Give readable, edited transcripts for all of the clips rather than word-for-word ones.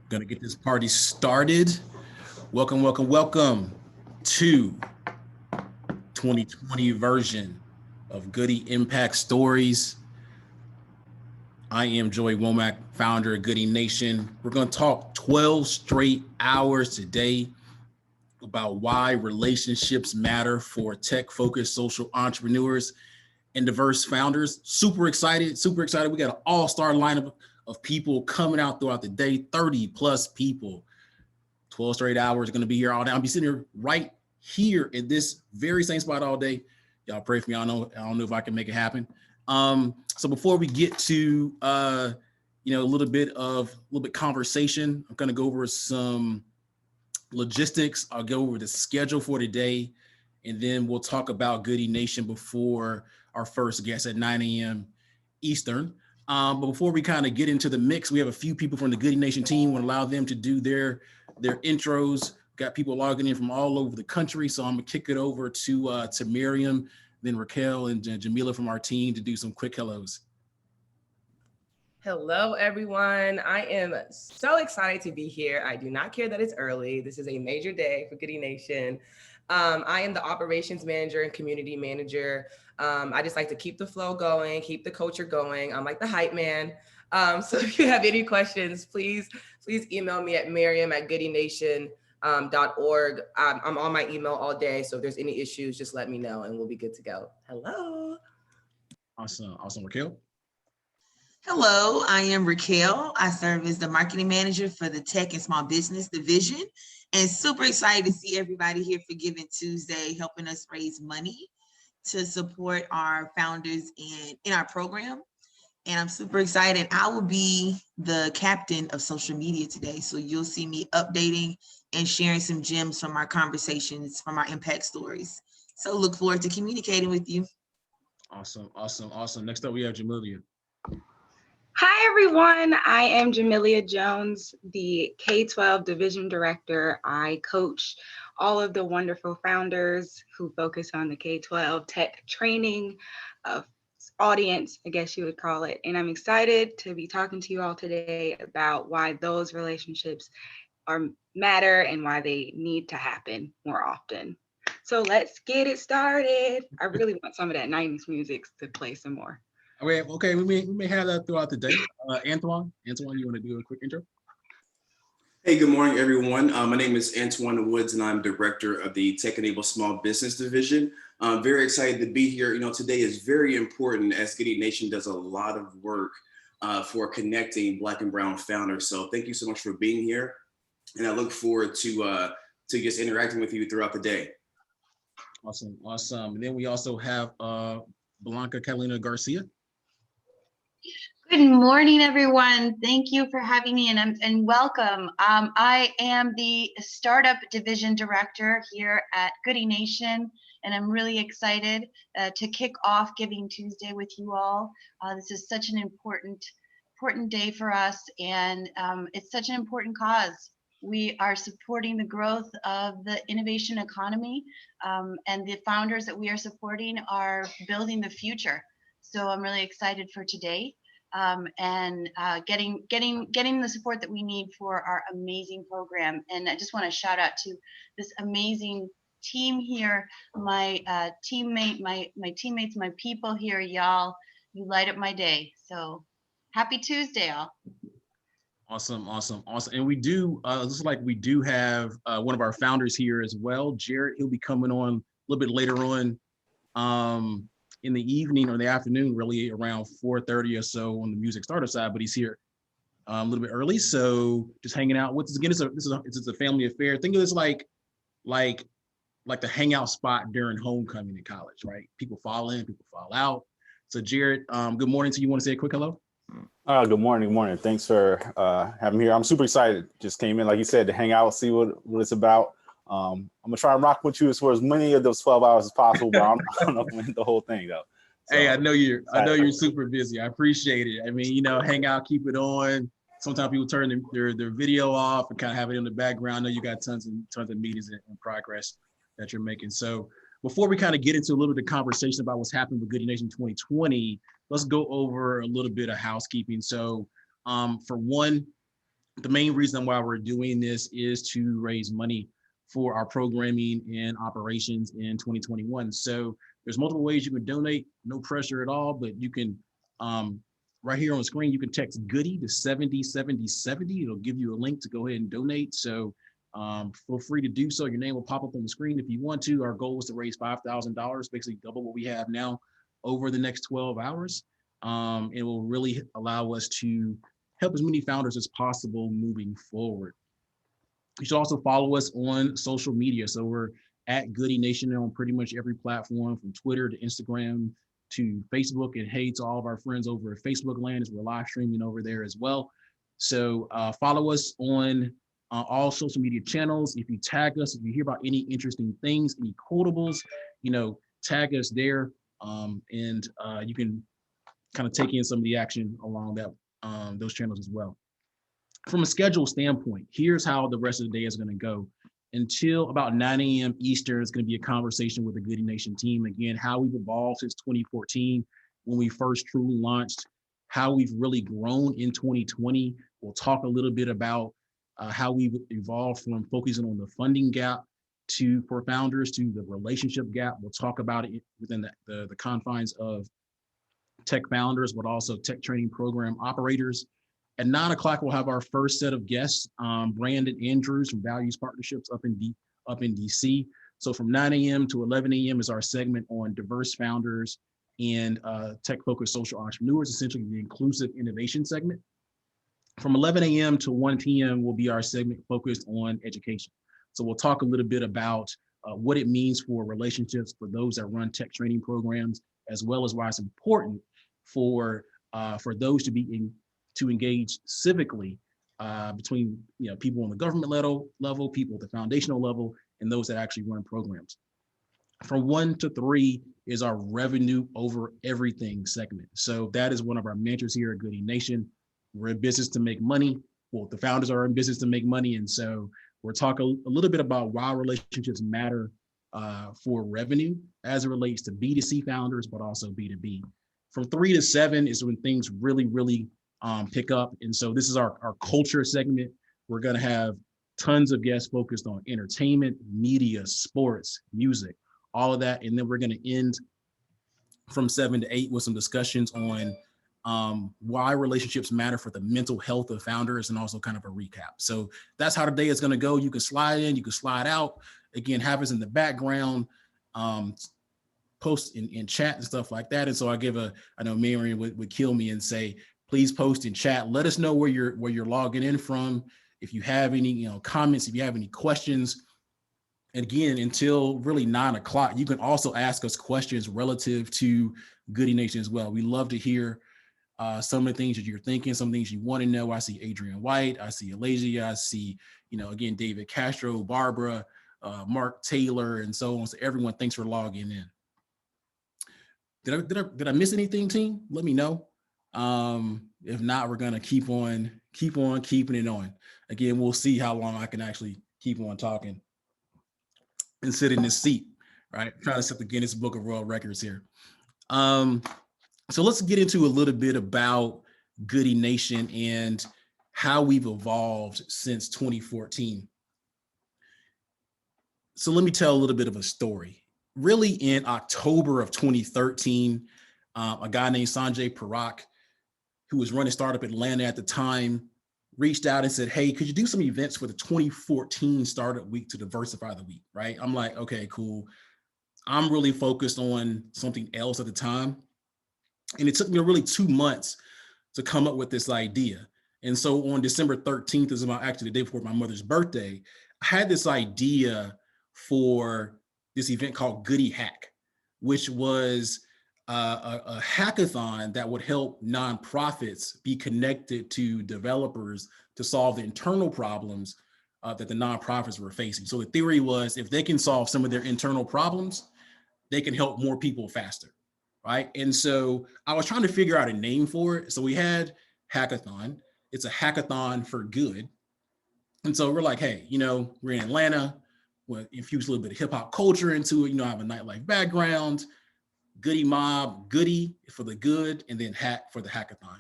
Gonna get this party started. Welcome, welcome, welcome to 2020 version of Goody Impact Stories. I am Joey Womack, founder of Goody Nation. We're gonna talk 12 straight hours today about why relationships matter for tech-focused social entrepreneurs and diverse founders. Super excited, super excited. We got an all-star lineup of people coming out throughout the day, 30 plus people. 12 straight hours, going to be here all day. I'll be sitting here right here in this very same spot all day. Y'all pray for me. I don't know if I can make it happen. So before we get to a little bit conversation, I'm going to go over some logistics. I'll go over the schedule for today, and then we'll talk about Goody Nation before our first guest at 9 a.m. Eastern. But before we kind of get into the mix, we have a few people from the Goody Nation team. Want to allow them to do their intros. Got people logging in from all over the country, so I'm gonna kick it over to Miriam, then Raquel and Jamila from our team to do some quick hellos. Hello, everyone. I am so excited to be here. I do not care that it's early. This is a major day for Goody Nation. I am the operations manager and community manager. I just like to keep the flow going, keep the culture going. I'm like the hype man. So if you have any questions, please email me at miriam@goodynation.org. I'm on my email all day. So if there's any issues, just let me know and we'll be good to go. Hello. Awesome, Raquel. Hello, I am Raquel. I serve as the marketing manager for the Tech and Small Business Division, and super excited to see everybody here for Giving Tuesday, helping us raise money to support our founders in our program. And I'm super excited. I will be the captain of social media today, so you'll see me updating and sharing some gems from our conversations, from our impact stories. So look forward to communicating with you. Awesome. Next up, we have Jamilia. Hi, everyone. I am Jamilia Jones, the K-12 Division Director. I coach all of the wonderful founders who focus on the K-12 tech training audience, I guess you would call it. And I'm excited to be talking to you all today about why those relationships matter and why they need to happen more often. So let's get it started. I really want some of that 90s music to play some more. Okay, we may have that throughout the day. Antoine, you want to do a quick intro? Hey, good morning, everyone. My name is Antoine Woods, and I'm director of the Tech Enabled Small Business Division. I'm very excited to be here. Today is very important as Goody Nation does a lot of work for connecting Black and Brown founders. So thank you so much for being here, and I look forward to just interacting with you throughout the day. Awesome. And then we also have Blanca Catalina Garcia. Good morning, everyone. Thank you for having me and welcome. I am the Startup Division Director here at Goody Nation, and I'm really excited to kick off Giving Tuesday with you all. This is such an important day for us, and it's such an important cause. We are supporting the growth of the innovation economy, and the founders that we are supporting are building the future. So I'm really excited for today. And getting the support that we need for our amazing program. And I just want to shout out to this amazing team here, my teammates, my people here, y'all. You light up my day. So happy Tuesday, all. Awesome. And we do, looks like we do have one of our founders here as well, Jared. He'll be coming on a little bit later on. In the evening or the afternoon, really around 4:30 or so on the music starter side, but he's here a little bit early. So just hanging out with us again. This is a family affair. Think of this like the hangout spot during homecoming in college, right? People fall in, people fall out. So Jared, good morning to you. Want to say a quick hello? Good morning. Thanks for having me here. I'm super excited. Just came in, like you said, to hang out, see what it's about. I'm gonna try and rock with you for as many of those 12 hours as possible, but I'm not gonna win the whole thing though. So, hey, I know you're super busy. I appreciate it. I mean, hang out, keep it on. Sometimes people turn their video off and kind of have it in the background. I know you got tons of meetings in progress that you're making. So before we kind of get into a little bit of conversation about what's happened with Goody Nation 2020, let's go over a little bit of housekeeping. So for one, The main reason why we're doing this is to raise money for our programming and operations in 2021. So there's multiple ways you can donate, no pressure at all, but you can, right here on the screen, you can text Goody to 707070. It'll give you a link to go ahead and donate. So feel free to do so. Your name will pop up on the screen if you want to. Our goal is to raise $5,000, basically double what we have now over the next 12 hours. It will really allow us to help as many founders as possible moving forward. You should also follow us on social media. So we're at Goody Nation on pretty much every platform, from Twitter to Instagram to Facebook. And hey, to all of our friends over at Facebook Land, as we're live streaming over there as well. So follow us on all social media channels. If you tag us, if you hear about any interesting things, any quotables, tag us there, and you can kind of take in some of the action along that those channels as well. From a schedule standpoint, here's how the rest of the day is going to go. Until about 9 a.m. Eastern, it's going to be a conversation with the Goody Nation team. Again, how we've evolved since 2014 when we first truly launched, how we've really grown in 2020. We'll talk a little bit about how we've evolved from focusing on the funding gap for founders to the relationship gap. We'll talk about it within the confines of tech founders, but also tech training program operators. At 9 o'clock, we'll have our first set of guests, Brandon Andrews from Values Partnerships up in DC. So from 9 a.m. to 11 a.m. is our segment on diverse founders and tech-focused social entrepreneurs, essentially the inclusive innovation segment. From 11 a.m. to 1 p.m. will be our segment focused on education. So we'll talk a little bit about what it means for relationships for those that run tech training programs, as well as why it's important for those to engage civically between people on the government level, people at the foundational level, and those that actually run programs. From 1 to 3 is our revenue over everything segment. So that is one of our mentors here at Goody Nation. We're in business to make money. Well, the founders are in business to make money. And so we're talking a little bit about why relationships matter for revenue as it relates to B2C founders, but also B2B. From 3 to 7 is when things really pick up. And so this is our culture segment. We're going to have tons of guests focused on entertainment, media, sports, music, all of that. And then we're going to end from 7 to 8 with some discussions on why relationships matter for the mental health of founders, and also kind of a recap. So that's how the day is going to go. You can slide in, you can slide out. Again, have us in the background, post in chat and stuff like that. And so I know Marion would kill me and say, please post in chat. Let us know where you're logging in from. If you have any comments, if you have any questions. And again, until really 9 o'clock, you can also ask us questions relative to Goody Nation as well. We love to hear some of the things that you're thinking, some things you want to know. I see Adrian White, I see Alasia, I see, again, David Castro, Barbara, Mark Taylor, and so on. So everyone, thanks for logging in. Did I miss anything, team? Let me know. If not, we're gonna keep on keeping it on. Again, we'll see how long I can actually keep on talking and sit in this seat, right? Trying to set the Guinness Book of World Records here. So let's get into a little bit about Goody Nation and how we've evolved since 2014. So let me tell a little bit of a story. Really, in October of 2013, a guy named Sanjay Parak, who was running Startup Atlanta at the time, reached out and said, hey, could you do some events for the 2014 Startup Week to diversify the week, right? I'm like, okay, cool. I'm really focused on something else at the time. And it took me really 2 months to come up with this idea. And so on December 13th, is actually the day before my mother's birthday, I had this idea for this event called Goody Hack, which was a hackathon that would help nonprofits be connected to developers to solve the internal problems that the nonprofits were facing. So the theory was, if they can solve some of their internal problems, they can help more people faster, right? And so I was trying to figure out a name for it. So we had hackathon. It's a hackathon for good. And so we're like, hey, we're in Atlanta. We'll infuse a little bit of hip hop culture into it. I have a nightlife background. Goody Mob, Goody for the good, and then Hack for the hackathon.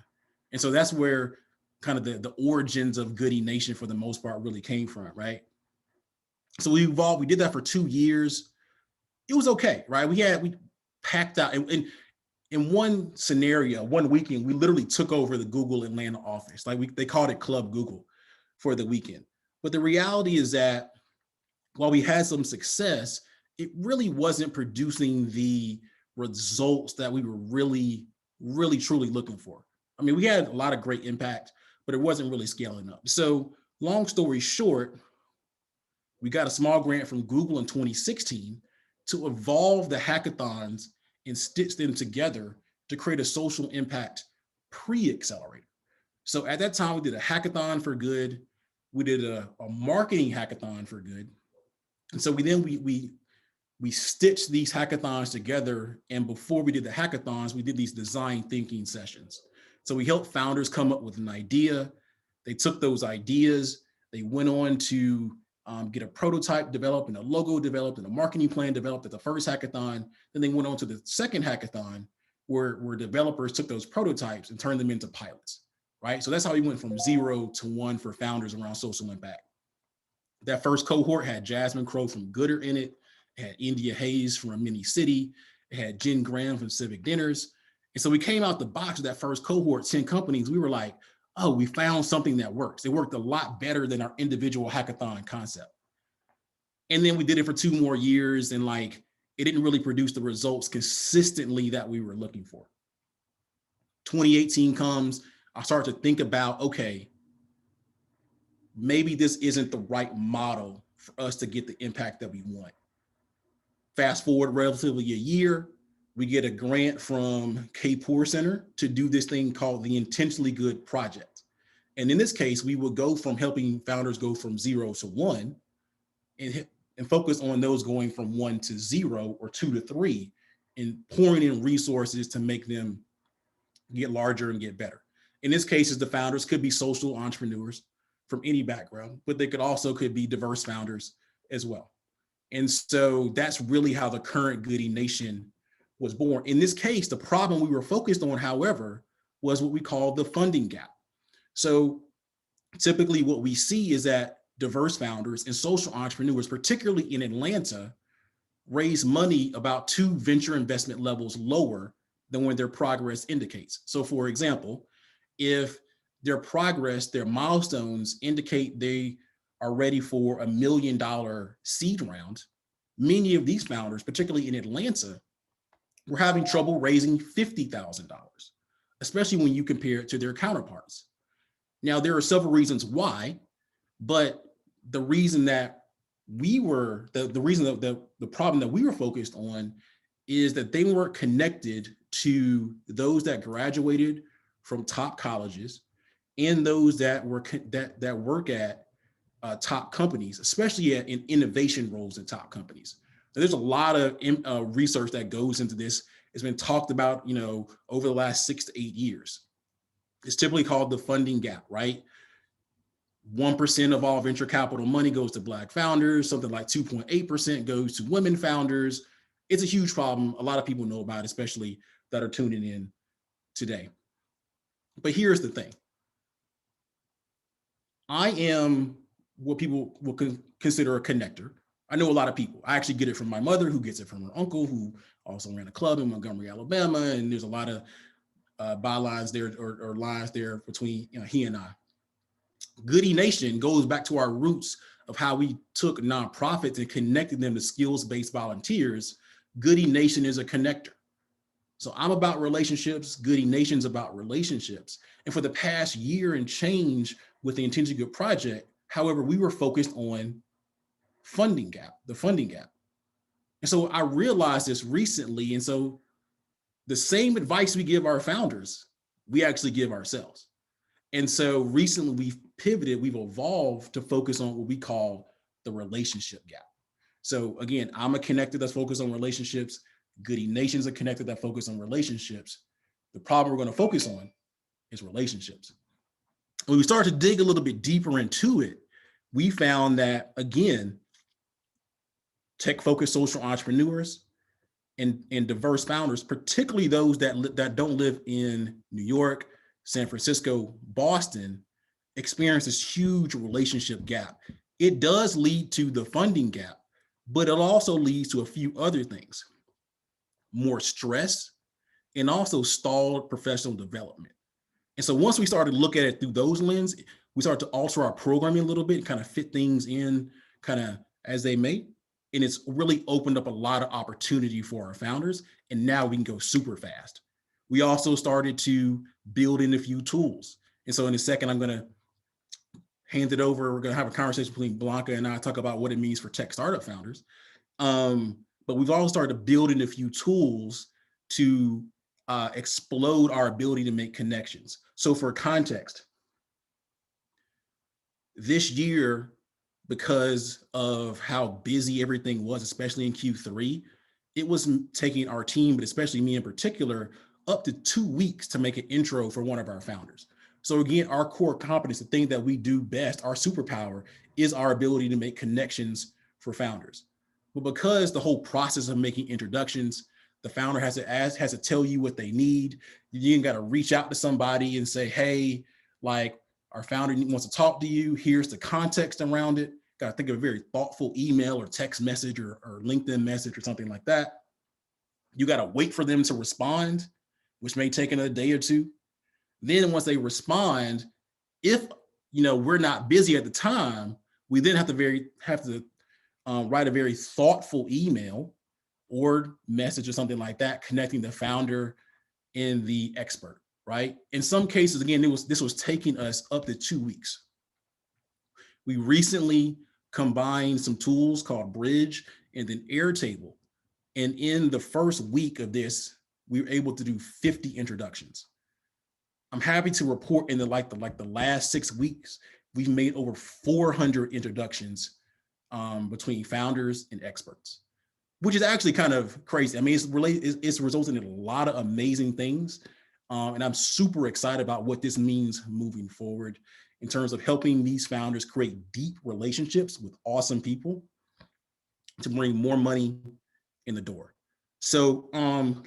And so that's where kind of the origins of Goody Nation for the most part really came from, right? So we evolved, we did that for 2 years. It was okay, right? We packed out, and in one scenario, one weekend, we literally took over the Google Atlanta office. Like they called it Club Google for the weekend. But the reality is that while we had some success, it really wasn't producing the results that we were really, really, truly looking for. I mean, we had a lot of great impact, but it wasn't really scaling up. So long story short, we got a small grant from Google in 2016 to evolve the hackathons and stitch them together to create a social impact pre-accelerator. So at that time, we did a hackathon for good. We did a marketing hackathon for good. And so we stitched these hackathons together. And before we did the hackathons, we did these design thinking sessions. So we helped founders come up with an idea. They took those ideas, they went on to get a prototype developed and a logo developed and a marketing plan developed at the first hackathon. Then they went on to the second hackathon where developers took those prototypes and turned them into pilots, right? So that's how we went from 0 to 1 for founders around social impact. That first cohort had Jasmine Crowe from Gooder in it. It had India Hayes from Mini City. It had Jen Graham from Civic Dinners. And so we came out the box with that first cohort, 10 companies. We were like, oh, we found something that works. It worked a lot better than our individual hackathon concept. And then we did it for 2 more years, and like, it didn't really produce the results consistently that we were looking for. 2018 comes, I start to think about, okay, maybe this isn't the right model for us to get the impact that we want. Fast forward relatively a year, we get a grant from Kapoor Center to do this thing called the Intentionally Good Project. And in this case, we would go from helping founders go from 0 to 1 and focus on those going from 1 to 0 or 2 to 3 and pouring in resources to make them get larger and get better. In this case, the founders could be social entrepreneurs from any background, but they could be diverse founders as well. And so that's really how the current Goody Nation was born. In this case, the problem we were focused on, however, was what we call the funding gap. So typically what we see is that diverse founders and social entrepreneurs, particularly in Atlanta, raise money about 2 venture investment levels lower than where their progress indicates. So for example, if their progress, their milestones indicate they are ready for $1 million seed round, many of these founders, particularly in Atlanta, were having trouble raising $50,000, especially when you compare it to their counterparts. Now, there are several reasons why, but the reason that we were, the problem that we were focused on is that they weren't connected to those that graduated from top colleges and those that work at top companies, especially in innovation roles in top companies. Now, there's a lot of research that goes into this. It's been talked about, over the last 6 to 8 years. It's typically called the funding gap, right? 1% of all venture capital money goes to Black founders. Something like 2.8% goes to women founders. It's a huge problem. A lot of people know about it, especially that are tuning in today. But here's the thing. I am what people will consider a connector. I know a lot of people. I actually get it from my mother, who gets it from her uncle, who also ran a club in Montgomery, Alabama. And there's a lot of bylines there or lines there between he and I. Goody Nation goes back to our roots of how we took nonprofits and connected them to skills-based volunteers. Goody Nation is a connector. So I'm about relationships. Goody Nation's about relationships. And for the past year and change with the Intentionally Good Project, however, we were focused on the funding gap. And so I realized this recently. And so the same advice we give our founders, we actually give ourselves. And so recently we've pivoted, we've evolved to focus on what we call the relationship gap. So again, I'm a connector that's focused on relationships. Goody Nation's a connector that focus on relationships. The problem we're going to focus on is relationships. When we start to dig a little bit deeper into it, we found that, again, tech-focused social entrepreneurs and diverse founders, particularly those that don't live in New York, San Francisco, Boston, experience this huge relationship gap. It does lead to the funding gap, but it also leads to a few other things: more stress and also stalled professional development. And so once we started to look at it through those lenses, we started to alter our programming a little bit and kind of fit things in kind of as they may. And it's really opened up a lot of opportunity for our founders. And now we can go super fast. We also started to build in a few tools. And so in a second, I'm going to hand it over. We're going to have a conversation between Blanca and I, talk about what it means for tech startup founders. But we've also started to build in a few tools to explode our ability to make connections. So for context, this year, because of how busy everything was, especially in Q3, it was taking our team, but especially me in particular, up to 2 weeks to make an intro for one of our founders. So again, our core competence, the thing that we do best, our superpower, is our ability to make connections for founders. But because the whole process of making introductions, the founder has to tell you what they need. You got to reach out to somebody and say, hey, like, our founder wants to talk to you. Here's the context around it. Got to think of a very thoughtful email or text message or LinkedIn message or something like that. You got to wait for them to respond, which may take another day or two. Then once they respond, if we're not busy at the time, we then have to write a very thoughtful email or message or something like that, connecting the founder and the expert, right? In some cases, again, this was taking us up to 2 weeks. We recently combined some tools called Bridge and then Airtable. And in the first week of this, we were able to do 50 introductions. I'm happy to report in the last 6 weeks, we've made over 400 introductions between founders and experts, which is actually kind of crazy. I mean, it's resulting in a lot of amazing things. And I'm super excited about what this means moving forward in terms of helping these founders create deep relationships with awesome people to bring more money in the door. So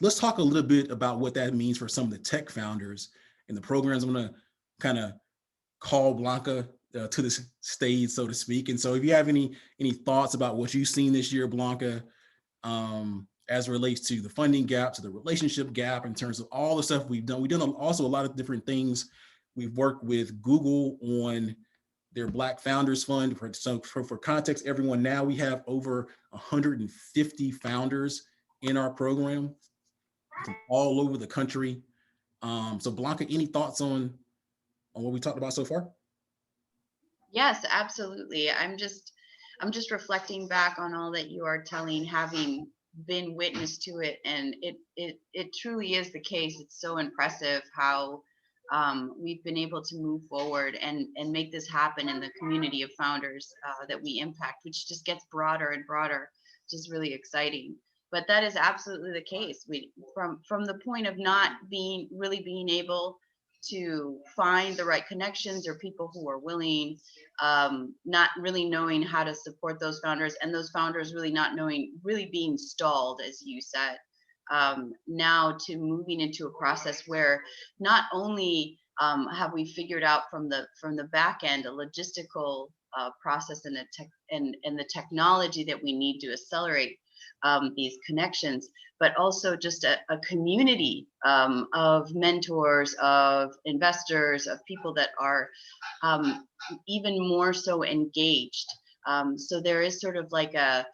let's talk a little bit about what that means for some of the tech founders and the programs. I'm going to kind of call Blanca to the stage, so to speak. And so if you have any thoughts about what you've seen this year, Blanca, as it relates to the funding gap, to the relationship gap, in terms of all the stuff we've done. We've done also a lot of different things. We've worked with Google on their Black Founders Fund. For context, everyone, now we have over 150 founders in our program from all over the country. So Blanca, any thoughts on what we talked about so far? Yes, absolutely. I'm just reflecting back on all that you are telling, having been witness to it, and it truly is the case. It's so impressive how we've been able to move forward and make this happen in the community of founders that we impact, which just gets broader and broader, which is really exciting. But that is absolutely the case. We from the point of not being able to find the right connections or people who are willing, not really knowing how to support those founders, and those founders really being stalled, as you said, now to moving into a process where not only have we figured out from the back end a logistical process and the technology that we need to accelerate these connections, but also just a community of mentors, of investors, of people that are even more so engaged. So there is sort of like a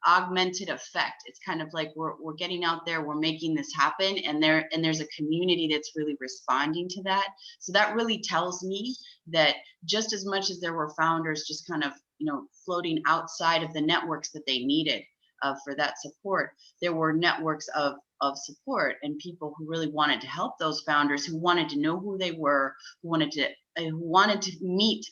augmented effect. It's kind of like we're getting out there, we're making this happen, and there's a community that's really responding to that. So that really tells me that just as much as there were founders just kind of floating outside of the networks that they needed for that support, there were networks of support and people who really wanted to help those founders, who wanted to know who they were, who wanted to meet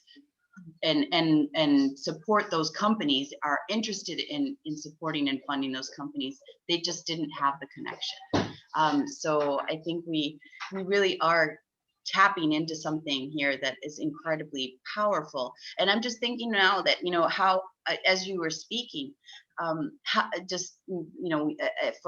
and support those companies, are interested in supporting and funding those companies. They just didn't have the connection. So I think we really are tapping into something here that is incredibly powerful. And I'm just thinking now that, how, as you were speaking, for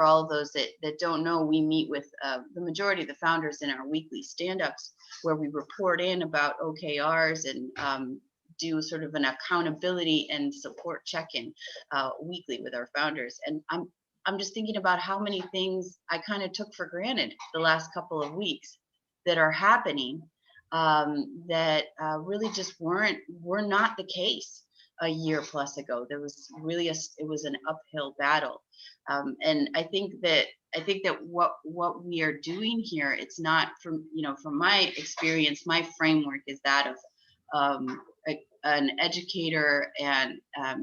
all of those that don't know, we meet with the majority of the founders in our weekly stand-ups, where we report in about OKRs and do sort of an accountability and support check-in weekly with our founders. And I'm just thinking about how many things I kind of took for granted the last couple of weeks that are happening that really just were not the case a year plus ago. There was really it was an uphill battle. And I think that what we are doing here, it's not from my experience, my framework is that of an educator and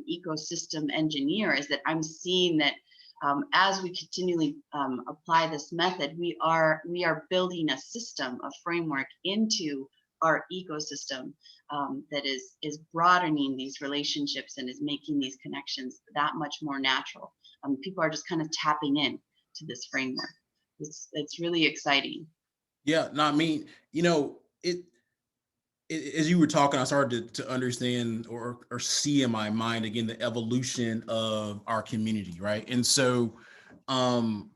ecosystem engineer, is that I'm seeing that as we continually apply this method, we are building a system, a framework into our ecosystem that is broadening these relationships and is making these connections that much more natural. People are just kind of tapping in to this framework. It's really exciting. Yeah, no, I mean, as you were talking, I started to understand or see in my mind again the evolution of our community, right? And so, when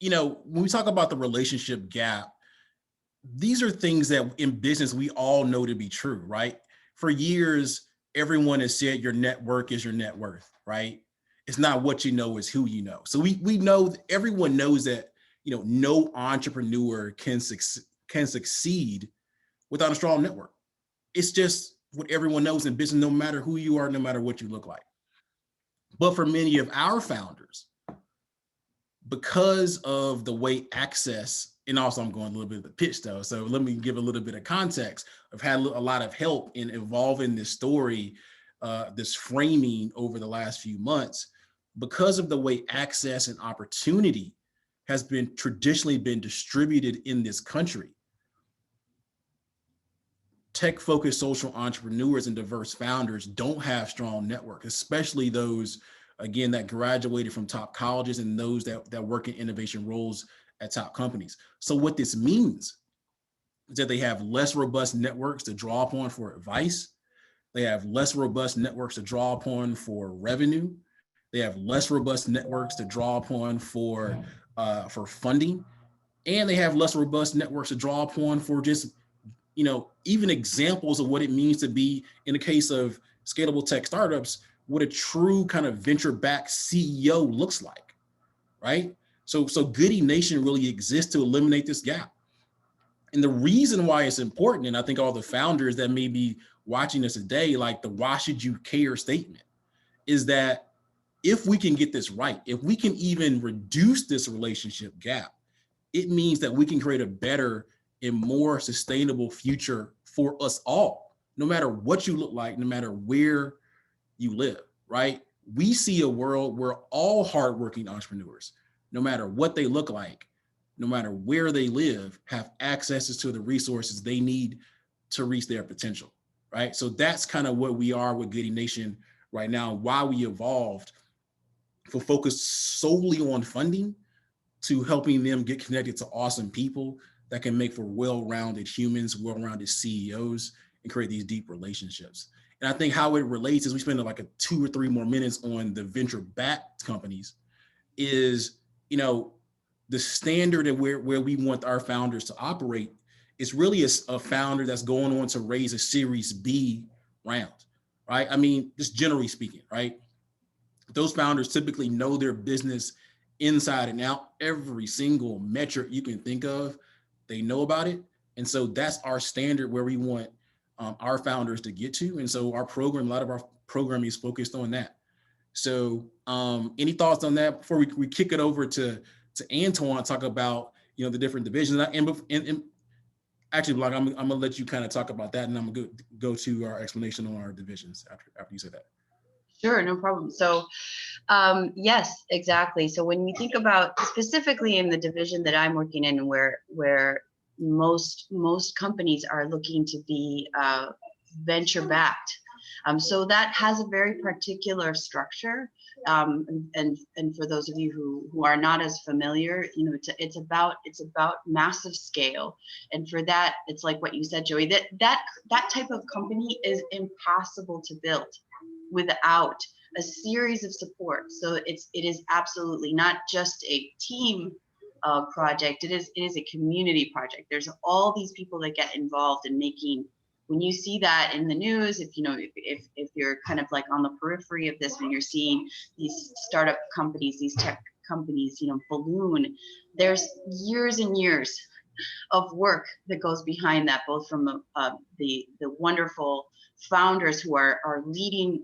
we talk about the relationship gap, these are things that in business we all know to be true, right? For years, everyone has said your network is your net worth, right? It's not what you know, it's who you know. So we know, everyone knows that no entrepreneur can succeed without a strong network. It's just what everyone knows in business, no matter who you are, no matter what you look like. But for many of our founders, because of the way access, and also I'm going a little bit of the pitch though, so let me give a little bit of context. I've had a lot of help in evolving this story, this framing over the last few months, because of the way access and opportunity has been traditionally been distributed in this country. Tech-focused social entrepreneurs and diverse founders don't have strong networks, especially those, again, that graduated from top colleges and those that work in innovation roles at top companies. So what this means is that they have less robust networks to draw upon for advice. They have less robust networks to draw upon for revenue. They have less robust networks to draw upon for funding. And they have less robust networks to draw upon for just even examples of what it means to be, in the case of scalable tech startups, what a true kind of venture-backed CEO looks like, right? So Goodie Nation really exists to eliminate this gap. And the reason why it's important, and I think all the founders that may be watching us today, like the why should you care statement, is that if we can get this right, if we can even reduce this relationship gap, it means that we can create a better and more sustainable future for us all, no matter what you look like, no matter where you live, right? We see a world where all hardworking entrepreneurs, no matter what they look like, no matter where they live, have access to the resources they need to reach their potential, right? So that's kind of what we are with Goodie Nation right now, why we evolved from focus solely on funding to helping them get connected to awesome people that can make for well-rounded humans, well-rounded CEOs, and create these deep relationships. And I think how it relates is we spend like 2 or 3 more minutes on the venture-backed companies is, the standard of where we want our founders to operate is really a founder that's going on to raise a Series B round, right? I mean, just generally speaking, right? Those founders typically know their business inside and out. Every single metric you can think of, they know about it. And so that's our standard where we want our founders to get to. And so our program, a lot of our programming is focused on that. So any thoughts on that before we kick it over to Antoine, talk about, the different divisions? And actually, Blanc, I'm gonna let you kind of talk about that, and I'm gonna go to our explanation on our divisions after you say that. Sure, no problem. So yes, exactly. So when we think about specifically in the division that I'm working in, where most companies are looking to be venture backed, So that has a very particular structure. And for those of you who are not as familiar, you know, it's about massive scale. And for that, it's like what you said, Joey, that type of company is impossible to build without a series of support. So it is absolutely not just a team project. It is a community project. There's all these people that get involved in making. When you see that in the news, if you're kind of like on the periphery of this, when you're seeing these startup companies, these tech companies, you know, balloon, there's years and years of work that goes behind that, both from the wonderful founders who are leading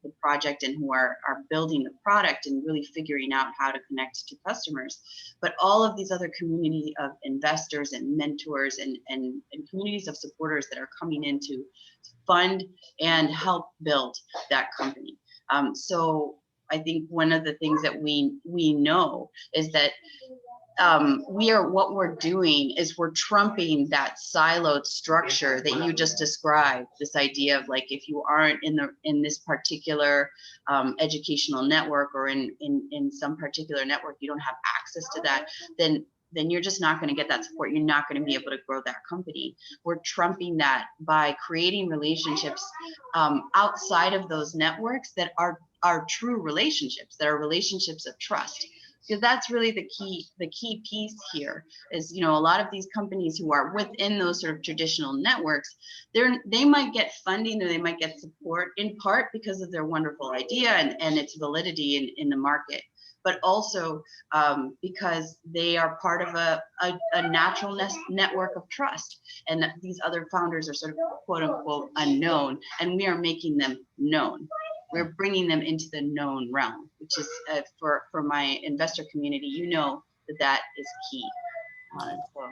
the project and who are building the product and really figuring out how to connect to customers, but all of these other community of investors and mentors and communities of supporters that are coming in to fund and help build that company. So I think one of the things that we know is that what we're doing is we're trumping that siloed structure that you just described. This idea of like, if you aren't in this particular educational network or in some particular network, you don't have access to that, then you're just not going to get that support. You're not going to be able to grow that company. We're trumping that by creating relationships outside of those networks that are true relationships, that are relationships of trust. Because that's really the key piece here is, you know, a lot of these companies who are within those sort of traditional networks, they might get funding or they might get support in part because of their wonderful idea and its validity in the market, but also because they are part of a natural network of trust, and that these other founders are sort of quote unquote unknown, and we are making them known. We're bringing them into the known realm, which is for my investor community, you know, that is key. So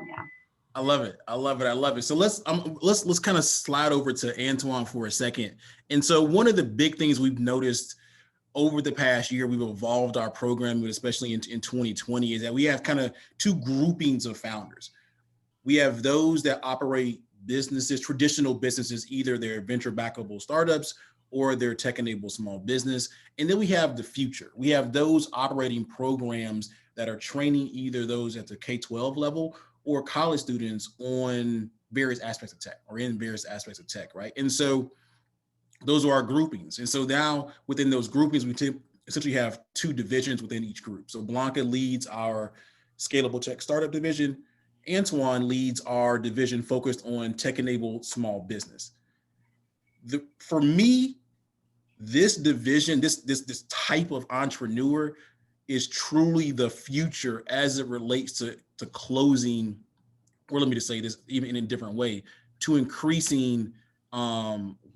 yeah. I love it. I love it. I love it. So let's kind of slide over to Antoine for a second. And so one of the big things we've noticed over the past year, we've evolved our program, especially in 2020, is that we have kind of two groupings of founders. We have those that operate businesses, traditional businesses, either they're venture backable startups or their tech-enabled small business. And then we have the future. We have those operating programs that are training either those at the K-12 level or college students on various aspects of tech or in various aspects of tech, right? And so those are our groupings. And so now within those groupings, we essentially have two divisions within each group. So Blanca leads our scalable tech startup division. Antoine leads our division focused on tech-enabled small business. For me, this division, this type of entrepreneur is truly the future as it relates to closing, or let me just say this even in a different way, to increasing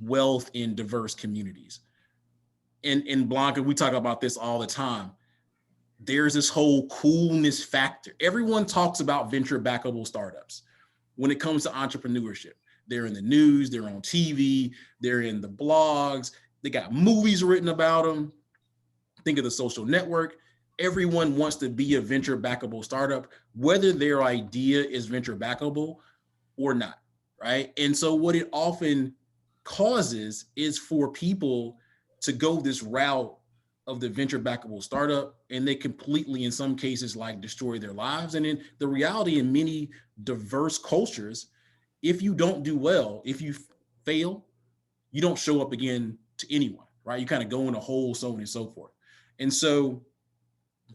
wealth in diverse communities. In Blanca, we talk about this all the time. There's this whole coolness factor. Everyone talks about venture backable startups when it comes to entrepreneurship. They're in the news, they're on TV, they're in the blogs, they got movies written about them. Think of The Social Network. Everyone wants to be a venture backable startup, whether their idea is venture backable or not, right? And so what it often causes is for people to go this route of the venture backable startup, and they completely, in some cases, like destroy their lives. And in the reality in many diverse cultures, if you don't do well, if you fail, you don't show up again to anyone, right? You kind of go in a hole, so on and so forth. And so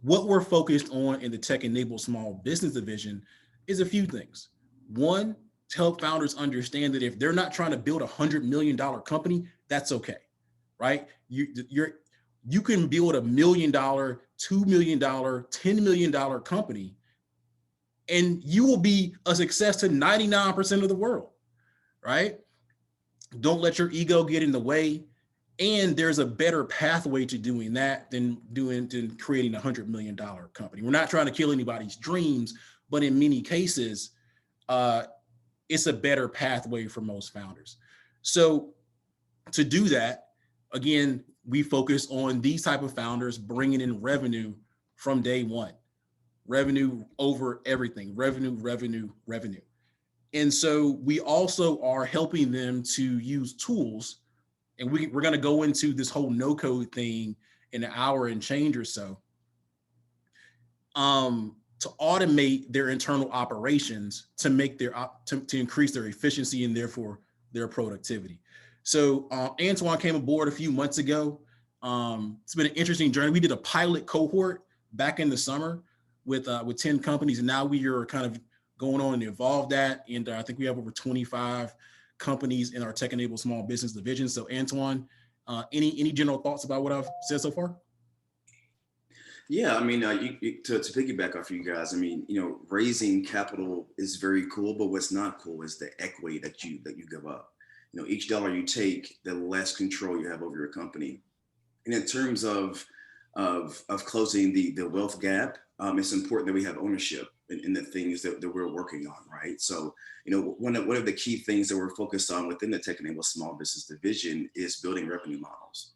what we're focused on in the tech-enabled small business division is a few things. One, to help founders understand that if they're not trying to build $100 million company, that's okay, right? You can build $1 million, $2 million, $10 million company, and you will be a success to 99% of the world, right? Don't let your ego get in the way. And there's a better pathway to doing that than creating a $100 million company. We're not trying to kill anybody's dreams, but in many cases, it's a better pathway for most founders. So to do that, again, we focus on these type of founders bringing in revenue from day one. Revenue over everything, revenue, revenue, revenue. And so we also are helping them to use tools and we're going to go into this whole no code thing in an hour and change or so, to automate their internal operations to make their to increase their efficiency and therefore their productivity. So Antoine came aboard a few months ago. It's been an interesting journey. We did a pilot cohort back in the summer with 10 companies, and now we are kind of going on and evolve that. And I think we have over 25 companies in our tech-enabled small business division. So Antoine, any general thoughts about what I've said so far? Yeah, I mean, to piggyback off you guys, I mean, raising capital is very cool, but what's not cool is the equity that you give up. Each dollar you take, the less control you have over your company. And in terms of closing the wealth gap, it's important that we have ownership in the things that we're working on, right? So, one of the key things that we're focused on within the Tech-Enabled Small Business Division is building revenue models,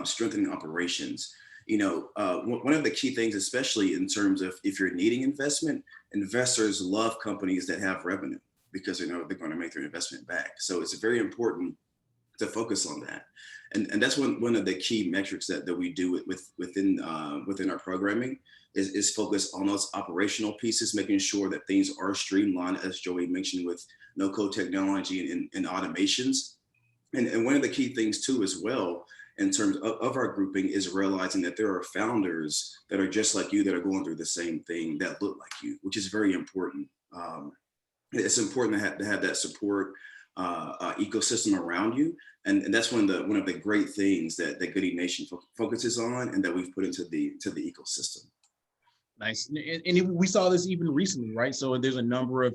strengthening operations. One of the key things, especially in terms of if you're needing investment, investors love companies that have revenue because they know they're going to make their investment back. So it's very important to focus on that. And that's one of the key metrics that we do within our programming is focus on those operational pieces, making sure that things are streamlined, as Joey mentioned, with no-code technology and automations. And one of the key things too as well, in terms of our grouping, is realizing that there are founders that are just like you that are going through the same thing that look like you, which is very important. It's important to have that support ecosystem around you, and that's one of the great things that Goody Nation focuses on, and that we've put into the ecosystem. Nice, and we saw this even recently, right? So there's a number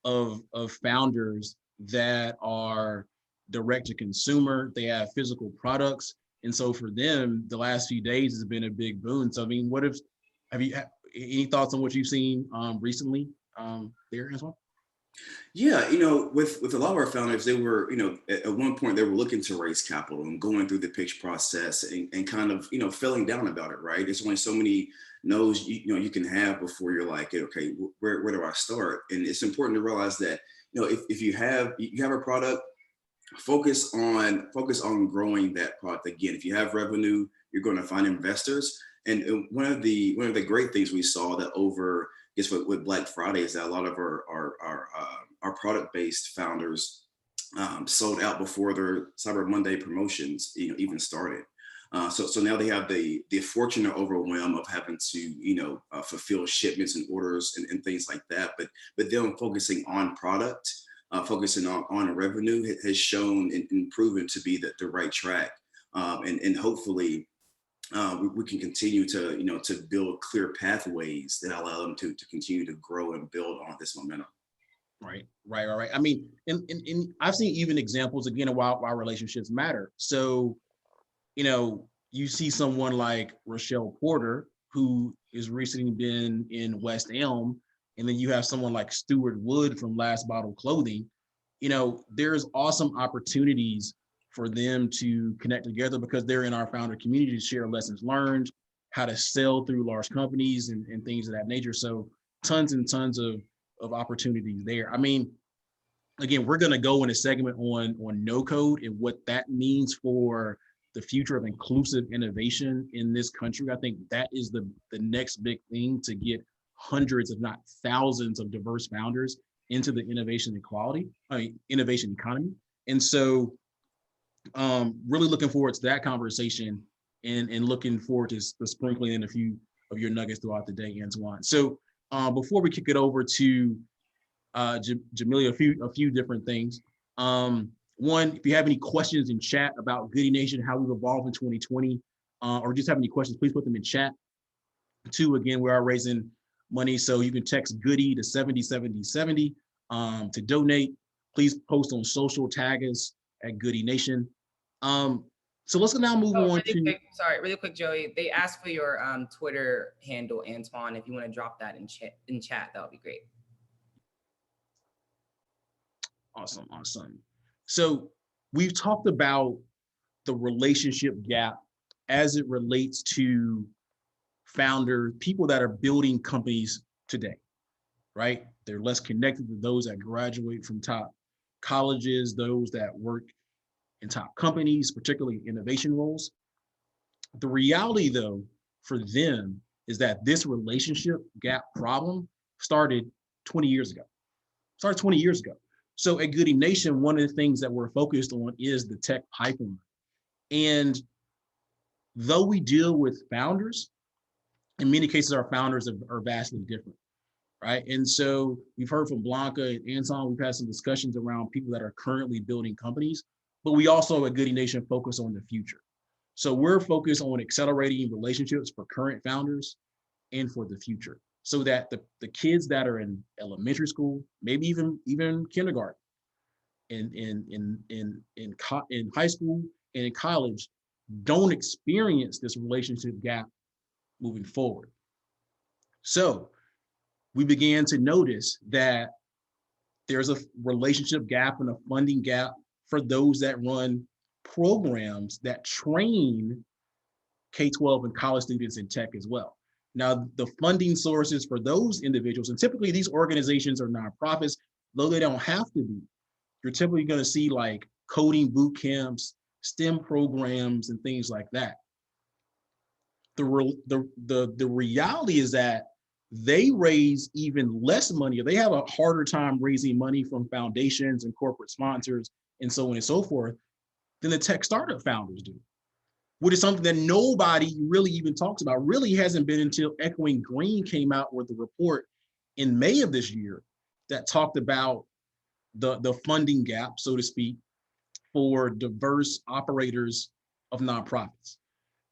of founders that are direct to consumer. They have physical products. And so for them, the last few days has been a big boon. So, I mean, have you any thoughts on what you've seen recently there as well? Yeah, with a lot of our founders, they were, at one point they were looking to raise capital and going through the pitch process and kind of, feeling down about it, right? There's only so many no's you can have before you're like, okay, where do I start? And it's important to realize that, if you have a product, focus on growing that product. Again, if you have revenue, you're going to find investors. And one of the great things we saw that over, I guess, with Black Friday is that a lot of our product-based founders sold out before their Cyber Monday promotions even started. So now they have the fortunate overwhelm of having to fulfill shipments and orders and things like that. But then focusing on product, focusing on revenue has shown and proven to be the right track, and hopefully we can continue to build clear pathways that allow them to continue to grow and build on this momentum. Right. I mean, and I've seen even examples again of why relationships matter. So, you see someone like Rochelle Porter, who has recently been in West Elm, and then you have someone like Stuart Wood from Last Bottle Clothing. There's awesome opportunities for them to connect together because they're in our founder community to share lessons learned, how to sell through large companies and things of that nature. So tons and tons of opportunities there. I mean, again, we're going to go in a segment on no code and what that means for the future of inclusive innovation in this country. I think that is the next big thing to get hundreds, if not thousands, of diverse founders into the innovation economy. And so really looking forward to that conversation and looking forward to sprinkling in a few of your nuggets throughout the day, Antoine. So before we kick it over to Jamelia, a few different things. One, if you have any questions in chat about Goody Nation, how we've evolved in 2020, or just have any questions, please put them in chat. Two, again, we are raising money, so you can text Goody to 707070 to donate. Please post on social, tag us at Goody Nation. So let's now move on to. Really quick, Joey. They asked for your Twitter handle, Antoine. If you want to drop that in chat, that would be great. Awesome. So we've talked about the relationship gap as it relates to people that are building companies today, right? They're less connected to those that graduate from top colleges, those that work in top companies, particularly innovation roles. The reality, though, for them is that this relationship gap problem started 20 years ago. So at Goody Nation, one of the things that we're focused on is the tech pipeline. And though we deal with founders, in many cases, our founders are vastly different, right? And so we've heard from Blanca and Anton, we've had some discussions around people that are currently building companies, but we also at Goody Nation focus on the future. So we're focused on accelerating relationships for current founders and for the future, so that the kids that are in elementary school, maybe even kindergarten, in high school and in college, don't experience this relationship gap moving forward. So we began to notice that there's a relationship gap and a funding gap for those that run programs that train K-12 and college students in tech as well. Now, the funding sources for those individuals, and typically these organizations are nonprofits, though they don't have to be. You're typically going to see like coding boot camps, STEM programs, and things like that. The reality is that they raise even less money, or they have a harder time raising money from foundations and corporate sponsors and so on and so forth than the tech startup founders do, which is something that nobody really even talks about. Really hasn't been until Echoing Green came out with a report in May of this year that talked about the funding gap, so to speak, for diverse operators of nonprofits.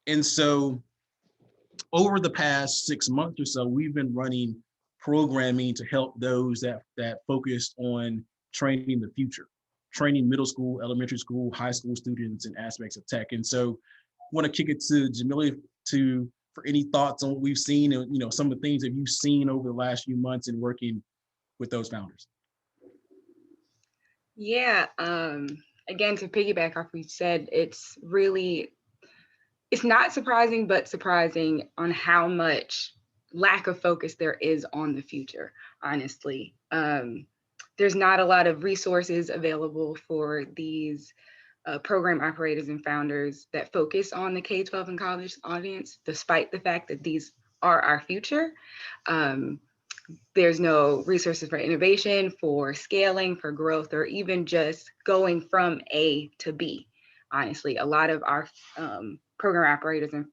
And so over the past 6 months or so, we've been running programming to help those that focused on training the future, training middle school, elementary school, high school students in aspects of tech. And so I want to kick it to Jamilia for any thoughts on what we've seen and some of the things that you've seen over the last few months in working with those founders. Yeah, again, to piggyback off what you said, it's not surprising, but surprising on how much lack of focus there is on the future, honestly. There's not a lot of resources available for these program operators and founders that focus on the K-12 and college audience, despite the fact that these are our future. There's no resources for innovation, for scaling, for growth, or even just going from A to B. Honestly, a lot of our program operators and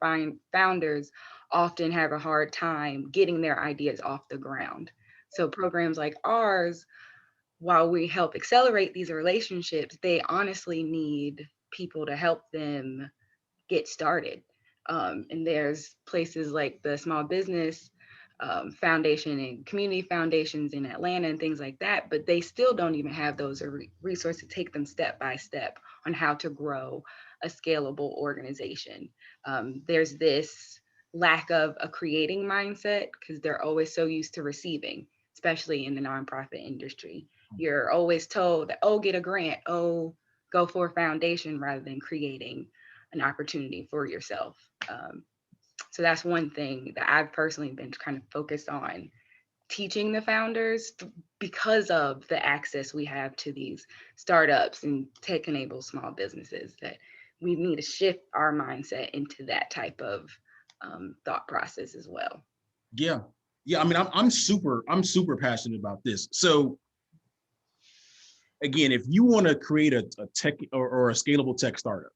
founders often have a hard time getting their ideas off the ground. So programs like ours, while we help accelerate these relationships, they honestly need people to help them get started. And there's places like the Small Business Foundation and community foundations in Atlanta and things like that, but they still don't even have those resources to take them step by step on how to grow a scalable organization. There's this lack of a creating mindset because they're always so used to receiving, especially in the nonprofit industry. You're always told that, oh, get a grant, oh, go for a foundation rather than creating an opportunity for yourself. So that's one thing that I've personally been kind of focused on, teaching the founders because of the access we have to these startups and tech-enabled small businesses, that we need to shift our mindset into that type of thought process as well. Yeah. I mean, I'm super passionate about this. So again, if you want to create a tech or a scalable tech startup,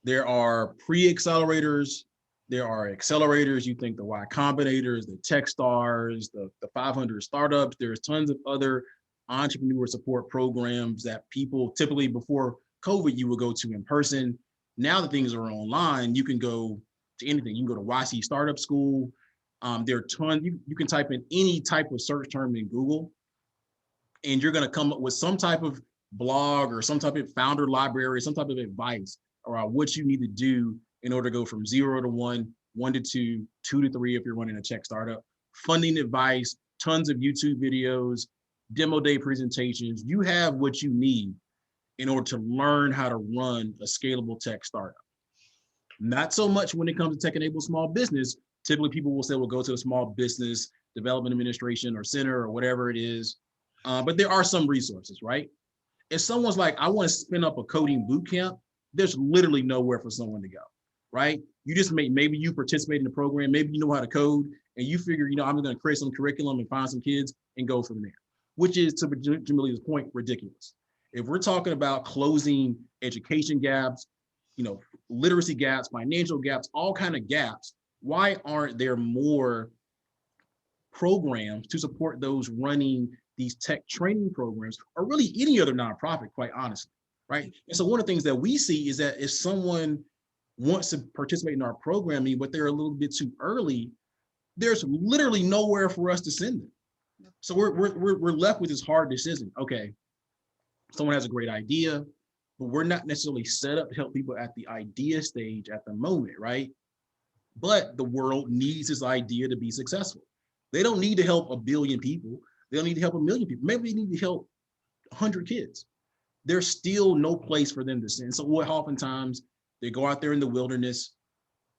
there are pre-accelerators, there are accelerators. You think the Y Combinators, the Techstars, the 500 startups. There's tons of other entrepreneur support programs that people typically before COVID you would go to in person. Now that things are online, you can go to anything. You can go to YC Startup School. There are tons. You can type in any type of search term in Google, and you're going to come up with some type of blog or some type of founder library, some type of advice around what you need to do in order to go from 0 to 1, 1 to 2, 2 to 3 if you're running a tech startup, funding advice, tons of YouTube videos, demo day presentations. You have what you need in order to learn how to run a scalable tech startup. Not so much when it comes to tech-enabled small business. Typically people will say, we'll go to a small business development administration or center or whatever it is. But there are some resources, right? if someone's like, I want to spin up a coding boot camp, there's literally nowhere for someone to go, right? You just maybe you participate in the program, maybe you know how to code, and you figure, I'm going to create some curriculum and find some kids and go from there, which is, to Jamilia's point, ridiculous. If we're talking about closing education gaps, literacy gaps, financial gaps, all kind of gaps, why aren't there more programs to support those running these tech training programs, or really any other nonprofit, quite honestly, right? And so one of the things that we see is that if someone wants to participate in our programming, but they're a little bit too early, there's literally nowhere for us to send them. So we're left with this hard decision. Okay, someone has a great idea, but we're not necessarily set up to help people at the idea stage at the moment, right? But the world needs this idea to be successful. They don't need to help 1 billion people. They don't need to help 1 million people. Maybe they need to help 100 kids. There's still no place for them to send. So what oftentimes they go out there in the wilderness,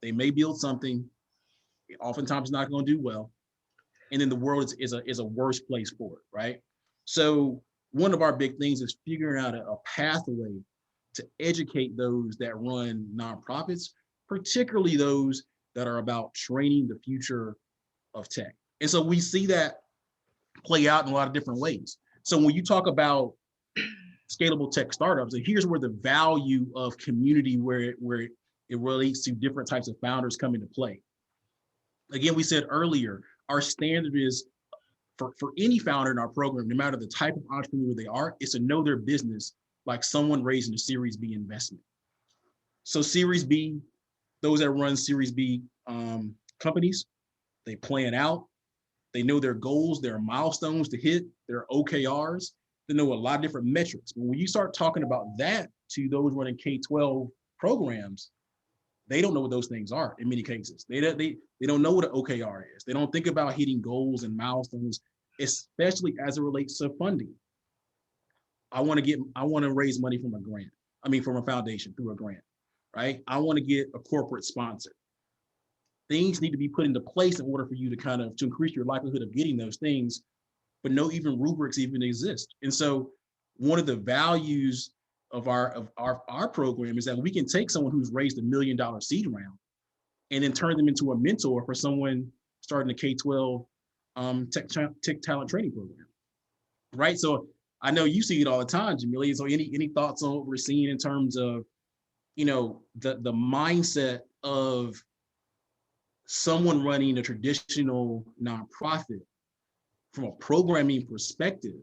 they may build something, oftentimes it's not going to do well. And then the world is a worse place for it, right? So one of our big things is figuring out a pathway to educate those that run nonprofits, particularly those that are about training the future of tech. And so we see that play out in a lot of different ways. So when you talk about scalable tech startups, and here's where the value of community, where it relates to different types of founders come into play. Again, we said earlier, our standard is for any founder in our program, no matter the type of entrepreneur they are, is to know their business like someone raising a Series B investment. So Series B, those that run Series B companies, they plan out, they know their goals, their milestones to hit, their OKRs, they know a lot of different metrics. But when you start talking about that to those running K-12 programs, they don't know what those things are in many cases. They don't know what an OKR is. They don't think about hitting goals and milestones, especially as it relates to funding. I want to raise money from from a foundation through a grant, right? I want to get a corporate sponsor. Things need to be put into place in order for you to increase your likelihood of getting those things, but no even rubrics even exist. And so one of the values of our program is that we can take someone who's raised $1 million seed round and then turn them into a mentor for someone starting a K-12 tech talent training program, right? So I know you see it all the time, Jamilia. So any thoughts on what we're seeing in terms of, the mindset of someone running a traditional nonprofit from a programming perspective,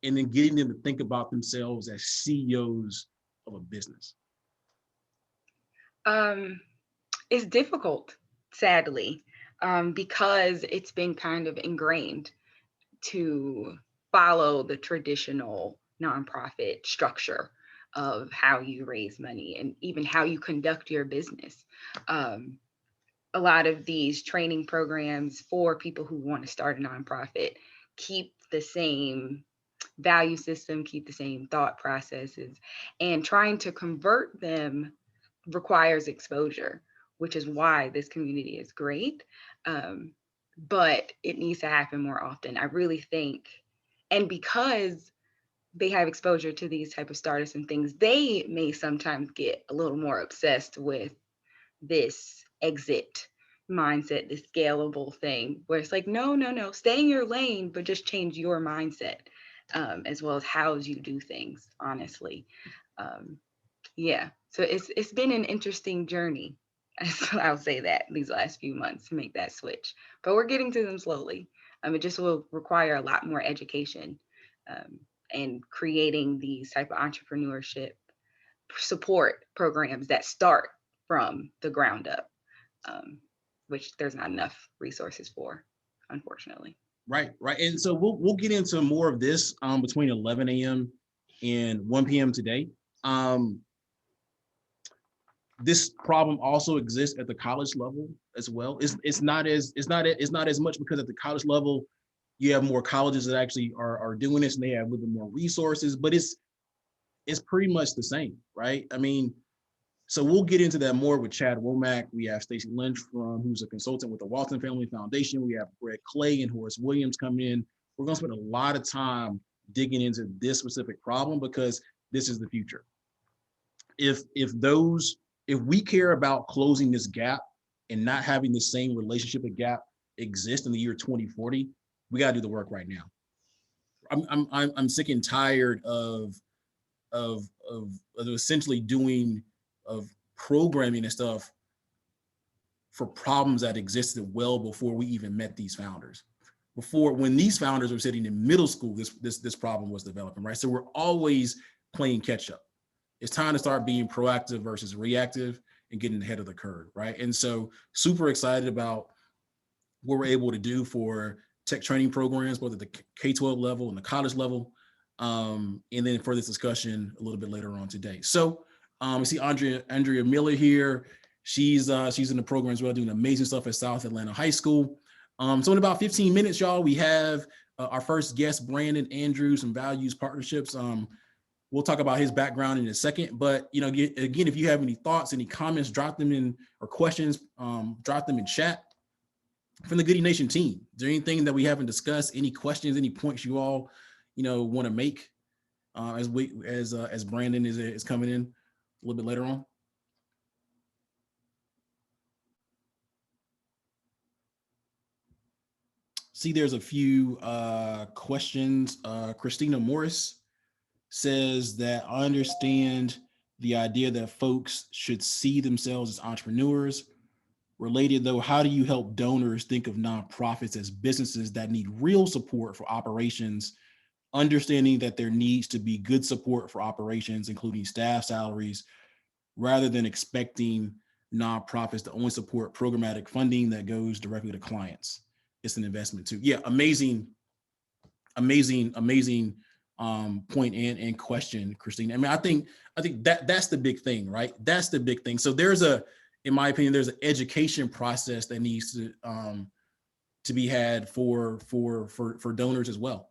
and then getting them to think about themselves as CEOs of a business? It's difficult, sadly, because it's been kind of ingrained to follow the traditional nonprofit structure of how you raise money and even how you conduct your business. A lot of these training programs for people who want to start a nonprofit keep the same value system, keep the same thought processes, and trying to convert them requires exposure, which is why this community is great. But it needs to happen more often, I really think. And because they have exposure to these type of startups and things, they may sometimes get a little more obsessed with this exit mindset, this scalable thing, where it's like, no, stay in your lane, but just change your mindset, as well as how you do things, honestly. Yeah, so it's been an interesting journey. I'll say that these last few months to make that switch, but we're getting to them slowly. It just will require a lot more education, and creating these type of entrepreneurship support programs that start from the ground up, which there's not enough resources for, unfortunately. Right. And so we'll get into more of this between 11 a.m. and 1 p.m. today. This problem also exists at the college level as well. It's not as much, because at the college level, you have more colleges that actually are doing this, and they have a little bit more resources, but it's pretty much the same, right? I mean, so we'll get into that more with Chad Womack. We have Stacey Lynch who's a consultant with the Walton Family Foundation. We have Greg Clay and Horace Williams come in. We're going to spend a lot of time digging into this specific problem because this is the future. If we care about closing this gap and not having the same relationship a gap exist in the year 2040, we got to do the work right now. I'm sick and tired of essentially doing of programming and stuff for problems that existed well before we even met these founders. Before, when these founders were sitting in middle school, this problem was developing, right? So we're always playing catch up. It's time to start being proactive versus reactive and getting ahead of the curve, right? And so super excited about what we're able to do for tech training programs, both at the K-12 level and the college level. And then for this discussion a little bit later on today. So we see Andrea Miller here. She's in the program as well, doing amazing stuff at South Atlanta High School. So in about 15 minutes, y'all, we have our first guest, Brandon Andrews from Values Partnerships. We'll talk about his background in a second, but again, if you have any thoughts, any comments, drop them in, or questions, drop them in chat from the Goody Nation team. Is there anything that we haven't discussed? Any questions, any points you all, want to make as Brandon is coming in a little bit later on? See, there's a few questions. Christina Morris says that I understand the idea that folks should see themselves as entrepreneurs. Related though, how do you help donors think of nonprofits as businesses that need real support for operations, understanding that there needs to be good support for operations, including staff salaries, rather than expecting nonprofits to only support programmatic funding that goes directly to clients? It's an investment too. Yeah, amazing point and question, Christine. I mean, I think that's the big thing, right? That's the big thing. So in my opinion, there's an education process that needs to be had for donors as well.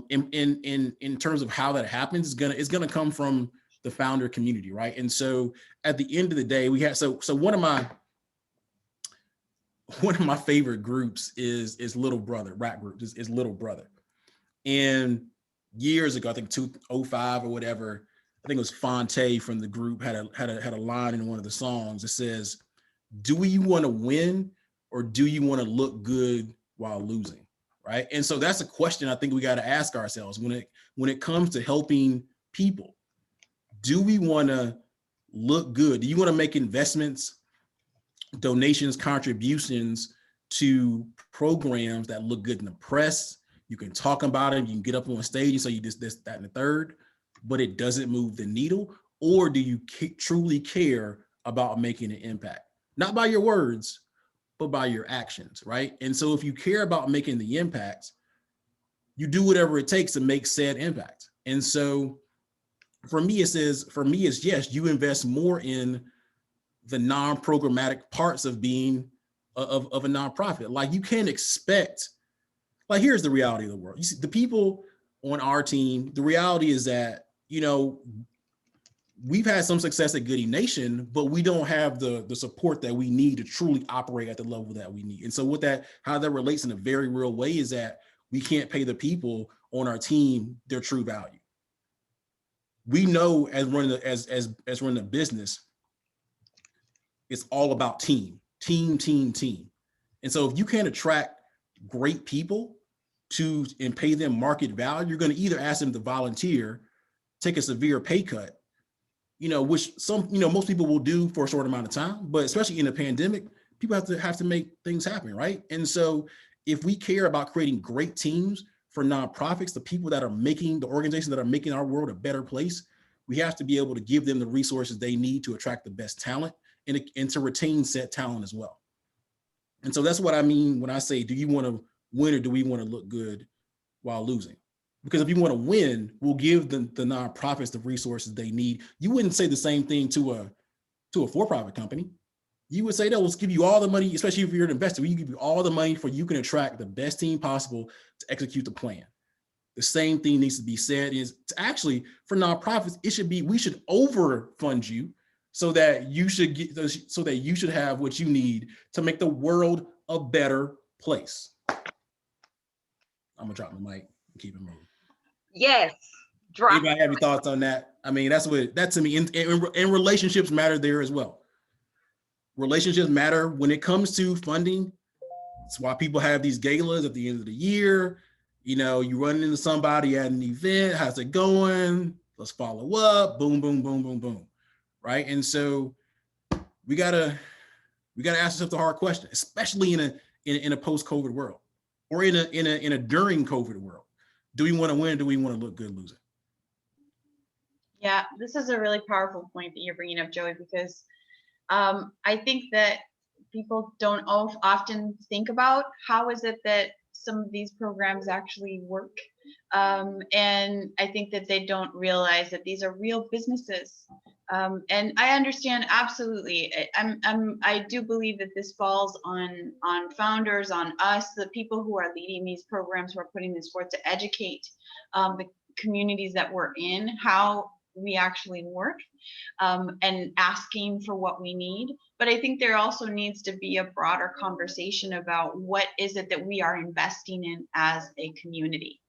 In terms of how that happens, it's gonna come from the founder community, right? And so at the end of the day, we have so one of my favorite groups is Little Brother, rap group is Little Brother. And years ago, I think 2005 or whatever, I think it was Fonte from the group had a line in one of the songs that says, "Do you want to win or do you want to look good while losing?" Right? And so that's a question I think we got to ask ourselves when it comes to helping people. Do we want to look good? Do you want to make investments, donations, contributions to programs that look good in the press? You can talk about it, you can get up on stage and say you this, that, and the third, but it doesn't move the needle? Or do you truly care about making an impact? Not by your words, but by your actions, right? And so if you care about making the impact, you do whatever it takes to make said impact. And so for me, it's yes, you invest more in the non-programmatic parts of being of a nonprofit. Like, you can't expect, like, here's the reality of the world. You see, the people on our team, the reality is that, we've had some success at Goody Nation, but we don't have the support that we need to truly operate at the level that we need. And so how that relates in a very real way is that we can't pay the people on our team their true value. We know as running a business, it's all about team. And so if you can't attract great people and pay them market value, you're going to either ask them to volunteer, take a severe pay cut, which most people will do for a short amount of time, but especially in a pandemic, people have to make things happen, right? And so if we care about creating great teams for nonprofits, the people that are making, the organizations that are making our world a better place, we have to be able to give them the resources they need to attract the best talent and to retain said talent as well. And so that's what I mean when I say, do you want to win or do we want to look good while losing? Because if you want to win, we'll give the nonprofits the resources they need. You wouldn't say the same thing to a for-profit company. You would say, let's give you all the money, especially if you're an investor, we give you all the money you can attract the best team possible to execute the plan. The same thing needs to be said is actually for nonprofits, we should overfund you so that you should have what you need to make the world a better place. I'm gonna drop my mic and keep it moving. Yes. Drop. Anybody have any thoughts on that? I mean, that to me, and relationships matter there as well. Relationships matter when it comes to funding. That's why people have these galas at the end of the year. You know, you run into somebody at an event, how's it going? Let's follow up, boom, boom, boom, boom, boom. Right. And so we gotta ask ourselves the hard question, especially in a post-COVID world, or in a during COVID world. Do we want to win? Do we want to look good losing? Yeah, this is a really powerful point that you're bringing up, Joey, because I think that people don't often think about how is it that some of these programs actually work. And I think that they don't realize that these are real businesses. And I understand absolutely. I do believe that this falls on founders, on us, the people who are leading these programs, who are putting this forth to educate the communities that we're in, how we actually work, and asking for what we need. But I think there also needs to be a broader conversation about what is it that we are investing in as a community.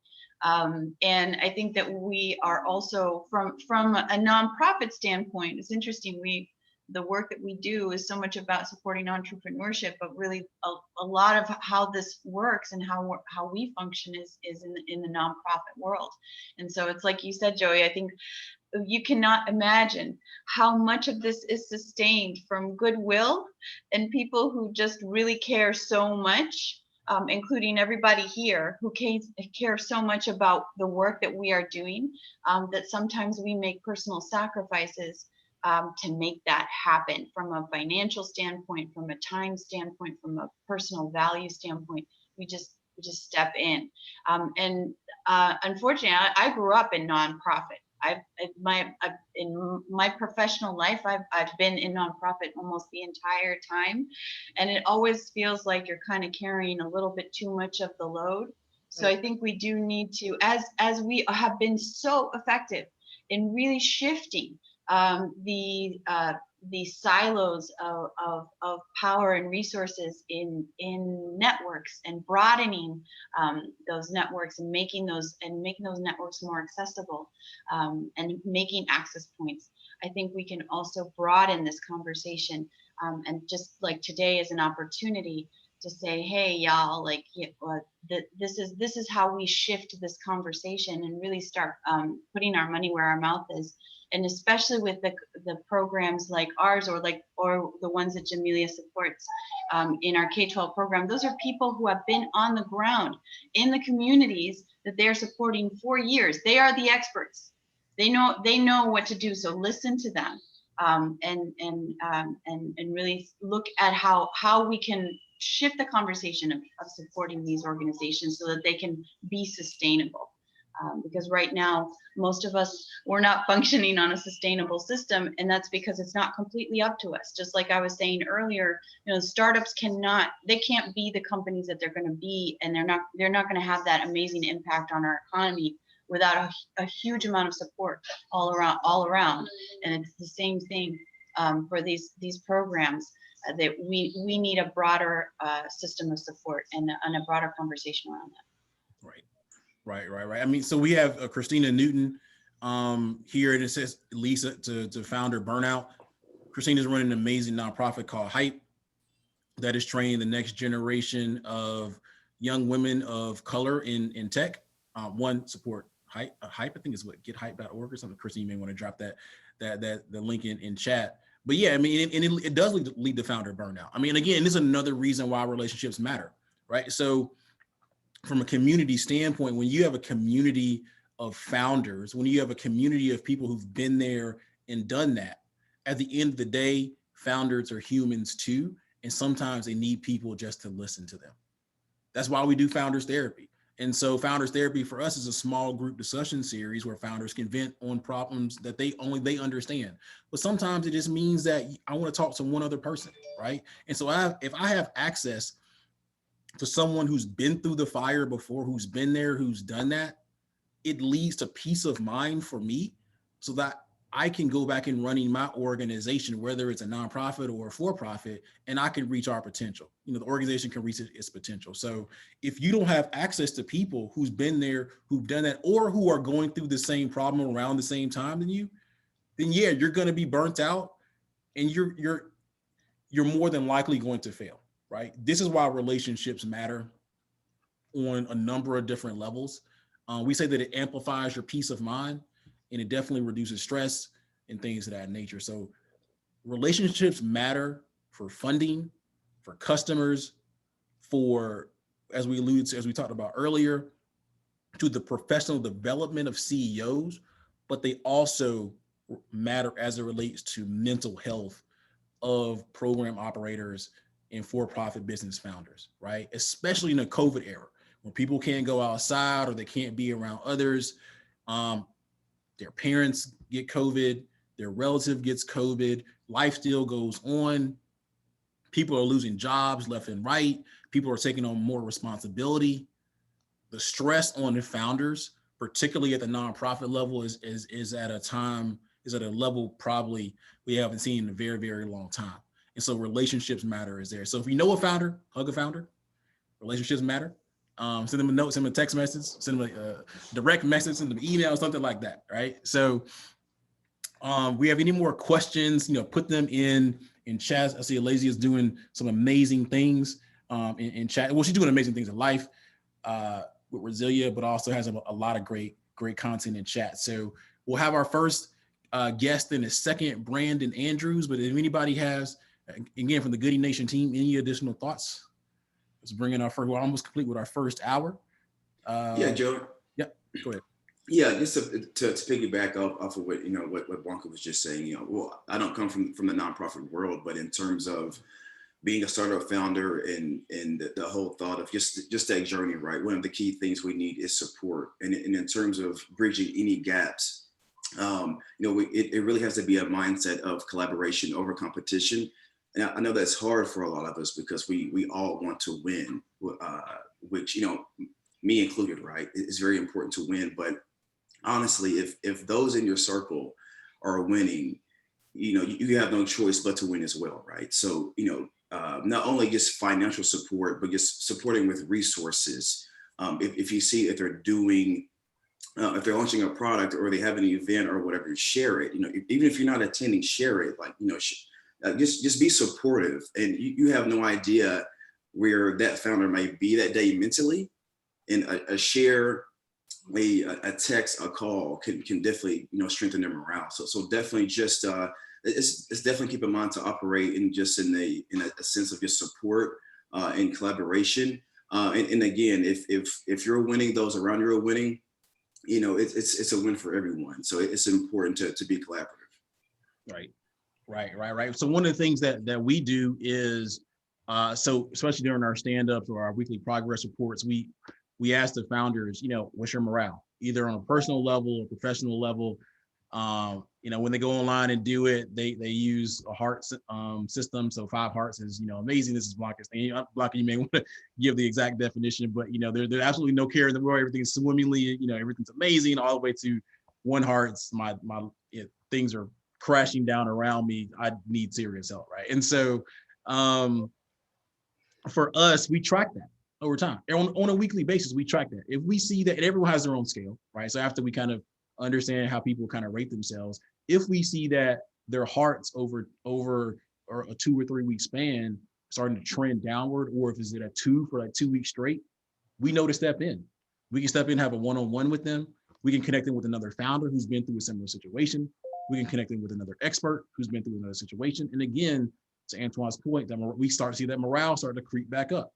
And I think that we are also, from a nonprofit standpoint, it's interesting, the work that we do is so much about supporting entrepreneurship, but really a lot of how this works and how we function is in the nonprofit world. And so it's like you said, Joey, I think you cannot imagine how much of this is sustained from goodwill and people who just really care so much, including everybody here who care so much about the work that we are doing, that sometimes we make personal sacrifices to make that happen, from a financial standpoint, from a time standpoint, from a personal value standpoint. We just step in. And unfortunately, I grew up in nonprofit. In my professional life, I've been in nonprofit almost the entire time, and it always feels like you're kind of carrying a little bit too much of the load. So I think we do need to, as we have been so effective in really shifting the silos of power and resources in networks, and broadening those networks, and making those networks more accessible, and making access points. I think we can also broaden this conversation, and just like today is an opportunity to say, hey, y'all, like, this is how we shift this conversation and really start putting our money where our mouth is. And especially with the programs like ours, or the ones that Jamelia supports in our K-12 program, those are people who have been on the ground in the communities that they're supporting for years. They are the experts. They know what to do. So listen to them, and really look at how we can shift the conversation of supporting these organizations so that they can be sustainable. Because right now, most of us, we're not functioning on a sustainable system, and that's because it's not completely up to us. Just like I was saying earlier, startups can't be the companies that they're going to be, and they're not going to have that amazing impact on our economy without a huge amount of support all around. And it's the same thing for these programs. That we need a broader system of support and a broader conversation around that. Right. I mean, so we have Christina Newton here, and it says Lisa to founder Burnout. Christina's running an amazing nonprofit called Hype that is training the next generation of young women of color in tech. Support Hype. I think is what gethype.org or something. Christina, you may want to drop the link in chat. But yeah, I mean, it does lead to founder burnout. I mean, again, this is another reason why relationships matter, right? So from a community standpoint, when you have a community of founders, when you have a community of people who've been there and done that, at the end of the day, founders are humans too. And sometimes they need people just to listen to them. That's why we do Founders Therapy. And so Founders Therapy for us is a small group discussion series where founders can vent on problems that they understand. But sometimes it just means that I want to talk to one other person, right? And so if I have access to someone who's been through the fire before, who's been there, who's done that, it leads to peace of mind for me, so that I can go back and running my organization, whether it's a nonprofit or a for-profit, and I can reach our potential. You know, the organization can reach its potential. So if you don't have access to people who's been there, who've done that, or who are going through the same problem around the same time than you, then yeah, you're going to be burnt out, and you're more than likely going to fail, right? This is why relationships matter on a number of different levels. We say that it amplifies your peace of mind, and it definitely reduces stress and things of that nature. So relationships matter for funding, for customers, for, as we alluded to, as we talked about earlier, to the professional development of CEOs, but they also matter as it relates to mental health of program operators and for-profit business founders, right? Especially in the COVID era, when people can't go outside or they can't be around others. Their parents get COVID, their relative gets COVID, life still goes on. People are losing jobs left and right. People are taking on more responsibility. The stress on the founders, particularly at the nonprofit level, is at a level probably we haven't seen in a very, very long time. And so relationships matter is there. So if you know a founder, hug a founder. Relationships matter. Send them a note, send them a text message, send them a direct message, send them an email, something like that, right? So we have any more questions, put them in chat. I see Alazy is doing some amazing things in chat. Well, she's doing amazing things in life with Resilia, but also has a lot of great content in chat. So we'll have our first guest in a second, Brandon Andrews. But if anybody has, again, from the Goody Nation team, any additional thoughts? Let's bring in we're almost complete with our first hour. Yeah, Joe. Yeah, go ahead. Yeah, just to piggyback off of what what Blanca was just saying. Well, I don't come from the nonprofit world, but in terms of being a startup founder and the whole thought of just that journey, right? One of the key things we need is support, and in terms of bridging any gaps, it really has to be a mindset of collaboration over competition. And I know that's hard for a lot of us because we all want to win, which, me included, right? It's very important to win. But honestly, if those in your circle are winning, you have no choice but to win as well, right? So, not only just financial support, but just supporting with resources. If you see if they're doing, if they're launching a product or they have an event or whatever, share it. Even if you're not attending, share it. Like, just be supportive. And you have no idea where that founder might be that day mentally. And a share, a text, a call can definitely strengthen their morale. So definitely just it's definitely keep in mind to operate in a sense of just support and collaboration. And again, if you're winning, those around you are winning, it's a win for everyone. So it's important to be collaborative. Right. So one of the things that we do is, so especially during our stand-ups or our weekly progress reports, we ask the founders, what's your morale, either on a personal level or professional level. When they go online and do it, they use a heart system. So 5 hearts is, amazing. This is Blanca's thing. Blanca, you may want to give the exact definition, but there's absolutely no care in the world. Everything's swimmingly, everything's amazing, all the way to 1 heart's my things are crashing down around me. I need serious help, right? And so for us, we track that over time. On a weekly basis, we track that. If we see that, and everyone has their own scale, right? So after we kind of understand how people kind of rate themselves, if we see that their hearts over or a 2 or 3 week span starting to trend downward, or if it's at a 2 for like 2 weeks straight, we know to step in. We can step in, have a one-on-one with them. We can connect them with another founder who's been through a similar situation. We can connect them with another expert who's been through another situation. And again, to Antoine's point, that we start to see that morale start to creep back up,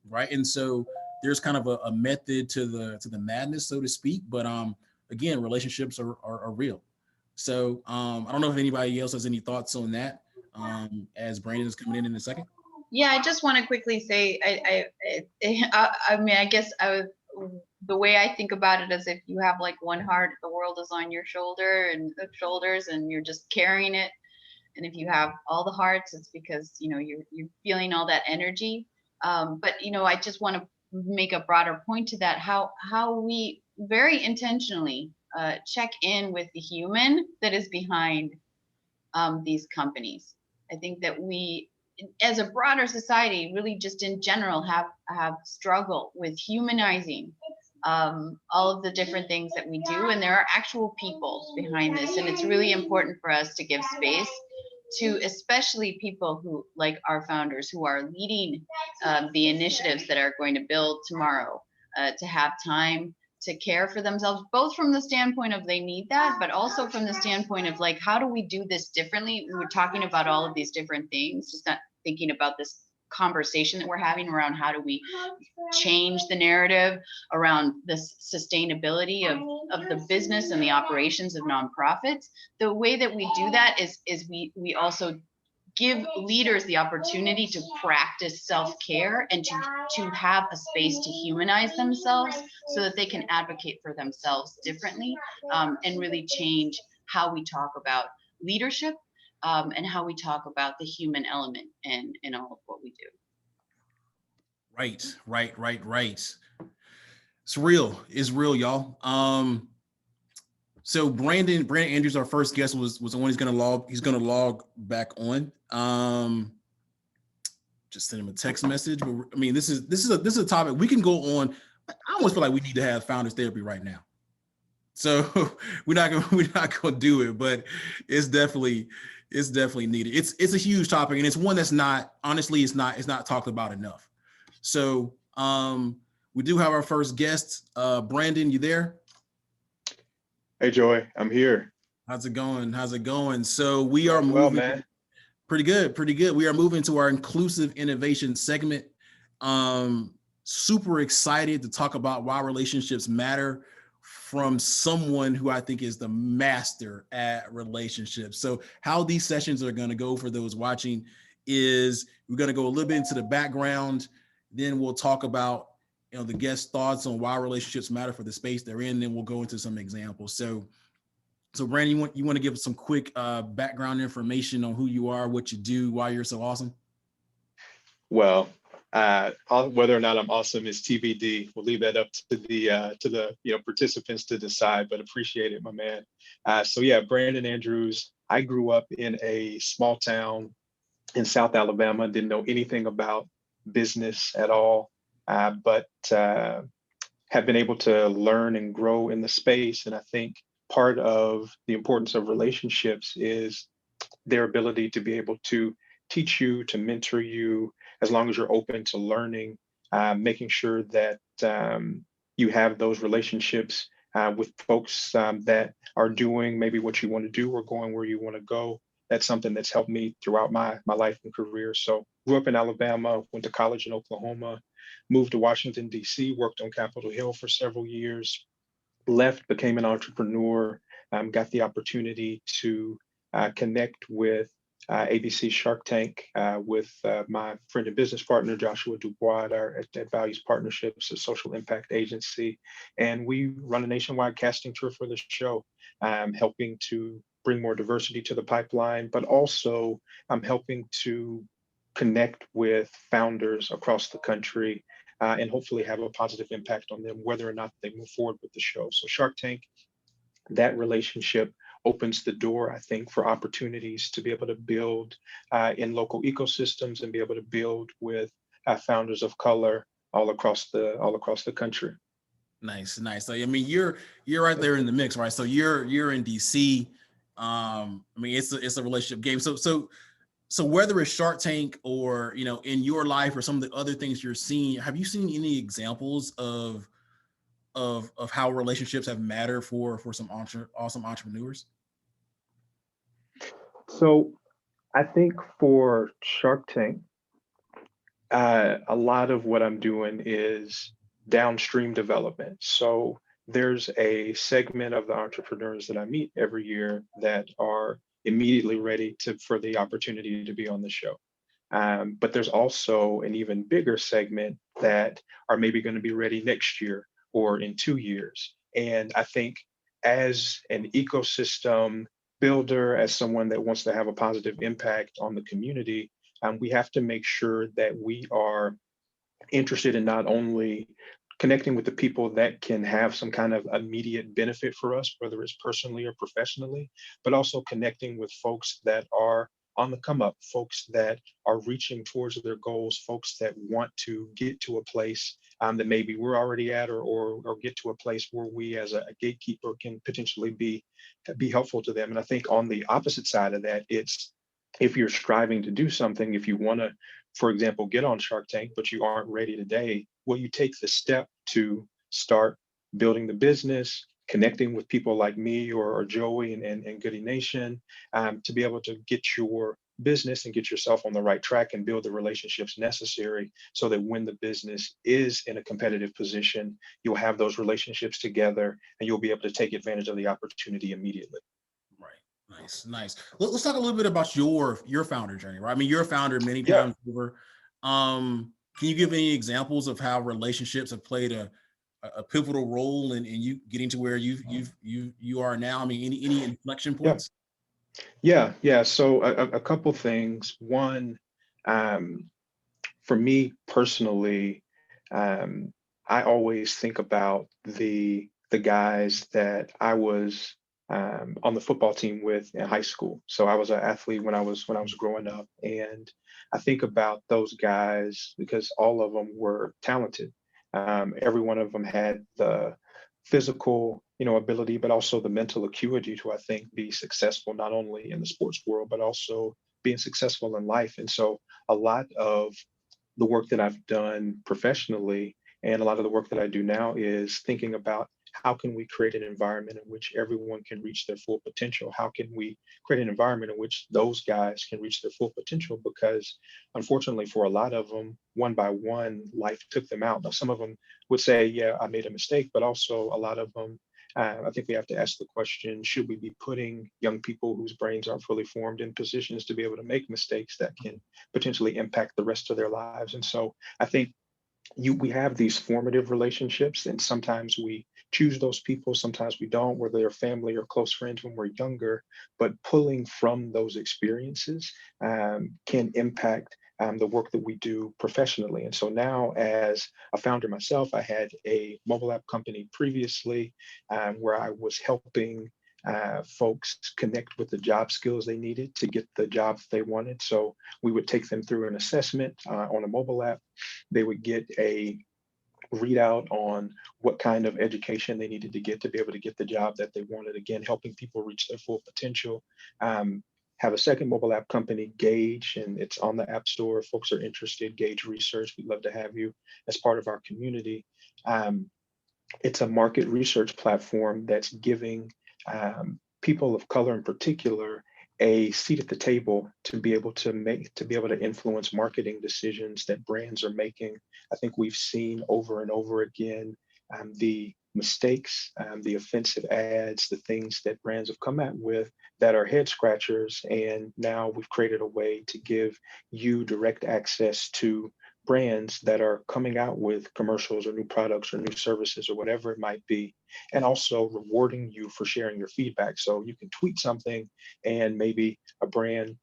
right? And so there's kind of a method to the madness, so to speak. But again, relationships are real. So I don't know if anybody else has any thoughts on that as Brandon is coming in a second. Yeah, I just want to quickly say, I guess the way I think about it is if you have like 1 heart, the world is on your shoulders and you're just carrying it. And if you have all the hearts, it's because, you're feeling all that energy. But, I just want to make a broader point to that, how we very intentionally check in with the human that is behind these companies. I think that we, as a broader society, really just in general have struggled with humanizing all of the different things that we do, and there are actual people behind this, and it's really important for us to give space to especially people who, like our founders, who are leading the initiatives that are going to build tomorrow, to have time to care for themselves, both from the standpoint of they need that, but also from the standpoint of like, how do we do this differently? We were talking about all of these different things, just not thinking about this conversation that we're having around how do we change the narrative around the sustainability of the business and the operations of nonprofits. The way that we do that is we also give leaders the opportunity to practice self-care and to have a space to humanize themselves so that they can advocate for themselves differently, and really change how we talk about leadership, and how we talk about the human element in all of what we do. Right. It's real, y'all. So Brandon Andrews, our first guest, was the one he's gonna log back on. Just send him a text message. But I mean, this is a topic we can go on. I almost feel like we need to have founders therapy right now. So we're not gonna do it, but it's definitely needed. It's a huge topic, and it's one that's not talked about enough. So we do have our first guest. Brandon, you there? Hey, Joy, I'm here. How's it going? So we are moving. Well, man. Pretty good. We are moving to our inclusive innovation segment. Super excited to talk about why relationships matter from someone who I think is the master at relationships. So how these sessions are going to go for those watching is we're going to go a little bit into the background. Then we'll talk about the guest thoughts on why relationships matter for the space they're in. Then we'll go into some examples. So Brandon, you want to give us some quick background information on who you are, what you do, why you're so awesome? Well, whether or not I'm awesome is TBD. We'll leave that up to the participants to decide, but appreciate it, my man. So yeah, Brandon Andrews. I grew up in a small town in South Alabama. Didn't know anything about business at all, but have been able to learn and grow in the space. And I think part of the importance of relationships is their ability to be able to teach you, to mentor you, as long as you're open to learning, making sure that you have those relationships with folks that are doing maybe what you want to do or going where you want to go. That's something that's helped me throughout my life and career. So grew up in Alabama, went to college in Oklahoma, moved to Washington, D.C., worked on Capitol Hill for several years, left, became an entrepreneur, got the opportunity to connect with ABC Shark Tank with my friend and business partner, Joshua Dubois at Values Partnerships, a social impact agency. And we run a nationwide casting tour for the show, helping to bring more diversity to the pipeline, but also I'm helping to connect with founders across the country and hopefully have a positive impact on them, whether or not they move forward with the show. So Shark Tank, that relationship opens the door, I think, for opportunities to be able to build in local ecosystems and be able to build with founders of color all across the country. Nice. So I mean, you're right there in the mix, right? So you're in DC. I mean, it's a relationship game. So whether it's Shark Tank or in your life or some of the other things you're seeing, have you seen any examples of how relationships have mattered for some awesome entrepreneurs? So I think for Shark Tank, a lot of what I'm doing is downstream development. So there's a segment of the entrepreneurs that I meet every year that are immediately ready for the opportunity to be on the show. But there's also an even bigger segment that are maybe going to be ready next year or in 2 years. And I think as an ecosystem builder, as someone that wants to have a positive impact on the community, we have to make sure that we are interested in not only connecting with the people that can have some kind of immediate benefit for us, whether it's personally or professionally, but also connecting with folks that are on the come up, folks that are reaching towards their goals, folks that want to get to a place that maybe we're already at, or get to a place where we as a gatekeeper can potentially be helpful to them. And I think on the opposite side of that, it's if you're striving to do something, if you want to, for example, get on Shark Tank, but you aren't ready today, will you take the step to start building the business, connecting with people like me or Joey and Goody Nation, to be able to get your business and get yourself on the right track and build the relationships necessary so that when the business is in a competitive position, you'll have those relationships together and you'll be able to take advantage of the opportunity immediately. Right. Nice, nice. Let's talk a little bit about your founder journey, right? I mean, you're a founder many Yeah. times over. Can you give any examples of how relationships have played a pivotal role in you getting to where you are now? I mean, any inflection Yeah. points? Yeah. So a couple things. One, for me personally, I always think about the guys that I was on the football team with in high school. So I was an athlete when I was growing up, and I think about those guys because all of them were talented. Every one of them had the physical, ability, but also the mental acuity to, I think, be successful not only in the sports world but also being successful in life. And so a lot of the work that I've done professionally and a lot of the work that I do now is thinking about how can we create an environment in which everyone can reach their full potential? How can we create an environment in which those guys can reach their full potential? Because unfortunately, for a lot of them, one by one, life took them out. Now, some of them would say, yeah, I made a mistake, but also a lot of them, I think we have to ask the question, should we be putting young people whose brains aren't fully formed in positions to be able to make mistakes that can potentially impact the rest of their lives? And so I think we have these formative relationships, and sometimes we choose those people, sometimes we don't, whether they're family or close friends when we're younger, but pulling from those experiences can impact the work that we do professionally. And so now, as a founder myself, I had a mobile app company previously where I was helping folks connect with the job skills they needed to get the jobs they wanted. So we would take them through an assessment on a mobile app. They would get a readout on what kind of education they needed to get to be able to get the job that they wanted. Again, helping people reach their full potential. Have a second mobile app company, Gauge, and it's on the App Store. If folks are interested, Gauge Research, we'd love to have you as part of our community. It's a market research platform that's giving people of color in particular a seat at the table to be able to influence marketing decisions that brands are making. I think we've seen over and over again the mistakes, the offensive ads, the things that brands have come out with that are head scratchers. And now we've created a way to give you direct access to brands that are coming out with commercials or new products or new services or whatever it might be, and also rewarding you for sharing your feedback. So you can tweet something and maybe a brand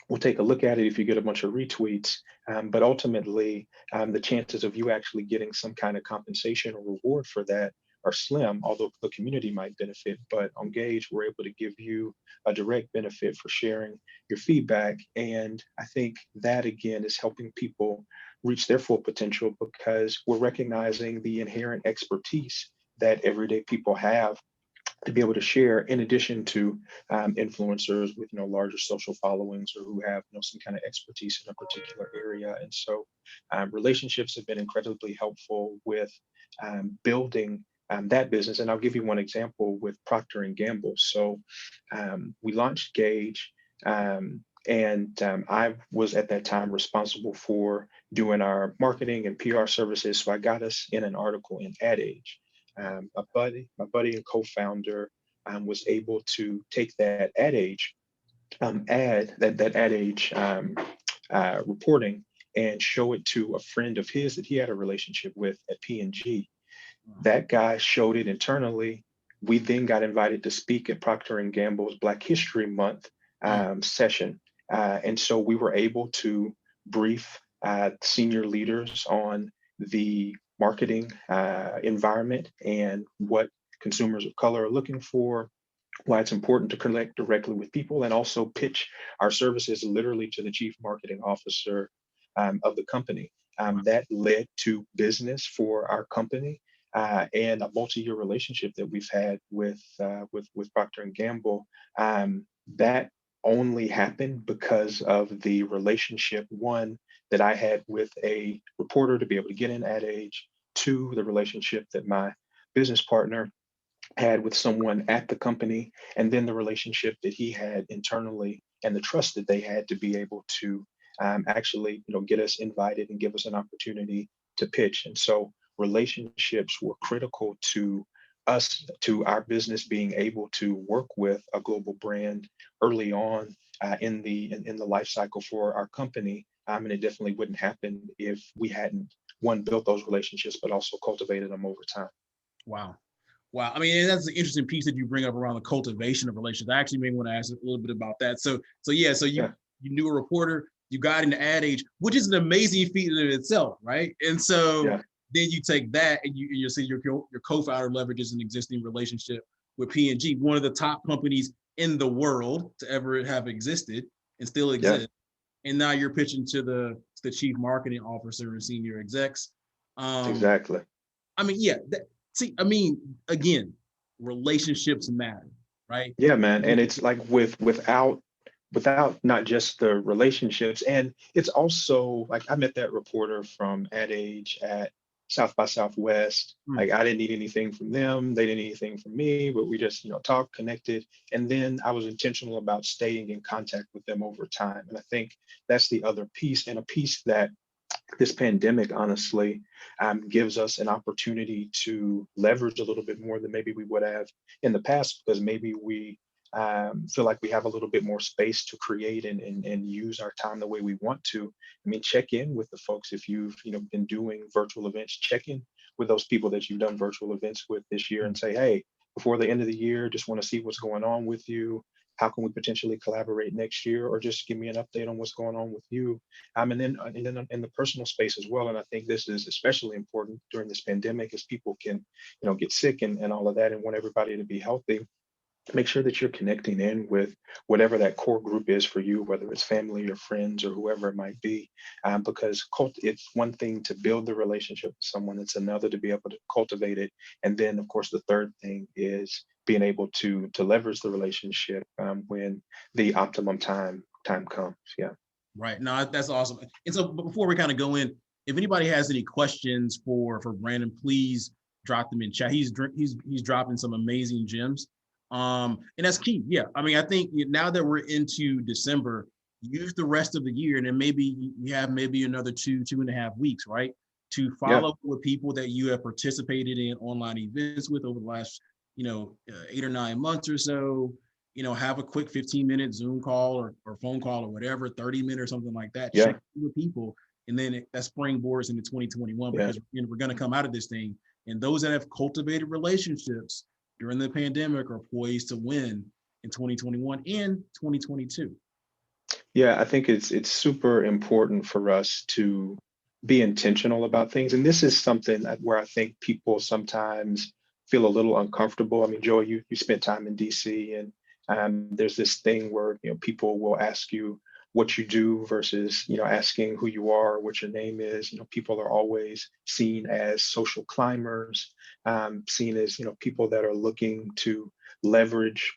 will take a look at it if you get a bunch of retweets, but ultimately the chances of you actually getting some kind of compensation or reward for that are slim, although the community might benefit. But on Gauge, we're able to give you a direct benefit for sharing your feedback. And I think that, again, is helping people reach their full potential because we're recognizing the inherent expertise that everyday people have to be able to share, in addition to influencers with larger social followings or who have some kind of expertise in a particular area. And so relationships have been incredibly helpful with building that business. And I'll give you one example with Procter and Gamble. So we launched Gauge, and I was at that time responsible for doing our marketing and PR services. So I got us in an article in Ad Age. My buddy and co-founder was able to take that Ad Age that Ad Age reporting and show it to a friend of his that he had a relationship with at P&G. That guy showed it internally. We then got invited to speak at Procter and Gamble's Black History Month session, and so we were able to brief senior leaders on the marketing environment and what consumers of color are looking for, why it's important to connect directly with people, and also pitch our services literally to the chief marketing officer of the company. That led to business for our company and a multi-year relationship that we've had with Procter and Gamble. That only happened because of the relationship, one, that I had with a reporter to be able to get in Ad Age, two, the relationship that my business partner had with someone at the company, and then the relationship that he had internally and the trust that they had to be able to actually, get us invited and give us an opportunity to pitch. And so relationships were critical to us, to our business being able to work with a global brand early on in the life cycle for our company. And it definitely wouldn't happen if we hadn't, one, built those relationships, but also cultivated them over time. Wow. Wow. I mean, that's an interesting piece that you bring up around the cultivation of relationships. I actually may want to ask a little bit about that. So you knew a reporter, you got into Ad Age, which is an amazing feat in itself, right? And so then you take that and you see your co-founder leverages an existing relationship with P&G, one of the top companies in the world to ever have existed and still exist. And now you're pitching to the chief marketing officer and senior execs. Exactly. I mean, again, relationships matter, right? Yeah, man. And it's like without not just the relationships, and it's also like I met that reporter from Ad Age at South by Southwest. Like I didn't need anything from them, they didn't need anything from me, but we just talked, connected, and then I was intentional about staying in contact with them over time. And I think that's the other piece, and a piece that this pandemic honestly gives us an opportunity to leverage a little bit more than maybe we would have in the past, because maybe we feel like we have a little bit more space to create and use our time the way we want to. I mean, check in with the folks. If you've been doing virtual events, check in with those people that you've done virtual events with this year and say, hey, before the end of the year, just want to see what's going on with you. How can we potentially collaborate next year, or just give me an update on what's going on with you? And then in the personal space as well. And I think this is especially important during this pandemic, as people can, get sick and all of that, and want everybody to be healthy. Make sure that you're connecting in with whatever that core group is for you, whether it's family or friends or whoever it might be, because it's one thing to build the relationship with someone, it's another to be able to cultivate it. And then, of course, the third thing is being able to leverage the relationship when the optimum time comes. Yeah. Right. No, that's awesome. And so before we kind of go in, if anybody has any questions for Brandon, please drop them in chat. He's dropping some amazing gems. And that's key. Yeah. I mean, I think now that we're into December, use the rest of the year, and then maybe you have another 2.5 weeks, right, to follow with people that you have participated in online events with over the last, 8 or 9 months or so. Have a quick 15-minute Zoom call or phone call or whatever, 30-minute or something like that. Check with people, and then that springboards into 2021 because we're going to come out of this thing. And those that have cultivated relationships during the pandemic are poised to win in 2021 and 2022. Yeah, I think it's super important for us to be intentional about things. And this is something where I think people sometimes feel a little uncomfortable. I mean, Joy, you spent time in DC, and there's this thing where people will ask you what you do versus asking who you are, what your name is. People are always seen as social climbers, seen as people that are looking to leverage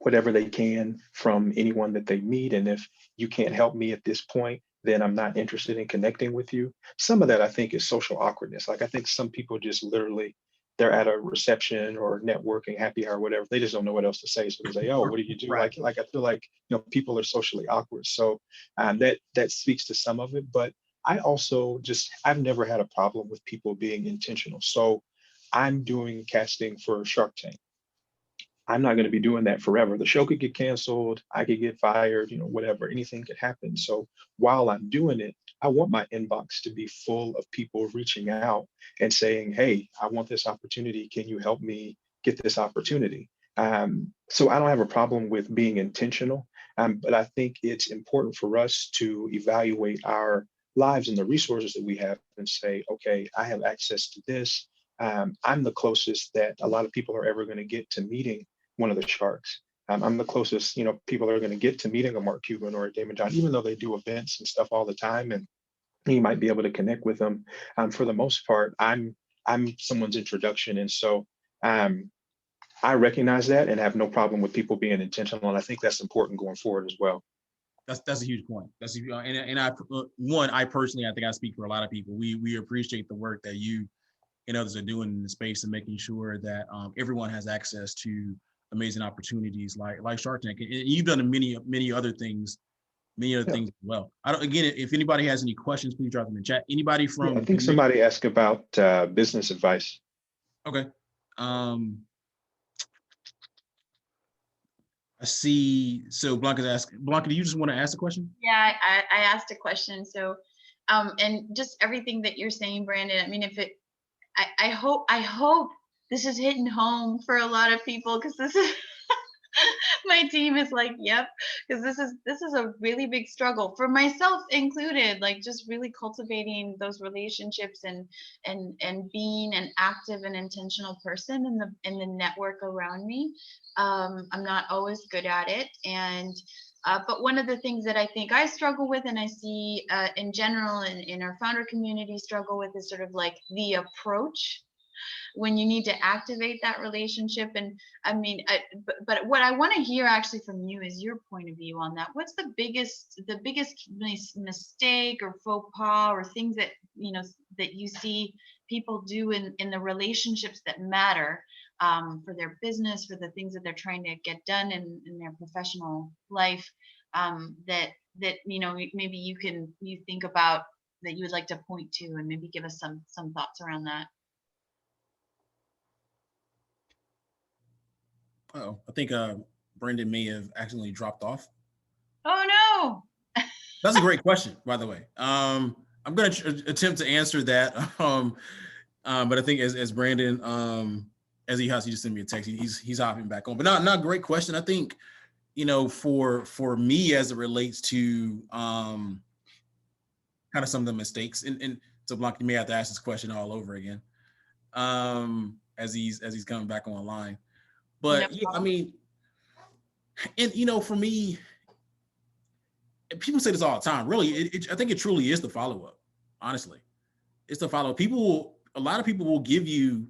whatever they can from anyone that they meet. And if you can't help me at this point, then I'm not interested in connecting with you. Some of that I think is social awkwardness. Like I think some people just literally, they're at a reception or networking happy hour, whatever. They just don't know what else to say. So they say, "Oh, what do you do?" Right. Like I feel like people are socially awkward. So that speaks to some of it. But I also I've never had a problem with people being intentional. So I'm doing casting for Shark Tank. I'm not going to be doing that forever. The show could get canceled. I could get fired, whatever, anything could happen. So while I'm doing it, I want my inbox to be full of people reaching out and saying, hey, I want this opportunity. Can you help me get this opportunity? So I don't have a problem with being intentional, but I think it's important for us to evaluate our lives and the resources that we have and say, okay, I have access to this. I'm the closest that a lot of people are ever going to get to meeting one of the sharks. I'm the closest, people are going to get to meeting a Mark Cuban or a Damon John, even though they do events and stuff all the time, and you might be able to connect with them. For the most part, I'm someone's introduction, and so I recognize that and have no problem with people being intentional, and I think that's important going forward as well. That's a huge point. I personally, I think I speak for a lot of people. We appreciate the work that you and others are doing in the space and making sure that everyone has access to amazing opportunities like Shark Tank. And you've done many other things as well. Again, if anybody has any questions, please drop them in the chat. Anybody from? I think somebody asked about business advice. Okay. I see. So Blanca's asking. Blanca, do you just want to ask a question? Yeah, I asked a question. So, and just everything that you're saying, Brandon. I mean, I hope this is hitting home for a lot of people, because this is my team is like, yep, because this is a really big struggle for myself included, like just really cultivating those relationships and being an active and intentional person in the network around me. I'm not always good at it, and but one of the things that I think I struggle with, and I see in general in our founder community struggle with, is sort of like the approach when you need to activate that relationship. And I mean, but what I want to hear actually from you is your point of view on that. What's the biggest mistake or faux pas or things that that you see people do in the relationships that matter for their business, for the things that they're trying to get done in their professional life, that maybe you think about, that you would like to point to, and maybe give us some thoughts around that. Oh, I think Brendan may have accidentally dropped off. Oh no! That's a great question, by the way. I'm going to attempt to answer that, but I think as Brandon, as he just sent me a text, he's hopping back on. But not a great question. I think for me, as it relates to kind of some of the mistakes, and so Blanca, you may have to ask this question all over again as he's coming back online. But yeah, I mean, and for me, people say this all the time. Really, I think it truly is the follow-up. Honestly, it's the follow-up. A lot of people will give you,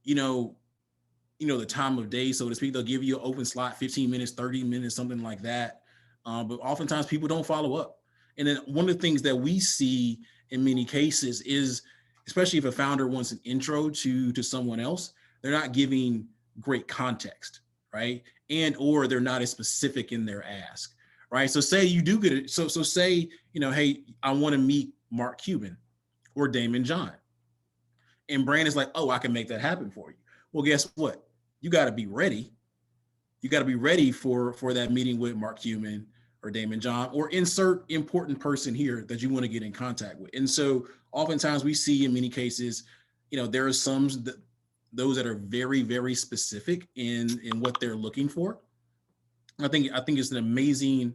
the time of day, so to speak. They'll give you an open slot, 15 minutes, 30 minutes, something like that. But oftentimes people don't follow up. And then one of the things that we see in many cases is, especially if a founder wants an intro to someone else, they're not giving great context, right? And or they're not as specific in their ask, right? So say you do get it. So say, hey, I want to meet Mark Cuban or Damon John. And Brandon's like, oh, I can make that happen for you. Well, guess what? You got to be ready. You got to be ready for that meeting with Mark Cuban or Damon John, or insert important person here that you want to get in contact with. And so oftentimes we see in many cases, there are some those that are very, very specific in what they're looking for. I think it's an amazing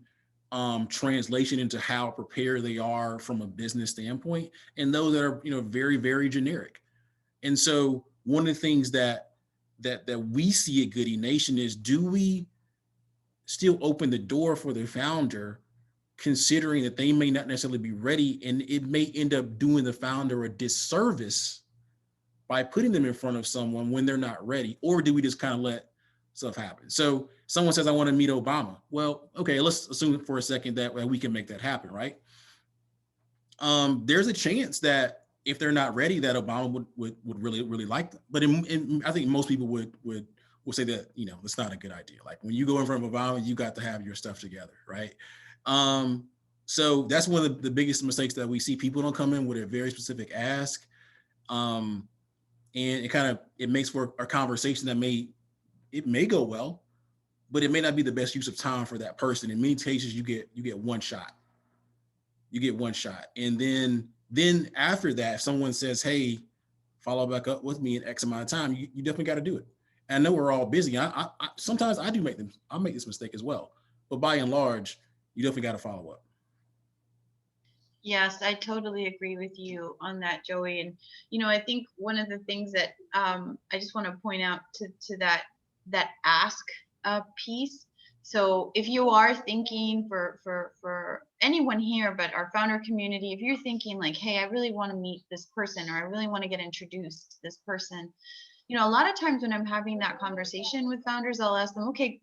translation into how prepared they are from a business standpoint, and those that are very, very generic. And so one of the things that we see at Goody Nation is, do we still open the door for the founder, considering that they may not necessarily be ready, and it may end up doing the founder a disservice by putting them in front of someone when they're not ready? Or do we just kind of let stuff happen? So someone says, I want to meet Obama. Well, okay, let's assume for a second that we can make that happen, right? There's a chance that if they're not ready, that Obama would really, really like them. But I think most people would say that, it's not a good idea. Like when you go in front of Obama, you got to have your stuff together, right? So that's one of the biggest mistakes that we see. People don't come in with a very specific ask. And it makes for a conversation that may go well, but it may not be the best use of time for that person. In many cases, you get one shot. You get one shot. And then after that, if someone says, hey, follow back up with me in X amount of time, you definitely got to do it. And I know we're all busy. I sometimes I do make this mistake as well. But by and large, you definitely got to follow up. Yes, I totally agree with you on that, Joey. And I think one of the things that I just want to point out to that ask piece. So if you are thinking for anyone here, but our founder community, if you're thinking like, hey, I really want to meet this person, or I really want to get introduced to this person, a lot of times when I'm having that conversation with founders, I'll ask them, okay,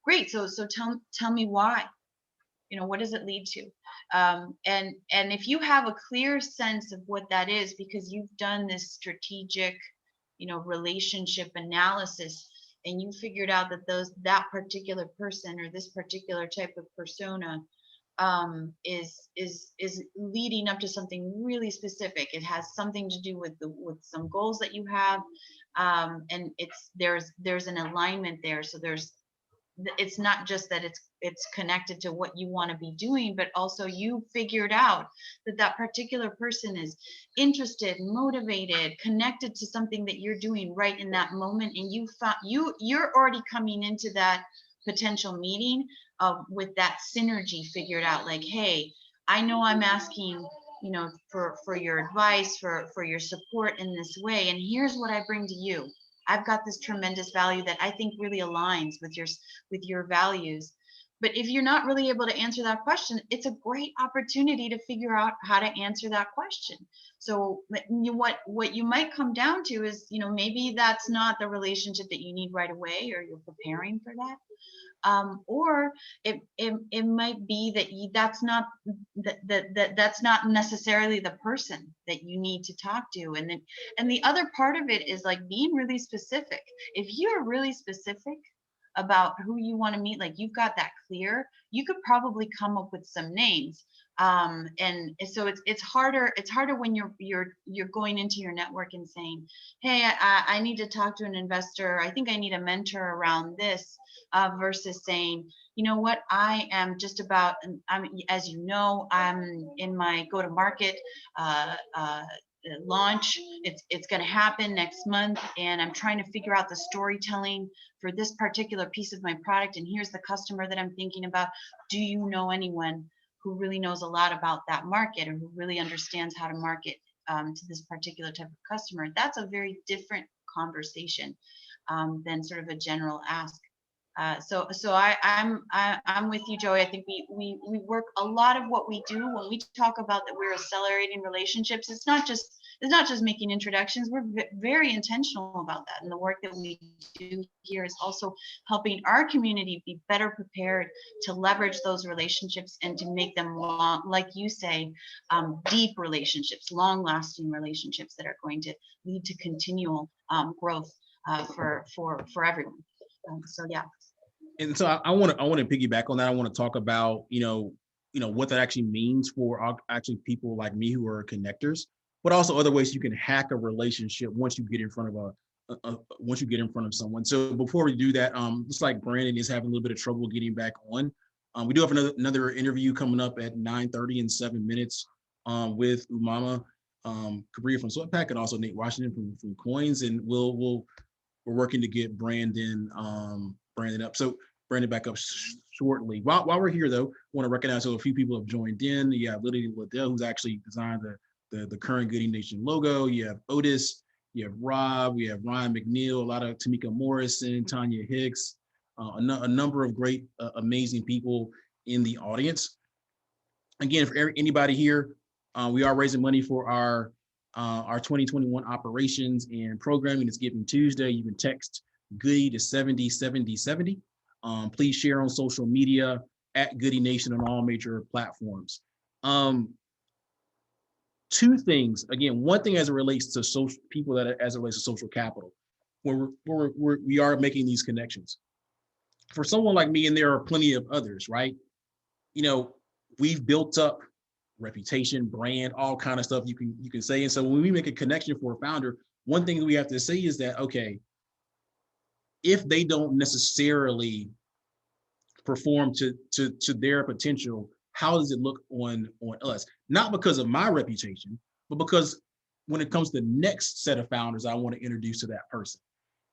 great. So tell me why. What does it lead to? And if you have a clear sense of what that is, because you've done this strategic, relationship analysis, and you figured out that that particular person or this particular type of persona is leading up to something really specific. It has something to do with some goals that you have, and there's an alignment there. So it's not just that it's connected to what you want to be doing, but also you figured out that particular person is interested, motivated, connected to something that you're doing right in that moment, and you're already coming into that potential meeting with that synergy figured out. Like, hey, I know I'm asking for your advice, for your support in this way, and here's what I bring to you. I've got this tremendous value that I think really aligns with your values. But if you're not really able to answer that question, it's a great opportunity to figure out how to answer that question. So what you might come down to is, maybe that's not the relationship that you need right away, or you're preparing for that. Or it might be that that's not necessarily the person that you need to talk to. And the other part of it is like being really specific. If you're really specific about who you want to meet, like you've got that clear, you could probably come up with some names. And so it's harder when you're going into your network and saying, hey, I need to talk to an investor, I think I need a mentor around this, versus saying, you know what, I am just about, I'm in my go to market launch. It's going to happen next month, and I'm trying to figure out the storytelling for this particular piece of my product, and here's the customer that I'm thinking about. Do you know anyone who really knows a lot about that market, or who really understands how to market to this particular type of customer? That's a very different conversation than sort of a general ask. So I'm with you, Joey. I think we work a lot of what we do when we talk about that we're accelerating relationships. It's not just making introductions. We're very intentional about that, and the work that we do here is also helping our community be better prepared to leverage those relationships and to make them long, like you say, deep relationships, long-lasting relationships that are going to lead to continual growth for everyone. So yeah. And so I want to piggyback on that. I want to talk about what that actually means for actually people like me who are connectors, but also other ways you can hack a relationship once you get in front of someone. So before we do that, looks like Brandon is having a little bit of trouble getting back on. We do have another interview coming up at 9:30 in 7 minutes with Umama Kabria from Sweatpack, and also Nate Washington from Coins, and we're working to get Brandon up. So Brandon back up shortly. While we're here, though, I want to recognize a few people have joined in. You have Lydia Liddell, who's actually designed the current Goody Nation logo. You have Otis, you have Rob, we have Ryan McNeil, a lot of Tamika Morrison, Tanya Hicks, a number of great, amazing people in the audience. Again, for anybody here, we are raising money for our 2021 operations and programming. It's Giving Tuesday. You can text Goody to 707070. Please share on social media at Goody Nation on all major platforms. Two things. Again, one thing as it relates to social people, as it relates to social capital, where we are making these connections. For someone like me, and there are plenty of others, right? We've built up reputation, brand, all kind of stuff you can say. And so when we make a connection for a founder, one thing we have to say is that, okay, if they don't necessarily perform to their potential, how does it look on us? Not because of my reputation, but because when it comes to the next set of founders I want to introduce to that person,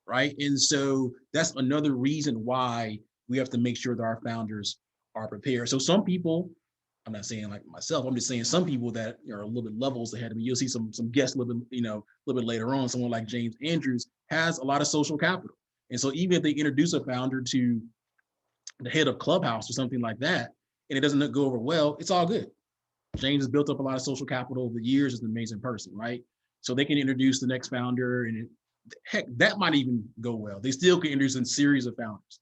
right? And so that's another reason why we have to make sure that our founders are prepared. So some people I'm not saying like myself, I'm just saying some people that are a little bit levels ahead of me. You'll see some guests a little bit, a little bit later on. Someone like James Andrews has a lot of social capital. And so even if they introduce a founder to the head of Clubhouse or something like that, and it doesn't go over well, it's all good. James has built up a lot of social capital over the years, is an amazing person, right? So they can introduce the next founder, and heck, that might even go well. They still can introduce a series of founders.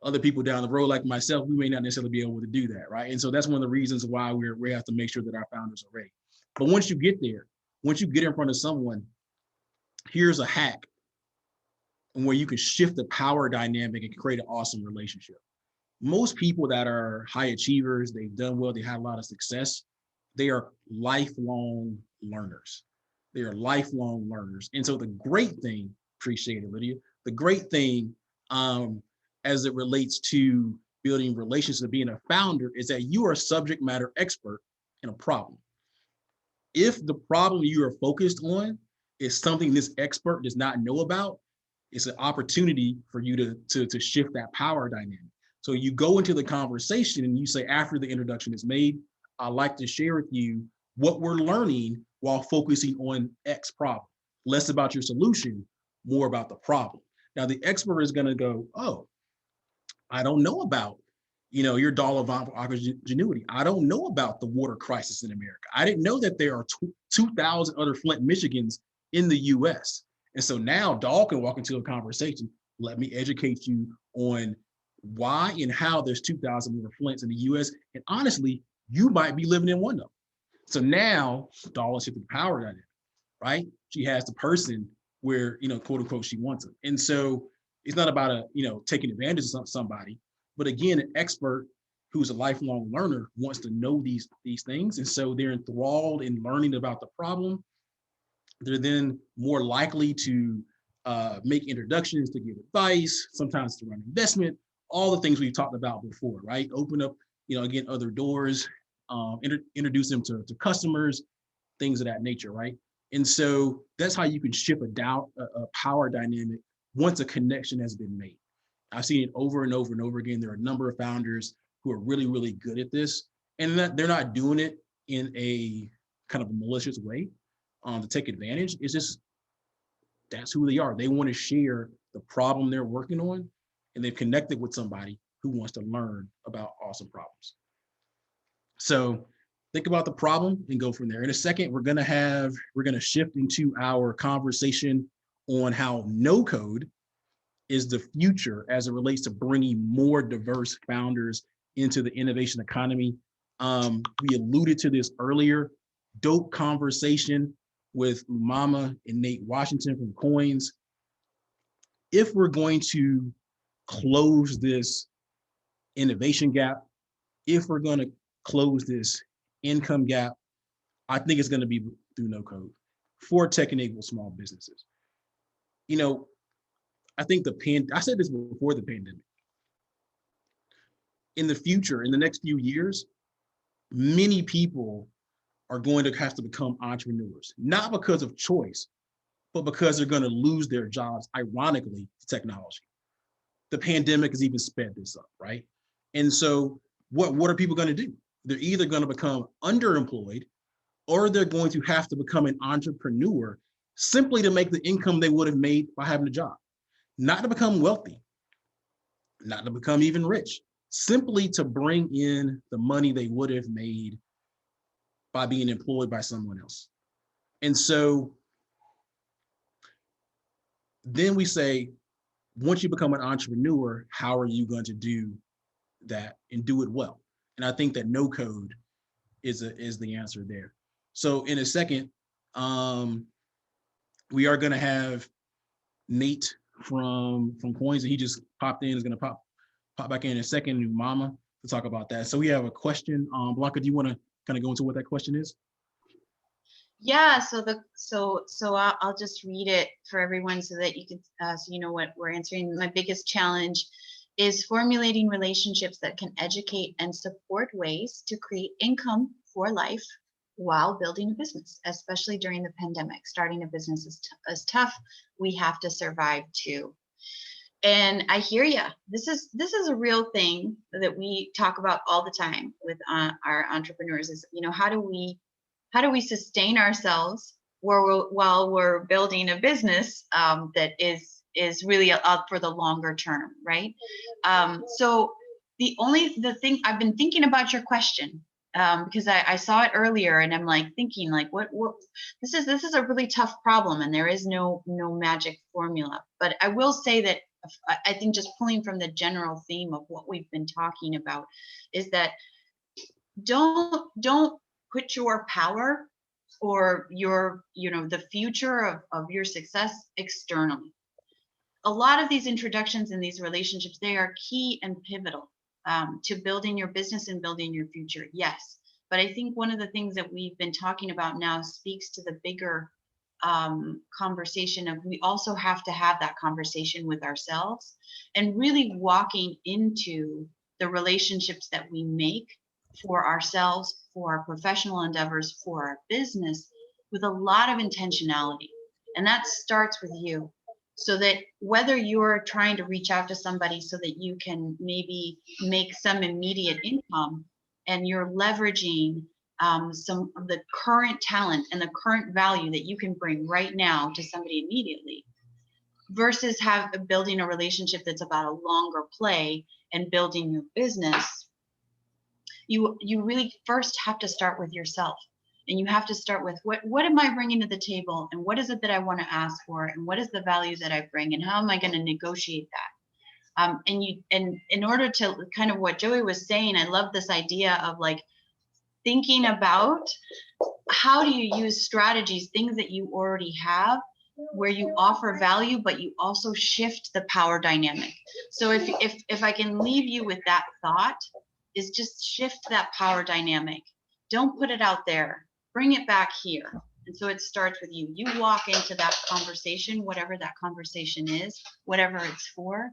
Other people down the road, like myself, we may not necessarily be able to do that, right? And so that's one of the reasons why we have to make sure that our founders are ready. But once you get there, once you get in front of someone, here's a hack where you can shift the power dynamic and create an awesome relationship. Most people that are high achievers, they've done well, they had a lot of success, they are lifelong learners. They are lifelong learners. And so the great thing, appreciate it, Lydia, the great thing as it relates to building relationships and being a founder is that you are a subject matter expert in a problem. If the problem you are focused on is something this expert does not know about, it's an opportunity for you to shift that power dynamic. So you go into the conversation and you say, after the introduction is made, I'd like to share with you what we're learning while focusing on X problem. Less about your solution, more about the problem. Now the expert is going to go, oh, I don't know about, your dollar of opportunity. I don't know about the water crisis in America. I didn't know that there are 2,000 other Flint, Michigans in the US. And so now Dahl can walk into a conversation. Let me educate you on why and how there's 2,000 more Flints in the US. And honestly, you might be living in one of them. So now Dahl is shifting power dynamic, right? She has the person where, quote unquote, she wants it. And so it's not about taking advantage of somebody, but again, an expert who's a lifelong learner wants to know these things. And so they're enthralled in learning about the problem. They're then more likely to make introductions, to give advice, sometimes to run investment, all the things we've talked about before, right? Open up, again, other doors, introduce them to customers, things of that nature, right? And so that's how you can shift a power dynamic once a connection has been made. I've seen it over and over and over again. There are a number of founders who are really, really good at this, and they're not doing it in a kind of a malicious way to take advantage. It's just, that's who they are. They want to share the problem they're working on, and they've connected with somebody who wants to learn about awesome problems. So think about the problem and go from there. In a second, we're going to shift into our conversation on how no code is the future as it relates to bringing more diverse founders into the innovation economy. We alluded to this earlier. Dope conversation with Mama and Nate Washington from Coins. If we're going to close this innovation gap, if we're going to close this income gap, I think it's going to be through no code for tech-enabled small businesses. I think I said this before the pandemic. In the future, in the next few years, many people are going to have to become entrepreneurs, not because of choice, but because they're going to lose their jobs, ironically, to technology. The pandemic has even sped this up, right? And so what are people going to do? They're either going to become underemployed, or they're going to have to become an entrepreneur simply to make the income they would have made by having a job. Not to become wealthy, not to become even rich, simply to bring in the money they would have made by being employed by someone else. And so then we say, once you become an entrepreneur, how are you going to do that and do it well? And I think that no code is the answer there. So in a second, we are going to have Nate from Coins, and he just popped in, is going to pop back in a second, and Mama, to talk about that. So we have a question. Blanca, do you want to kind of go into what that question is? Yeah, so I'll just read it for everyone so that you can so you know what we're answering. My biggest challenge is formulating relationships that can educate and support ways to create income for life while building a business, especially during the pandemic. Starting a business is tough. We have to survive too. And I hear you. This is a real thing that we talk about all the time with our entrepreneurs. Is, you know, how do we sustain ourselves while we're building a business that is really up for the longer term, right? So the thing I've been thinking about your question, because I saw it earlier, and I'm like thinking like, what this is a really tough problem, and there is no magic formula. But I will say that I think, just pulling from the general theme of what we've been talking about, is that don't put your power or your, you know, the future of your success externally. A lot of these introductions and these relationships, they are key and pivotal to building your business and building your future, yes. But I think one of the things that we've been talking about now speaks to the bigger conversation of, we also have to have that conversation with ourselves, and really walking into the relationships that we make for ourselves, for our professional endeavors, for our business, with a lot of intentionality. And that starts with you. So that whether you're trying to reach out to somebody so that you can maybe make some immediate income, and you're leveraging some of the current talent and the current value that you can bring right now to somebody immediately, versus building a relationship that's about a longer play and building your business, you really first have to start with yourself. And you have to start with, what am I bringing to the table, and what is it that I want to ask for, and what is the value that I bring, and how am I going to negotiate that? And in order to, kind of what Joey was saying, I love this idea of like thinking about how do you use strategies, things that you already have, where you offer value, but you also shift the power dynamic. So if I can leave you with that thought, is just shift that power dynamic. Don't put it out there. Bring it back here. And so it starts with you. You walk into that conversation, whatever that conversation is, whatever it's for,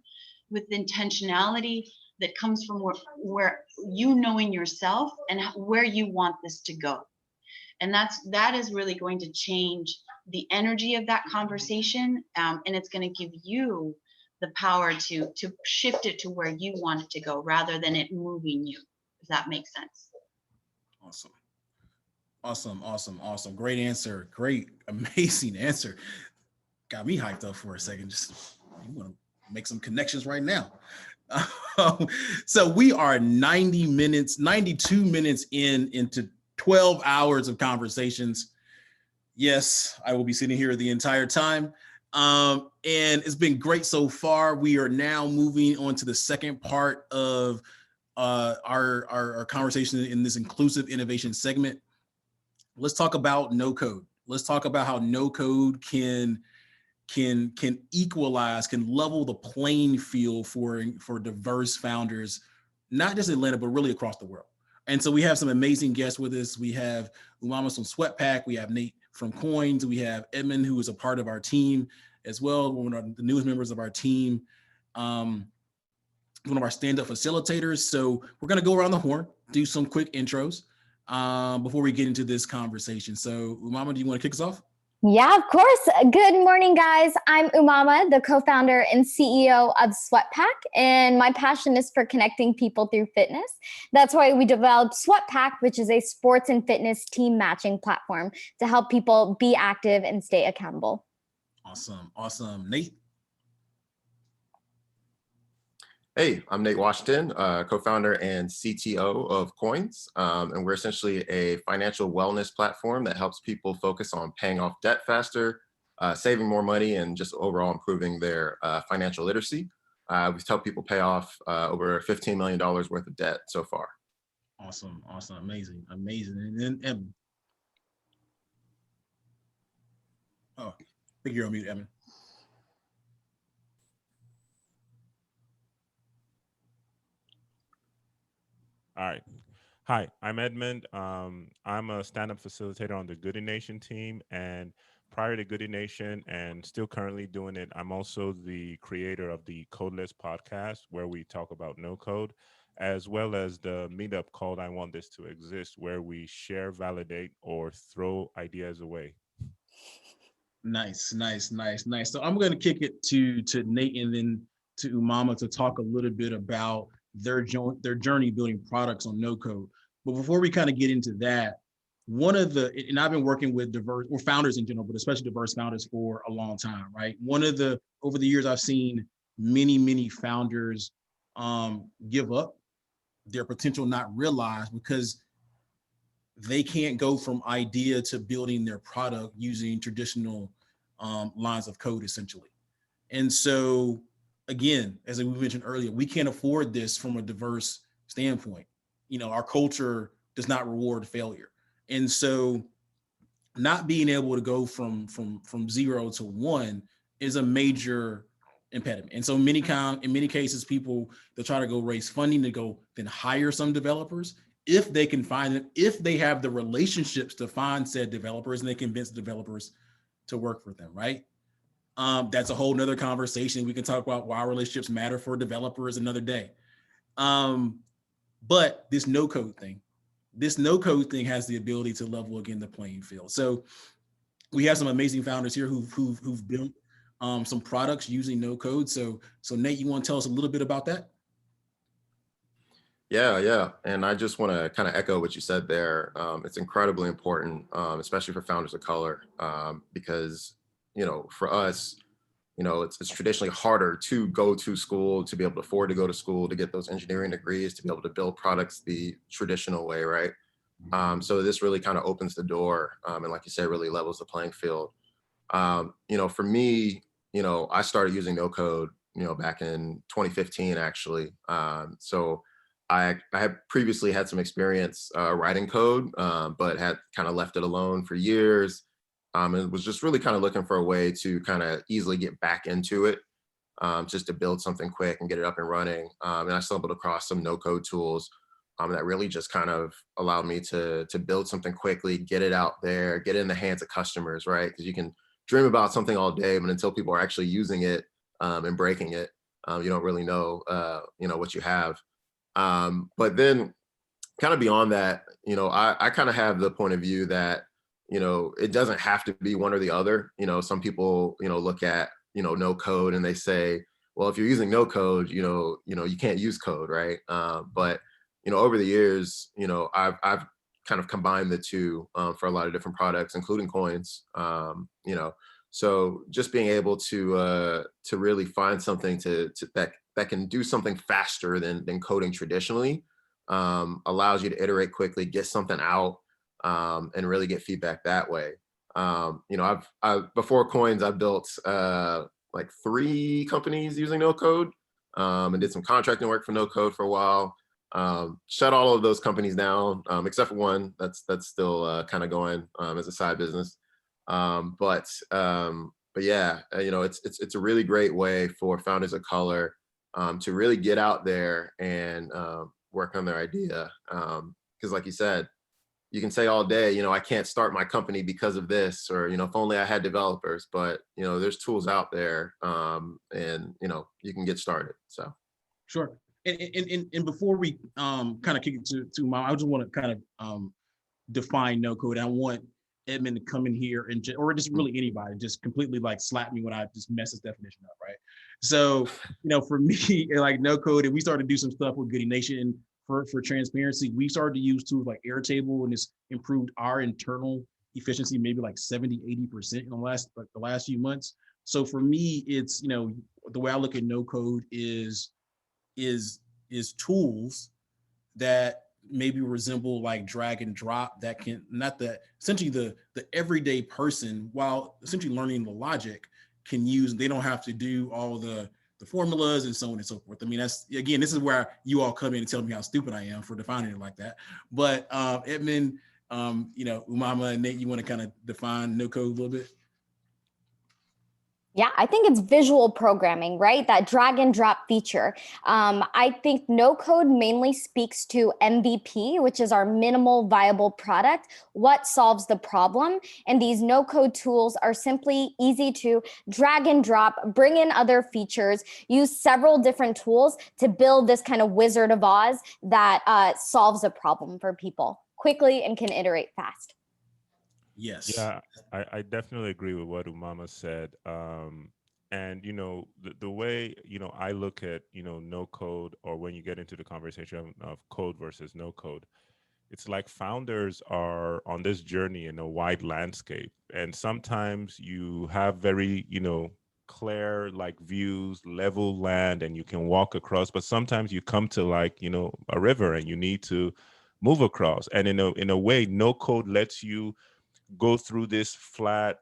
with intentionality that comes from where you knowing yourself and where you want this to go. And that is really going to change the energy of that conversation. And it's going to give you the power to shift it to where you want it to go, rather than it moving you, if that makes sense. Awesome. Great answer. Great, amazing answer. Got me hyped up for a second. Just, you want to make some connections right now. So we are 92 minutes into 12 hours of conversations. Yes, I will be sitting here the entire time. And it's been great so far. We are now moving on to the second part of our conversation in this inclusive innovation segment. Let's talk about no code. Let's talk about how no code can equalize, can level the playing field for diverse founders, not just Atlanta, but really across the world. And so we have some amazing guests with us. We have Umama from SweatPack. We have Nate from Coins. We have Edmund, who is a part of our team as well, one of the newest members of our team, one of our stand-up facilitators. So we're going to go around the horn, do some quick intros before we get into this conversation. So Umama, do you want to kick us off? Yeah, of course. Good morning, guys. I'm Umama, the co-founder and CEO of SweatPack, and my passion is for connecting people through fitness. That's why we developed SweatPack, which is a sports and fitness team matching platform to help people be active and stay accountable. Awesome. Nate? Hey, I'm Nate Washington, co-founder and CTO of Coins, and we're essentially a financial wellness platform that helps people focus on paying off debt faster, saving more money, and just overall improving their financial literacy. We've helped people pay off over $15 million worth of debt so far. Awesome, amazing. And then I think you're on mute, Evan. All right. Hi, I'm Edmund. I'm a stand-up facilitator on the Goody Nation team, and prior to Goody Nation and still currently doing it, I'm also the creator of the Codeless podcast, where we talk about no code, as well as the meetup called I Want This to Exist, where we share, validate, or throw ideas away. Nice. So I'm going to kick it to Nate, and then to Umama to talk a little bit about their journey building products on no code. But before we kind of get into that, one of the, and I've been working with diverse, or founders in general, but especially diverse founders for a long time, right? Over the years, I've seen many founders give up, their potential not realized, because they can't go from idea to building their product using traditional lines of code, essentially. And so, again, as we mentioned earlier, we can't afford this from a diverse standpoint. You know, our culture does not reward failure. And so not being able to go from 0 to 1 is a major impediment. And so in many cases, people, they'll try to go raise funding to go then hire some developers if they can find them, if they have the relationships to find said developers and they convince developers to work for them, right? That's a whole nother conversation. We can talk about why relationships matter for developers another day. But this no code thing has the ability to level again the playing field. So we have some amazing founders here who've built some products using no code. So Nate, you want to tell us a little bit about that? Yeah. And I just want to kind of echo what you said there. It's incredibly important, especially for founders of color, because, you know, for us, you know, it's traditionally harder to go to school, to be able to afford to go to school, to get those engineering degrees, to be able to build products the traditional way, right? So this really kind of opens the door, and like you said, really levels the playing field. You know, for me, you know, I started using no code, you know, back in 2015, actually. So I had previously had some experience writing code, but had kind of left it alone for years. And was just really kind of looking for a way to kind of easily get back into it, just to build something quick and get it up and running. And I stumbled across some no code tools that really just kind of allowed me to build something quickly, get it out there, get it in the hands of customers, right? Because you can dream about something all day, but until people are actually using it and breaking it, you don't really know, you know, what you have. But then kind of beyond that, you know, I kind of have the point of view that, you know, it doesn't have to be one or the other. You know, some people, you know, look at, you know, no code and they say, well, if you're using no code, you know, you can't use code, right? But, you know, over the years, you know, I've kind of combined the two for a lot of different products, including Coins. You know, so just being able to really find something that can do something faster than coding traditionally, allows you to iterate quickly, get something out, and really get feedback that way. You know, I've before Coins, I've built like 3 companies using no code, and did some contracting work for no code for a while. Shut all of those companies down, except for one that's still kind of going as a side business. But yeah, you know, it's a really great way for founders of color to really get out there and work on their idea. Because like you said, you can say all day, you know, I can't start my company because of this, or, you know, if only I had developers, but, you know, there's tools out there, and, you know, you can get started. So. Sure. And before we kind of kick it to Mom, I just want to kind of define no code. I want Edmund to come in here and or just really anybody just completely like slap me when I just mess this definition up, right? So, you know, for me, like no code, and we started to do some stuff with Goody Nation for transparency. We started to use tools like Airtable, and it's improved our internal efficiency maybe like 70-80% in the last few months. So for me, it's, you know, the way I look at no code is tools that maybe resemble like drag and drop that can, not that essentially the everyday person, while essentially learning the logic, can use. They don't have to do all the formulas and so on and so forth. I mean, that's, again, this is where you all come in and tell me how stupid I am for defining it like that. But Edmund, you know, Umama and Nate, you want to kind of define no code a little bit? Yeah, I think it's visual programming, right? That drag and drop feature. I think no code mainly speaks to MVP, which is our minimal viable product, what solves the problem. And these no code tools are simply easy to drag and drop, bring in other features, use several different tools to build this kind of Wizard of Oz that solves a problem for people quickly and can iterate fast. Yes. Yeah, I definitely agree with what Umama said. And, the way, I look at, no code, or when you get into the conversation of code versus no code, it's like founders are on this journey in a wide landscape. And sometimes you have very, clear like views, level land, and you can walk across. But sometimes you come to like, a river and you need to move across. And in a way, no code lets you go through this flat,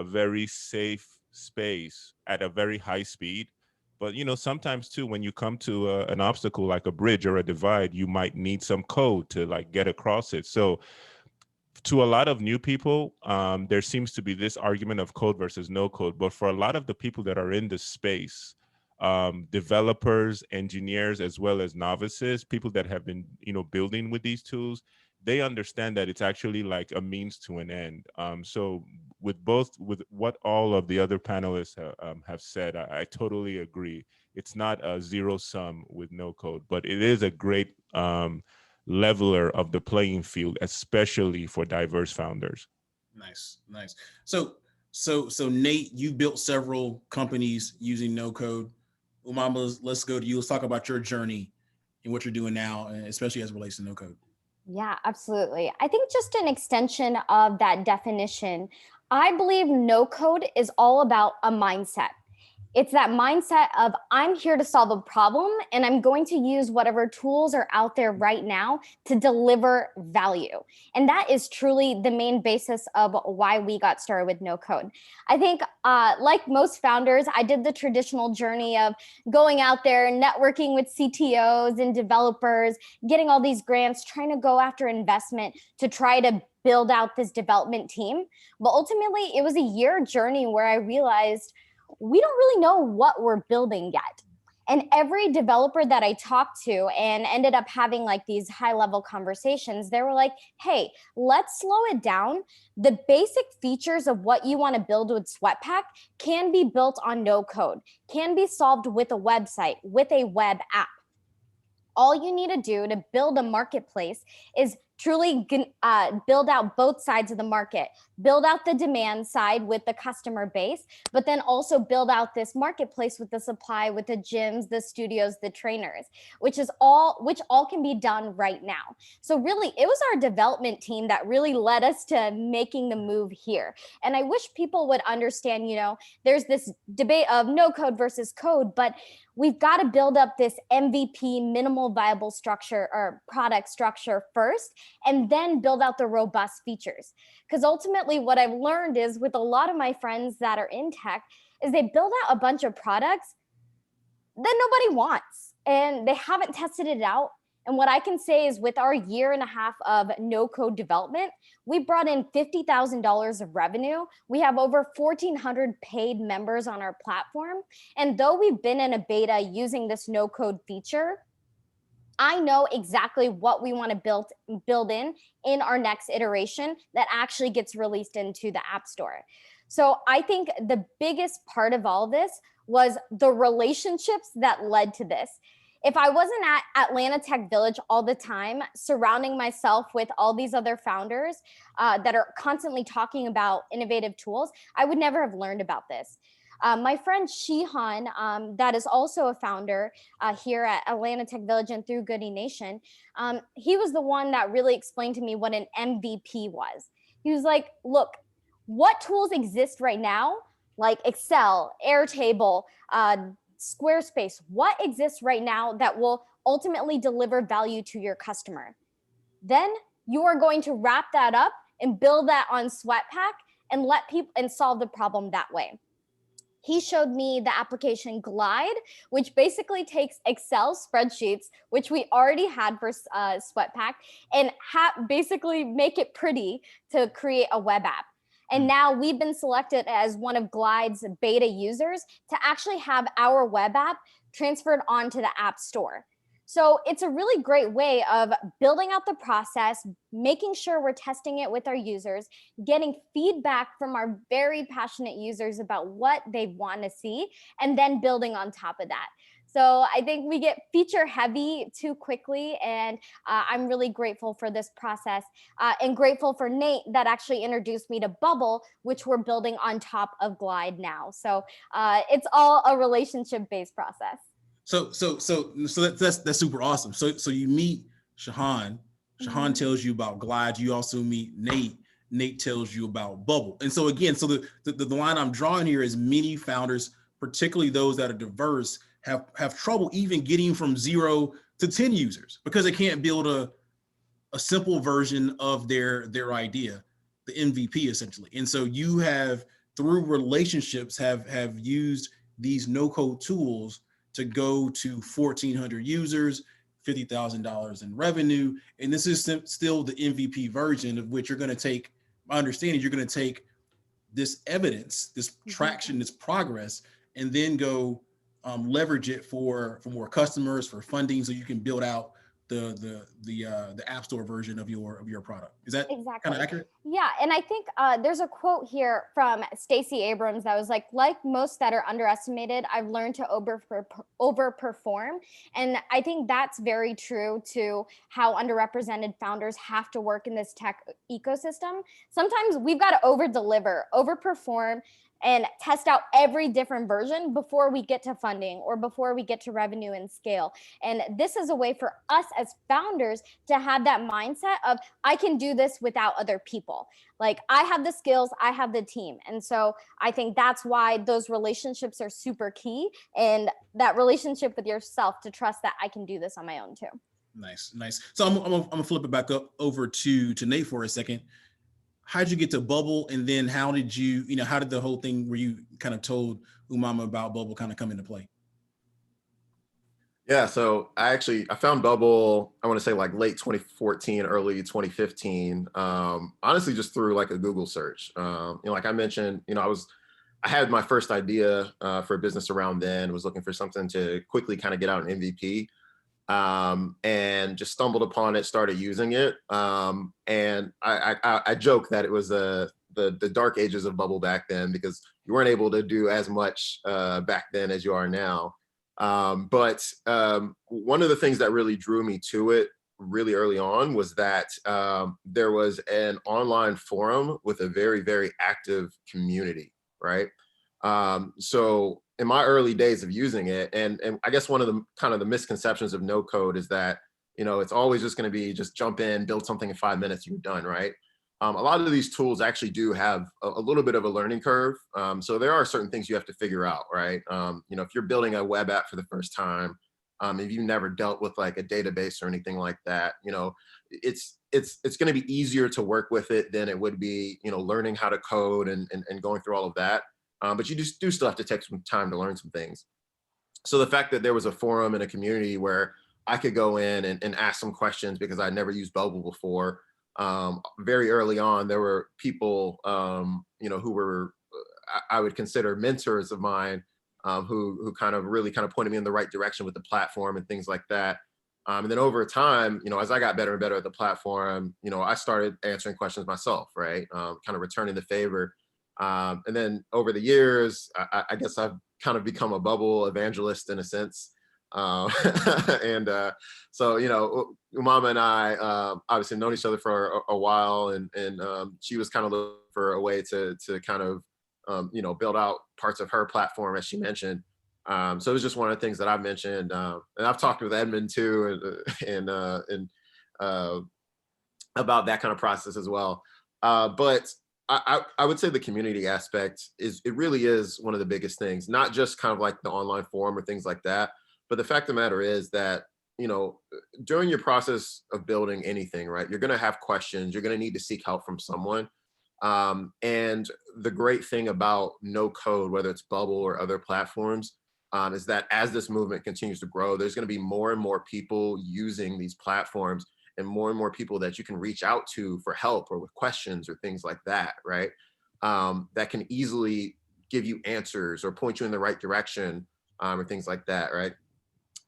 very safe space at a very high speed. But sometimes too, when you come to an obstacle like a bridge or a divide, you might need some code to like get across it. So to a lot of new people, there seems to be this argument of code versus no code. But for a lot of the people that are in the space, developers, engineers, as well as novices, people that have been, building with these tools, they understand that it's actually like a means to an end. So with what all of the other panelists have said, I totally agree. It's not a zero sum with no code, but it is a great leveler of the playing field, especially for diverse founders. Nice. So Nate, you built several companies using no code. Umama, let's go to you. Let's talk about your journey and what you're doing now, and especially as it relates to no code. Yeah, absolutely. I think just an extension of that definition, I believe no code is all about a mindset. It's that mindset of I'm here to solve a problem and I'm going to use whatever tools are out there right now to deliver value. And that is truly the main basis of why we got started with no code. I think like most founders, I did the traditional journey of going out there, networking with CTOs and developers, getting all these grants, trying to go after investment to try to build out this development team. But ultimately, it was a year journey where I realized we don't really know what we're building yet. And every developer that I talked to and ended up having like these high level conversations, they were like, hey, let's slow it down. The basic features of what you want to build with Sweatpack can be built on no code, can be solved with a website, with a web app. All you need to do to build a marketplace is truly build out both sides of the market, build out the demand side with the customer base, but then also build out this marketplace with the supply, with the gyms, the studios, the trainers, which all can be done right now. So really, it was our development team that really led us to making the move here. And I wish people would understand, there's this debate of no code versus code, but we've got to build up this MVP, minimal viable structure or product structure first, and then build out the robust features. Because ultimately what I've learned is with a lot of my friends that are in tech is they build out a bunch of products that nobody wants and they haven't tested it out. And what I can say is with our year and a half of no code development, we brought in $50,000 of revenue. We have over 1,400 paid members on our platform. And though we've been in a beta using this no code feature, I know exactly what we want to build in our next iteration that actually gets released into the App Store. So I think the biggest part of all this was the relationships that led to this. If I wasn't at Atlanta Tech Village all the time, surrounding myself with all these other founders that are constantly talking about innovative tools, I would never have learned about this. My friend Shihan, that is also a founder here at Atlanta Tech Village and through Goody Nation, he was the one that really explained to me what an MVP was. He was like, look, what tools exist right now, like Excel, Airtable, Squarespace, what exists right now that will ultimately deliver value to your customer? Then you are going to wrap that up and build that on Sweatpack and let people and solve the problem that way. He showed me the application Glide, which basically takes Excel spreadsheets, which we already had for Sweatpack, and basically make it pretty to create a web app. And now we've been selected as one of Glide's beta users to actually have our web app transferred onto the App Store. So it's a really great way of building out the process, making sure we're testing it with our users, getting feedback from our very passionate users about what they want to see, and then building on top of that. So I think we get feature heavy too quickly. And I'm really grateful for this process and grateful for Nate that actually introduced me to Bubble, which we're building on top of Glide now. So it's all a relationship-based process. So that's super awesome. So you meet Shahan. Shahan tells you about Glide. You also meet Nate. Nate tells you about Bubble. And so again, so the line I'm drawing here is many founders, particularly those that are diverse, have trouble even getting from 0 to 10 users because they can't build a simple version of their idea, the MVP essentially. And so you have, through relationships, have used these no-code tools to go to 1,400 users, $50,000 in revenue. And this is still the MVP version of which you're going to take, my understanding, you're going to take this evidence, this traction, this progress, and then go leverage it for more customers, for funding, so you can build out the App Store version of your product. Is that exactly kind of accurate? Yeah, and I think there's a quote here from Stacey Abrams that was like most that are underestimated, I've learned to overperform. And I think that's very true to how underrepresented founders have to work in this tech ecosystem. Sometimes we've got to overperform, and test out every different version before we get to funding or before we get to revenue and scale. And this is a way for us as founders to have that mindset of, I can do this without other people. Like, I have the skills, I have the team. And so I think that's why those relationships are super key, and that relationship with yourself to trust that I can do this on my own too. Nice. So I'm gonna flip it back up over to Nate for a second. How'd you get to Bubble? And then how did how did the whole thing where you kind of told Umama about Bubble kind of come into play? Yeah, so I found Bubble, I want to say like late 2014, early 2015, honestly, just through like a Google search. Like I mentioned, I had my first idea for a business around then, was looking for something to quickly kind of get out an MVP. And just stumbled upon it, started using it. And I joke that it was the dark ages of Bubble back then, because you weren't able to do as much back then as you are now. But one of the things that really drew me to it really early on was that there was an online forum with a very, very active community, right? So in my early days of using it, and I guess one of the kind of the misconceptions of no code is that, it's always just going to be just jump in, build something in 5 minutes, you're done, right? A lot of these tools actually do have a little bit of a learning curve. So there are certain things you have to figure out, right? If you're building a web app for the first time, if you've never dealt with like a database or anything like that, it's going to be easier to work with it than it would be, learning how to code and going through all of that. But you just do still have to take some time to learn some things. So the fact that there was a forum and a community where I could go in and ask some questions, because I'd never used Bubble before. Very early on, there were people, who were, I would consider mentors of mine, who kind of really pointed me in the right direction with the platform and things like that. And then over time, as I got better and better at the platform, I started answering questions myself, right? Kind of returning the favor. And then over the years, I guess I've kind of become a Bubble evangelist in a sense. And so, Umama and I obviously known each other for a while, and she was kind of looking for a way to kind of, build out parts of her platform, as she mentioned. So it was just one of the things that I've mentioned. And I've talked with Edmund too, and about that kind of process as well. But I would say the community aspect it really is one of the biggest things, not just kind of like the online forum or things like that, but the fact of the matter is that, during your process of building anything, right, you're going to have questions, you're going to need to seek help from someone. And the great thing about no code, whether it's Bubble or other platforms, is that as this movement continues to grow, there's going to be more and more people using these platforms, and more people that you can reach out to for help or with questions or things like that, right? That can easily give you answers or point you in the right direction, or things like that, right?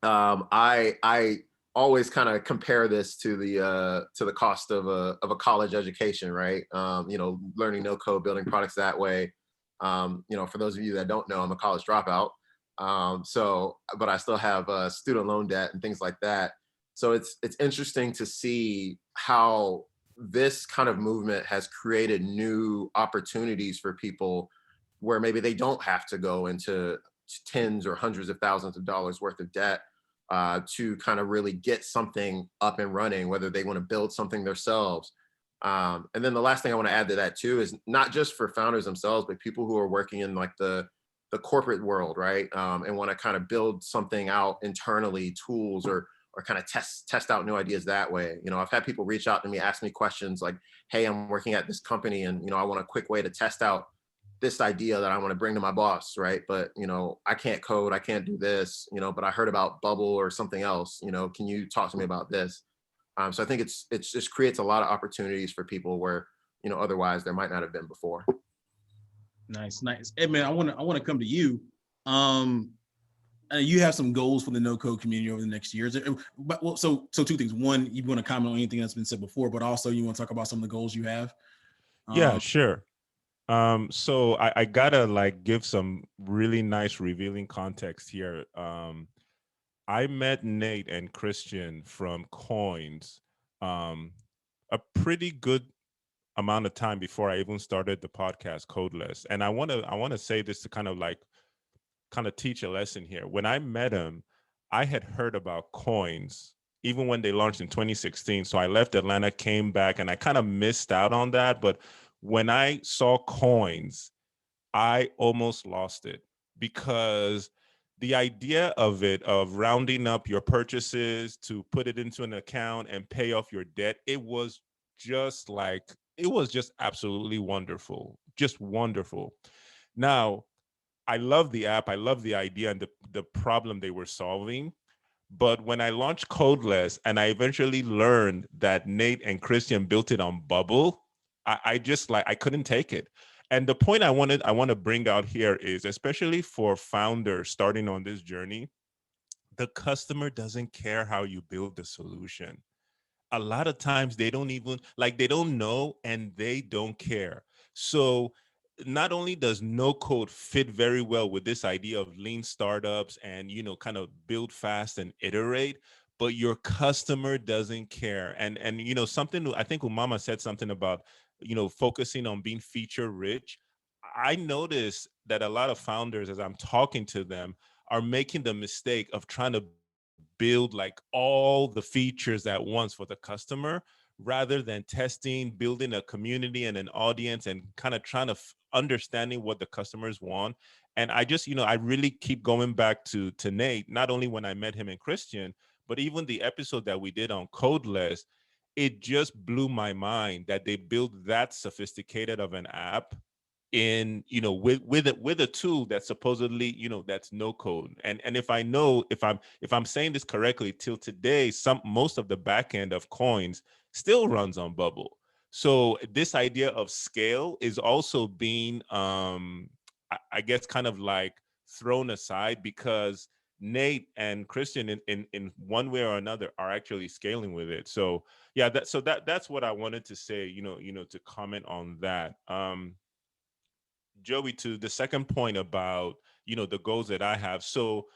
I always kind of compare this to the cost of a college education, right? Learning no code, building products that way. For those of you that don't know, I'm a college dropout. But I still have student loan debt and things like that. So it's interesting to see how this kind of movement has created new opportunities for people where maybe they don't have to go into tens or hundreds of thousands of dollars worth of debt to kind of really get something up and running, whether they want to build something themselves. And then the last thing I want to add to that too is not just for founders themselves, but people who are working in like the corporate world, right? And want to kind of build something out internally, tools or kind of test out new ideas that way. You know, I've had people reach out to me, ask me questions like, hey, I'm working at this company and, you know, I want a quick way to test out this idea that I want to bring to my boss, right? But, you know, I can't code, I can't do this, you know, but I heard about Bubble or something else, you know, can you talk to me about this? So I think it's just creates a lot of opportunities for people where, you know, otherwise there might not have been before. Nice. Edmund, I want to come to you. You have some goals for the no code community over the next years. But well, so two things. One, you want to comment on anything that's been said before, but also you want to talk about some of the goals you have. Yeah, sure. So I gotta like give some really nice revealing context here. I met Nate and Christian from Coins a pretty good amount of time before I even started the podcast Codeless. And I want to say this to kind of teach a lesson here. When I met him, I had heard about Coins even when they launched in 2016. So I left Atlanta, came back, and I kind of missed out on that. But when I saw Coins, I almost lost it, because the idea of it, of rounding up your purchases to put it into an account and pay off your debt, it was just absolutely wonderful, just wonderful. Now, I love the app. I love the idea and the problem they were solving. But when I launched Codeless and I eventually learned that Nate and Christian built it on Bubble, I couldn't take it. And the point I want to bring out here is, especially for founders starting on this journey, the customer doesn't care how you build the solution. A lot of times they don't know, and they don't care. So not only does no code fit very well with this idea of lean startups and, you know, kind of build fast and iterate, but your customer doesn't care. And you know, something, I think Umama said something about, you know, focusing on being feature rich. I notice that a lot of founders, as I'm talking to them, are making the mistake of trying to build like all the features at once for the customer, rather than testing, building a community and an audience, and kind of trying to understanding what the customers want. And I just, you know, I really keep going back to Nate, not only when I met him and Christian, but even the episode that we did on Codeless. It just blew my mind that they built that sophisticated of an app in, you know, with a tool that supposedly, you know, that's no code. And if I'm saying this correctly, till today, most of the back end of Coins still runs on Bubble. So this idea of scale is also being I guess kind of like thrown aside, because Nate and Christian in one way or another are actually scaling with it. So yeah, that's what I wanted to say, you know, to comment on that. Joey, to the second point about, you know, the goals that I have. So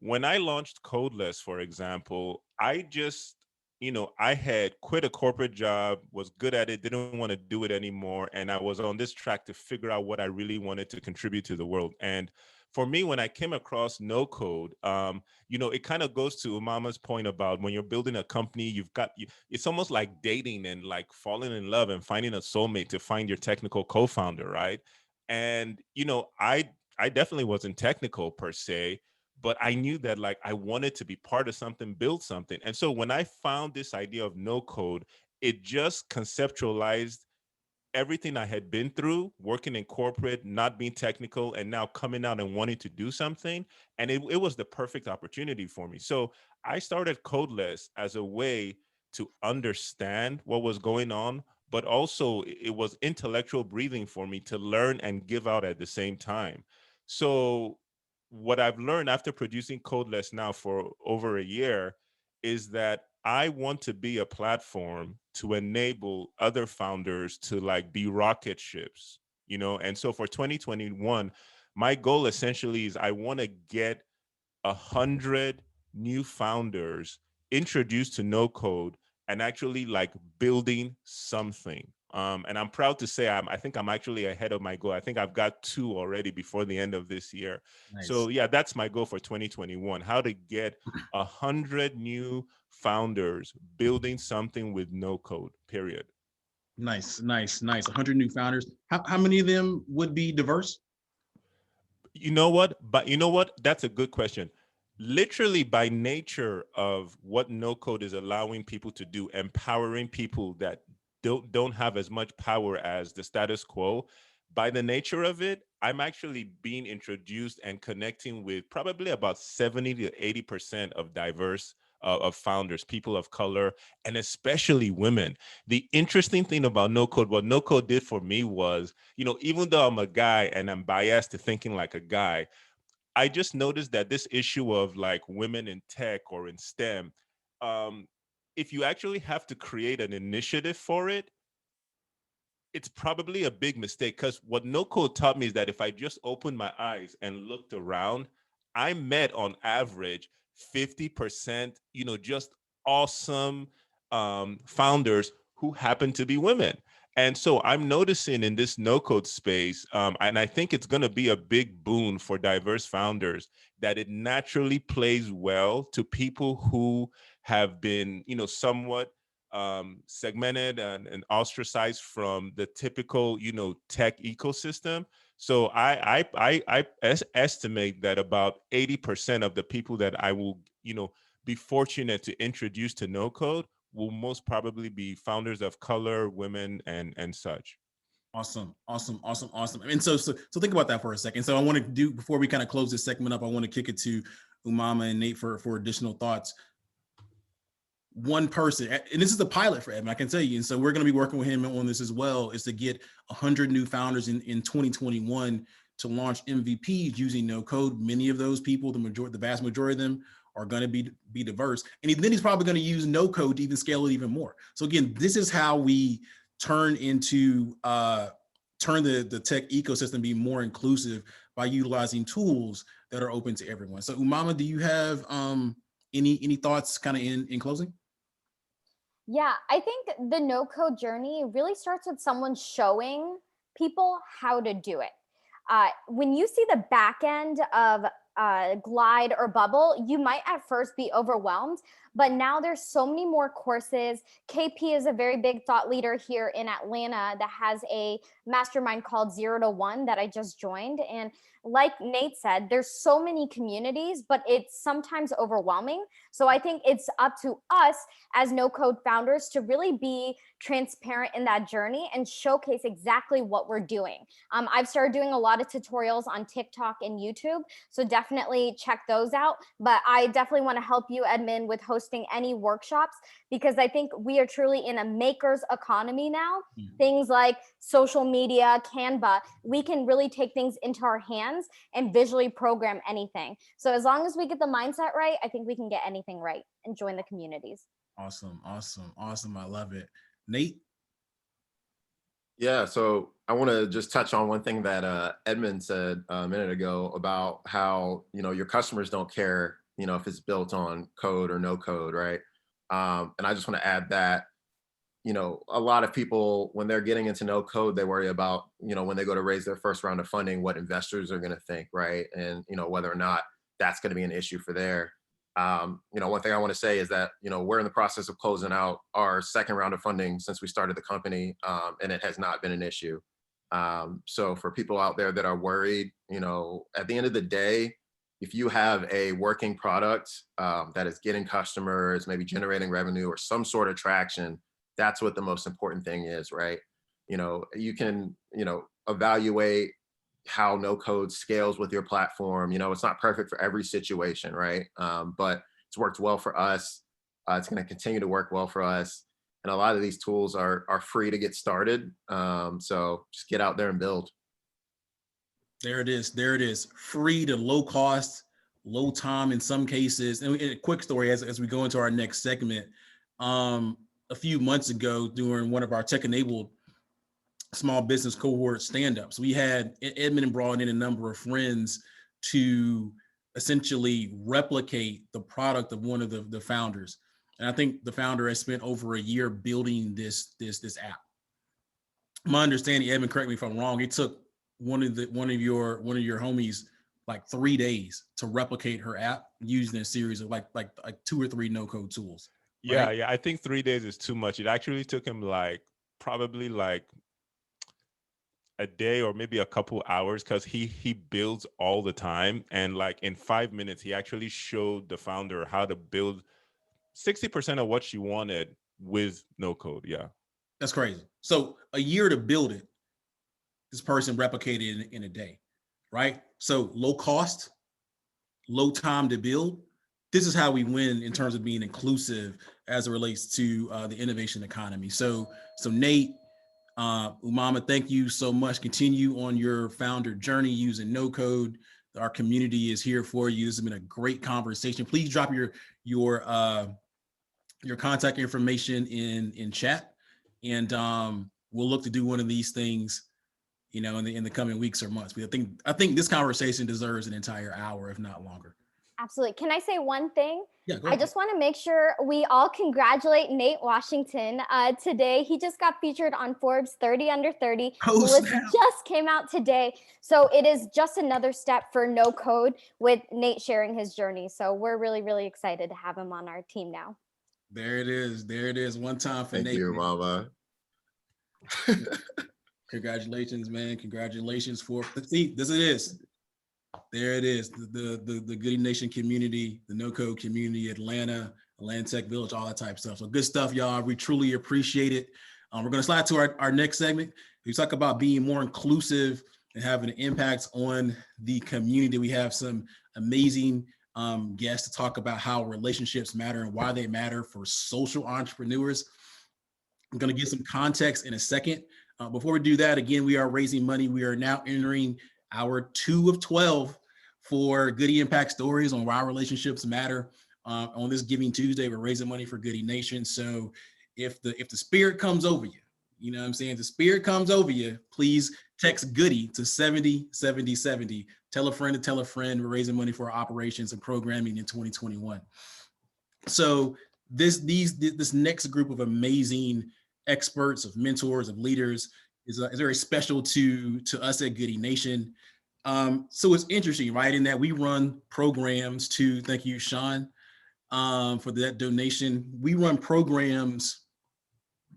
when I launched Codeless, for example, I just, you know, I had quit a corporate job, was good at it, didn't want to do it anymore. And I was on this track to figure out what I really wanted to contribute to the world. And for me, when I came across no code, you know, it kind of goes to Umama's point about when you're building a company, it's almost like dating and like falling in love and finding a soulmate to find your technical co-founder, right? And, you know, I definitely wasn't technical per se, but I knew that like I wanted to be part of something, build something. And so when I found this idea of no code, it just conceptualized everything I had been through, working in corporate, not being technical, and now coming out and wanting to do something. And it was the perfect opportunity for me. So I started Codeless as a way to understand what was going on, but also it was intellectual breathing for me to learn and give out at the same time. So what I've learned after producing Codeless now for over a year is that I want to be a platform to enable other founders to like be rocket ships, you know? And so for 2021, my goal essentially is I want to get 100 new founders introduced to no code and actually like building something. And I'm proud to say I think I'm actually ahead of my goal. I think I've got 2 already before the end of this year. Nice. So yeah, that's my goal for 2021, how to get 100 new founders building something with no code, period. Nice. 100 new founders. How many of them would be diverse? You know what? That's a good question. Literally, by nature of what no code is allowing people to do, empowering people that don't have as much power as the status quo, by the nature of it, I'm actually being introduced and connecting with probably about 70 to 80% of diverse of founders, people of color, and especially women. The interesting thing about no code, what no code did for me was, even though I'm a guy and I'm biased to thinking like a guy, I just noticed that this issue of like women in tech or in STEM, if you actually have to create an initiative for it, it's probably a big mistake, because what no code taught me is that if I just opened my eyes and looked around, I met on average 50%, just awesome founders who happen to be women. And so I'm noticing in this no code space, and I think it's going to be a big boon for diverse founders, that it naturally plays well to people who have been, somewhat segmented and ostracized from the typical, tech ecosystem. So I estimate that about 80% of the people that I will, be fortunate to introduce to no code will most probably be founders of color, women, and such. Awesome. And so think about that for a second. So I want to do, before we kind of close this segment up, I want to kick it to Umama and Nate for additional thoughts. One person, and this is the pilot for Edmund, I can tell you, and so we're going to be working with him on this as well, is to get 100 new founders in 2021 to launch MVPs using no code. Many of those people, the vast majority of them, are going to be diverse, and then he's probably going to use no code to even scale it even more. So again, this is how we turn the tech ecosystem be more inclusive, by utilizing tools that are open to everyone. So Umama, do you have any thoughts kind of in closing? Yeah, I think the no code journey really starts with someone showing people how to do it. When you see the back end of Glide or Bubble, you might at first be overwhelmed, but now there's so many more courses. KP is a very big thought leader here in Atlanta that has a mastermind called 0 to 1 that I just joined. And like Nate said, there's so many communities, but it's sometimes overwhelming. So I think it's up to us as no code founders to really be transparent in that journey and showcase exactly what we're doing. I've started doing a lot of tutorials on TikTok and YouTube, so definitely check those out. But I definitely want to help you, Edmund, with hosting any workshops, because I think we are truly in a maker's economy now. Things like social media, Canva, we can really take things into our hands and visually program anything. So as long as we get the mindset right, I think we can get anything right and join the communities. Awesome. I love it. Nate? Yeah, so I want to just touch on one thing that Edmund said a minute ago about how, your customers don't care, if it's built on code or no code, right? And I just want to add that, a lot of people, when they're getting into no code, they worry about, when they go to raise their first round of funding, what investors are going to think, right? And, whether or not that's going to be an issue for their. One thing I want to say is that, we're in the process of closing out our second round of funding since we started the company, and it has not been an issue. So for people out there that are worried, at the end of the day, if you have a working product that is getting customers, maybe generating revenue or some sort of traction, that's what the most important thing is, right? You can, evaluate how no code scales with your platform. It's not perfect for every situation, right? But it's worked well for us. It's going to continue to work well for us. And a lot of these tools are free to get started. So just get out there and build. There it is. Free to low cost, low time in some cases. And a quick story as we go into our next segment. A few months ago, during one of our tech-enabled small business cohort stand-ups. We had Edmond brought in a number of friends to essentially replicate the product of one of the founders. And I think the founder has spent over a year building this app. My understanding, Edmond, correct me if I'm wrong, it took one of your homies like 3 days to replicate her app using a series of like 2 or 3 no-code tools. Yeah, right? yeah. I think 3 days is too much. It actually took him probably a day or maybe a couple hours, because he builds all the time, and like in 5 minutes he actually showed the founder how to build 60% of what she wanted with no code. Yeah, That's crazy. So a year to build it, this person replicated in a day, right? So low cost, low time to build. This is how we win in terms of being inclusive as it relates to the innovation economy. So Nate, Umama, thank you so much. Continue on your founder journey using no code. Our community is here for you. This has been a great conversation. Please drop your contact information in chat, and we'll look to do one of these things, in the coming weeks or months. But I think this conversation deserves an entire hour, if not longer. Absolutely. Can I say one thing? Yeah, go I ahead. just want to make sure we all congratulate Nate Washington today. He just got featured on Forbes 30 Under 30. Oh, The list snap. just came out today. So it is just another step for no code, with Nate sharing his journey. So we're really, really excited to have him on our team now. There it is. There it is. One time for Thank Nate. you, man. Mama. Congratulations, man. Congratulations for this it is. There it is. The Goody Nation community, the no code community, Atlanta Tech Village, all that type of stuff. So good stuff, y'all. We truly appreciate it. We're going to slide to our next segment. We talk about being more inclusive and having an impact on the community. We have some amazing guests to talk about how relationships matter and why they matter for social entrepreneurs. I'm going to give some context in a second. Before we do that, again, we are raising money. We are now entering our 2 of 12 for Goody Impact Stories on why relationships matter. On this Giving Tuesday, we're raising money for Goody Nation. So if the spirit comes over you, you know what I'm saying? The spirit comes over you, please text Goody to 707070. Tell a friend to tell a friend. We're raising money for our operations and programming in 2021. So this next group of amazing experts, of mentors, of leaders is very special to us at Goody Nation. So it's interesting, right? In that we run programs to, thank you, Sean, for that donation. We run programs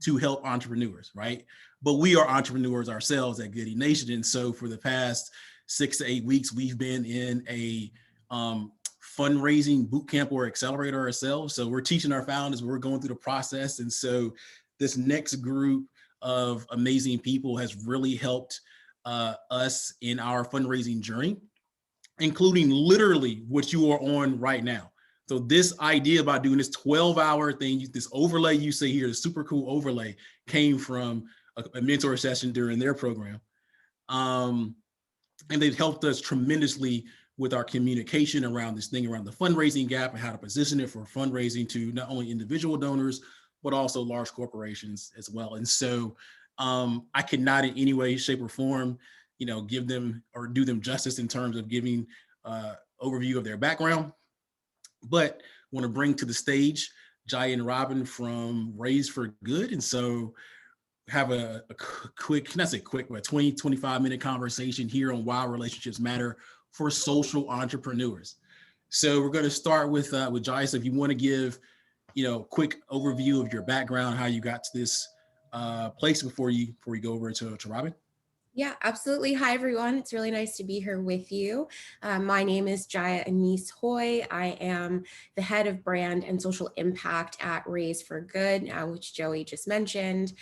to help entrepreneurs, right? But we are entrepreneurs ourselves at Goody Nation. And so for the past 6 to 8 weeks, we've been in a fundraising boot camp or accelerator ourselves. So we're teaching our founders, we're going through the process. And so this next group of amazing people has really helped us in our fundraising journey, including literally what you are on right now. So this idea about doing this 12-hour thing, this overlay you see here, the super cool overlay, came from a mentor session during their program. And they've helped us tremendously with our communication around this thing, around the fundraising gap and how to position it for fundraising to not only individual donors, but also large corporations as well. And so I could not in any way, shape, or form, give them or do them justice in terms of giving overview of their background. But want to bring to the stage Jai and Robin from Raise for Good. And so have a quick, not say quick, but 20, 25-minute conversation here on why relationships matter for social entrepreneurs. So we're going to start with Jai. So if you want to give, quick overview of your background, how you got to this place before you go over to Robin. Yeah, absolutely. Hi, everyone. It's really nice to be here with you. My name is Jaya Anise Hoy. I am the head of brand and social impact at Raise for Good, which Joey just mentioned.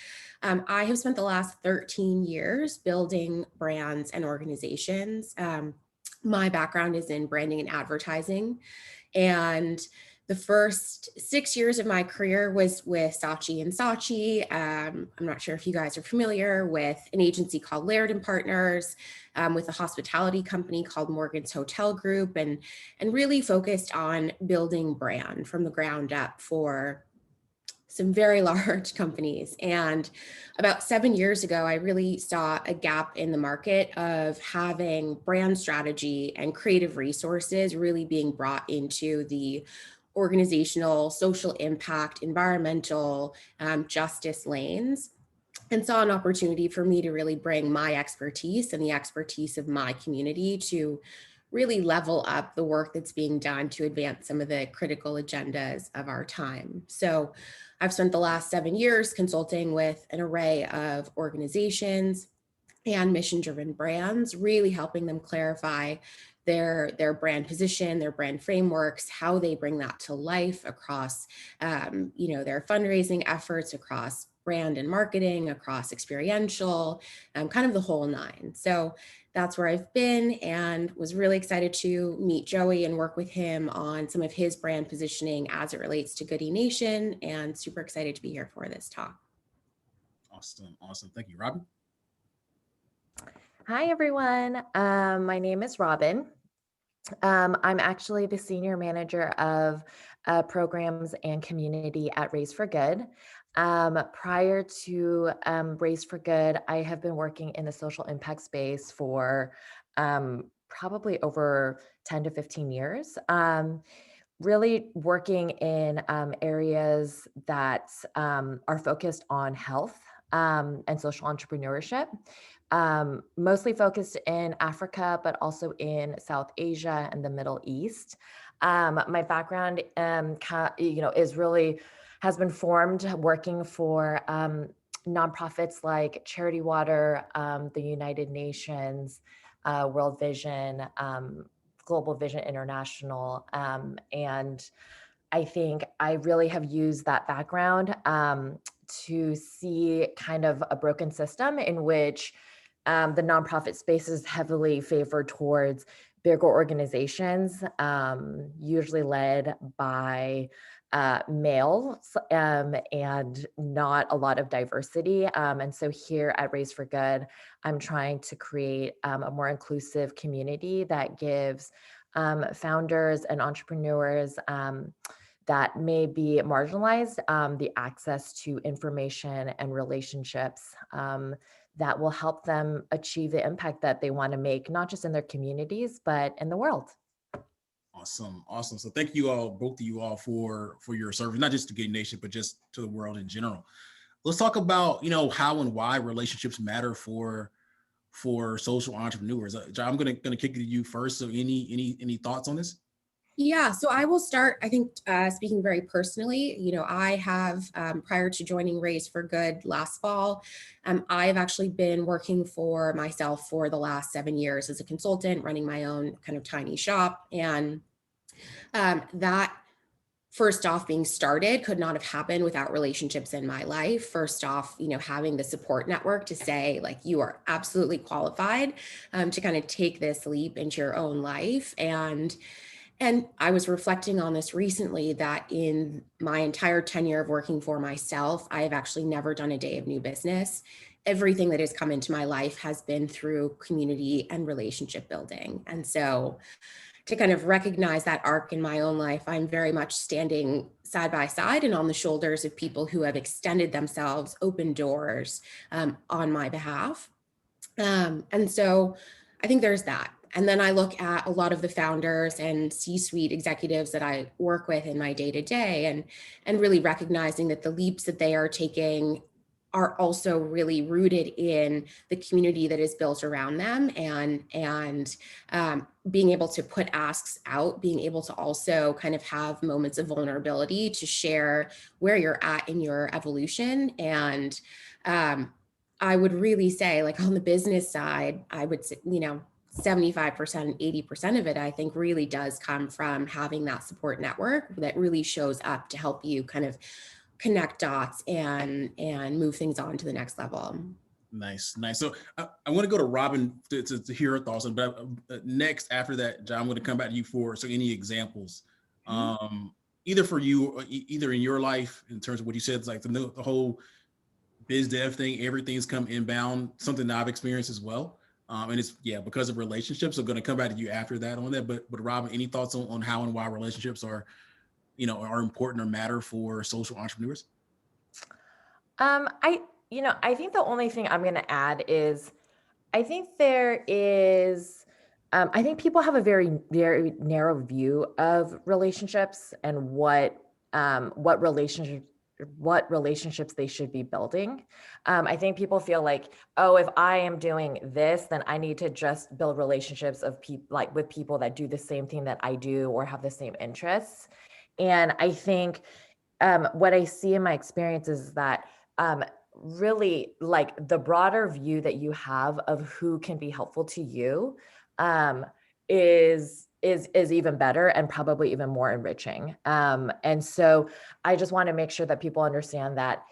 I have spent the last 13 years building brands and organizations. My background is in branding and advertising, and the first 6 years of my career was with Saatchi & Saatchi. I'm not sure if you guys are familiar with an agency called Laird & Partners, with a hospitality company called Morgan's Hotel Group, and really focused on building brand from the ground up for some very large companies. And about 7 years ago, I really saw a gap in the market of having brand strategy and creative resources really being brought into the organizational, social impact, environmental, justice lanes, and saw an opportunity for me to really bring my expertise and the expertise of my community to really level up the work that's being done to advance some of the critical agendas of our time. So I've spent the last 7 years consulting with an array of organizations and mission-driven brands, really helping them clarify their brand position, their brand frameworks, how they bring that to life across their fundraising efforts, across brand and marketing, across experiential, kind of the whole nine. So that's where I've been, and was really excited to meet Joey and work with him on some of his brand positioning as it relates to Goodie Nation, and super excited to be here for this talk. Awesome. Thank you, Robin. Hi, everyone. My name is Robin. I'm actually the Senior Manager of Programs and Community at Raise for Good. Prior to Raise for Good, I have been working in the social impact space for probably over 10 to 15 years. Really working in areas that are focused on health and social entrepreneurship. Mostly focused in Africa, but also in South Asia and the Middle East. My background, has been formed working for nonprofits like Charity Water, the United Nations, World Vision, Global Vision International, and I think I really have used that background to see kind of a broken system in which the nonprofit space is heavily favored towards bigger organizations, usually led by males and not a lot of diversity. And so here at Raise for Good, I'm trying to create a more inclusive community that gives founders and entrepreneurs that may be marginalized the access to information and relationships that will help them achieve the impact that they want to make, not just in their communities, but in the world. Awesome. So thank you all, both of you all, for your service, not just to Goodie Nation, but just to the world in general. Let's talk about, how and why relationships matter for social entrepreneurs. John, I'm gonna kick it to you first. So any thoughts on this? Yeah, so I will start, I think, speaking very personally. I have, prior to joining Raise for Good last fall, I've actually been working for myself for the last 7 years as a consultant, running my own kind of tiny shop. And that, first off, being started could not have happened without relationships in my life. First off, having the support network to say, like, you are absolutely qualified to kind of take this leap into your own life. And I was reflecting on this recently, that in my entire tenure of working for myself, I have actually never done a day of new business. Everything that has come into my life has been through community and relationship building. And so to kind of recognize that arc in my own life, I'm very much standing side by side and on the shoulders of people who have extended themselves, opened doors on my behalf. And so I think there's that. And then I look at a lot of the founders and C-suite executives that I work with in my day-to-day, and really recognizing that the leaps that they are taking are also really rooted in the community that is built around them, and being able to put asks out, being able to also kind of have moments of vulnerability to share where you're at in your evolution. And I would really say, like, on the business side, I would say, 75%, 80% of it, I think, really does come from having that support network that really shows up to help you kind of connect dots and move things on to the next level. Nice. So I want to go to Robin to hear her thoughts. But next, after that, John, I'm going to come back to you for any examples, either for you, or either in your life, in terms of what you said, it's like the whole biz dev thing, everything's come inbound, something that I've experienced as well. And it's, because of relationships. I'm going to come back to you after that on that. But Robin, any thoughts on how and why relationships are important or matter for social entrepreneurs? I think the only thing I'm going to add is I think there is, I think people have a very, very narrow view of relationships and what relationships they should be building. I think people feel like, oh, if I am doing this, then I need to just build relationships of people, like with people that do the same thing that I do or have the same interests. And I think what I see in my experience is that really like the broader view that you have of who can be helpful to you is even better and probably even more enriching. And so I just want to make sure that people understand that,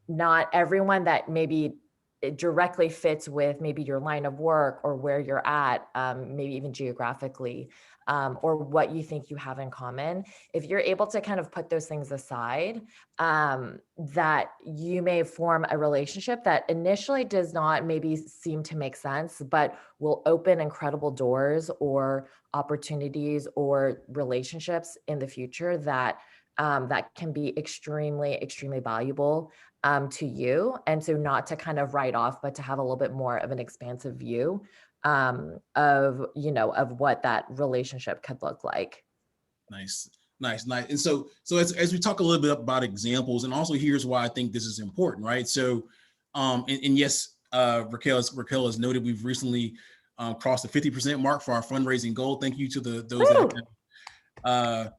not everyone that maybe it directly fits with maybe your line of work or where you're at, maybe even geographically, or what you think you have in common. If you're able to kind of put those things aside, that you may form a relationship that initially does not maybe seem to make sense, but will open incredible doors or opportunities or relationships in the future that can be extremely, extremely valuable to you. And so not to kind of write off, but to have a little bit more of an expansive view of what that relationship could look like. Nice. And so as we talk a little bit about examples, and also here's why I think this is important, right? So, and yes, Raquel has noted we've recently crossed the 50% mark for our fundraising goal. Thank you to those that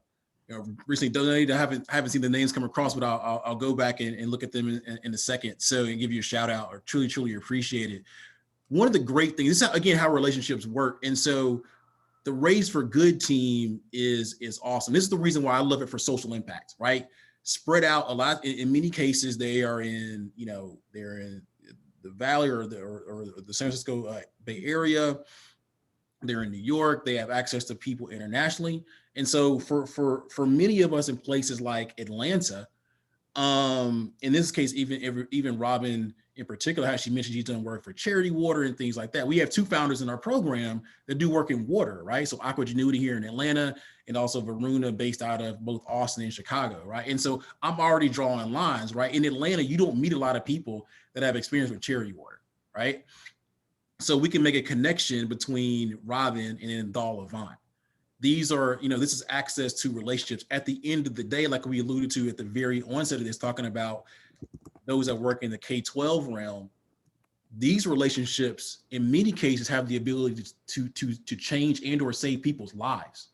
have recently donated. I haven't seen the names come across, but I'll go back and look at them in a second. So, and give you a shout out, or truly appreciate it. One of the great things, this is again how relationships work. And so the Raise for Good team is awesome. This is the reason why I love it for social impact, right? Spread out a lot. In many cases, they are in, they're in the Valley or the San Francisco Bay Area. They're in New York. They have access to people internationally. And so for many of us in places like Atlanta, in this case, even Robin in particular, how she mentioned she's done work for Charity Water and things like that. We have two founders in our program that do work in water, right? So Aquagenuity here in Atlanta, and also Varuna based out of both Austin and Chicago, right? And so I'm already drawing lines, right? In Atlanta, you don't meet a lot of people that have experience with Charity Water, right? So we can make a connection between Robin and Thal Avant. These are, this is access to relationships. At the end of the day, like we alluded to at the very onset of this, talking about those that work in the K-12 realm, these relationships in many cases have the ability to change and or save people's lives.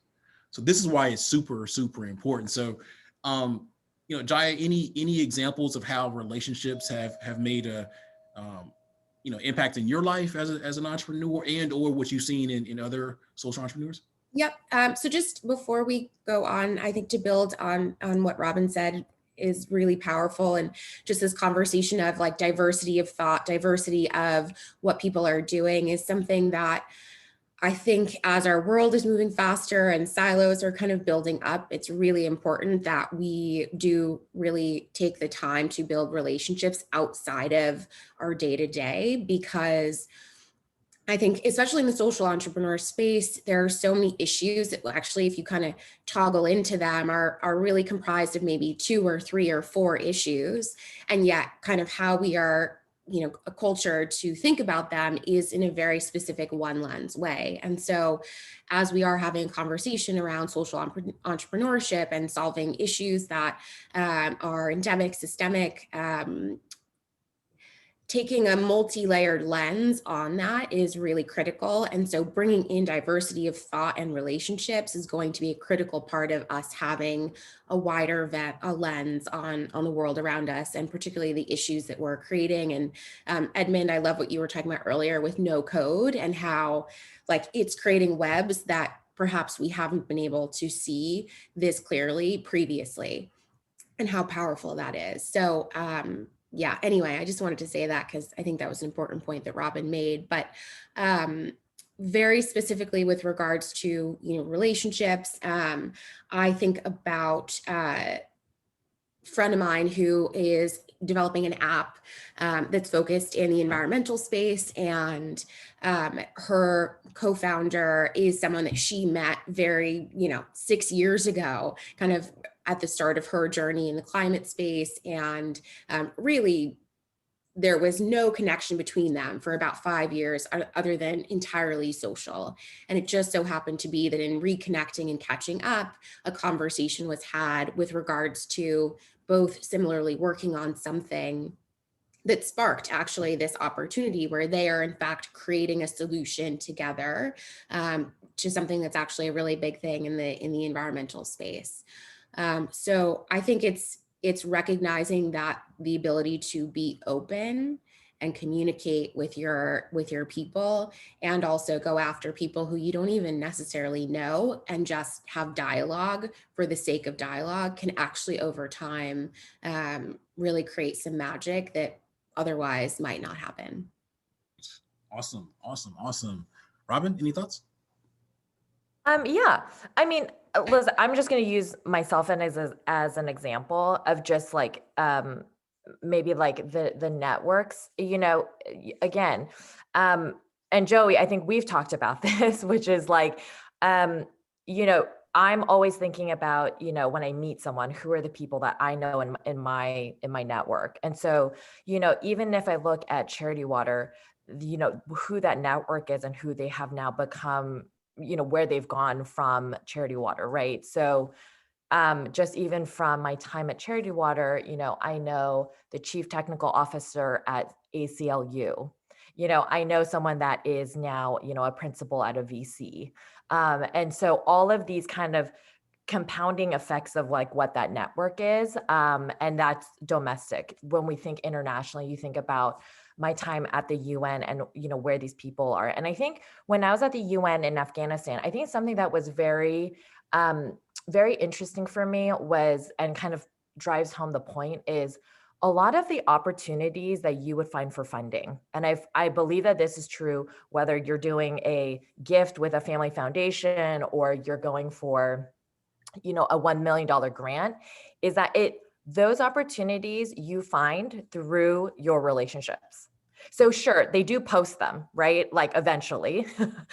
So this is why it's super, super important. So, Jaya, any examples of how relationships have made a, impact in your life as an entrepreneur, and or what you've seen in other social entrepreneurs? Yep. So just before we go on, I think to build on what Robin said is really powerful, and just this conversation of like diversity of thought, diversity of what people are doing is something that I think as our world is moving faster and silos are kind of building up, it's really important that we do really take the time to build relationships outside of our day-to-day, because I think, especially in the social entrepreneur space, there are so many issues that actually, if you kind of toggle into them, are really comprised of maybe 2 or 3 or 4 issues. And yet kind of how we are, a culture to think about them is in a very specific one lens way. And so as we are having a conversation around social entrepreneurship and solving issues that are endemic, systemic, taking a multi-layered lens on that is really critical. And so bringing in diversity of thought and relationships is going to be a critical part of us having a wider lens on the world around us, and particularly the issues that we're creating. And Edmund, I love what you were talking about earlier with no code, and how like it's creating webs that perhaps we haven't been able to see this clearly previously, and how powerful that is. So, yeah, anyway, I just wanted to say that because I think that was an important point that Robin made. But very specifically with regards to, relationships, I think about a friend of mine who is developing an app that's focused in the environmental space, and her co-founder is someone that she met very, 6 years ago, kind of at the start of her journey in the climate space. And really, there was no connection between them for about 5 years other than entirely social. And it just so happened to be that in reconnecting and catching up, a conversation was had with regards to both similarly working on something that sparked actually this opportunity where they are in fact creating a solution together to something that's actually a really big thing in the environmental space. So I think it's recognizing that the ability to be open and communicate with your people, and also go after people who you don't even necessarily know, and just have dialogue for the sake of dialogue, can actually over time really create some magic that otherwise might not happen. Awesome, awesome, awesome. Robin, any thoughts? Yeah, I mean, Liz, I'm just going to use myself as an example of just like maybe like the networks, you know, again, and Joey, I think we've talked about this, which is like, you know, I'm always thinking about, you know, when I meet someone, who are the people that I know in my network. And so, you know, even if I look at Charity Water, you know, who that network is and who they have now become, you know, where they've gone from Charity Water, right? So just even from my time at Charity Water, you know, I know the chief technical officer at ACLU. You know, I know someone that is now, you know, a principal at a VC. And so all of these kind of compounding effects of like what that network is, and that's domestic. When we think internationally, you think about my time at the UN and, you know, where these people are. And I think when I was at the UN in Afghanistan, I think something that was very, very interesting for me was, and kind of drives home the point, is a lot of the opportunities that you would find for funding. And I believe that this is true, whether you're doing a gift with a family foundation or you're going for, you know, a $1 million grant, is that those opportunities you find through your relationships. So sure, they do post them, right? Like eventually,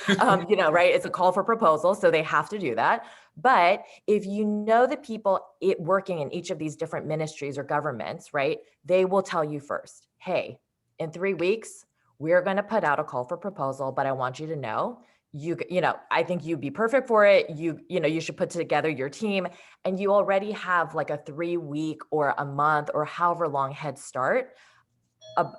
you know, right? It's a call for proposal, so they have to do that. But if you know the people working in each of these different ministries or governments, right? They will tell you first, hey, in 3 weeks, we're going to put out a call for proposal, but I want you to know, you know, I think you'd be perfect for it. You know, you should put together your team, and you already have like a 3 week or a month or however long head start,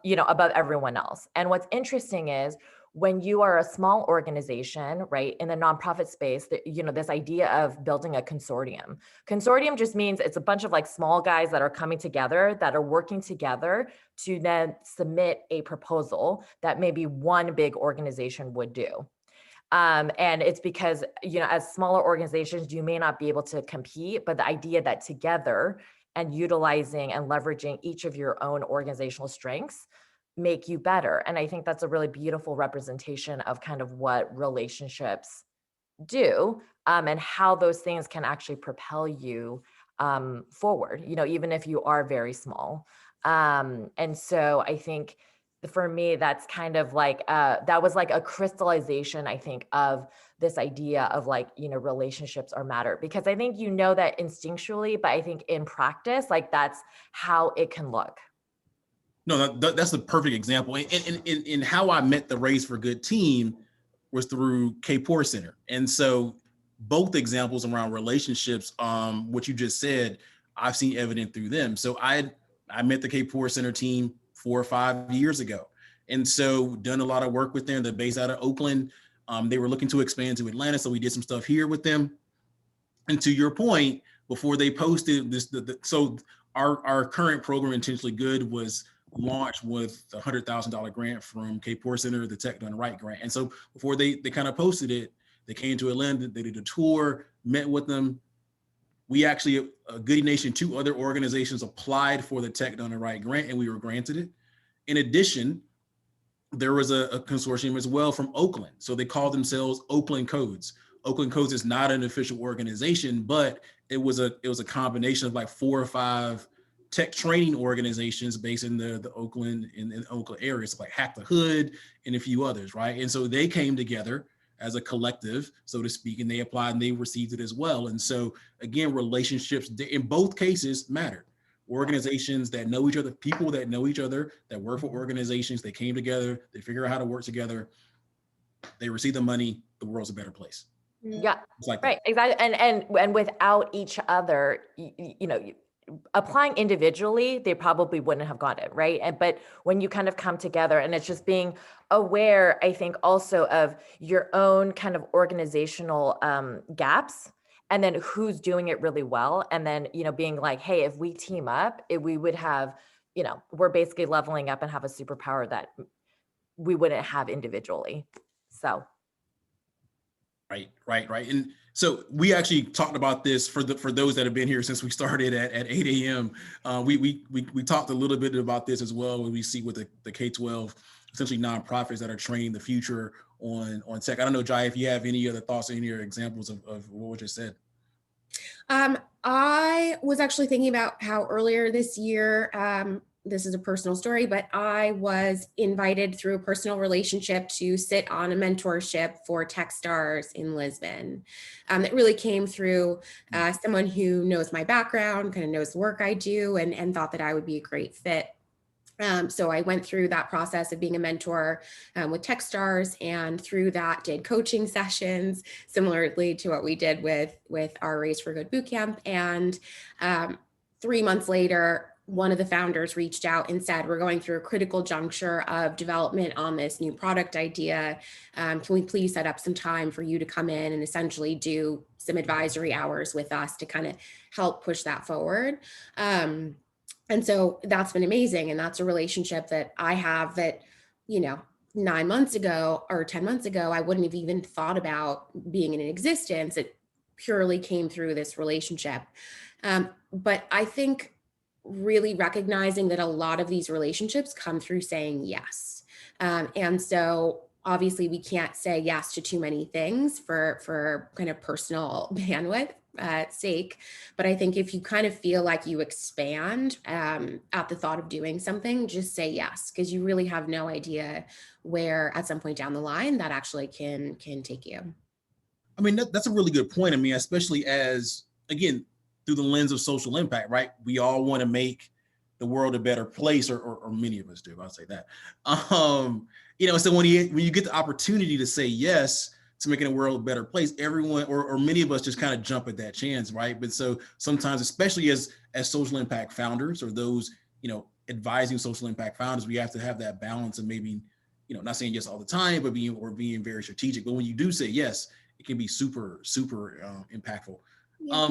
you know, above everyone else. And what's interesting is when you are a small organization, right, in the nonprofit space, that, you know, this idea of building a consortium. Consortium just means it's a bunch of like small guys that are coming together, that are working together to then submit a proposal that maybe one big organization would do. And it's because, you know, as smaller organizations, you may not be able to compete, but the idea that together and utilizing and leveraging each of your own organizational strengths make you better. And I think that's a really beautiful representation of kind of what relationships do, and how those things can actually propel you forward, you know, even if you are very small. And so I think for me, that's kind of like, that was like a crystallization, I think, of this idea of like, you know, relationships are matter, because I think, you know, that instinctually, but I think in practice, like that's how it can look. No, that's the perfect example. And how I met the Raise for Good team was through K-Poor Center. And so both examples around relationships, what you just said, I've seen evident through them. So I met the K-Poor Center team 4 or 5 years ago. And so done a lot of work with them. They're based out of Oakland. They were looking to expand to Atlanta. So we did some stuff here with them. And to your point, before they posted this, so our current program, Intentionally Good, was launched with a $100,000 grant from K-Poor Center, the Tech Done Right grant. And so before they kind of posted it, they came to Atlanta, they did a tour, met with them. We actually, Goody Nation, 2 other organizations applied for the Tech Done Right grant, and we were granted it. In addition, there was a consortium as well from Oakland. So they called themselves Oakland Codes. Oakland Codes is not an official organization, but it was a combination of like 4 or 5 tech training organizations based in the Oakland in Oakland area, so like Hack the Hood and a few others, right? And so they came together as a collective, so to speak, and they applied and they received it as well. And so again, relationships in both cases matter. Organizations that know each other, people that know each other, that work for organizations, they came together, they figure out how to work together, they receive the money, the world's a better place. Yeah, like right, exactly. And without each other, applying individually, they probably wouldn't have got it, right? But when you kind of come together, and it's just being aware, I think, also of your own kind of organizational gaps, and then who's doing it really well, and then being like, hey, if we team up, we would have, we're basically leveling up and have a superpower that we wouldn't have individually. So. Right. And so we actually talked about this for those that have been here since we started at 8 a.m. We talked a little bit about this as well when we see with the K-12, essentially nonprofits that are training the future on tech. I don't know, Jai, if you have any other thoughts or any other examples of what was just said. I was actually thinking about how earlier this year, this is a personal story, but I was invited through a personal relationship to sit on a mentorship for Techstars in Lisbon. That really came through someone who knows my background, kind of knows the work I do, and thought that I would be a great fit. So I went through that process of being a mentor with Techstars, and through that did coaching sessions similarly to what we did with our Raise for Good bootcamp. And 3 months later, one of the founders reached out and said, we're going through a critical juncture of development on this new product idea. Can we please set up some time for you to come in and essentially do some advisory hours with us to kind of help push that forward? And so that's been amazing. And that's a relationship that I have that, 9 months ago or 10 months ago, I wouldn't have even thought about being in existence. It purely came through this relationship. But I think really recognizing that a lot of these relationships come through saying yes. And so obviously we can't say yes to too many things for kind of personal bandwidth sake. But I think if you kind of feel like you expand at the thought of doing something, just say yes, because you really have no idea where at some point down the line that actually can take you. I mean, that's a really good point. I mean, especially as, again, through the lens of social impact, right? We all want to make the world a better place, or many of us do, I'll say that. So when you get the opportunity to say yes to making the world a better place, everyone or many of us just kind of jump at that chance, right? But so sometimes, especially as social impact founders or those, advising social impact founders, we have to have that balance of maybe, not saying yes all the time, but being very strategic. But when you do say yes, it can be super, super impactful. Yeah.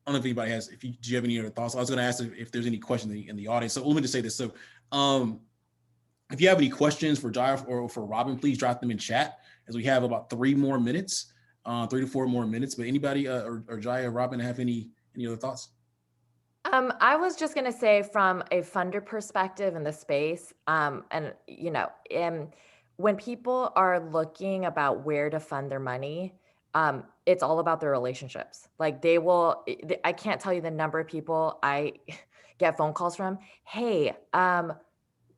I don't know if anybody do you have any other thoughts? I was going to ask if there's any questions in the audience. So let me just say this. So if you have any questions for Jai or for Robin, please drop them in chat, as we have about 3 to 4 more minutes. But anybody or Jai or Robin have any other thoughts? I was just going to say, from a funder perspective in the space, when people are looking about where to fund their money, it's all about their relationships. Like I can't tell you the number of people I get phone calls from. Hey,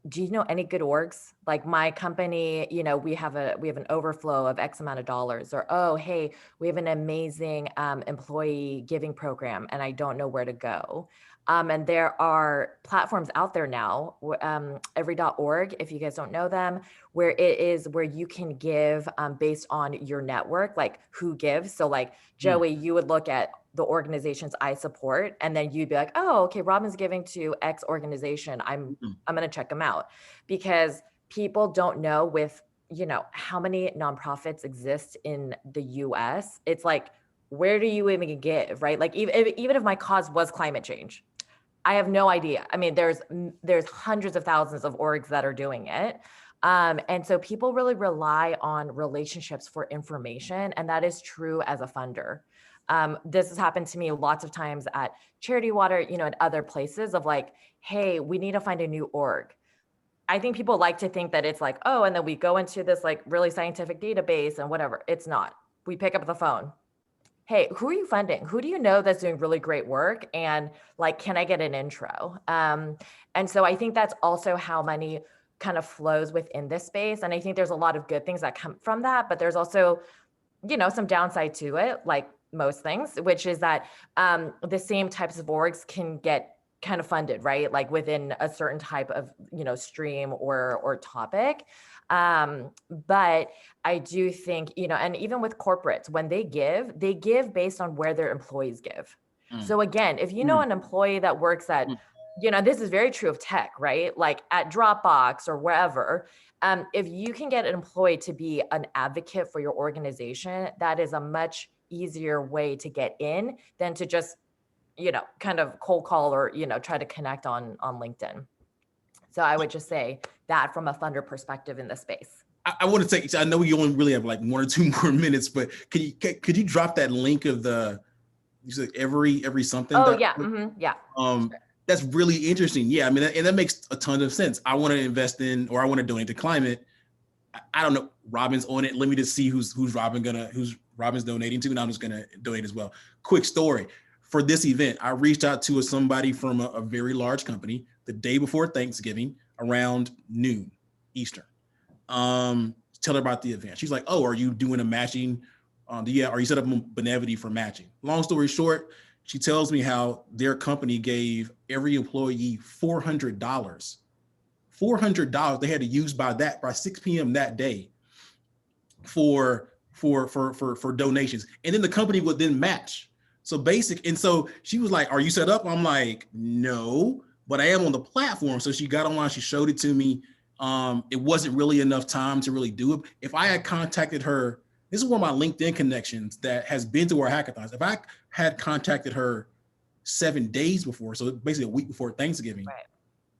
do you know any good orgs? Like my company, we have an overflow of X amount of dollars, or, oh, hey, we have an amazing employee giving program and I don't know where to go. And there are platforms out there now, every.org, if you guys don't know them, where you can give based on your network, like who gives. So like Joey, you would look at the organizations I support, and then you'd be like, oh, okay, Robin's giving to X organization. I'm going to check them out, because people don't know with, how many nonprofits exist in the US. It's like, where do you even give, right? Like even if my cause was climate change, I have no idea. I mean, there's hundreds of thousands of orgs that are doing it. And so people really rely on relationships for information. And that is true as a funder. This has happened to me lots of times at Charity Water, and other places of like, hey, we need to find a new org. I think people like to think that it's like, oh, and then we go into this like really scientific database and whatever. It's not. We pick up the phone. Hey, who are you funding? Who do you know that's doing really great work? And like, can I get an intro? And so I think that's also how many kind of flows within this space. And I think there's a lot of good things that come from that, but there's also, some downside to it, like most things, which is that the same types of orgs can get kind of funded, right? Like within a certain type of, stream or topic. But I do think, and even with corporates, when they give based on where their employees give. So again, if an employee that works at, this is very true of tech, right? Like at Dropbox or wherever, if you can get an employee to be an advocate for your organization, that is a much easier way to get in than to just, kind of cold call or, try to connect on LinkedIn. So I would just say that from a funder perspective in the space. I want to take, I know we only really have like 1 or 2 more minutes, but could you drop that link of you said every something? Oh yeah. Yeah. Sure. That's really interesting. Yeah. I mean, and that makes a ton of sense. I want to invest in, or I want to donate to climate. I don't know. Robin's on it. Let me just see who's Robin's donating to, and I'm just going to donate as well. Quick story. For this event, I reached out to somebody from a very large company the day before Thanksgiving around noon Eastern. Tell her about the event. She's like, "Oh, are you doing a matching? Are you set up on Benevity for matching?" Long story short, she tells me how their company gave every employee $400. $400 they had to use by 6 p.m. that day for donations, and then the company would then match. So so she was like, "Are you set up?" I'm like, "No, but I am on the platform." So she got online, she showed it to me. It wasn't really enough time to really do it. If I had contacted her, this is one of my LinkedIn connections that has been to our hackathons. If I had contacted her 7 days before, so basically a week before Thanksgiving, right,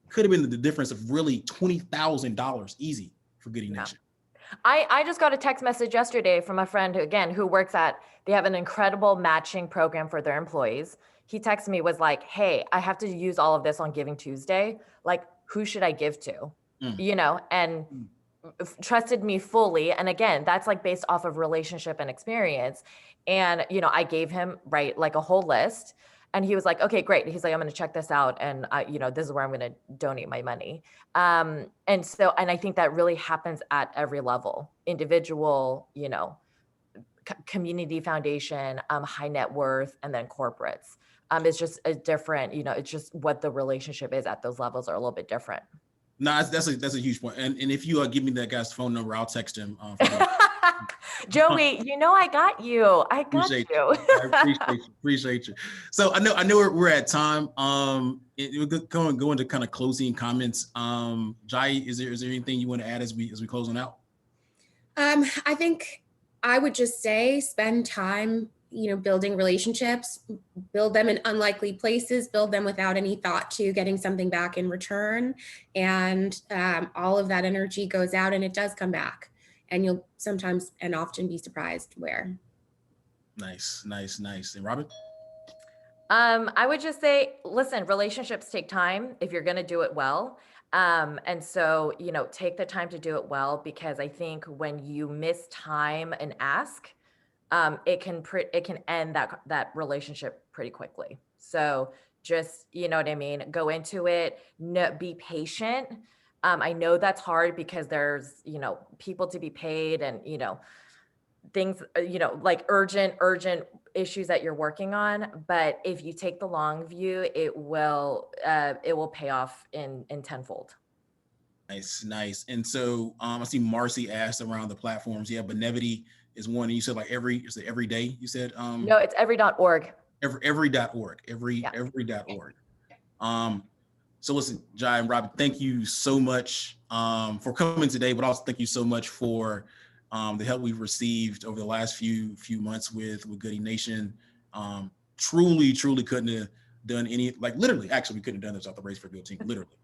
could have been the difference of really $20,000 easy for Goody Nation. I just got a text message yesterday from a friend who works they have an incredible matching program for their employees. He texted me, was like, "Hey, I have to use all of this on Giving Tuesday. Like, who should I give to?" And trusted me fully. And again, that's like based off of relationship and experience. And, I gave him, right, like a whole list. And he was like, "Okay, great." He's like, "I'm going to check this out. And this is where I'm going to donate my money." And I think that really happens at every level, individual, community foundation, high net worth, and then corporates. It's just a different, it's just what the relationship is at those levels are a little bit different. No, that's a huge point. And if you give me that guy's phone number, I'll text him. Joey, I got you. I appreciate you. So I know we're at time. We're going into kind of closing comments. Jai, is there anything you want to add as we close on out? I think I would just say spend time, building relationships, build them in unlikely places, build them without any thought to getting something back in return. And all of that energy goes out and it does come back. And you'll sometimes and often be surprised where. Nice. And Robin? I would just say, listen, relationships take time if you're going to do it well. And so, take the time to do it well, because I think when you miss time and ask, it can end that relationship pretty quickly. So just, what I mean? Go into it, be patient. I know that's hard because there's, people to be paid and, things, like urgent issues that you're working on. But if you take the long view, it will pay off in tenfold. Nice. And so I see Marcy asked around the platforms. Yeah, Benevity is one. And you said like every day, you said? No, it's every.org. Every.org. Every.org. So listen, Jai and Robin, thank you so much for coming today, but also thank you so much for the help we've received over the last few months with Goody Nation. Truly couldn't have done any, like literally, actually we couldn't have done this without the Race for Good team, literally.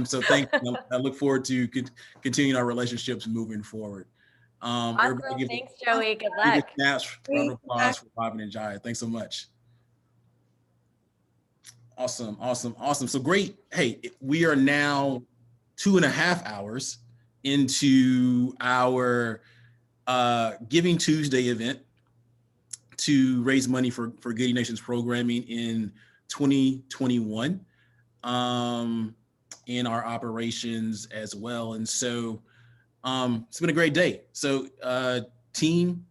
So thank you. I look forward to continuing our relationships moving forward. Awesome. Thanks, Joey. Good luck. Round of applause for Robin and Jai. Thanks so much. Awesome. So great. Hey, we are now 2.5 hours into our Giving Tuesday event to raise money for Goody Nation's programming in 2021. in our operations as well. And so it's been a great day. So team,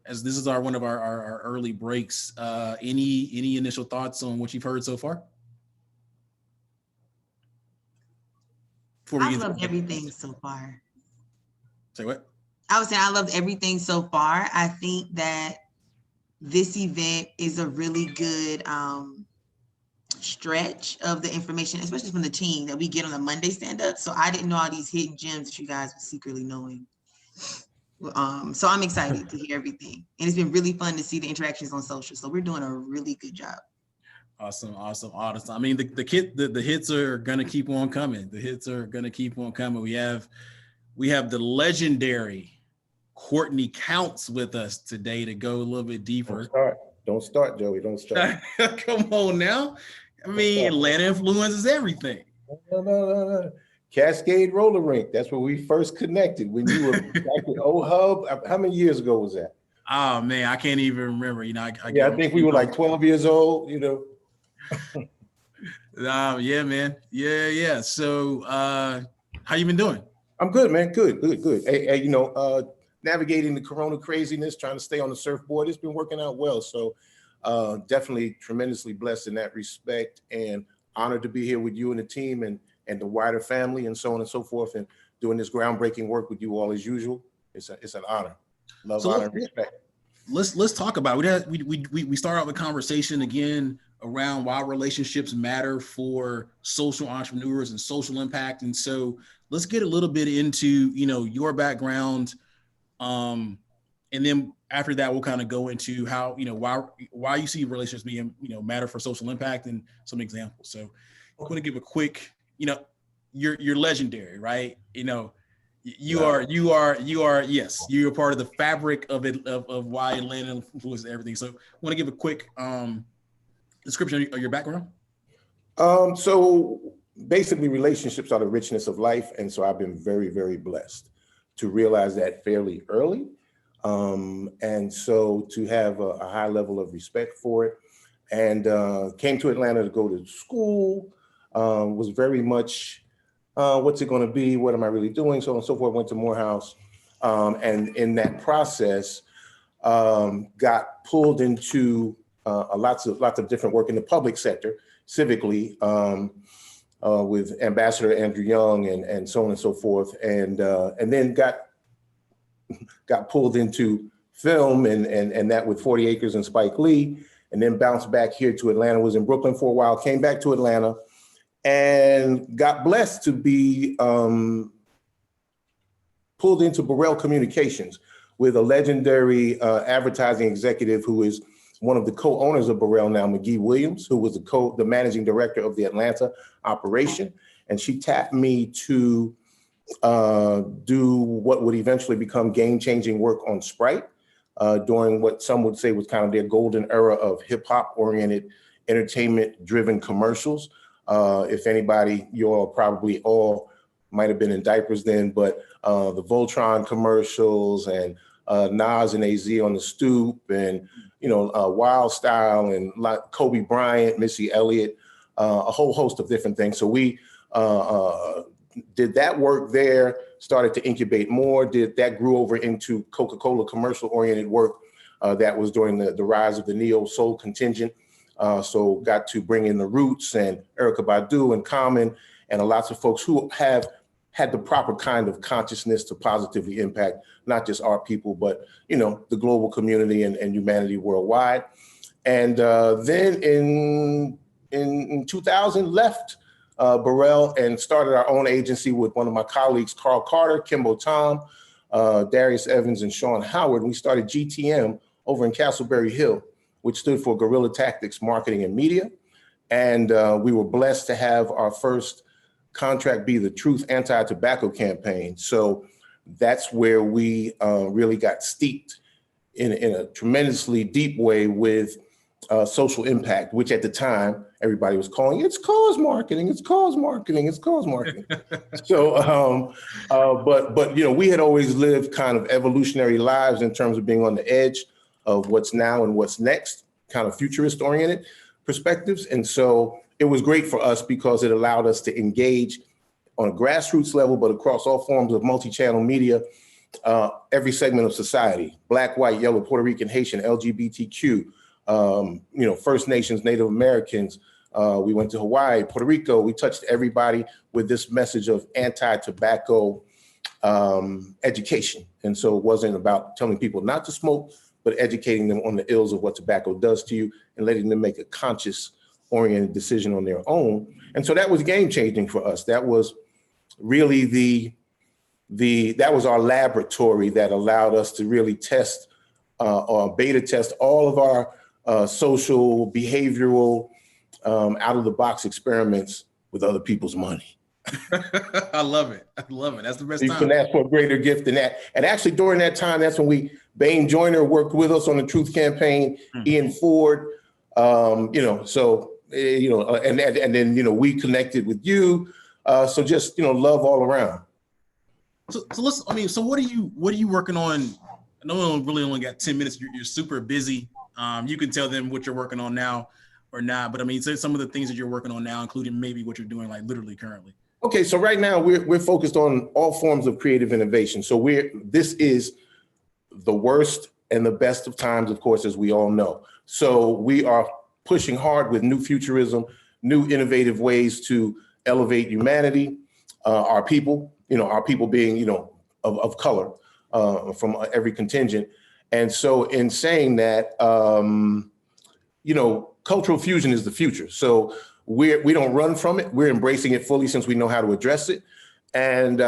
as this is one of our early breaks, any initial thoughts on what you've heard so far? I loved everything so far. Say what? I was saying I loved everything so far. I think that this event is a really good stretch of the information, especially from the team that we get on the Monday stand-up. So I didn't know all these hidden gems that you guys were secretly knowing. So I'm excited to hear everything. And it's been really fun to see the interactions on social. So we're doing a really good job. Awesome. I mean, the hits are gonna keep on coming. The hits are gonna keep on coming. We have the legendary Courtney Counts with us today to go a little bit deeper. Don't start, Joey. Don't start. Come on now. I mean, Atlanta influences everything. No. Cascade Roller Rink. That's where we first connected when you were back with Old Hub. How many years ago was that? Oh man, I can't even remember. You know, I think we were like 12 years old. You know. Yeah, man. Yeah. So, how you been doing? I'm good, man. Good. Hey, navigating the Corona craziness, trying to stay on the surfboard. It's been working out well. So, definitely tremendously blessed in that respect, and honored to be here with you and the team and the wider family and so on and so forth, and doing this groundbreaking work with you all as usual. It's an honor. Love, honor, and respect. Let's talk about it. We start out the conversation again around why relationships matter for social entrepreneurs and social impact. And so let's get a little bit into, your background. And then after that, we'll kind of go into how, why you see relationships being, matter for social impact and some examples. So I'm going to give a quick, you're legendary, right? You are, yes, you're part of the fabric of it, of why Atlanta influences everything. So I want to give a quick description of your background. So basically relationships are the richness of life. And so I've been very, very blessed to realize that fairly early. And so to have a high level of respect for it, and came to Atlanta to go to school, was very much, what's it going to be? What am I really doing? So on and so forth. Went to Morehouse. And in that process, got pulled into lots of different work in the public sector, civically, with Ambassador Andrew Young and so on and so forth. And then got pulled into film and that with 40 Acres and Spike Lee, and then bounced back here to Atlanta, was in Brooklyn for a while, came back to Atlanta, and got blessed to be pulled into Burrell Communications with a legendary advertising executive who is one of the co-owners of Burrell now, McGee Williams, who was the managing director of the Atlanta operation. And she tapped me to do what would eventually become game-changing work on Sprite during what some would say was kind of their golden era of hip-hop oriented, entertainment-driven commercials. If anybody, you all probably all might have been in diapers then, but the Voltron commercials and Nas and AZ on the stoop, and Wild Style and like Kobe Bryant, Missy Elliott, a whole host of different things. So we did that work there, started to incubate more, that grew over into Coca-Cola commercial oriented work that was during the rise of the neo soul contingent. So got to bring in the Roots and Erykah Badu and Common and lots of folks who have had the proper kind of consciousness to positively impact not just our people, but the global community and humanity worldwide. And then in 2000, left Burrell and started our own agency with one of my colleagues, Carl Carter, Kimbo Tom, Darius Evans, and Sean Howard. We started GTM over in Castleberry Hill, which stood for Guerrilla Tactics Marketing and Media. And we were blessed to have our first contract be the Truth Anti-Tobacco campaign. So that's where we really got steeped in a tremendously deep way with social impact, which at the time everybody was calling it's cause marketing, it's cause marketing, it's cause marketing. So, but we had always lived kind of evolutionary lives in terms of being on the edge of what's now and what's next, kind of futurist oriented perspectives. And so it was great for us because it allowed us to engage on a grassroots level, but across all forms of multi-channel media, every segment of society, Black, white, yellow, Puerto Rican, Haitian, LGBTQ, First Nations, Native Americans. We went to Hawaii, Puerto Rico. We touched everybody with this message of anti-tobacco education. And so it wasn't about telling people not to smoke, but educating them on the ills of what tobacco does to you and letting them make a conscious oriented decision on their own. And so that was game changing for us. That was really that was our laboratory that allowed us to really test or beta test all of our social, behavioral, out of the box experiments with other people's money. I love it. I love it. That's the best You time. can ask for a greater gift than that. And actually during that time, that's when Bain Joyner worked with us on the Truth Campaign, Ian Ford, and then, we connected with you. So just, love all around. So so what are you working on? I know we really only got 10 minutes. You're super busy. You can tell them what you're working on now or not, but say some of the things that you're working on now, including maybe what you're doing like literally currently. Okay, so right now we're focused on all forms of creative innovation. So this is the worst and the best of times, of course, as we all know. So we are pushing hard with new futurism, new innovative ways to elevate humanity, our people being, of color from every contingent. And so in saying that, cultural fusion is the future. So we don't run from it. We're embracing it fully since we know how to address it. And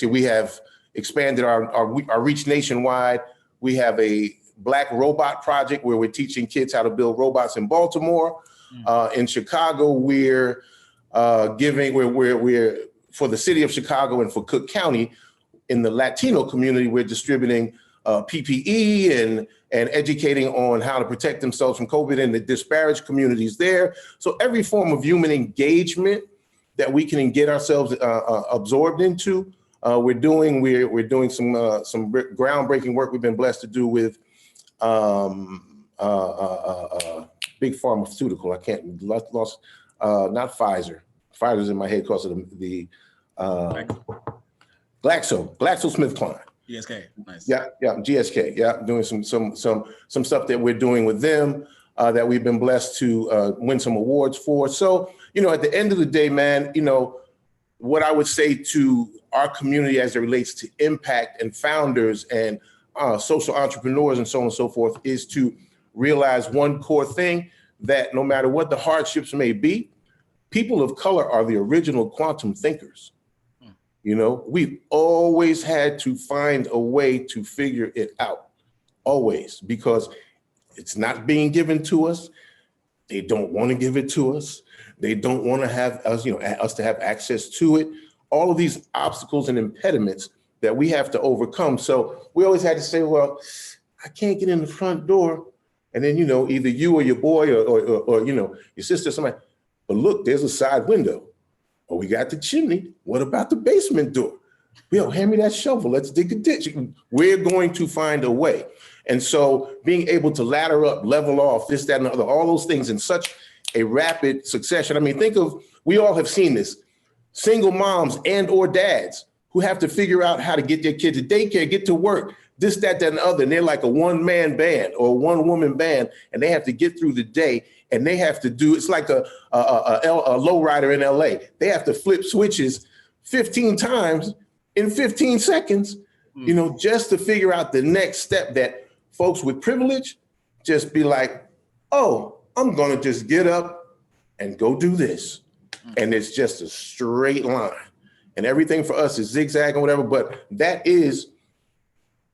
we have expanded our reach nationwide. We have a Black Robot Project where we're teaching kids how to build robots in Baltimore. In Chicago, we're for the city of Chicago and for Cook County, in the Latino community, we're distributing PPE and educating on how to protect themselves from COVID in the disparaged communities there. So every form of human engagement that we can get ourselves absorbed into, we're doing. We're doing some groundbreaking work we've been blessed to do with big pharmaceutical. I can't lost not Pfizer. Pfizer's in my head because of the GlaxoSmithKline. GSK, nice. Yeah, GSK. Yeah, doing some stuff that we're doing with them that we've been blessed to win some awards for. So, at the end of the day, man, what I would say to our community as it relates to impact and founders and social entrepreneurs and so on and so forth is to realize one core thing, that no matter what the hardships may be, people of color are the original quantum thinkers. We've always had to find a way to figure it out, always, because it's not being given to us. They don't want to give it to us. They don't want to have us, us to have access to it. All of these obstacles and impediments that we have to overcome. So we always had to say, well, I can't get in the front door. And then, either you or your boy or your sister, somebody, but look, there's a side window. Oh, we got the chimney. What about the basement door? Hand me that shovel. Let's dig a ditch. We're going to find a way. And so being able to ladder up, level off, this, that, and the other, all those things in such a rapid succession. We all have seen this. Single moms and or dads who have to figure out how to get their kids to daycare, get to work, this, that, and the other. And they're like a one-man band or a one-woman band, and they have to get through the day. And they have to do, it's like a lowrider in LA. They have to flip switches 15 times in 15 seconds, just to figure out the next step that folks with privilege just be like, oh, I'm gonna just get up and go do this. And it's just a straight line. And everything for us is zigzag and whatever, but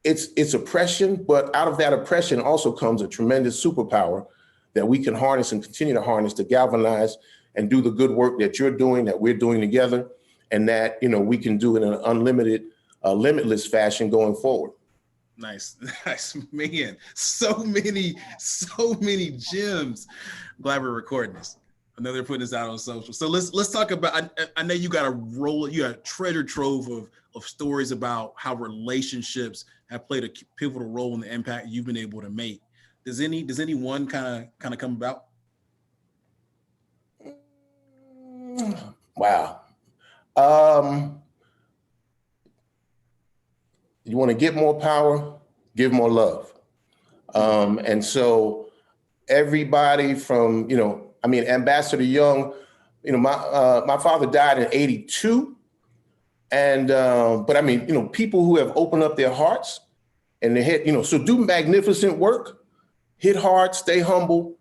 it's oppression, but out of that oppression also comes a tremendous superpower that we can harness and continue to harness to galvanize and do the good work that you're doing, that we're doing together, and that, we can do it in an unlimited, limitless fashion going forward. Nice, man. So many gems. I'm glad we're recording this. I know they're putting this out on social. So let's talk about, I know you got a treasure trove of stories about how relationships have played a pivotal role in the impact you've been able to make. Does any one kind of come about? Wow. You want to get more power, give more love. And so everybody from, Ambassador Young, my father died in 82. But people who have opened up their hearts and they hit, so do magnificent work, hit hard, stay humble,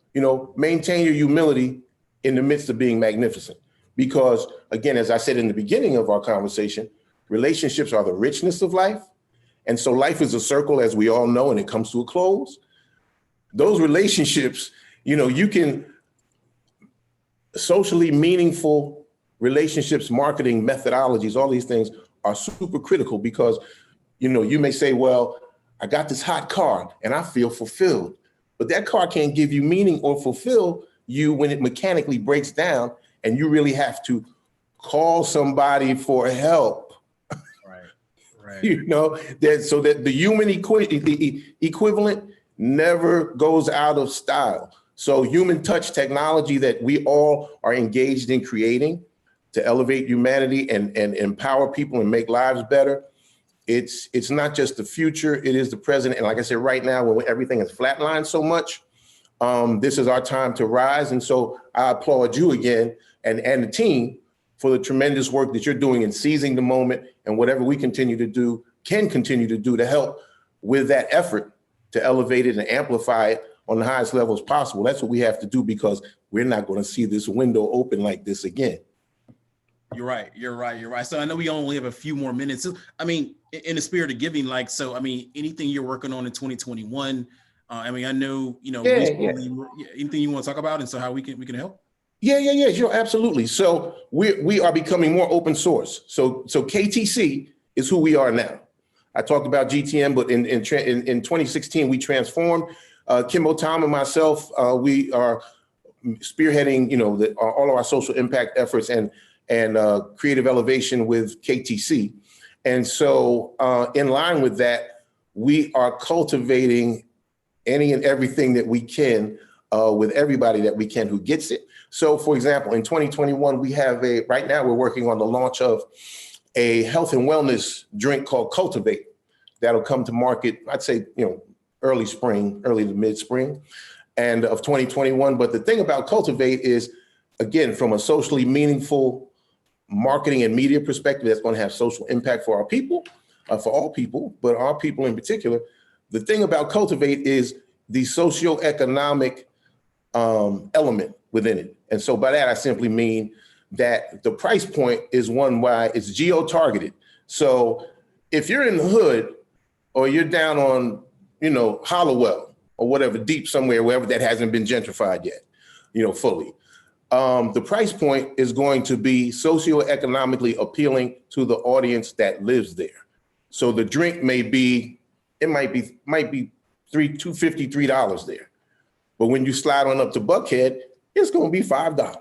maintain your humility in the midst of being magnificent. Because again, as I said in the beginning of our conversation, relationships are the richness of life. And so life is a circle, as we all know, and it comes to a close. Those relationships, you can socially meaningful relationships, marketing methodologies, all these things are super critical because, you may say, well, I got this hot car and I feel fulfilled, but that car can't give you meaning or fulfill you when it mechanically breaks down and you really have to call somebody for help. Right. So that the human equivalent never goes out of style. So human touch technology that we all are engaged in creating to elevate humanity and empower people and make lives better. It's not just the future, it is the present. And like I said, right now, when everything is flatlined so much, this is our time to rise. And so I applaud you again and the team for the tremendous work that you're doing in seizing the moment and whatever we can continue to do to help with that effort to elevate it and amplify it on the highest levels possible. That's what we have to do because we're not going to see this window open like this again. You're right. So I know we only have a few more minutes. So, in the spirit of giving, anything you're working on in 2021, I know, anything you want to talk about and so how we can help? Yeah, sure, absolutely. So we are becoming more open source. So KTC is who we are now. I talked about GTM, but in 2016, we transformed. Kimbo Tom and myself, we are spearheading, all of our social impact efforts and creative elevation with KTC. And so in line with that, we are cultivating any and everything that we can with everybody that we can who gets it. So for example, in 2021, right now we're working on the launch of a health and wellness drink called Cultivate that'll come to market, I'd say, early to mid-spring and of 2021. But the thing about Cultivate is, again, from a socially meaningful marketing and media perspective, that's going to have social impact for our people, for all people, but our people in particular. The thing about Cultivate is the socioeconomic element within it. And so by that, I simply mean that the price point is one why it's geo-targeted. So if you're in the hood or you're down on, Hollowell or whatever, deep somewhere, wherever that hasn't been gentrified yet, fully, the price point is going to be socioeconomically appealing to the audience that lives there. So the drink might be $2.50, $3 there. But when you slide on up to Buckhead, it's going to be $5.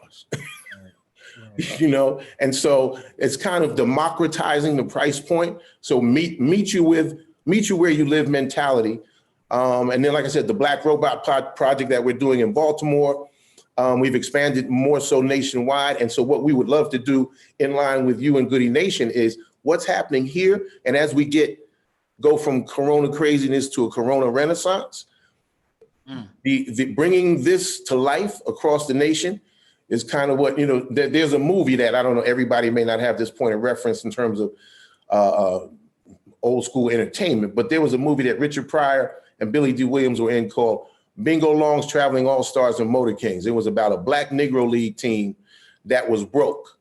And so it's kind of democratizing the price point. So meet you where you live mentality. And then, like I said, the Black Robot project that we're doing in Baltimore, we've expanded more so nationwide. And so what we would love to do in line with you and Goody Nation is what's happening here. And as we go from Corona craziness to a Corona renaissance, the bringing this to life across the nation is kind of what, there's a movie that, I don't know, everybody may not have this point of reference in terms of old school entertainment, but there was a movie that Richard Pryor and Billy D. Williams were in called Bingo Long's Traveling All-Stars and Motor Kings. It was about a Black Negro League team that was broke.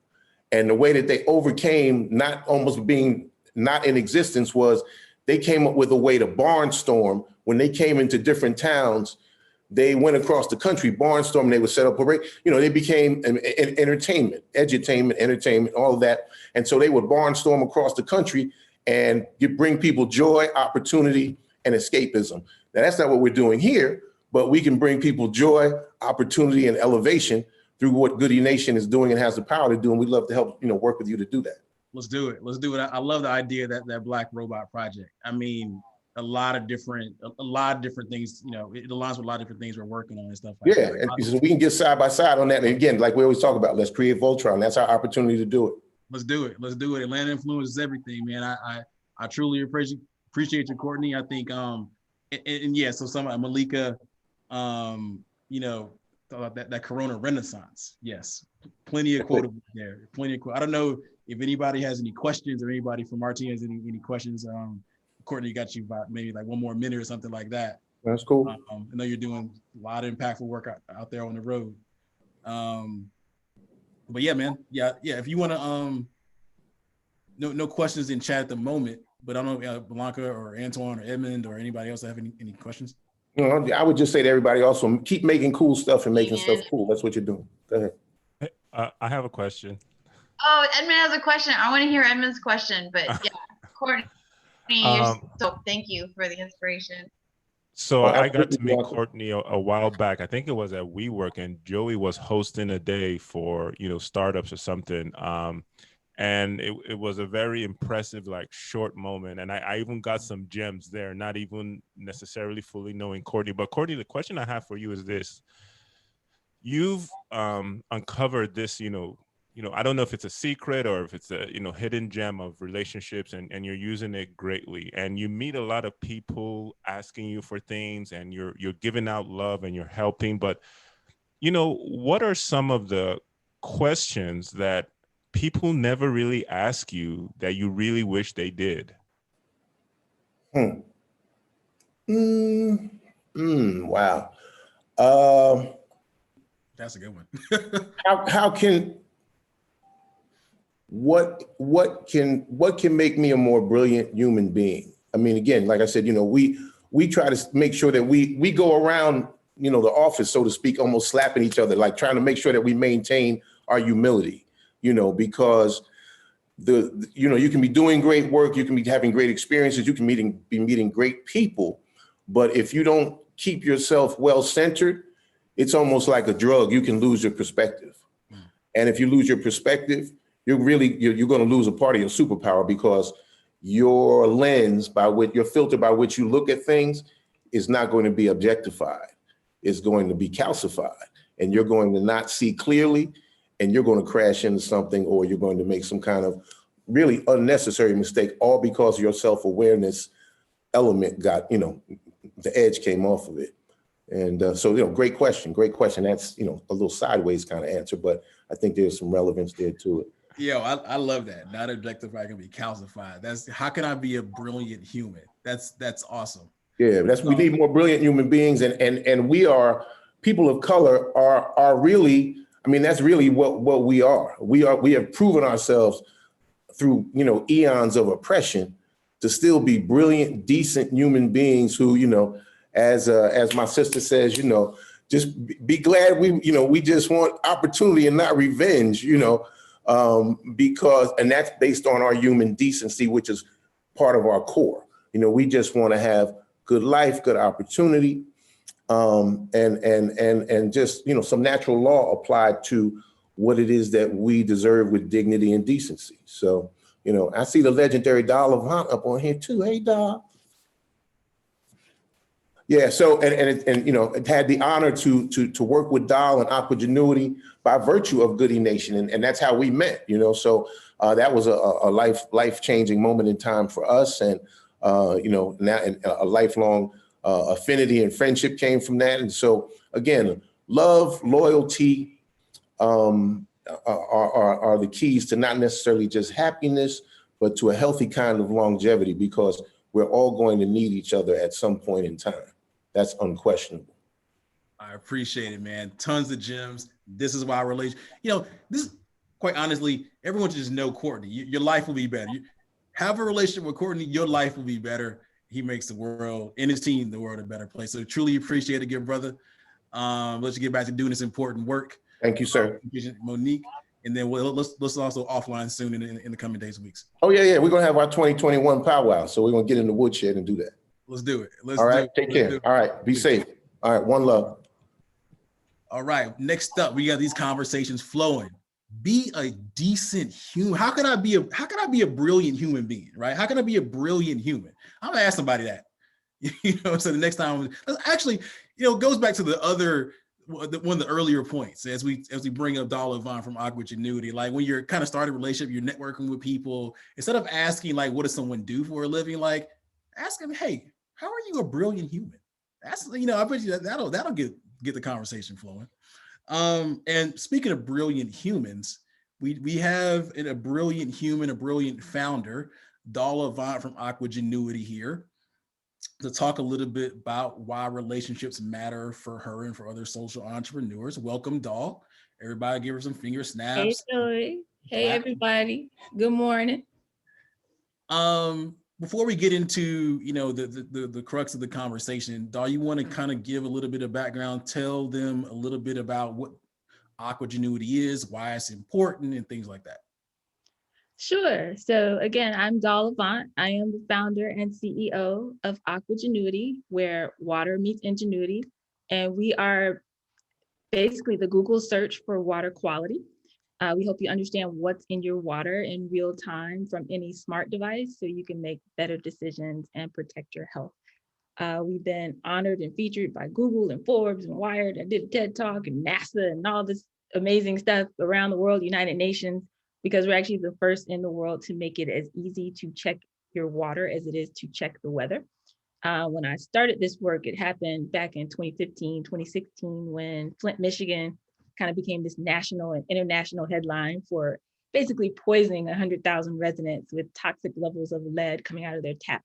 And the way that they overcame not almost being not in existence was they came up with a way to barnstorm. When they came into different towns, they went across the country, barnstorm, they would set up parade. They became an entertainment, edutainment, entertainment, all of that. And so they would barnstorm across the country and bring people joy, opportunity, and escapism. Now, that's not what we're doing here, but we can bring people joy, opportunity, and elevation through what Goody Nation is doing and has the power to do. And we'd love to help, work with you to do that. Let's do it. I love the idea that Black Robot project. a lot of different things. You know, it aligns with a lot of different things we're working on and stuff like Yeah, that. and so we can get side by side on that. And again, like we always talk about, let's create Voltron. That's our opportunity to do it. Let's do it. Atlanta influence is everything, man. I truly appreciate you, Courtney. I think and yeah, so some Malika, you know, that Corona Renaissance. Yes, plenty of quotables there. I don't know if anybody has any questions or anybody from our team has any questions. Courtney got you about maybe like one more minute or something like that. That's cool. I know you're doing a lot of impactful work out there on the road. But yeah, man, yeah. If you want to, no questions in chat at the moment. But I don't know Blanca or Antoine or Edmund or anybody else have any questions. You know, I would just say to everybody also, keep making cool stuff and making stuff cool. That's what you're doing. Go ahead. I have a question. Oh, Edmund has a question. I want to hear Edmund's question, but yeah, Courtney, so thank you for the inspiration. So I got to meet Courtney a while back. I think it was at WeWork, and Joey was hosting a day for, you know, startups or something. And it was a very impressive, like, short moment. And I even got some gems there, not even necessarily fully knowing Courtney. But Courtney, the question I have for you is this. You've uncovered this, you know, I don't know if it's a secret or if it's a, you know, hidden gem of relationships, and you're using it greatly. And you meet a lot of people asking you for things, and you're giving out love and you're helping. But, you know, what are some of the questions that people never really ask you that you really wish they did? Wow. That's a good one. how can what can make me a more brilliant human being? I mean, again, like I said, you know, we try to make sure that we go around, you know, the office, so to speak, almost slapping each other, like trying to make sure that we maintain our humility, you know, because you know, you can be doing great work, you can be having great experiences, you can be meeting great people, but if you don't keep yourself well-centered, it's almost like a drug. You can lose your perspective. And if you lose your perspective, you're going to lose a part of your superpower, because your lens your filter by which you look at things is not going to be objectified. It's going to be calcified, and you're going to not see clearly, and you're going to crash into something, or you're going to make some kind of really unnecessary mistake, all because your self-awareness element got, you know, the edge came off of it. And so, you know, great question. That's, you know, a little sideways kind of answer, but I think there's some relevance there to it. Yeah, I love that. Not objectified, can be calcified. That's how can I be a brilliant human? That's awesome. Yeah, we need more brilliant human beings, and we are, people of color are really, I mean, that's really what we are. We have proven ourselves through, you know, eons of oppression to still be brilliant, decent human beings who, you know, as my sister says, you know, just be glad we just want opportunity and not revenge, you know, and that's based on our human decency, which is part of our core. You know, we just want to have good life, good opportunity, and just, you know, some natural law applied to what it is that we deserve with dignity and decency. So, you know, I see the legendary Doll of Hunt up on here too. Hey, Doll. Yeah, so and you know, it had the honor to work with Doll and Aquagenuity by virtue of Goody Nation, and that's how we met. You know, so that was a life-changing moment in time for us, and you know, now a lifelong affinity and friendship came from that. And so again, love, loyalty are the keys to not necessarily just happiness, but to a healthy kind of longevity, because we're all going to need each other at some point in time. That's unquestionable. I appreciate it, man. Tons of gems. This is why you know, this, quite honestly, everyone should just know Courtney. Your life will be better. You have a relationship with Courtney, your life will be better. He makes the world and his team, the world, a better place. So truly appreciate it, good brother. Let's get back to doing this important work. Thank you, sir. Monique. And then let's also offline soon in the coming days and weeks. Oh, yeah. We're going to have our 2021 powwow. So we're going to get in the woodshed and do that. Let's do it. All right. Take care. All right. Be safe. All right. One love. All right. Next up, we got these conversations flowing. Be a decent human. How can I be a brilliant human being, right? How can I be a brilliant human? I'm gonna ask somebody that. You know, so the next time, actually, it goes back to the other, one of the earlier points as we bring up Dollar Vaughn from Aquagenuity. Like when you're kind of starting a relationship, you're networking with people, instead of asking like, what does someone do for a living? Like ask them, hey, how are you a brilliant human? That's, I bet you that'll get the conversation flowing. And speaking of brilliant humans, we have a brilliant human, a brilliant founder, Dollar Vaughn from Aquagenuity here, to talk a little bit about why relationships matter for her and for other social entrepreneurs. Welcome, Doll. Everybody give her some finger snaps. Hey, Joey. Hey, everybody. Good morning. Before we get into, the crux of the conversation, Doll, you want to kind of give a little bit of background, tell them a little bit about what Aquagenuity is, why it's important, and things like that. Sure. So again, I'm Doll Avant. I am the founder and CEO of Aquagenuity, where water meets ingenuity. And we are basically the Google search for water quality. We help you understand what's in your water in real time from any smart device so you can make better decisions and protect your health. We've been honored and featured by Google and Forbes and Wired. I did a TED Talk and NASA and all this amazing stuff around the world, United Nations, because we're actually the first in the world to make it as easy to check your water as it is to check the weather. When I started this work, it happened back in 2015, 2016, when Flint, Michigan kind of became this national and international headline for basically poisoning 100,000 residents with toxic levels of lead coming out of their tap.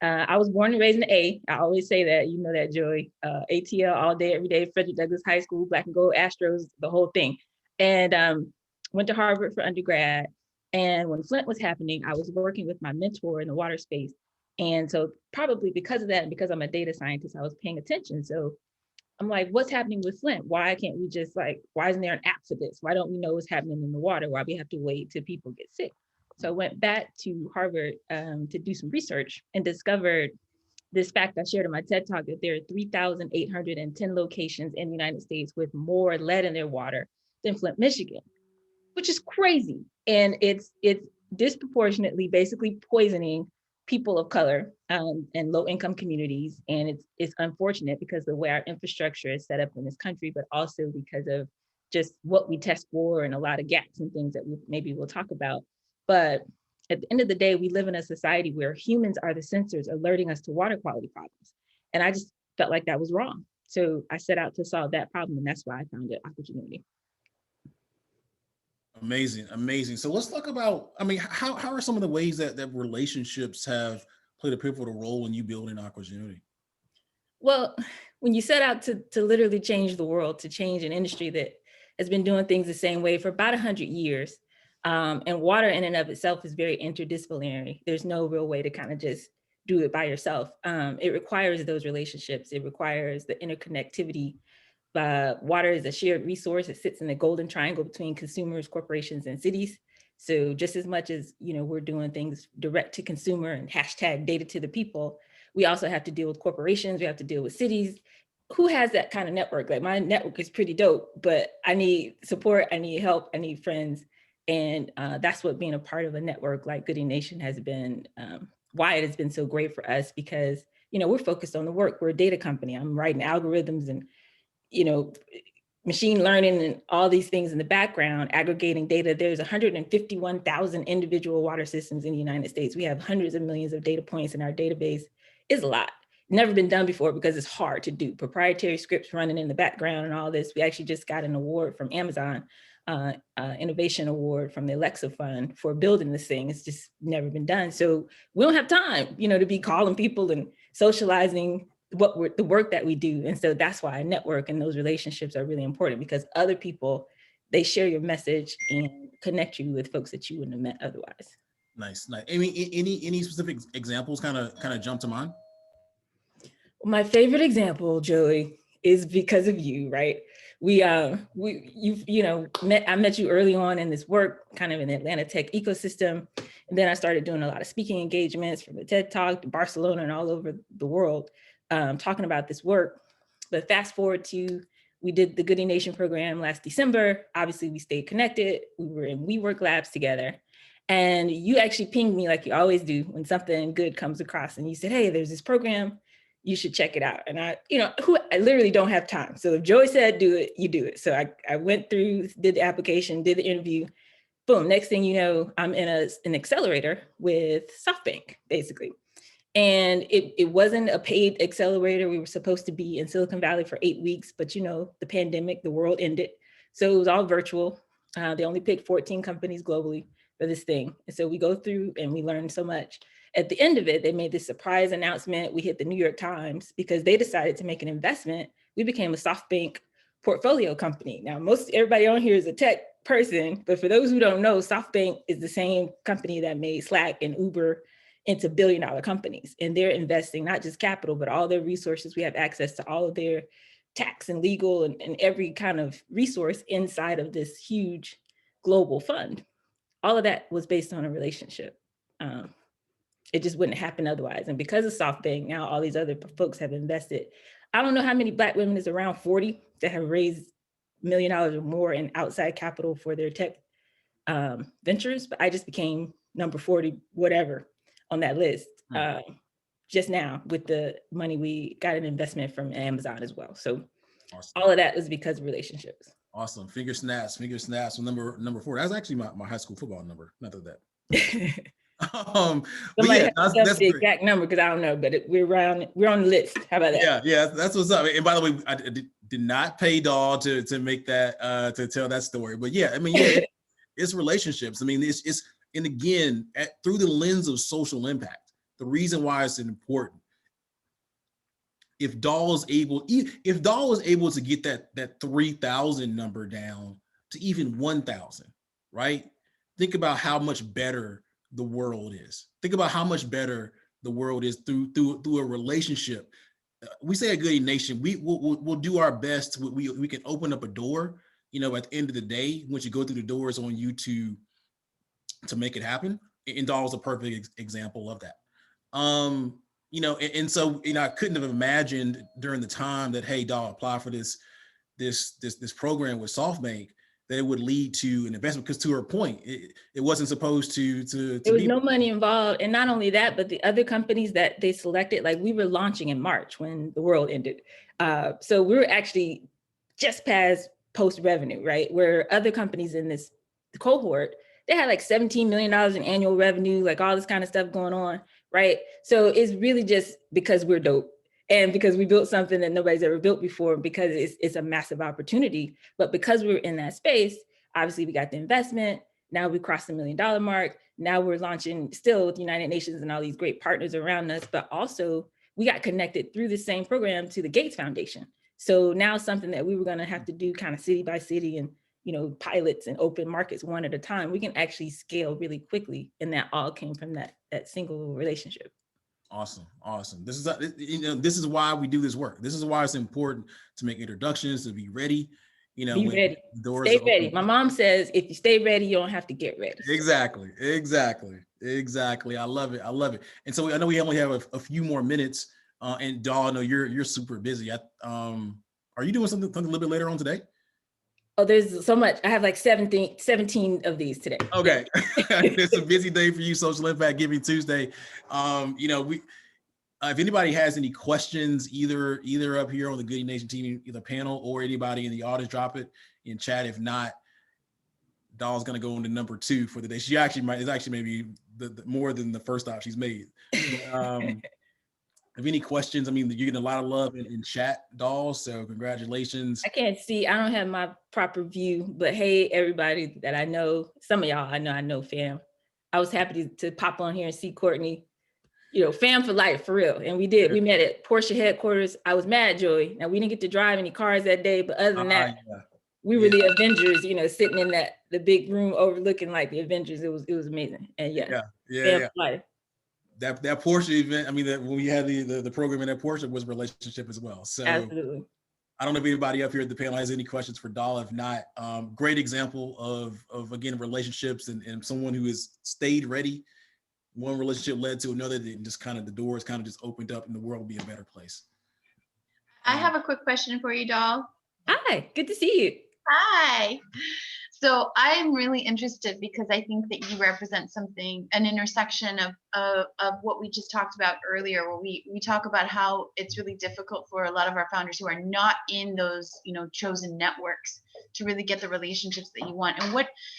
I was born and raised in the A. I always say that, you know that, Joey. ATL all day, every day, Frederick Douglass High School, Black and Gold, Astros, the whole thing. And went to Harvard for undergrad. And when Flint was happening, I was working with my mentor in the water space. And so probably because of that, and because I'm a data scientist, I was paying attention. So I'm like, what's happening with Flint? Why can't we just why isn't there an app for this? Why don't we know what's happening in the water? Why we have to wait till people get sick? So I went back to Harvard to do some research and discovered this fact I shared in my TED Talk, that there are 3,810 locations in the United States with more lead in their water than Flint, Michigan, which is crazy. And it's disproportionately basically poisoning people of color and low income communities. And it's unfortunate because the way our infrastructure is set up in this country, but also because of just what we test for and a lot of gaps and things that maybe we'll talk about. But at the end of the day, we live in a society where humans are the sensors alerting us to water quality problems. And I just felt like that was wrong. So I set out to solve that problem, and that's why I founded Aquagenuity. Amazing, amazing. So let's talk about, how are some of the ways that relationships have played a pivotal role in you building Aquagenuity? Well, when you set out to literally change the world, to change an industry that has been doing things the same way for about 100 years, and water in and of itself is very interdisciplinary. There's no real way to kind of just do it by yourself. It requires those relationships. It requires the interconnectivity. Water is a shared resource. It sits in the golden triangle between consumers, corporations, and cities. So just as much as we're doing things direct to consumer and hashtag data to the people, we also have to deal with corporations. We have to deal with cities. Who has that kind of network? Like, my network is pretty dope, but I need support. I need help. I need friends. And that's what being a part of a network like Goody Nation has been, why it has been so great for us, because, we're focused on the work. We're a data company. I'm writing algorithms and, machine learning and all these things in the background, aggregating data. There's 151,000 individual water systems in the United States. We have hundreds of millions of data points in our database. It's a lot. Never been done before because it's hard to do. Proprietary scripts running in the background and all this. We actually just got an award from Amazon, innovation award from the Alexa Fund for building this thing. It's just never been done. So we don't have time, to be calling people and socializing the work that we do. And so that's why a network and those relationships are really important, because other people, they share your message and connect you with folks that you wouldn't have met otherwise. Nice. Any specific examples kind of jump to mind? My favorite example, Joey, is because of you, right? I met you early on in this work, kind of in the Atlanta tech ecosystem. And then I started doing a lot of speaking engagements, from the TED Talk to Barcelona and all over the world, talking about this work. But fast forward to, we did the Goody Nation program last December. Obviously we stayed connected. We were in WeWork labs together. And you actually pinged me like you always do when something good comes across. And you said, hey, there's this program you should check it out. And I literally don't have time. So if Joey said do it, you do it. So I went through, did the application, did the interview. Boom, next thing you know, I'm in an accelerator with SoftBank, basically. And it wasn't a paid accelerator. We were supposed to be in Silicon Valley for 8 weeks, but the pandemic, the world ended. So it was all virtual. They only picked 14 companies globally for this thing. And so we go through and we learned so much. At the end of it, they made this surprise announcement. We hit the New York Times because they decided to make an investment. We became a SoftBank portfolio company. Now, everybody on here is a tech person, but for those who don't know, SoftBank is the same company that made Slack and Uber into billion-dollar companies. And they're investing not just capital, but all their resources. We have access to all of their tax and legal and every kind of resource inside of this huge global fund. All of that was based on a relationship. It just wouldn't happen otherwise. And because of SoftBank, now all these other folks have invested. I don't know how many Black women, is around 40 that have raised $1 million or more in outside capital for their tech ventures, but I just became number 40, whatever, on that list just now with the money we got an investment from Amazon as well. So awesome. All of that is because of relationships. Awesome. Finger snaps with number 4. That's actually my high school football number. Not that. That's the exact number because I don't know, but we're on the list. How about that? Yeah, that's what's up. And by the way, I did not pay Dahl to make that to tell that story. But yeah, I mean, yeah, it's relationships. I mean, it's and again through the lens of social impact. The reason why it's important. If Dahl was able to get that 3,000 number down to even 1,000, right? Think about how much better the world is. Think about how much better the world is through a relationship. We say at Goody Nation, we'll do our best. We can open up a door. At the end of the day, once you go through the doors on you to make it happen. And Dahl's a perfect example of that. And so I couldn't have imagined during the time that, hey, Dahl, apply for this program with SoftBank, that it would lead to an investment, because to her point, it wasn't supposed to there was no money involved. And not only that, but the other companies that they selected, like we were launching in March when the world ended. So we were actually just past post-revenue, right? Where other companies in this cohort, they had like $17 million in annual revenue, like all this kind of stuff going on, right? So it's really just because we're dope. And because we built something that nobody's ever built before, because it's a massive opportunity. But because we're in that space, obviously we got the investment. Now we crossed the $1 million mark. Now we're launching still with the United Nations and all these great partners around us. But also we got connected through the same program to the Gates Foundation. So now something that we were going to have to do kind of city by city and pilots and open markets one at a time, we can actually scale really quickly. And that all came from that single relationship. Awesome. This is why we do this work. This is why it's important to make introductions, to be ready. Be ready. Stay ready. My mom says, if you stay ready, you don't have to get ready. Exactly. I love it. And so I know we only have a few more minutes. And Dahl, I know you're super busy. Are you doing something a little bit later on today? Oh, there's so much. I have like 17 of these today. Okay. It's a busy day for you, Social Impact Giving Tuesday. If anybody has any questions, either up here on the Goody Nation team, either panel or anybody in the audience, drop it in chat. If not, Dahl's gonna go into number 2 for the day. She actually maybe the more than the first stop she's made. If any questions, I mean, you're getting a lot of love in chat, Dahl, so congratulations. I can't see, I don't have my proper view, but hey, everybody that I know, some of y'all I know fam. I was happy to pop on here and see Courtney, fam for life, for real. And we did, we met at Porsche headquarters. I was mad, Joey. Now we didn't get to drive any cars that day, but other than that, we were the Avengers, sitting in the big room overlooking like the Avengers. It was amazing. And fam for life. That Porsche event, I mean, when we had the program in that Porsche was a relationship as well. So absolutely. I don't know if anybody up here at the panel has any questions for Dahl. If not, great example of again, relationships and someone who has stayed ready. One relationship led to another, and just kind of the doors kind of just opened up and the world will be a better place. I have a quick question for you, Dahl. Hi, good to see you. Hi. So I'm really interested because I think that you represent an intersection of of what we just talked about earlier, where we talk about how it's really difficult for a lot of our founders who are not in those, chosen networks to really get the relationships that you want.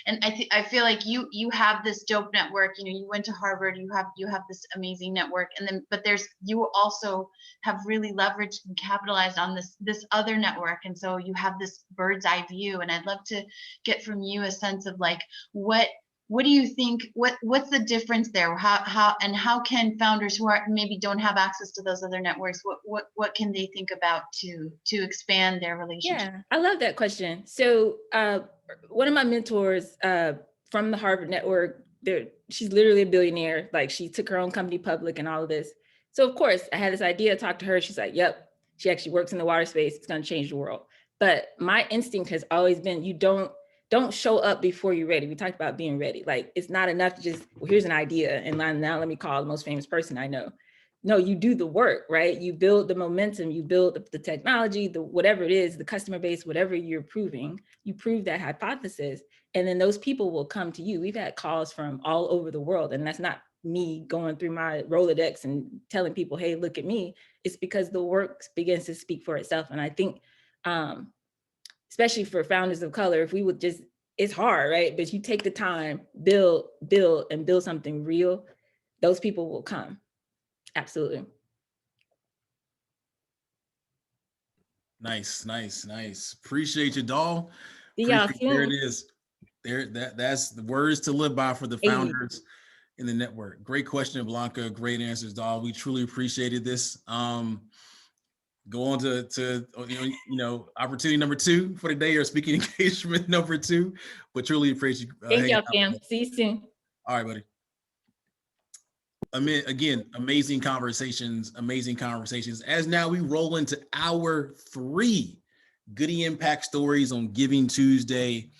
And I feel like you have this dope network. You went to Harvard, you have this amazing network, but you also have really leveraged and capitalized on this other network, and so you have this bird's eye view. And I'd love to get from you a sense of like what do you think, what's the difference there? How can founders who maybe don't have access to those other networks, what can they think about to expand their relationship? Yeah, I love that question. So one of my mentors from the Harvard network, she's literally a billionaire. Like, she took her own company public and all of this. So of course I had this idea, talked to her. She's like, yep, she actually works in the water space. It's going to change the world. But my instinct has always been, you don't show up before you're ready. We talked about being ready. Like, it's not enough to just, well, here's an idea and now let me call the most famous person I know. No, you do the work, right? You build the momentum, you build the technology, whatever it is, the customer base, whatever you're proving, you prove that hypothesis, and then those people will come to you. We've had calls from all over the world, and that's not me going through my Rolodex and telling people, hey, look at me. It's because the work begins to speak for itself. And I think, especially for founders of color, if we would just, it's hard, right? But you take the time, build something real, those people will come. Absolutely. Nice. Appreciate you, doll. Yeah, there it is. That's the words to live by for the founders in the network. Great question, Blanca. Great answers, doll. We truly appreciated this. Go on to opportunity number 2 for the day, or speaking engagement number 2. But truly appreciate you. Thank y'all, Cam. See you soon. All right, buddy. Again, amazing conversations. As now we roll into hour 3, Goody Impact Stories on Giving Tuesday,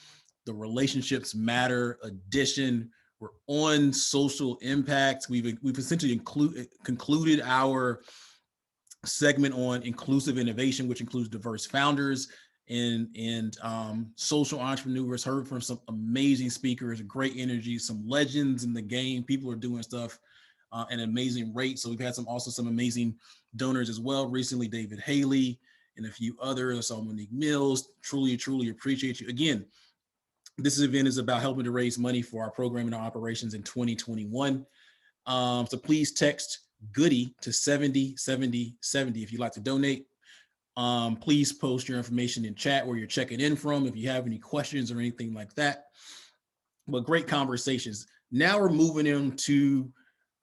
the Relationships Matter edition. We're on social impact. We've essentially concluded our segment on inclusive innovation, which includes diverse founders and social entrepreneurs. Heard from some amazing speakers, great energy, some legends in the game. People are doing stuff at an amazing rate. So we've had some amazing donors as well recently, David Haley and a few others. So Monique Mills, truly appreciate you. Again, this event is about helping to raise money for our program and our operations in 2021. So please text Goody to 707070 if you'd like to donate. Please post your information in chat where you're checking in from if you have any questions or anything like that. But great conversations. Now we're moving into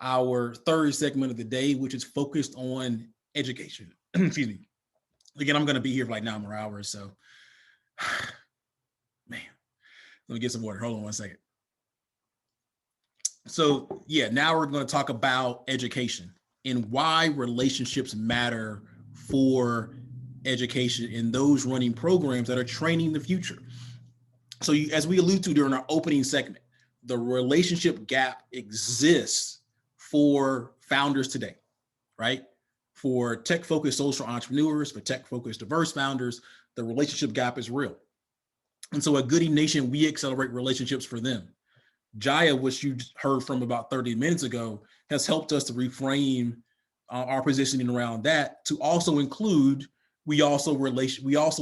our third segment of the day, which is focused on education. Excuse me. Again, I'm going to be here for like 9 more hours. So, man, let me get some water. Hold on one second. So yeah, now we're going to talk about education and why relationships matter for education and those running programs that are training the future. So as we alluded to during our opening segment, the relationship gap exists for founders today, right? For tech-focused social entrepreneurs, for tech-focused diverse founders, the relationship gap is real. And so at Goody Nation, we accelerate relationships for them. Jaya, which you heard from about 30 minutes ago, has helped us to reframe our positioning around that to also include, we also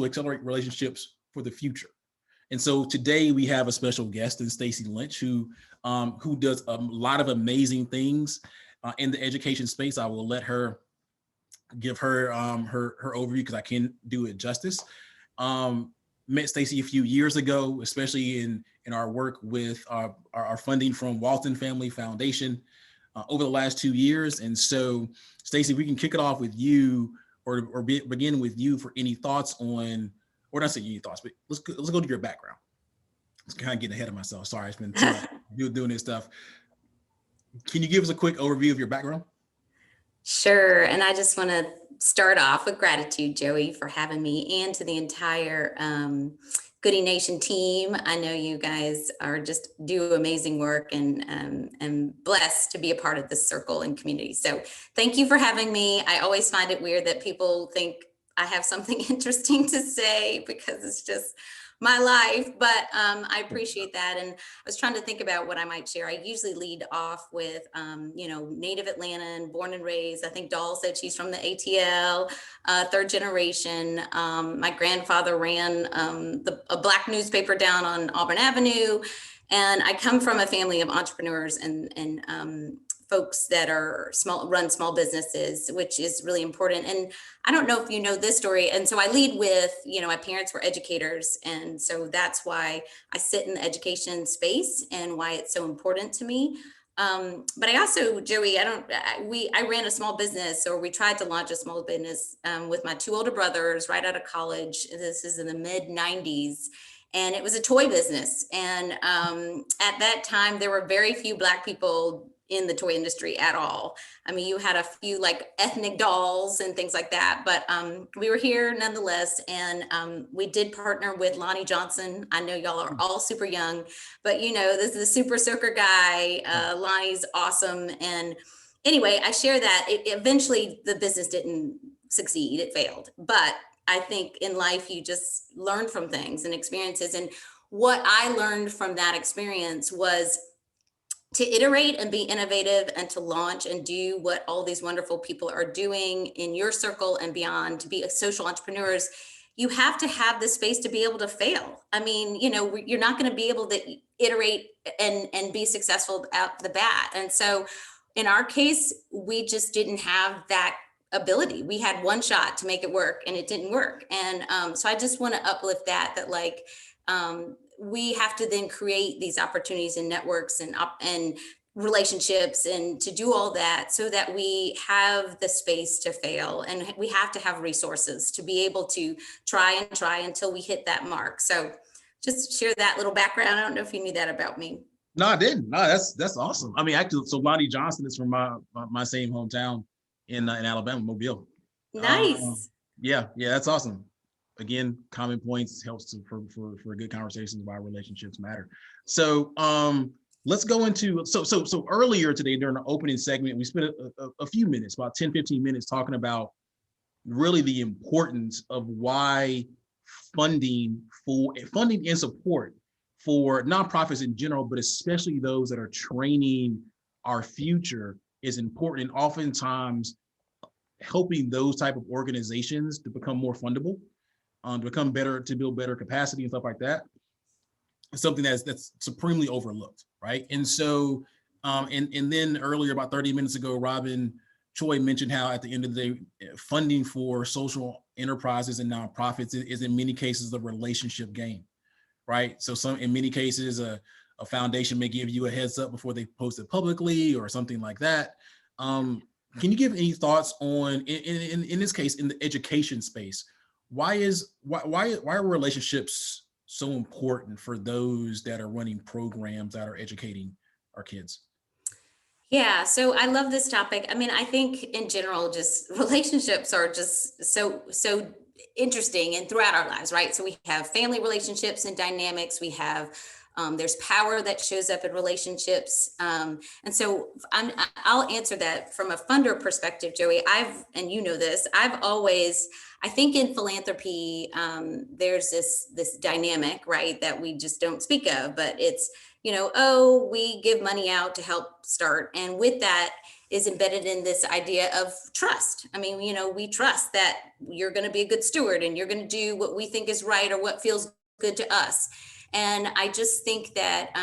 accelerate relationships for the future. And so today we have a special guest in Stacy Lynch, who does a lot of amazing things in the education space. I will let her give her her overview because I can't do it justice. Met Stacy a few years ago, especially in our work with our funding from Walton Family Foundation over the last 2 years. And so, Stacy, we can kick it off with you, or begin with you for any thoughts on, or not say any thoughts, but let's go to your background. It's kind of getting ahead of myself. Sorry, it's been too much doing this stuff. Can you give us a quick overview of your background? Sure. And I just want to start off with gratitude, Joey, for having me, and to the entire Goody Nation team. I know you guys do amazing work, and am blessed to be a part of this circle and community. So thank you for having me. I always find it weird that people think I have something interesting to say, because it's just my life, but I appreciate that. And I was trying to think about what I might share. I usually lead off with, native Atlantan, born and raised. I think Doll said she's from the ATL, third generation. My grandfather ran a Black newspaper down on Auburn Avenue. And I come from a family of entrepreneurs and folks that run small businesses, which is really important. And I don't know if you know this story. And so I lead with, my parents were educators. And so that's why I sit in the education space and why it's so important to me. But I also, Joey, I ran a small business, or we tried to launch a small business with my two older brothers right out of college. This is in the mid 90s. And it was a toy business. And at that time, there were very few Black people in the toy industry at all. I mean, you had a few like ethnic dolls and things like that, but we were here nonetheless. And we did partner with Lonnie Johnson. I know y'all are all super young, but this is a super soaker guy. Lonnie's awesome. And anyway, I share that eventually the business didn't succeed, it failed. But I think in life, you just learn from things and experiences. And what I learned from that experience was to iterate and be innovative and to launch and do what all these wonderful people are doing in your circle and beyond, to be social entrepreneurs. You have to have the space to be able to fail. I mean, you're not going to be able to iterate and be successful out the bat. And so in our case, we just didn't have that ability. We had one shot to make it work and it didn't work. And so I just want to uplift that we have to then create these opportunities and networks and relationships and to do all that so that we have the space to fail. And we have to have resources to be able to try until we hit that mark. So just share that little background. I don't know if you knew that about me. No, I didn't. No, that's awesome. I mean, actually, so Lonnie Johnson is from my same hometown in Alabama, Mobile. Nice. Yeah, that's awesome. Again, common points helps for good conversations why relationships matter. So let's go into, so earlier today during the opening segment, we spent a few minutes, about 10, 15 minutes talking about really the importance of why funding and support for nonprofits in general, but especially those that are training our future is important, and oftentimes helping those type of organizations to become more fundable, to become better, to build better capacity and stuff like that. Something that's supremely overlooked, right? And so, and then earlier, about 30 minutes ago, Robin Choi mentioned how at the end of the day, funding for social enterprises and nonprofits is in many cases a relationship game, right? So in many cases, a foundation may give you a heads up before they post it publicly or something like that. Can you give any thoughts on, in this case, in the education space, why are relationships so important for those that are running programs that are educating our kids? Yeah, so I love this topic. I mean, I think in general, just relationships are just so interesting and throughout our lives, right? So we have family relationships and dynamics. We have there's power that shows up in relationships. And so I'll answer that from a funder perspective, Joey. And you know this, I think in philanthropy, there's this dynamic, right, that we just don't speak of, but it's, we give money out to help start. And with that is embedded in this idea of trust. I mean, we trust that you're going to be a good steward and you're going to do what we think is right or what feels good to us. And I just think that,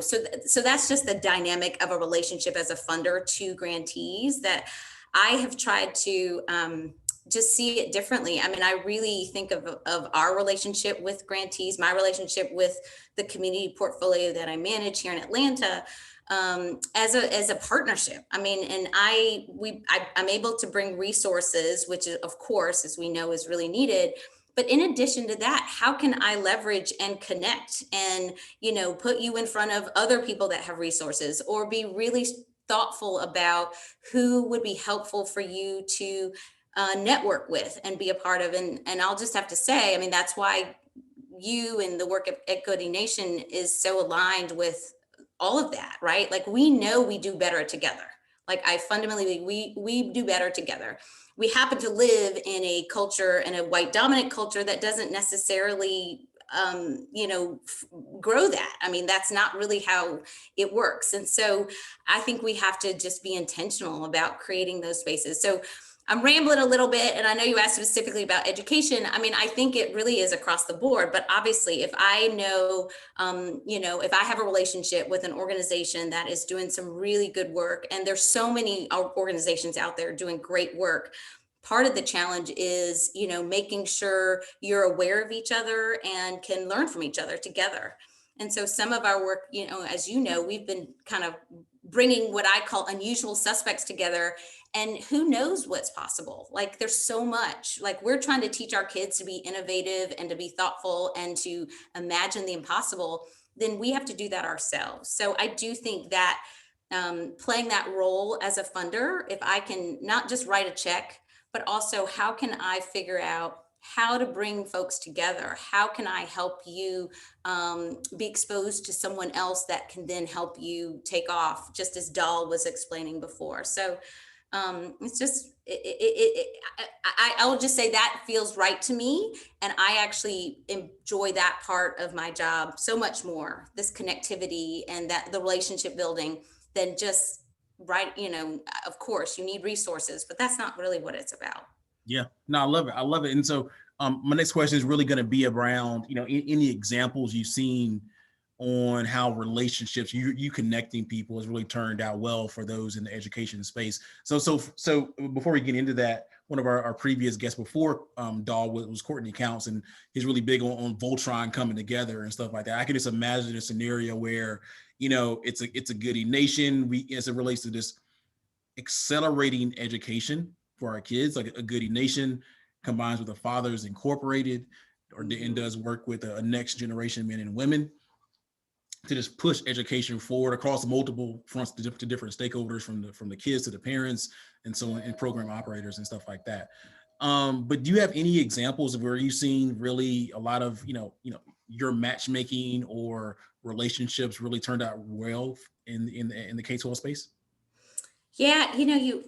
so that's just the dynamic of a relationship as a funder to grantees that I have tried to just see it differently. I mean, I really think of our relationship with grantees, my relationship with the community portfolio that I manage here in Atlanta, as a partnership. I mean, and I'm able to bring resources, which is, of course, as we know, is really needed. But in addition to that, how can I leverage and connect and, put you in front of other people that have resources, or be really thoughtful about who would be helpful for you to network with and be a part of. And I'll just have to say, I mean, that's why you and the work at Goody Nation is so aligned with all of that, right? Like, we know we do better together. Like, I fundamentally, we do better together. We happen to live in a culture, in a white dominant culture, that doesn't necessarily grow that. I mean, that's not really how it works. And so I think we have to just be intentional about creating those spaces. So I'm rambling a little bit, and I know you asked specifically about education. I mean, I think it really is across the board, but obviously if I know, if I have a relationship with an organization that is doing some really good work, and there's so many organizations out there doing great work, part of the challenge is, making sure you're aware of each other and can learn from each other together. And so some of our work, as you know, we've been kind of bringing what I call unusual suspects together, and who knows what's possible. Like there's so much, like we're trying to teach our kids to be innovative and to be thoughtful and to imagine the impossible, then we have to do that ourselves. So I do think that playing that role as a funder, if I can not just write a check, but also how can I figure out how to bring folks together? How can I help you be exposed to someone else that can then help you take off, just as Dahl was explaining before. So it's just, I'll just say that feels right to me. And I actually enjoy that part of my job so much more, this connectivity and that the relationship building, than just of course you need resources, but that's not really what it's about. Yeah, no, I love it. I love it. And so my next question is really going to be around, any examples you've seen on how relationships, you connecting people has really turned out well for those in the education space. So before we get into that, one of our previous guests before Dahl was Courtney Counts, and he's really big on Voltron coming together and stuff like that. I can just imagine a scenario where, it's a Goody Nation. As it relates to this accelerating education for our kids, like a Goody Nation combines with the Fathers Incorporated, and does work with a next generation men and women to just push education forward across multiple fronts to different stakeholders, from the kids to the parents and so on, and program operators and stuff like that. But do you have any examples of where you've seen really a lot of, your matchmaking or relationships really turned out well in the K-12 space? Yeah,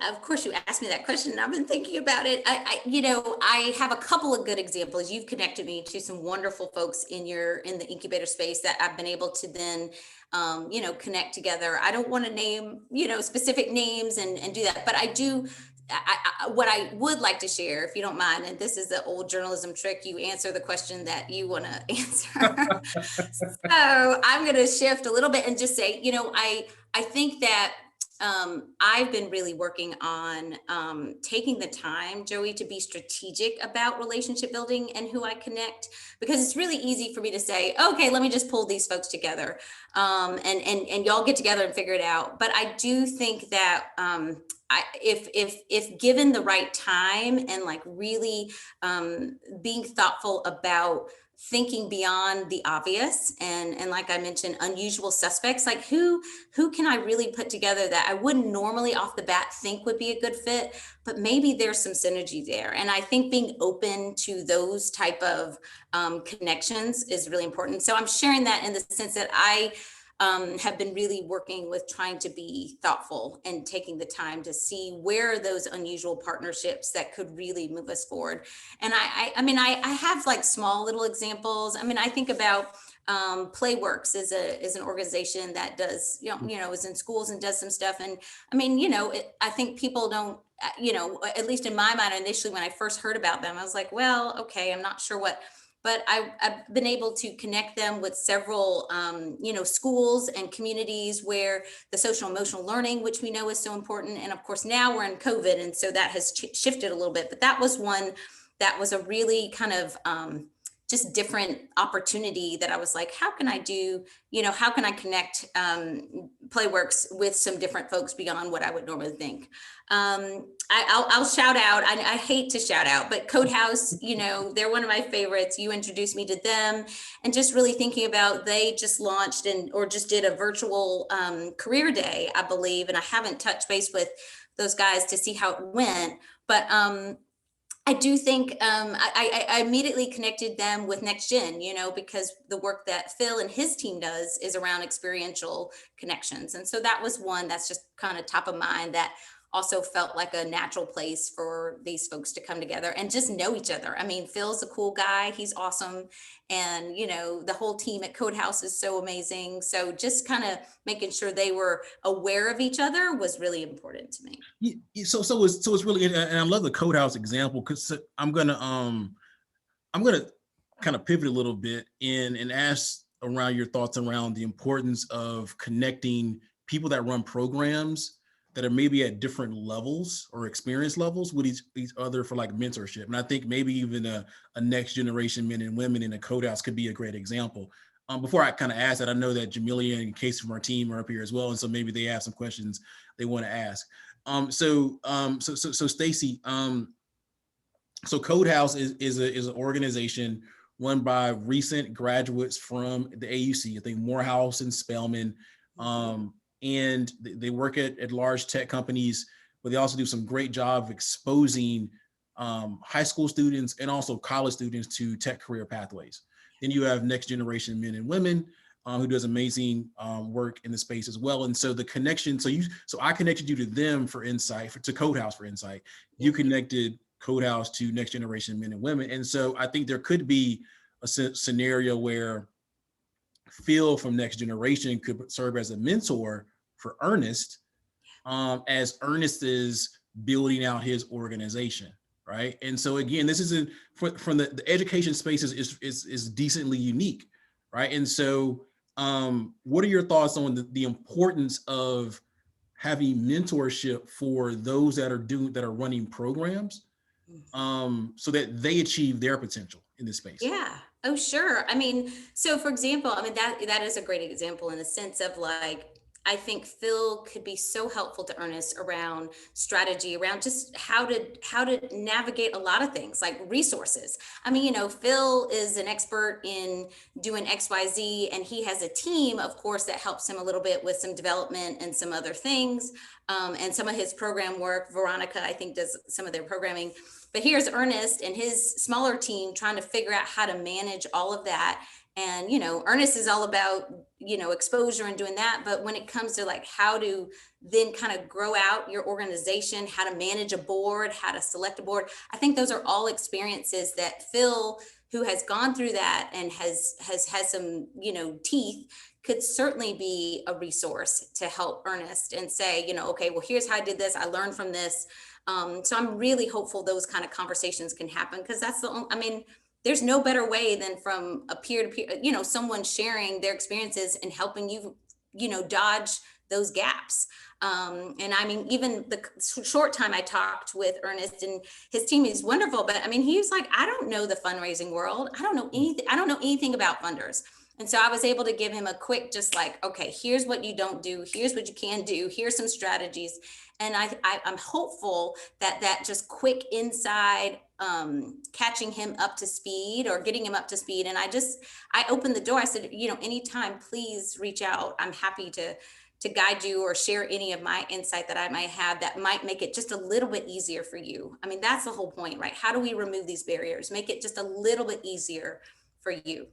of course you asked me that question and I've been thinking about it. I have a couple of good examples. You've connected me to some wonderful folks in the incubator space that I've been able to then, connect together. I don't want to name, specific names and do that, but I do. What I would like to share, if you don't mind, and this is the old journalism trick, you answer the question that you want to answer. So I'm going to shift a little bit and just say, I think that I've been really working on taking the time, Joey, to be strategic about relationship building and who I connect, because it's really easy for me to say, okay, let me just pull these folks together and y'all get together and figure it out. But I do think that if given the right time and like really being thoughtful about thinking beyond the obvious and like I mentioned, unusual suspects, like who can I really put together that I wouldn't normally off the bat think would be a good fit, but maybe there's some synergy there. And I think being open to those type of connections is really important. So I'm sharing that in the sense that I have been really working with trying to be thoughtful and taking the time to see where are those unusual partnerships that could really move us forward. And I have like small little examples. I mean, I think about Playworks is an organization that does, is in schools and does some stuff. And I mean, I think people don't, at least in my mind, initially when I first heard about them, I was like, well, okay, I'm not sure what. But I've been able to connect them with several, schools and communities where the social emotional learning, which we know is so important. And of course, now we're in COVID. And so that has shifted a little bit. But that was one that was a really kind of just different opportunity that I was like, how can I connect Playworks with some different folks beyond what I would normally think? I'll shout out, I hate to shout out, but Code House, they're one of my favorites. You introduced me to them, and just really thinking about, they just launched or just did a virtual career day, I believe. And I haven't touched base with those guys to see how it went, but I do think I immediately connected them with Next Gen, because the work that Phil and his team does is around experiential connections. And so that was one that's just kind of top of mind that also felt like a natural place for these folks to come together and just know each other. I mean, Phil's a cool guy. He's awesome. And, you know, the whole team at Code House is so amazing. So just kind of making sure they were aware of each other was really important to me. So it's really, and I love the Code House example, because I'm gonna kind of pivot a little bit and ask around your thoughts around the importance of connecting people that run programs that are maybe at different levels or experience levels with each other for like mentorship. And I think maybe even a next generation men and women in a Code House could be a great example. Before I kind of ask that, I know that Jamelia and Casey from our team are up here as well. And so maybe they have some questions they want to ask. So Stacy, so Code House is an organization run by recent graduates from the AUC, I think Morehouse and Spelman. And they work at large tech companies, but they also do some great job of exposing high school students and also college students to tech career pathways. Then you have Next Generation Men and Women, who does amazing work in the space as well. And so the connection, so I connected you to them for insight, to Code House for insight. You connected Code House to Next Generation Men and Women. And so I think there could be a scenario where Phil from Next Generation could serve as a mentor for Ernest, as Ernest is building out his organization, right? And so again, this is from the education space is decently unique, right? And so what are your thoughts on the importance of having mentorship for those that are running programs, so that they achieve their potential in this space? Yeah. Oh, sure. I mean, so for example, I mean, that is a great example in the sense of like, I think Phil could be so helpful to Ernest around strategy, around just how to navigate a lot of things like resources. I mean, you know, Phil is an expert in doing XYZ, and he has a team, of course, that helps him a little bit with some development and some other things, and some of his program work. Veronica, I think, does some of their programming. But here's Ernest and his smaller team trying to figure out how to manage all of that. And, you know, Ernest is all about, you know, exposure and doing that. But when it comes to like how to then kind of grow out your organization, how to manage a board, how to select a board, I think those are all experiences that Phil, who has gone through that and has some, you know, teeth, could certainly be a resource to help Ernest and say, you know, okay, well, here's how I did this. I learned from this. So I'm really hopeful those kind of conversations can happen, because that's the only, I mean, there's no better way than from a peer-to-peer, you know, someone sharing their experiences and helping you, you know, dodge those gaps. And I mean, even the short time I talked with Ernest and his team is wonderful, but I mean, he was like, I don't know the fundraising world. I don't know anything. I don't know anything about funders. And so I was able to give him a quick, just like, okay, here's what you don't do. Here's what you can do. Here's some strategies. And I'm hopeful that just quick inside catching him up to speed or getting him up to speed. And I opened the door. I said, you know, anytime, please reach out. I'm happy to guide you or share any of my insight that I might have that might make it just a little bit easier for you. I mean, that's the whole point, right? How do we remove these barriers? Make it just a little bit easier for you.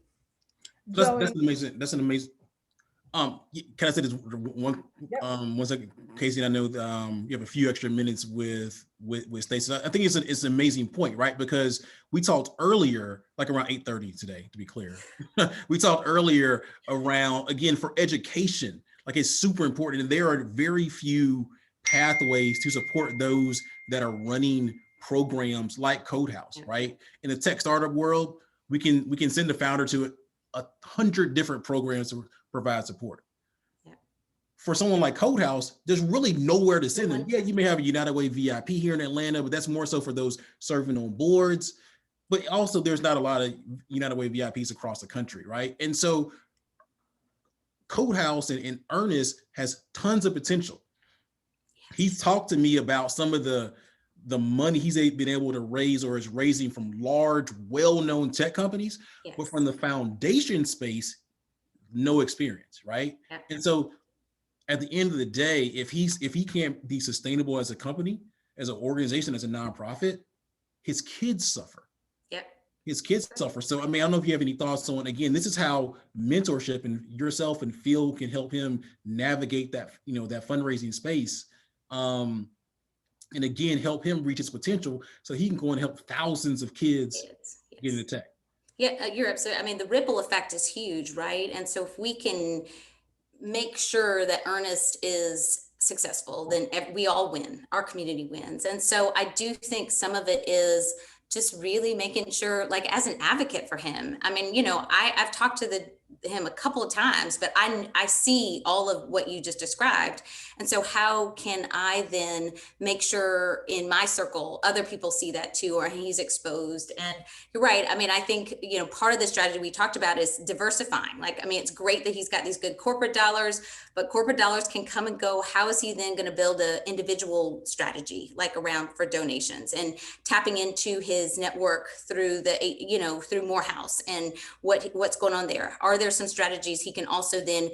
That's an amazing. Can I say this one? One second, Casey. And I know you have a few extra minutes with Stacey. I think it's an amazing point, right? Because we talked earlier, like around 8:30 today, to be clear. We talked earlier around, again, for education, like it's super important, and there are very few pathways to support those that are running programs like Code House, right? In the tech startup world, we can send a founder to 100 different programs to provide support. Yeah. For someone like Code House, there's really nowhere to send them. Yeah, you may have a United Way VIP here in Atlanta, but that's more so for those serving on boards. But also there's not a lot of United Way VIPs across the country, right? And so Code House and Ernest has tons of potential. He's talked to me about some of the money he's been able to raise or is raising from large, well-known tech companies, yes, but from the foundation space, no experience, right? Yep. And so at the end of the day, if he can't be sustainable as a company, as an organization, as a nonprofit, his kids suffer. Yep. His kids suffer. So, I mean, I don't know if you have any thoughts on, again, this is how mentorship and yourself and Phil can help him navigate that, you know, that fundraising space. and again, help him reach his potential so he can go and help thousands of kids get into tech. Yeah, you're absolutely, I mean, the ripple effect is huge, right? And so if we can make sure that Ernest is successful, then we all win, our community wins. And so I do think some of it is just really making sure, like as an advocate for him. I mean, you know, I've talked to him a couple of times, but I see all of what you just described. And so how can I then make sure in my circle, other people see that too, or he's exposed? And you're right. I mean, I think, you know, part of the strategy we talked about is diversifying. Like, I mean, it's great that he's got these good corporate dollars, but corporate dollars can come and go. How is he then going to build an individual strategy, like around for donations and tapping into his network through through Morehouse and what's going on there? Are there some strategies he can also then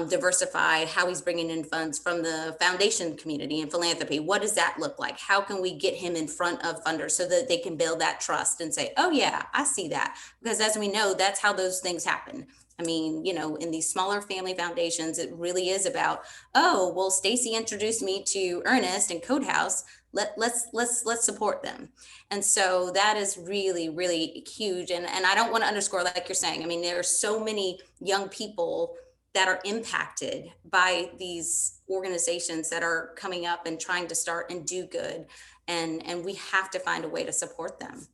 diversify how he's bringing in funds from the foundation community and philanthropy? What does that look like? How can we get him in front of funders so that they can build that trust and say, oh yeah, I see that? Because as we know, that's how those things happen. I mean, you know, in these smaller family foundations, it really is about, oh, well, Stacy introduced me to Ernest and Codehouse. Let's support them. And so that is really, really huge. And I don't want to underscore, like you're saying, I mean, there are so many young people that are impacted by these organizations that are coming up and trying to start and do good. And we have to find a way to support them.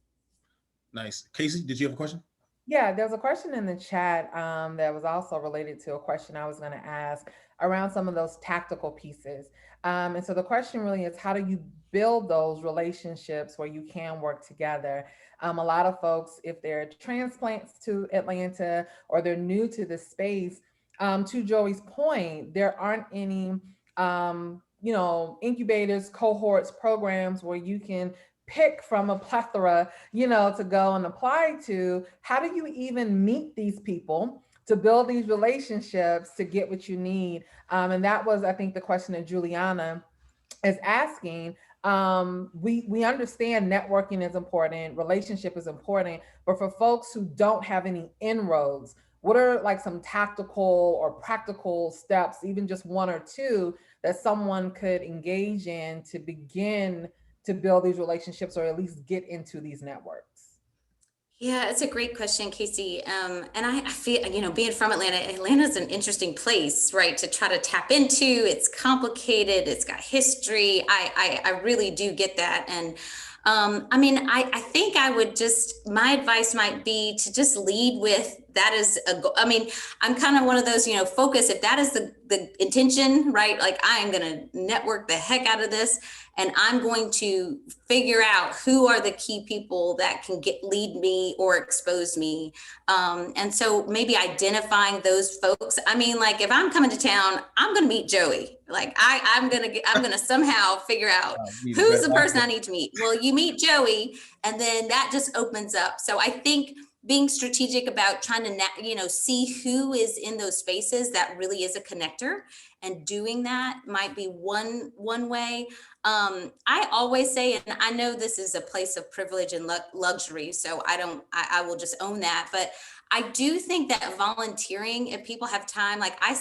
Nice. Casey, did you have a question? Yeah, there's a question in the chat that was also related to a question I was going to ask around some of those tactical pieces. And so the question really is, how do you build those relationships where you can work together? A lot of folks, if they're transplants to Atlanta or they're new to the space, to Joey's point, there aren't any, incubators, cohorts, programs where you can pick from a plethora, to go and apply to. How do you even meet these people to build these relationships to get what you need? And that was, I think, the question that Juliana is asking. We understand networking is important, relationship is important, but for folks who don't have any inroads, what are like some tactical or practical steps, even just one or two, that someone could engage in to begin to build these relationships or at least get into these networks? Yeah, it's a great question, Casey. And I feel, being from Atlanta's an interesting place, right, to try to tap into. It's complicated. It's got history. I really do get that. And I think my advice might be to just lead with that is I'm kind of one of those, focus, if that is the intention, right? Like, I am going to network the heck out of this, and I'm going to figure out who are the key people that can lead me or expose me. And so maybe identifying those folks. I mean, like, if I'm coming to town, I'm going to meet Joey. Like, I'm going to somehow figure out who's the person I need to meet. Well, you meet Joey, and then that just opens up. So I think being strategic about trying to, see who is in those spaces that really is a connector, and doing that might be one way. I always say, and I know this is a place of privilege and luxury, so I will just own that. But I do think that volunteering, if people have time, like I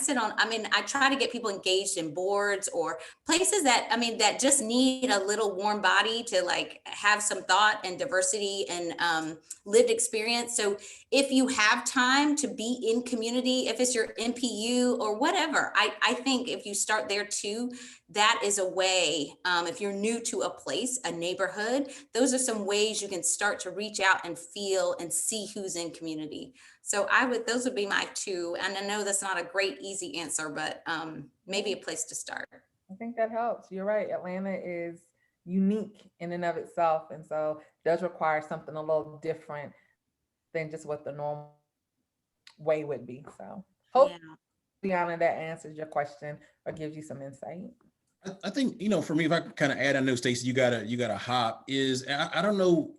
try to get people engaged in boards or places that just need a little warm body to like have some thought and diversity and lived experience. So if you have time to be in community, if it's your NPU or whatever, I think if you start there too, that is a way. If you're new to a place, a neighborhood, those are some ways you can start to reach out and feel and see who's in community. So those would be my two. And I know that's not a great, easy answer, but maybe a place to start. I think that helps. You're right. Atlanta is unique in and of itself. And so it does require something a little different than just what the normal way would be. So hopefully, Deanna, that answers your question or gives you some insight. I think, for me, if I can kind of add, I know, Stacey, you gotta hop, is I don't know.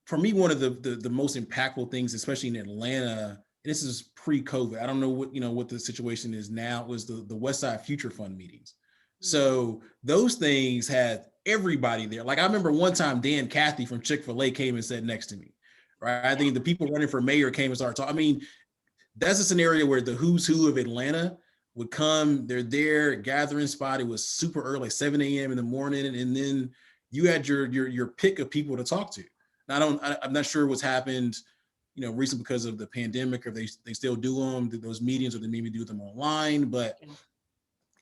For me, one of the most impactful things, especially in Atlanta, and this is pre-COVID, I don't know what the situation is now, was the Westside Future Fund meetings. So those things had everybody there. Like, I remember one time Dan Cathy from Chick-fil-A came and sat next to me, right? I think the people running for mayor came and started talking. I mean, that's a scenario where the who's who of Atlanta would come, they're there, gathering spot. It was super early, like 7 a.m. in the morning. And then you had your pick of people to talk to. Now, I'm not sure what's happened, recently because of the pandemic, or they still do them, those meetings, or they maybe do them online. But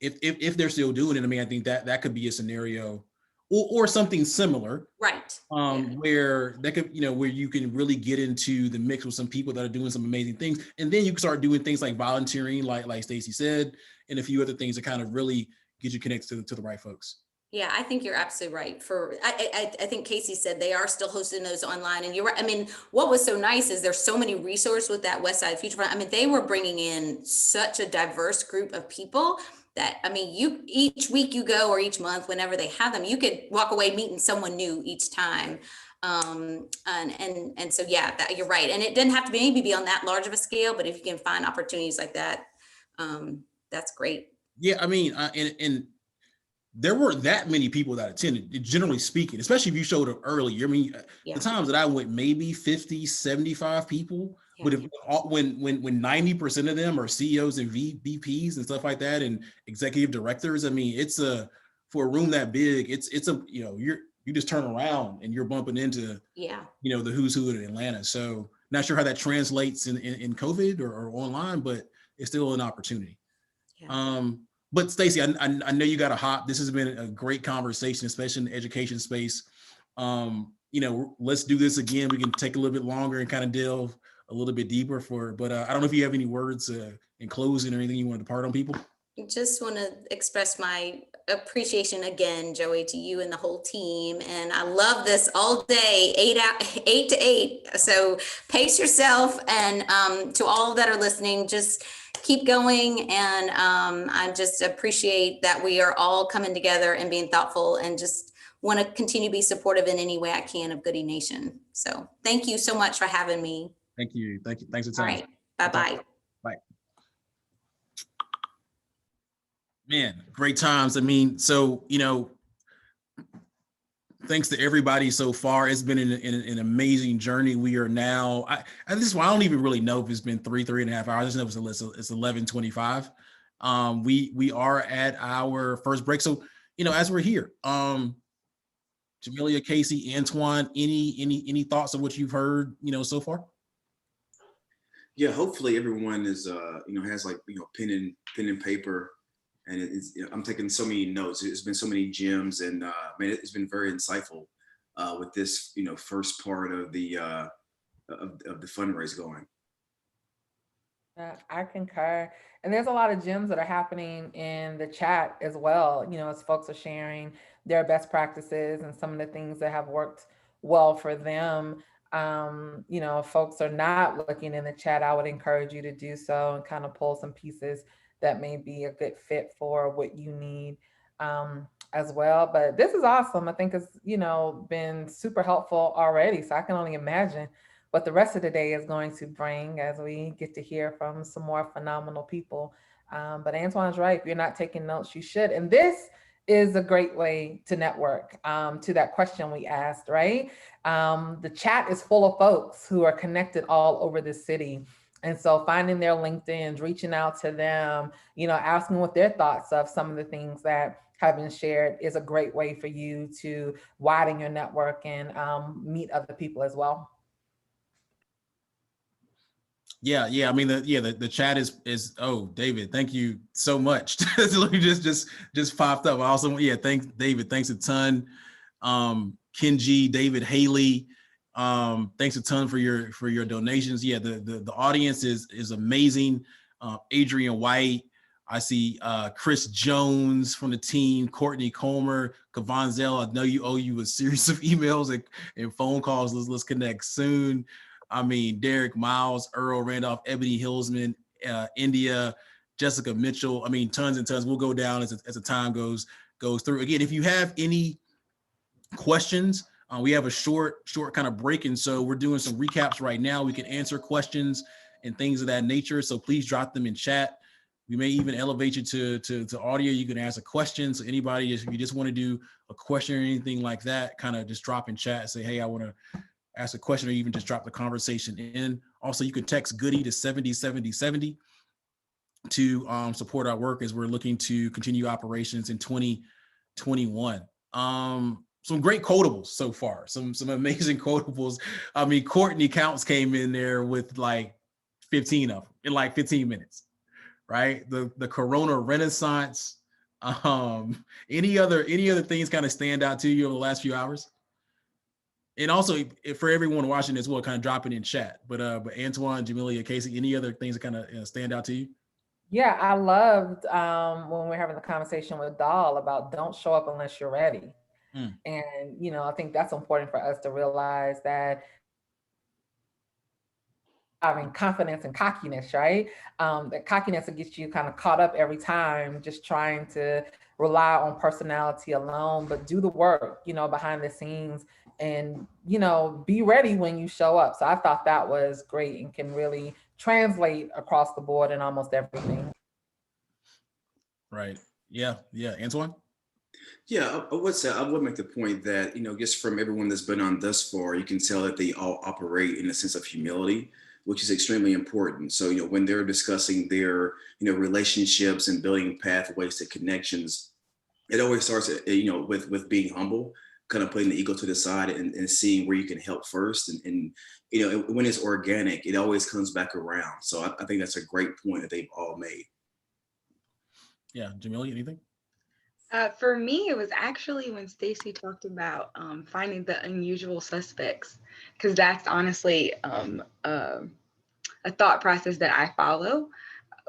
if they're still doing it, I mean, I think that could be a scenario or something similar. Right. Where that could, where you can really get into the mix with some people that are doing some amazing things. And then you can start doing things like volunteering, like Stacey said, and a few other things that kind of really get you connected to the right folks. Yeah, I think you're absolutely right. I think Casey said they are still hosting those online, and you're right. I mean, what was so nice is there's so many resources with that West Side Future Fund. I mean, they were bringing in such a diverse group of people that, I mean, each week you go, or each month, whenever they have them, you could walk away meeting someone new each time. And so, yeah, you're right. And it didn't have to maybe be on that large of a scale, but if you can find opportunities like that, that's great. Yeah, I mean, and there weren't that many people that attended, generally speaking, especially if you showed up early. I mean, the times that I went, maybe 50, 75 people. But when 90% of them are CEOs and VPs and stuff like that, and executive directors, I mean, for a room that big, you just turn around and you're bumping into, the who's who in Atlanta. So not sure how that translates in COVID or online, but it's still an opportunity. But Stacey, I know you got to hop. This has been a great conversation, especially in the education space. Let's do this again. We can take a little bit longer and kind of delve a little bit deeper but I don't know if you have any words in closing or anything you want to part on people. I just want to express my appreciation again, Joey, to you and the whole team. And I love this all day, 8 to 8. So pace yourself, and to all that are listening, just keep going. And I just appreciate that we are all coming together and being thoughtful, and just want to continue to be supportive in any way I can of Goody Nation. So thank you so much for having me. Thank you. Thanks for All time. right. Bye-bye. Bye. Man, great times. I mean, so, thanks to everybody so far. It's been an amazing journey. We are now, I don't even really know if it's been 3.5 hours. I just know it's 11:25. We are at our first break. So, as we're here, Jamelia, Casey, Antoine, any thoughts of what you've heard, so far? Yeah, hopefully everyone is, has pen and paper, and I'm taking so many notes. It's been so many gems, and it's been very insightful with this, first part of the fundraise going. I concur. And there's a lot of gems that are happening in the chat as well, as folks are sharing their best practices and some of the things that have worked well for them. If folks are not looking in the chat, I would encourage you to do so and kind of pull some pieces that may be a good fit for what you need as well. But this is awesome. I think it's, been super helpful already. So I can only imagine what the rest of the day is going to bring as we get to hear from some more phenomenal people. But Antoine's right. If you're not taking notes, you should. And this is a great way to network, to that question we asked, right? The chat is full of folks who are connected all over the city. And so finding their LinkedIns, reaching out to them, asking what their thoughts of some of the things that have been shared is a great way for you to widen your network and meet other people as well. Yeah. I mean, the chat is. Oh, David, thank you so much. just popped up. Also, thanks, David. Thanks a ton. Kenji, David, Haley. Thanks a ton for your donations. Yeah, the audience is amazing. Adrian White. I see Chris Jones from the team, Courtney Comer, Kavan Zell. I know you owe you a series of emails and phone calls. Let's connect soon. I mean, Derek Miles, Earl Randolph, Ebony Hillsman, India, Jessica Mitchell. I mean, tons and tons. We'll go down as the time goes through. Again, if you have any questions, we have a short kind of break. And so we're doing some recaps right now. We can answer questions and things of that nature. So please drop them in chat. We may even elevate you to audio. You can ask a question. So anybody, if you just want to do a question or anything like that, kind of just drop in chat and say, hey, I want to ask a question, or even just drop the conversation in. Also, you can text Goody to 707070. to support our work as we're looking to continue operations in 2021. Some great quotables so far, some amazing quotables. I mean, Courtney Counts came in there with like 15 of them in like 15 minutes, right? The Corona Renaissance. Any other things kind of stand out to you over the last few hours? And also for everyone watching as well, kind of drop it in chat. But Antoine, Jamelia, Casey, any other things that kind of stand out to you? Yeah, I loved when we were having the conversation with Dahl about don't show up unless you're ready. And, you know, I think that's important for us to realize that having confidence and cockiness, right? That cockiness will get you kind of caught up every time, just trying to rely on personality alone, but do the work, you know, behind the scenes and, you know, be ready when you show up. So I thought that was great and can really translate across the board in almost everything. Right. Yeah. Yeah. Antoine? Yeah, I would say, I would make the point that, you know, just from everyone that's been on thus far, you can tell that they all operate in a sense of humility, which is extremely important. So, you know, when they're discussing their, you know, relationships and building pathways to connections, it always starts, you know, with being humble, kind of putting the ego to the side and seeing where you can help first. And, you know, when it's organic, it always comes back around. So I think that's a great point that they've all made. Yeah, Jamelia, anything? For me, it was actually when Stacy talked about finding the unusual suspects, because that's honestly a thought process that I follow.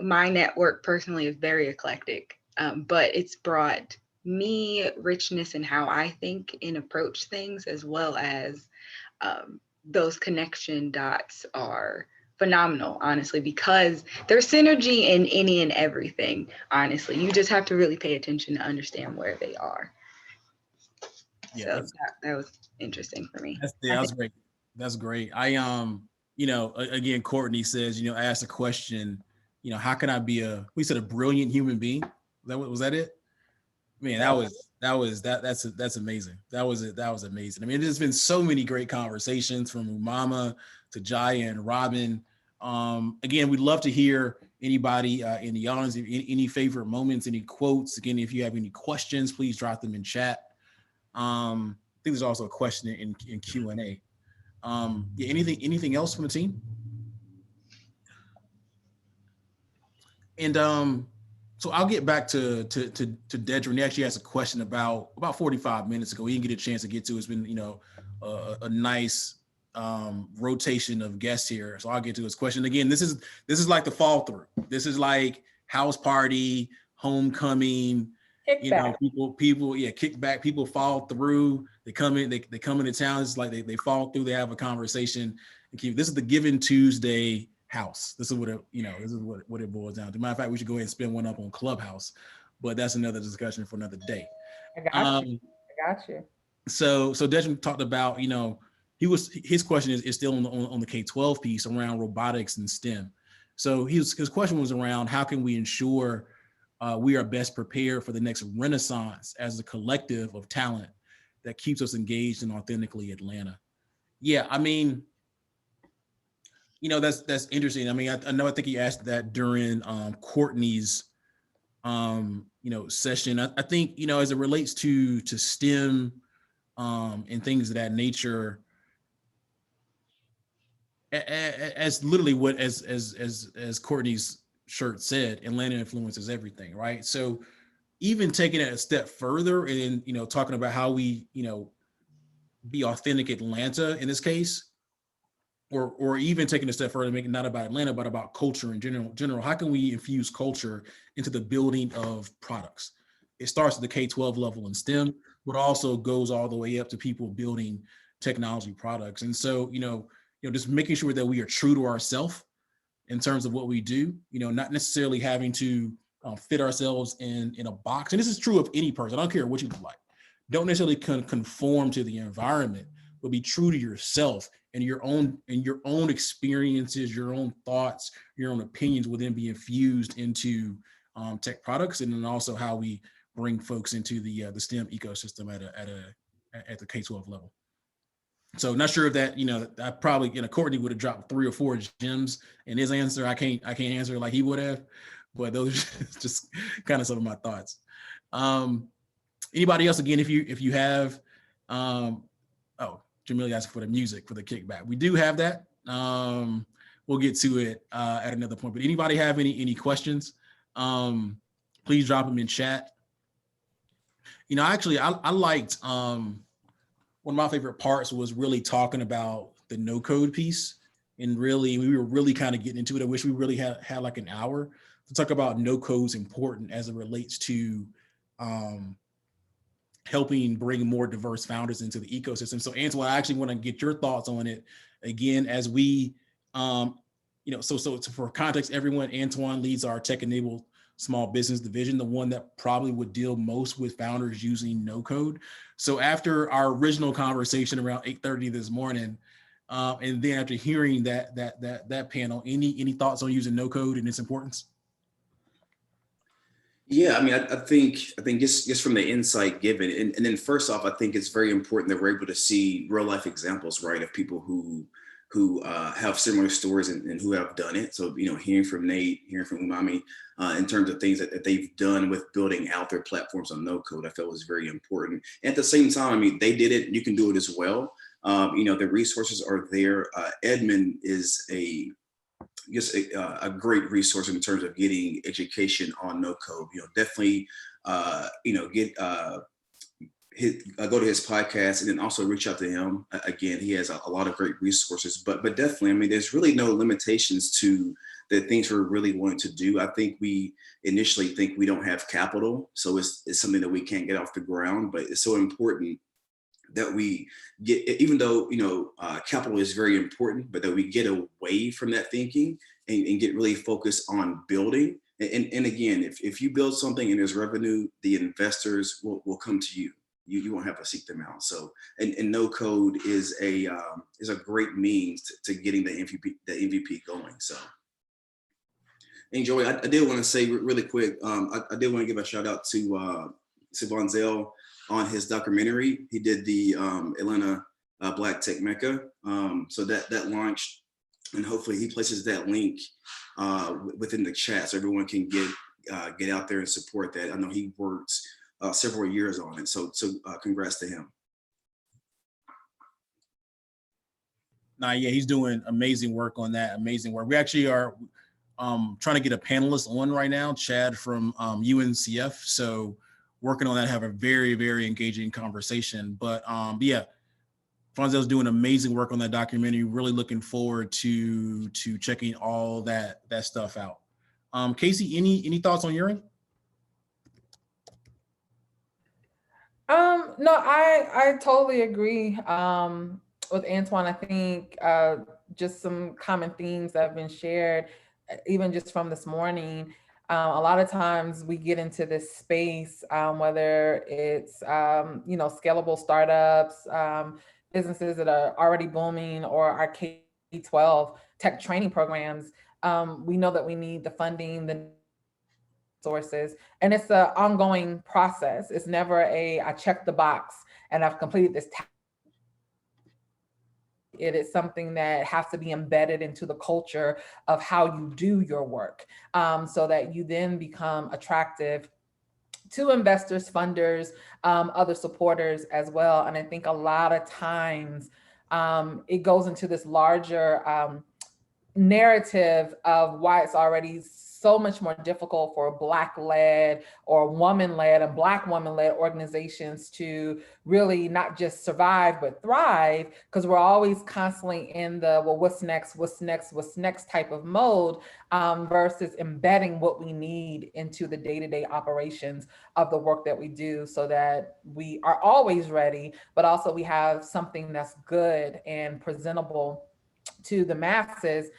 My network personally is very eclectic, but it's brought me richness in how I think and approach things, as well as those connection dots are phenomenal, honestly, because there's synergy in any and everything. Honestly, you just have to really pay attention to understand where they are. Yeah, so that was interesting for me. That's great. That's great. I you know, again, Courtney says, you know, ask the question, you know, how can I be a brilliant human being? Was that it? Man, that's amazing. That was amazing. I mean, there's been so many great conversations from Umama to Jaya and Robin. Again, we'd love to hear anybody in the audience, any favorite moments, any quotes. Again, if you have any questions, please drop them in chat. I think there's also a question in Q&A. Yeah, anything else from the team? And so I'll get back to Dedra. He actually asked a question about 45 minutes ago. He didn't get a chance to get to. It's been, you know, a nice rotation of guests here. So I'll get to his question. Again, this is like the fall through. This is like house party, homecoming. Kickback. You know, people, yeah, kickback. People fall through. They come in. They come into town. It's like they fall through. They have a conversation. This is the Giving Tuesday house. This is what it boils down to. Matter of fact, we should go ahead and spin one up on Clubhouse, but that's another discussion for another day. I got you. So Desmond talked about, you know, his question is still on the K-12 piece around robotics and STEM. So his question was around how can we ensure we are best prepared for the next renaissance as a collective of talent that keeps us engaged in authentically Atlanta. Yeah, I mean, you know, that's interesting. I mean, I think he asked that during Courtney's you know, session. I think, you know, as it relates to STEM and things of that nature, as literally what as Courtney's shirt said, Atlanta influences everything, right? So even taking it a step further and, you know, talking about how we, you know, be authentic Atlanta in this case, or even taking a step further, make it not about Atlanta, but about culture in general. How can we infuse culture into the building of products? It starts at the K-12 level in STEM, but also goes all the way up to people building technology products. And so, you know, just making sure that we are true to ourselves in terms of what we do, you know, not necessarily having to fit ourselves in a box. And this is true of any person. I don't care what you look like. Don't necessarily conform to the environment, but be true to yourself and your own experiences, your own thoughts, your own opinions will then be infused into tech products, and then also how we bring folks into the STEM ecosystem at the K-12 level. So not sure if that, you know, I probably, you know, Courtney would have dropped 3 or 4 gems in his answer. I can't answer like he would have, But those are just kind of some of my thoughts. Anybody else, again, if you have, oh, Jamelia asked for the music for the kickback. We do have that. We'll get to it at another point. But anybody have any questions? Please drop them in chat. You know, actually, I liked one of my favorite parts was really talking about the no code piece. And really, we were really kind of getting into it. I wish we really had like an hour to talk about no code's important as it relates to helping bring more diverse founders into the ecosystem. So Antoine, I actually want to get your thoughts on it again, as we, you know, so for context, everyone, Antoine leads our tech-enabled small business division, the one that probably would deal most with founders using no code. So after our original conversation around 8:30 this morning, and then after hearing that panel, any thoughts on using no code and its importance? Yeah, I mean, I think just from the insight given, and then first off, I think it's very important that we're able to see real life examples, right, of people who have similar stories and who have done it. So, you know, hearing from Nate, hearing from Umami, in terms of things that they've done with building out their platforms on no code, I felt was very important. At the same time, I mean, they did it, you can do it as well. You know, the resources are there. Edmond is a great resource in terms of getting education on no code. You know, definitely, you know, go to his podcast and then also reach out to him. Again, he has a lot of great resources, but definitely, I mean, there's really no limitations to the things we're really wanting to do. I think we initially think we don't have capital, so it's something that we can't get off the ground, but it's so important that we get, even though, you know, capital is very important, but that we get away from that thinking and get really focused on building. And again, if you build something and there's revenue, the investors will come to you. You won't have to seek them out. So, and no code is a great means to getting the MVP going. So, and Joey, I did want to say really quick, I did want to give a shout out to Vonzel on his documentary. He did the Atlanta Black Tech Mecca. So that launched, and hopefully he places that link within the chat so everyone can get out there and support that. I know he worked several years on it. So congrats to him. Nah, yeah, he's doing amazing work on that. Amazing work. We actually are trying to get a panelist on right now, Chad from UNCF. So working on that, have a very, very engaging conversation. But yeah, Fonzel's doing amazing work on that documentary. Really looking forward to checking all that stuff out. Casey, any thoughts on your end? No, I totally agree with Antoine. I think just some common themes that have been shared, even just from this morning. A lot of times we get into this space, whether it's, you know, scalable startups, businesses that are already booming, or our K-12 tech training programs. We know that we need the funding, the sources, and it's an ongoing process. It's never I check the box and I've completed this task. It is something that has to be embedded into the culture of how you do your work, so that you then become attractive to investors, funders, other supporters as well. And I think a lot of times it goes into this larger narrative of why it's already so much more difficult for Black-led or woman-led and Black woman-led organizations to really not just survive, but thrive, because we're always constantly in the, well, what's next type of mode, versus embedding what we need into the day-to-day operations of the work that we do, so that we are always ready, but also we have something that's good and presentable to the masses,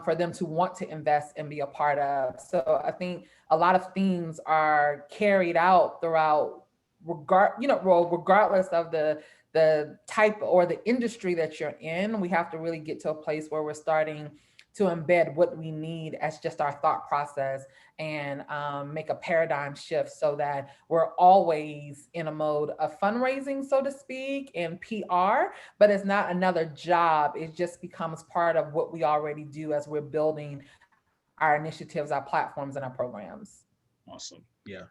for them to want to invest and be a part of. So I think a lot of themes are carried out throughout, regardless of the type or the industry that you're in. We have to really get to a place where we're starting to embed what we need as just our thought process, and make a paradigm shift so that we're always in a mode of fundraising, so to speak, and PR, but it's not another job. It just becomes part of what we already do as we're building our initiatives, our platforms, and our programs. Awesome. Yeah,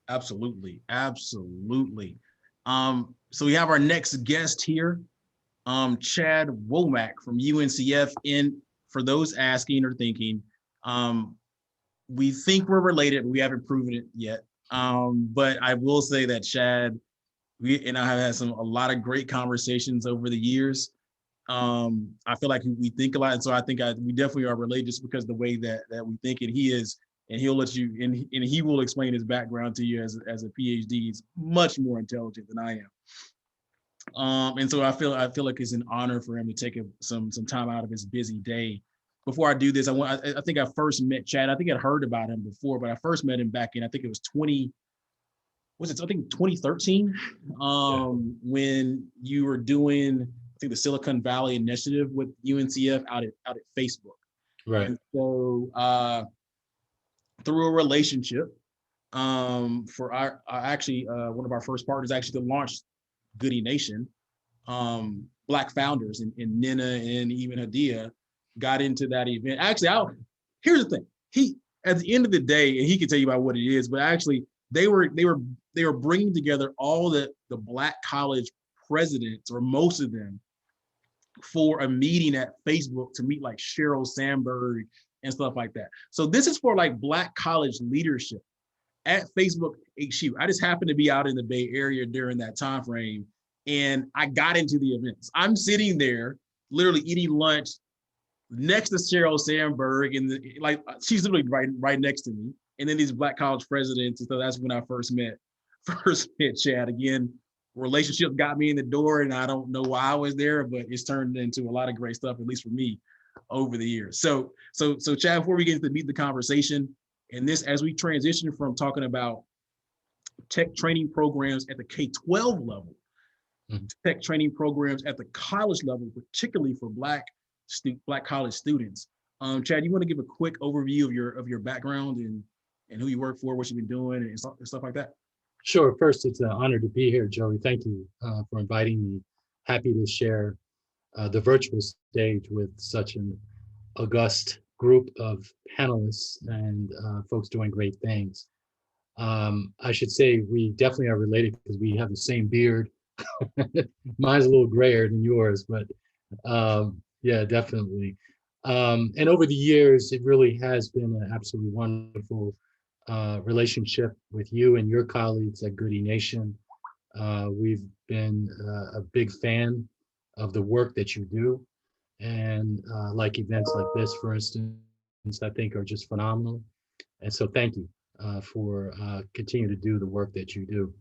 absolutely. Absolutely. So we have our next guest here, Chad Womack from UNCF. And for those asking or thinking, we think we're related, but we haven't proven it yet. But I will say that Chad, we and I have had a lot of great conversations over the years. I feel like we think a lot, and so I think we definitely are related just because the way that we think, and he is, and he'll let you, and he will explain his background to you as a PhD. He's much more intelligent than I am, and so I feel like it's an honor for him to take some time out of his busy day. Before I do this, I think I first met Chad. I think I'd heard about him before, but I first met him back in, I think it was 2013, when you were doing, I think, the Silicon Valley Initiative with UNCF out at Facebook. Right. And so through a relationship, for our one of our first partners actually to launch Goody Nation, Black founders and Nina and even Hadia got into that event. Actually, here's the thing. He, at the end of the day, and he can tell you about what it is, but actually they were bringing together all the Black college presidents, or most of them, for a meeting at Facebook to meet like Sheryl Sandberg and stuff like that. So this is for like Black college leadership at Facebook HQ. I just happened to be out in the Bay Area during that time frame, and I got into the events. I'm sitting there literally eating lunch next to Sheryl Sandberg, and like she's literally right next to me. And then these Black college presidents, and so that's when I first met Chad. Again, relationships got me in the door, and I don't know why I was there, but it's turned into a lot of great stuff, at least for me, over the years. So Chad, before we get into the conversation, and this, as we transition from talking about tech training programs at the K-12 level, tech training programs at the college level, particularly for Black college students. Chad, you want to give a quick overview of your background and who you work for, what you've been doing, and stuff like that? Sure. First, it's an honor to be here, Joey. Thank you for inviting me. Happy to share the virtual stage with such an august group of panelists and folks doing great things. I should say we definitely are related because we have the same beard. Mine's a little grayer than yours, but yeah, definitely. And over the years, it really has been an absolutely wonderful relationship with you and your colleagues at Goody Nation. We've been a big fan of the work that you do, and like events like this, for instance, I think are just phenomenal. And so thank you for continuing to do the work that you do.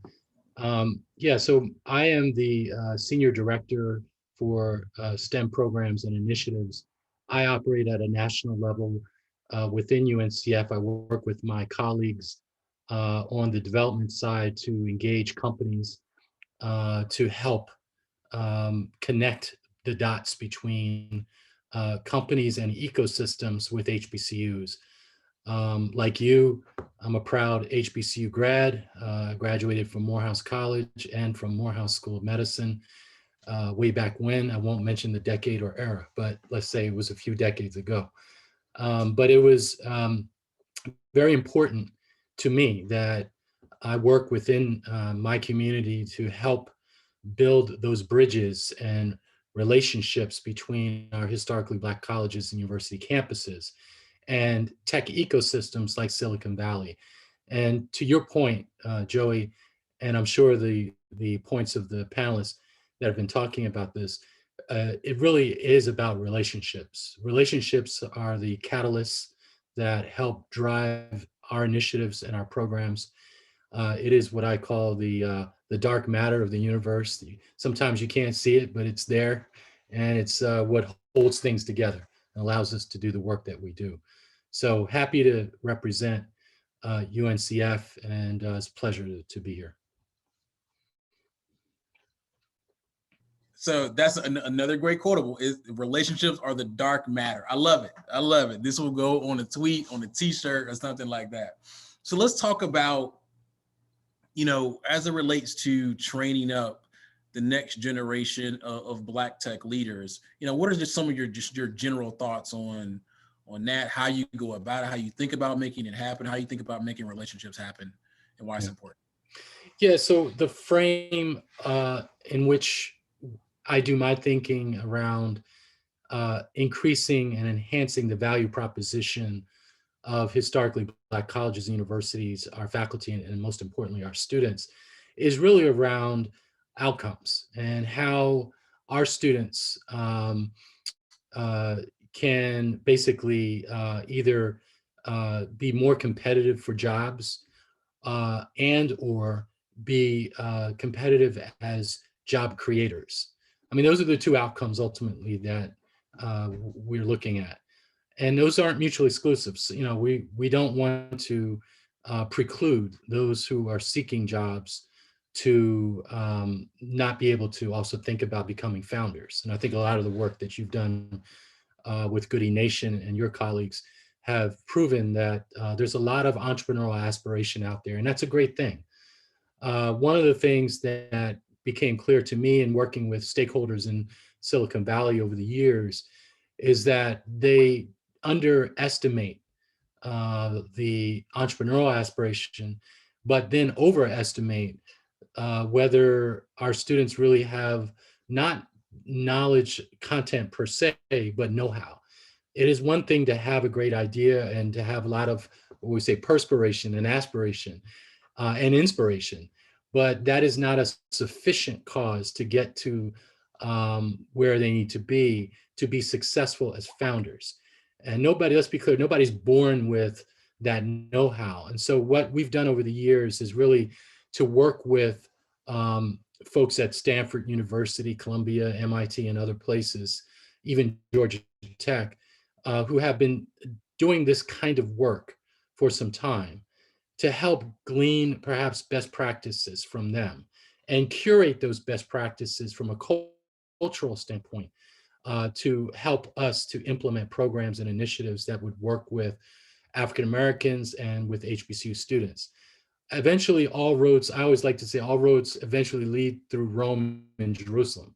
Yeah, so I am the Senior Director for STEM programs and initiatives. I operate at a national level within UNCF. I work with my colleagues on the development side to engage companies to help connect the dots between companies and ecosystems with HBCUs. Like you, I'm a proud HBCU grad, graduated from Morehouse College and from Morehouse School of Medicine way back when. I won't mention the decade or era, but let's say it was a few decades ago. But it was very important to me that I work within my community to help build those bridges and relationships between our historically Black colleges and university campuses and tech ecosystems like Silicon Valley. And to your point, Joey, and I'm sure the points of the panelists that have been talking about this, it really is about relationships. Relationships are the catalysts that help drive our initiatives and our programs. It is what I call the dark matter of the universe. Sometimes you can't see it, but it's there, and it's what holds things together and allows us to do the work that we do. So happy to represent UNCF, and it's a pleasure to be here. So that's another great quotable, is relationships are the dark matter. I love it. I love it. This will go on a tweet, on a t-shirt, or something like that. So let's talk about, as it relates to training up the next generation of Black tech leaders, what are just some of your general thoughts on on that, how you go about it, how you think about making it happen, how you think about making relationships happen, and why it's important. Yeah, so the frame in which I do my thinking around increasing and enhancing the value proposition of historically Black colleges and universities, our faculty, and most importantly, our students, is really around outcomes and how our students can basically either be more competitive for jobs and or be competitive as job creators. I mean, those are the two outcomes ultimately that we're looking at. And those aren't mutually exclusive. So, we don't want to preclude those who are seeking jobs to not be able to also think about becoming founders. And I think a lot of the work that you've done with Goody Nation and your colleagues have proven that there's a lot of entrepreneurial aspiration out there, and that's a great thing. One of the things that became clear to me in working with stakeholders in Silicon Valley over the years is that they underestimate the entrepreneurial aspiration, but then overestimate whether our students really have not knowledge content per se, but know-how. It is one thing to have a great idea and to have a lot of what we say perspiration and aspiration and inspiration, but that is not a sufficient cause to get to where they need to be successful as founders. And nobody, let's be clear, nobody's born with that know-how. And so what we've done over the years is really to work with folks at Stanford University, Columbia, MIT, and other places, even Georgia Tech, who have been doing this kind of work for some time to help glean perhaps best practices from them and curate those best practices from a cultural standpoint to help us to implement programs and initiatives that would work with African Americans and with HBCU students. Eventually, all roads, I always like to say, all roads eventually lead through Rome and Jerusalem.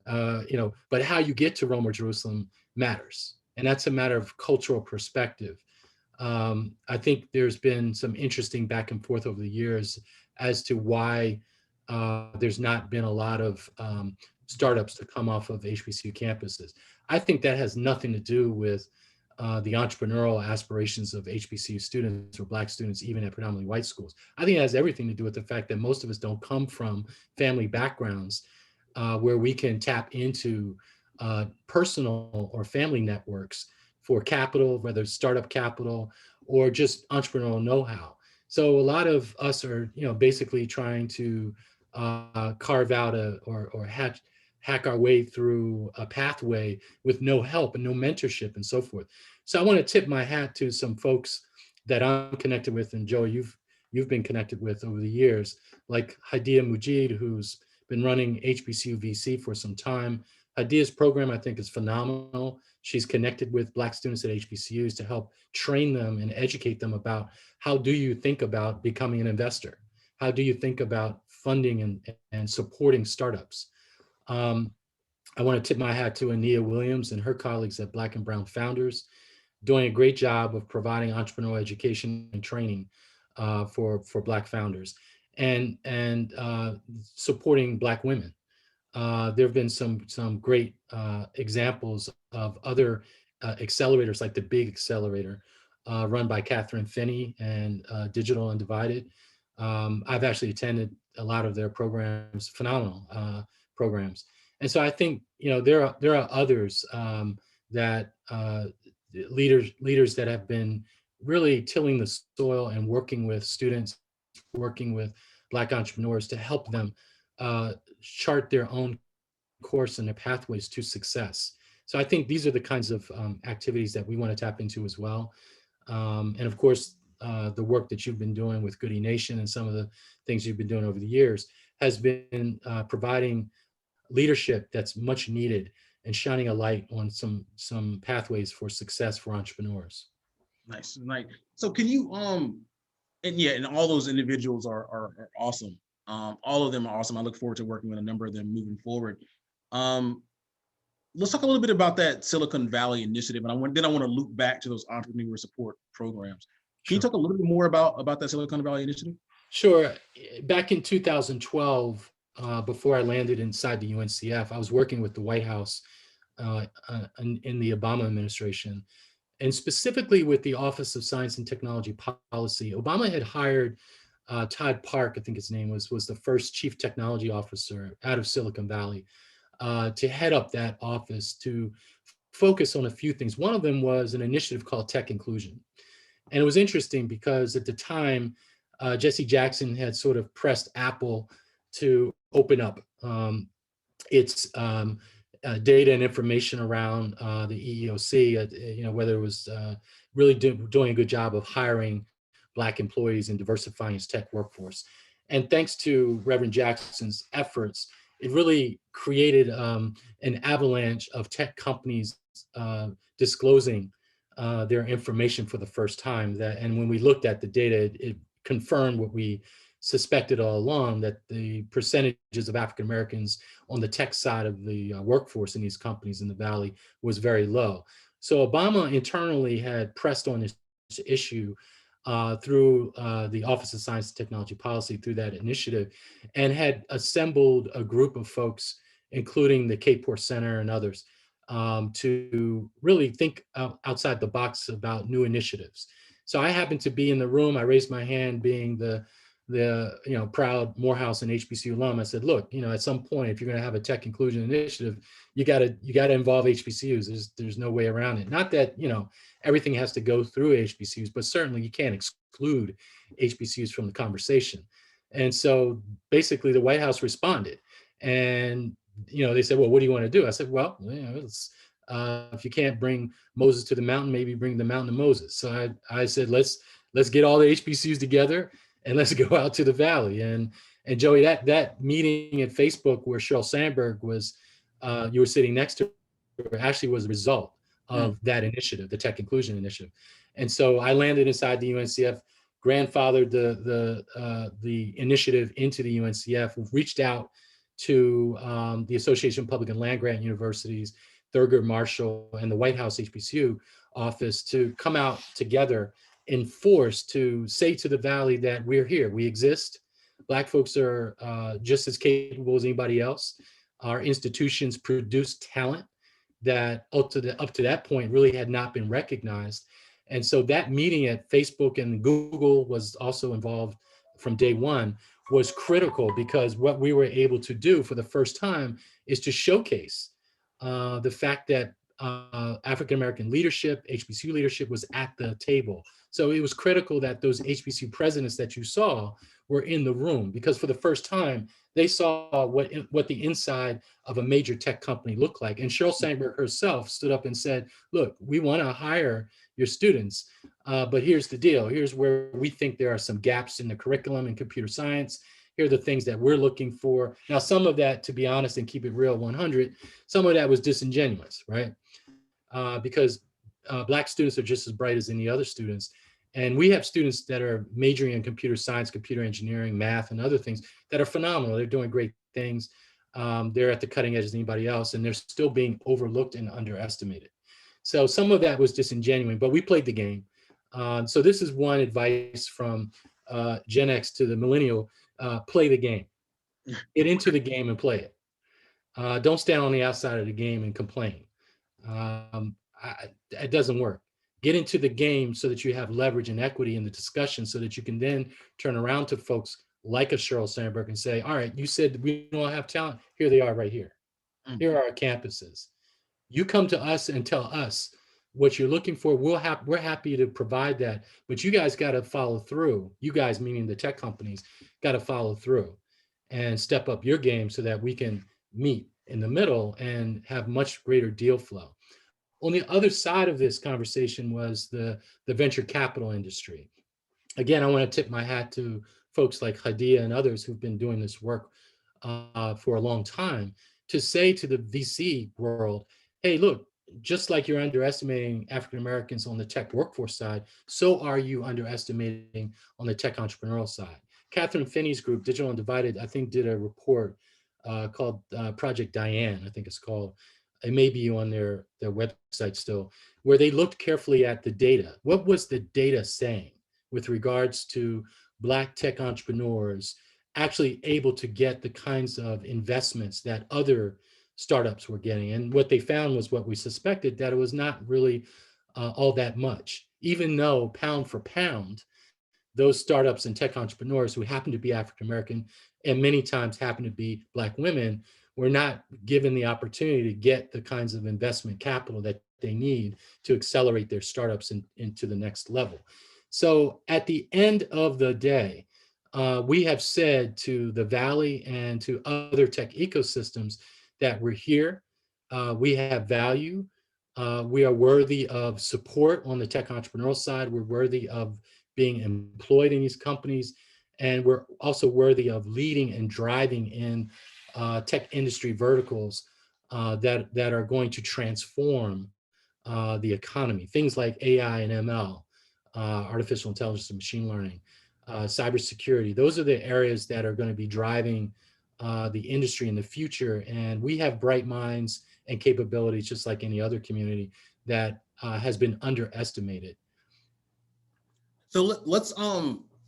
But how you get to Rome or Jerusalem matters. And that's a matter of cultural perspective. I think there's been some interesting back and forth over the years as to why there's not been a lot of startups to come off of HBCU campuses. I think that has nothing to do with the entrepreneurial aspirations of HBCU students or Black students, even at predominantly white schools. I think it has everything to do with the fact that most of us don't come from family backgrounds where we can tap into personal or family networks for capital, whether it's startup capital or just entrepreneurial know-how. So a lot of us are, basically trying to carve out or hack our way through a pathway with no help and no mentorship and so forth. So I want to tip my hat to some folks that I'm connected with, and Joe, you've been connected with over the years, like Hadia Mujid, who's been running HBCU VC for some time. Hadia's program, I think, is phenomenal. She's connected with Black students at HBCUs to help train them and educate them about how do you think about becoming an investor? How do you think about funding and supporting startups? I want to tip my hat to Ania Williams and her colleagues at Black and Brown Founders, doing a great job of providing entrepreneurial education and training for Black founders and supporting Black women. There have been some great examples of other accelerators, like the Big Accelerator, run by Catherine Finney and Digital Undivided. I've actually attended a lot of their programs, phenomenal programs. And so I think there are others that leaders that have been really tilling the soil and working with students, working with Black entrepreneurs to help them chart their own course and their pathways to success. So I think these are the kinds of activities that we want to tap into as well. And of course, the work that you've been doing with Goody Nation and some of the things you've been doing over the years has been providing leadership that's much needed and shining a light on some pathways for success for entrepreneurs. Nice. So can you and all those individuals are awesome. All of them are awesome. I look forward to working with a number of them moving forward. let's talk a little bit about that Silicon Valley initiative, and then I want to loop back to those entrepreneur support programs. Can you talk a little bit more about that Silicon Valley initiative? Sure. Back in 2012, before I landed inside the UNCF, I was working with the White House in the Obama administration, and specifically with the Office of Science and Technology Policy. Obama had hired Todd Park, I think his name was the first chief technology officer out of Silicon Valley, to head up that office to focus on a few things. One of them was an initiative called Tech Inclusion. And it was interesting because at the time, Jesse Jackson had sort of pressed Apple to open up its data and information around the EEOC, whether it was really doing a good job of hiring Black employees and diversifying its tech workforce. And thanks to Reverend Jackson's efforts, it really created an avalanche of tech companies disclosing their information for the first time. And when we looked at the data, it confirmed what we suspected all along, that the percentages of African Americans on the tech side of the workforce in these companies in the Valley was very low. So Obama internally had pressed on this issue through the Office of Science and Technology Policy, through that initiative, and had assembled a group of folks, including the Cape Ports Center and others, to really think outside the box about new initiatives. So I happened to be in the room. I raised my hand, being the proud Morehouse and HBCU alum. I said, look, at some point, if you're going to have a tech inclusion initiative, you got to involve HBCUs. There's no way around it. Not that everything has to go through HBCUs, but certainly you can't exclude HBCUs from the conversation. And so basically, the White House responded, and they said, well, what do you want to do? I said, well, if you can't bring Moses to the mountain, maybe bring the mountain to Moses. So I said, let's get all the HBCUs together and let's go out to the Valley. And Joey, that meeting at Facebook where Sheryl Sandberg was, you were sitting next to her, actually was a result of that initiative, the Tech Inclusion Initiative. And so I landed inside the UNCF, grandfathered the initiative into the UNCF, reached out to the Association of Public and Land Grant Universities, Thurgood Marshall, and the White House HBCU office to come out together in force to say to the Valley that we're here, we exist. Black folks are just as capable as anybody else. Our institutions produce talent that up to that point really had not been recognized. And so that meeting at Facebook, and Google was also involved from day one, was critical, because what we were able to do for the first time is to showcase the fact that African-American leadership, HBCU leadership, was at the table. So it was critical that those HBCU presidents that you saw were in the room, because for the first time, they saw what the inside of a major tech company looked like. And Sheryl Sandberg herself stood up and said, look, we want to hire your students, but here's the deal. Here's where we think there are some gaps in the curriculum in computer science. Here are the things that we're looking for. Now, some of that, to be honest and keep it real 100, some of that was disingenuous, right? Because Black students are just as bright as any other students. And we have students that are majoring in computer science, computer engineering, math, and other things that are phenomenal. They're doing great things. They're at the cutting edge as anybody else, and they're still being overlooked and underestimated. So some of that was disingenuous, but we played the game. So this is one advice from Gen X to the millennial: play the game. Get into the game and play it. Don't stand on the outside of the game and complain. It doesn't work. Get into the game so that you have leverage and equity in the discussion, so that you can then turn around to folks like a Sheryl Sandberg and say, all right, you said we don't have talent. Here they are right here. Here are our campuses. You come to us and tell us what you're looking for. We're happy to provide that, but you guys got to follow through. You guys, meaning the tech companies, got to follow through and step up your game so that we can meet in the middle and have much greater deal flow. On the other side of this conversation was the venture capital industry. Again, I want to tip my hat to folks like Hadia and others who've been doing this work for a long time, to say to the VC world, hey, look, just like you're underestimating African Americans on the tech workforce side, so are you underestimating on the tech entrepreneurial side. Catherine Finney's group, Digital Undivided, I think did a report called Project Diane, I think it's called, it may be on their website still, where they looked carefully at the data. What was the data saying with regards to Black tech entrepreneurs actually able to get the kinds of investments that other startups were getting? And what they found was what we suspected, that it was not really all that much, even though pound for pound, those startups and tech entrepreneurs who happen to be African-American and many times happen to be Black women were not given the opportunity to get the kinds of investment capital that they need to accelerate their startups into the next level. So at the end of the day, we have said to the Valley and to other tech ecosystems that we're here, we have value, we are worthy of support on the tech entrepreneurial side, we're worthy of being employed in these companies, and we're also worthy of leading and driving in tech industry verticals that are going to transform the economy. Things like AI and ML, artificial intelligence and machine learning, cybersecurity. Those are the areas that are going to be driving the industry in the future. And we have bright minds and capabilities, just like any other community, that has been underestimated. So let's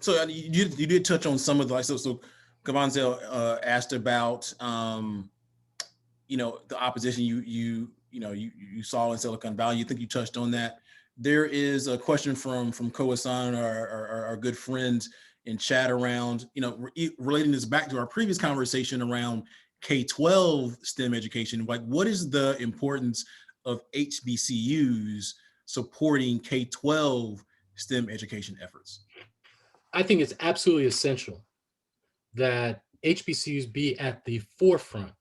so you did touch on some of the, so Kavanzel asked about you know, the opposition you saw in Silicon Valley. You think you touched on that. There is a question from Kowasan, our good friends in chat, around, you know, relating this back to our previous conversation around K-12 STEM education. Like, what is the importance of HBCUs supporting K-12 STEM education efforts? I think it's absolutely essential that HBCUs be at the forefront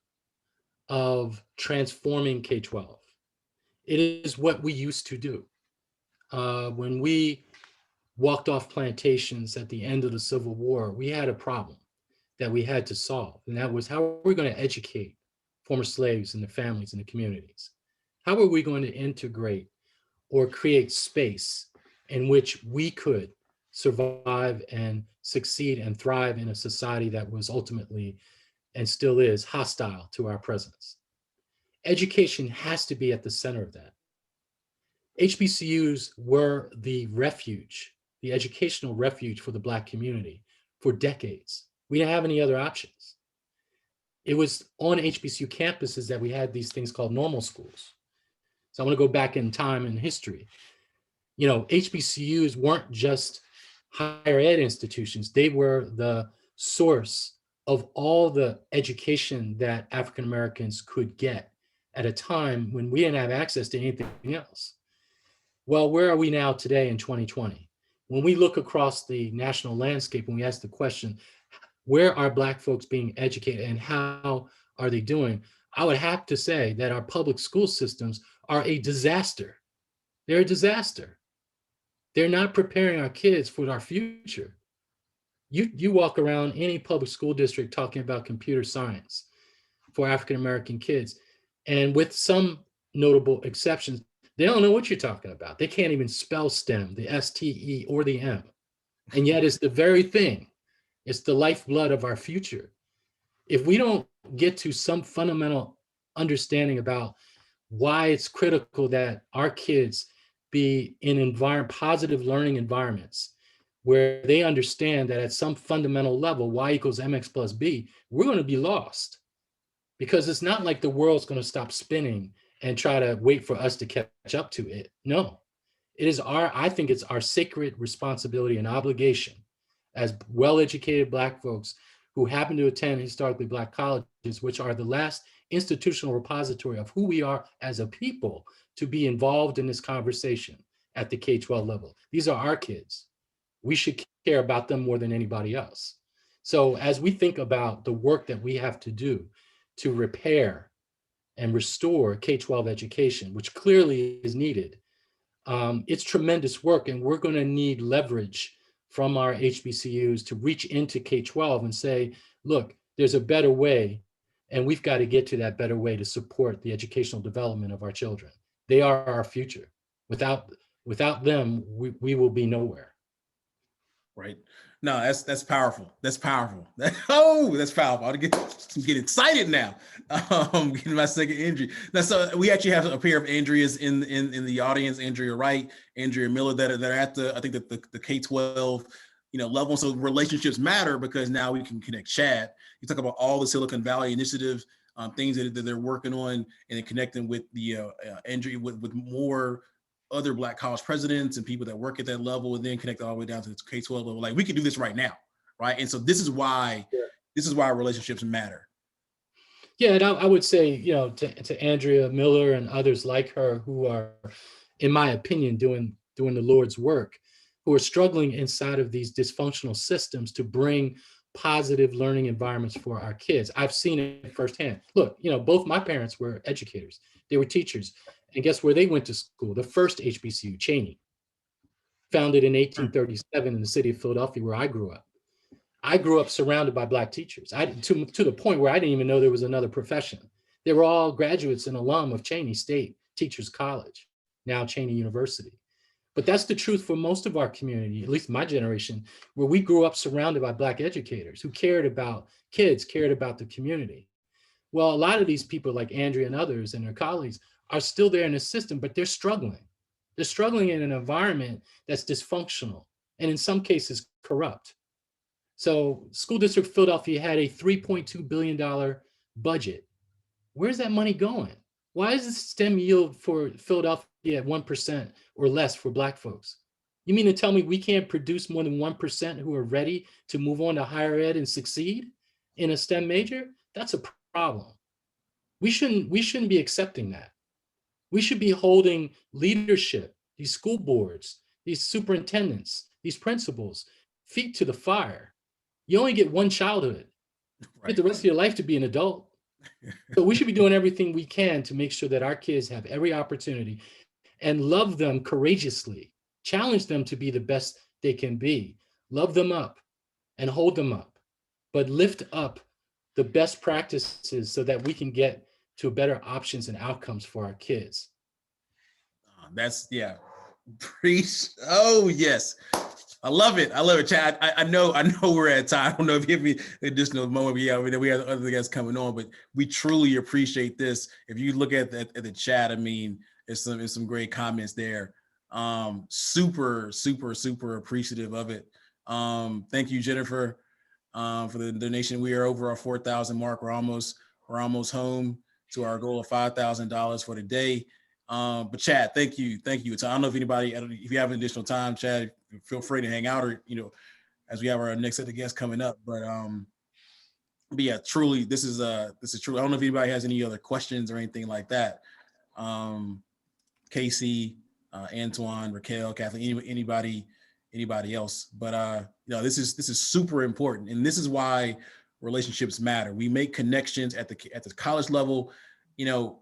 of transforming K-12. It is what we used to do. When we walked off plantations at the end of the Civil War, we had a problem that we had to solve. And that was, how are we going to educate former slaves and their families and the communities? How are we going to integrate or create space in which we could survive and succeed and thrive in a society that was ultimately, and still is, hostile to our presence? Education has to be at the center of that. HBCUs were the refuge, the educational refuge for the Black community for decades. We didn't have any other options. It was on HBCU campuses that we had these things called normal schools. So I want to go back in time in history. You know, HBCUs weren't just higher ed institutions. They were the source of all the education that African Americans could get at a time when we didn't have access to anything else. Well, where are we now today in 2020? When we look across the national landscape and we ask the question, where are Black folks being educated and how are they doing? I would have to say that our public school systems are a disaster. They're a disaster. They're not preparing our kids for our future. You walk around any public school district talking about computer science for African American kids, and with some notable exceptions, they don't know what you're talking about. They can't even spell STEM, the S-T-E or the M. And yet it's the very thing. It's the lifeblood of our future. If we don't get to some fundamental understanding about why it's critical that our kids be in positive learning environments where they understand that at some fundamental level, Y equals MX plus B, we're going to be lost. Because it's not like the world's going to stop spinning and try to wait for us to catch up to it. No, it is I think it's our sacred responsibility and obligation as well-educated Black folks who happen to attend historically Black colleges, which are the last institutional repository of who we are as a people, to be involved in this conversation at the K-12 level. These are our kids. We should care about them more than anybody else. So as we think about the work that we have to do to repair and restore K-12 education, which clearly is needed, it's tremendous work, and we're going to need leverage from our HBCUs to reach into K-12 and say, look, there's a better way, and we've got to get to that better way to support the educational development of our children. They are our future. Without them, we will be nowhere. Right. No, that's powerful. That's powerful. That's powerful. I get excited now. Getting my second injury. Now, so we actually have a pair of Andreas in the audience. Andrea Wright, Andrea Miller, that are at the K-12 level. So relationships matter because now we can connect. Chad, you talk about all the Silicon Valley initiatives, things that they're working on, and connecting with the Andrea with more other Black college presidents and people that work at that level, and then connect all the way down to the K-12 level. Like, we can do this right now, right? And so this is why relationships matter. Yeah, and I would say, to Andrea Miller and others like her who are, in my opinion, doing the Lord's work, who are struggling inside of these dysfunctional systems to bring positive learning environments for our kids. I've seen it firsthand. Look, both my parents were educators. They were teachers. And guess where they went to school? The first HBCU, Cheney, founded in 1837 in the city of Philadelphia, where I grew up. I grew up surrounded by Black teachers, to the point where I didn't even know there was another profession. They were all graduates and alum of Cheney State Teachers College, now Cheney University. But that's the truth for most of our community, at least my generation, where we grew up surrounded by Black educators who cared about kids, cared about the community. Well, a lot of these people like Andrea and others and their colleagues are still there in the system, but they're struggling. They're struggling in an environment that's dysfunctional and in some cases corrupt. So School District Philadelphia had a $3.2 billion budget. Where's that money going? Why is the STEM yield for Philadelphia at 1% or less for Black folks? You mean to tell me we can't produce more than 1% who are ready to move on to higher ed and succeed in a STEM major? That's a problem. We shouldn't be accepting that. We should be holding leadership, these school boards, these superintendents, these principals, feet to the fire. You only get one childhood. You get the rest of your life to be an adult. So we should be doing everything we can to make sure that our kids have every opportunity and love them courageously, challenge them to be the best they can be, love them up and hold them up, but lift up the best practices so that we can get to better options and outcomes for our kids. Preach. Oh, yes. I love it. Chad. I know we're at time. I don't know if you have any additional moment. We have other guys coming on, but we truly appreciate this. If you look at the chat, I mean, there's some great comments there. Super appreciative of it. Thank you, Jennifer, for the donation. We are over our 4,000 mark. We're almost home to our goal of $5,000 for the day. But Chad, thank you. So I don't know if you have additional time, Chad, feel free to hang out, or as we have our next set of guests coming up. But yeah, truly, this is true. I don't know if anybody has any other questions or anything like that. Casey, Antoine, Raquel, Kathleen, anybody else. But this is super important, and this is why relationships matter. We make connections at the college level. If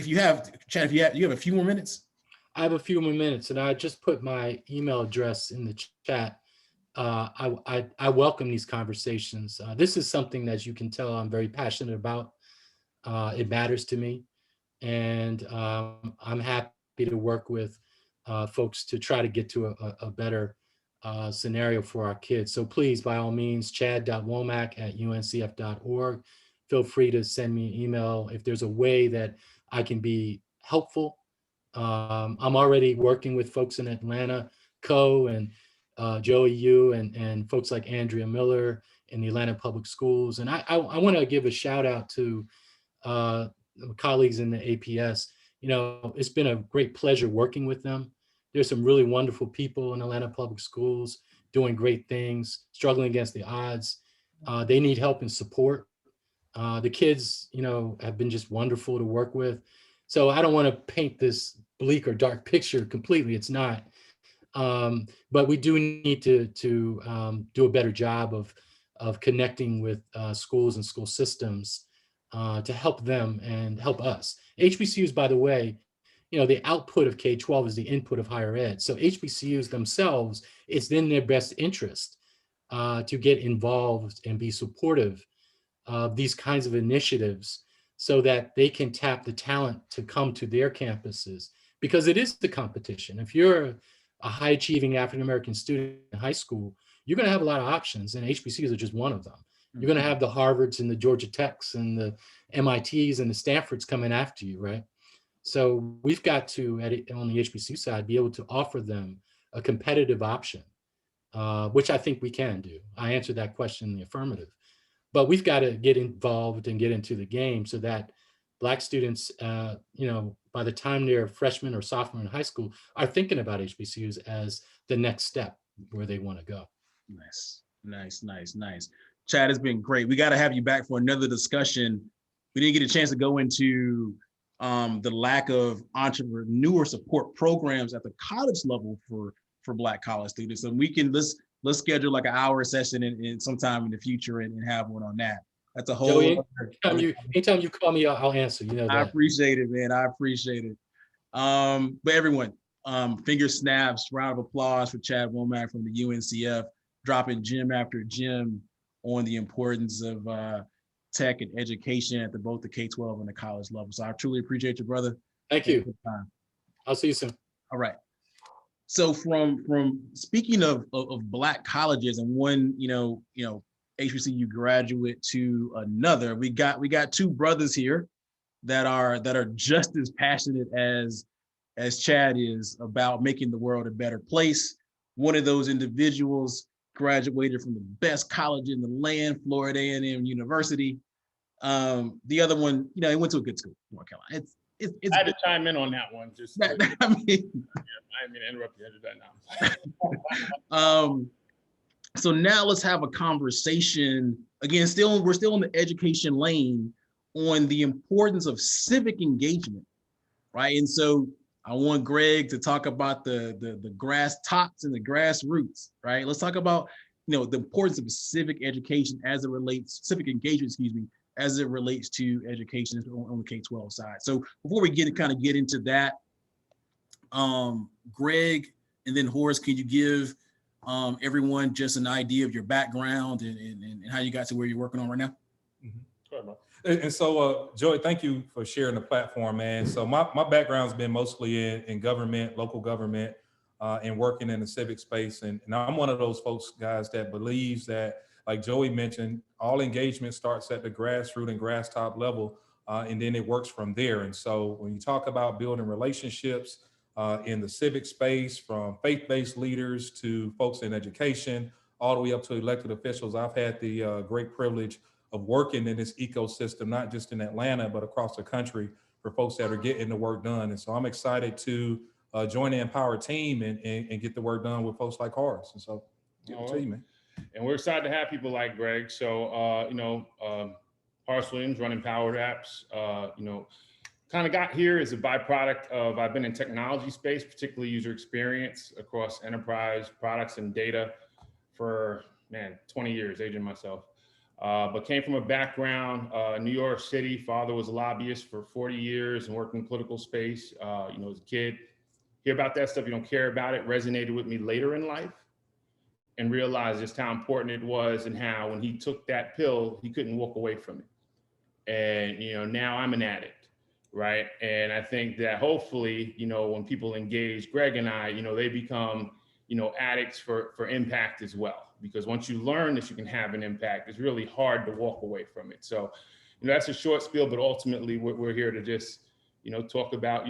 you have a few more minutes. I have a few more minutes, and I just put my email address in the chat. I welcome these conversations. This is something that you can tell I'm very passionate about. It matters to me, and I'm happy to work with folks to try to get to a better scenario for our kids. So please, by all means, chad.womack@uncf.org. Feel free to send me an email if there's a way that I can be helpful. I'm already working with folks in Atlanta, and Joey Yu and folks like Andrea Miller in the Atlanta Public Schools. And I want to give a shout out to colleagues in the APS. It's been a great pleasure working with them. There's some really wonderful people in Atlanta Public Schools doing great things, struggling against the odds. They need help and support. The kids, have been just wonderful to work with. So I don't want to paint this bleak or dark picture completely. It's not. But we do need to do a better job of connecting with schools and school systems to help them and help us. HBCUs, by the way, the output of K-12 is the input of higher ed. So HBCUs themselves, it's in their best interest to get involved and be supportive of these kinds of initiatives so that they can tap the talent to come to their campuses, because it is the competition. If you're a high achieving African-American student in high school, you're going to have a lot of options, and HBCUs are just one of them. You're going to have the Harvards and the Georgia Techs and the MITs and the Stanfords coming after you, right? So we've got to, on the HBCU side, be able to offer them a competitive option, which I think we can do. I answered that question in the affirmative. But we've got to get involved and get into the game so that Black students, by the time they're freshmen or sophomore in high school, are thinking about HBCUs as the next step where they want to go. Nice, nice, nice, nice. Chad, it's been great. We got to have you back for another discussion. We didn't get a chance to go into the lack of entrepreneur support programs at the college level for Black college students. And we can, let's schedule like an hour session in sometime in the future and have one on that. That's a whole. Joey, anytime you call me, I'll answer. You know that. I appreciate it, man. I appreciate it. But everyone, finger snaps, round of applause for Chad Womack from the UNCF, dropping gem after gem on the importance of tech and education at both the K-12 and the college level. So I truly appreciate you, brother. Thank you. I'll see you soon. All right. So from speaking of Black colleges and one, HBCU graduate to another, we got two brothers here that are just as passionate as Chad is about making the world a better place. One of those individuals graduated from the best college in the land, Florida A&M University. The other one, he went to a good school, North Carolina. It's I had to chime in on that one. Just I didn't mean to interrupt you. I did that now. So now let's have a conversation. Again, we're still in the education lane on the importance of civic engagement, right? And so I want Greg to talk about the grass tops and the grassroots, right? Let's talk about the importance of civic education civic engagement, as it relates to education on the K-12 side. So before we get into that, Greg and then Horace, can you give everyone just an idea of your background and how you got to where you're working on right now? And so, Joey, thank you for sharing the platform, man. So my background's been mostly in government, local government, and working in the civic space. And I'm one of those folks, guys, that believes that, like Joey mentioned, all engagement starts at the grassroots and grass top level, and then it works from there. And so when you talk about building relationships in the civic space, from faith-based leaders to folks in education, all the way up to elected officials, I've had the great privilege of working in this ecosystem, not just in Atlanta, but across the country for folks that are getting the work done. And so I'm excited to join the Empower team and get the work done with folks like Horace. And so, give it to you, man. And we're excited to have people like Greg. So, Horace Williams running Powered Apps, kind of got here as a byproduct of, I've been in technology space, particularly user experience across enterprise products and data for, 20 years, aging myself. But came from a background, New York City. Father was a lobbyist for 40 years and worked in the political space. As a kid, hear about that stuff, you don't care about it, resonated with me later in life, and realized just how important it was and how when he took that pill, he couldn't walk away from it. And, now I'm an addict, right? And I think that hopefully, when people engage Greg and I, they become, addicts for impact as well. Because once you learn that you can have an impact, it's really hard to walk away from it. So, that's a short spiel, but ultimately we're here to just, talk about,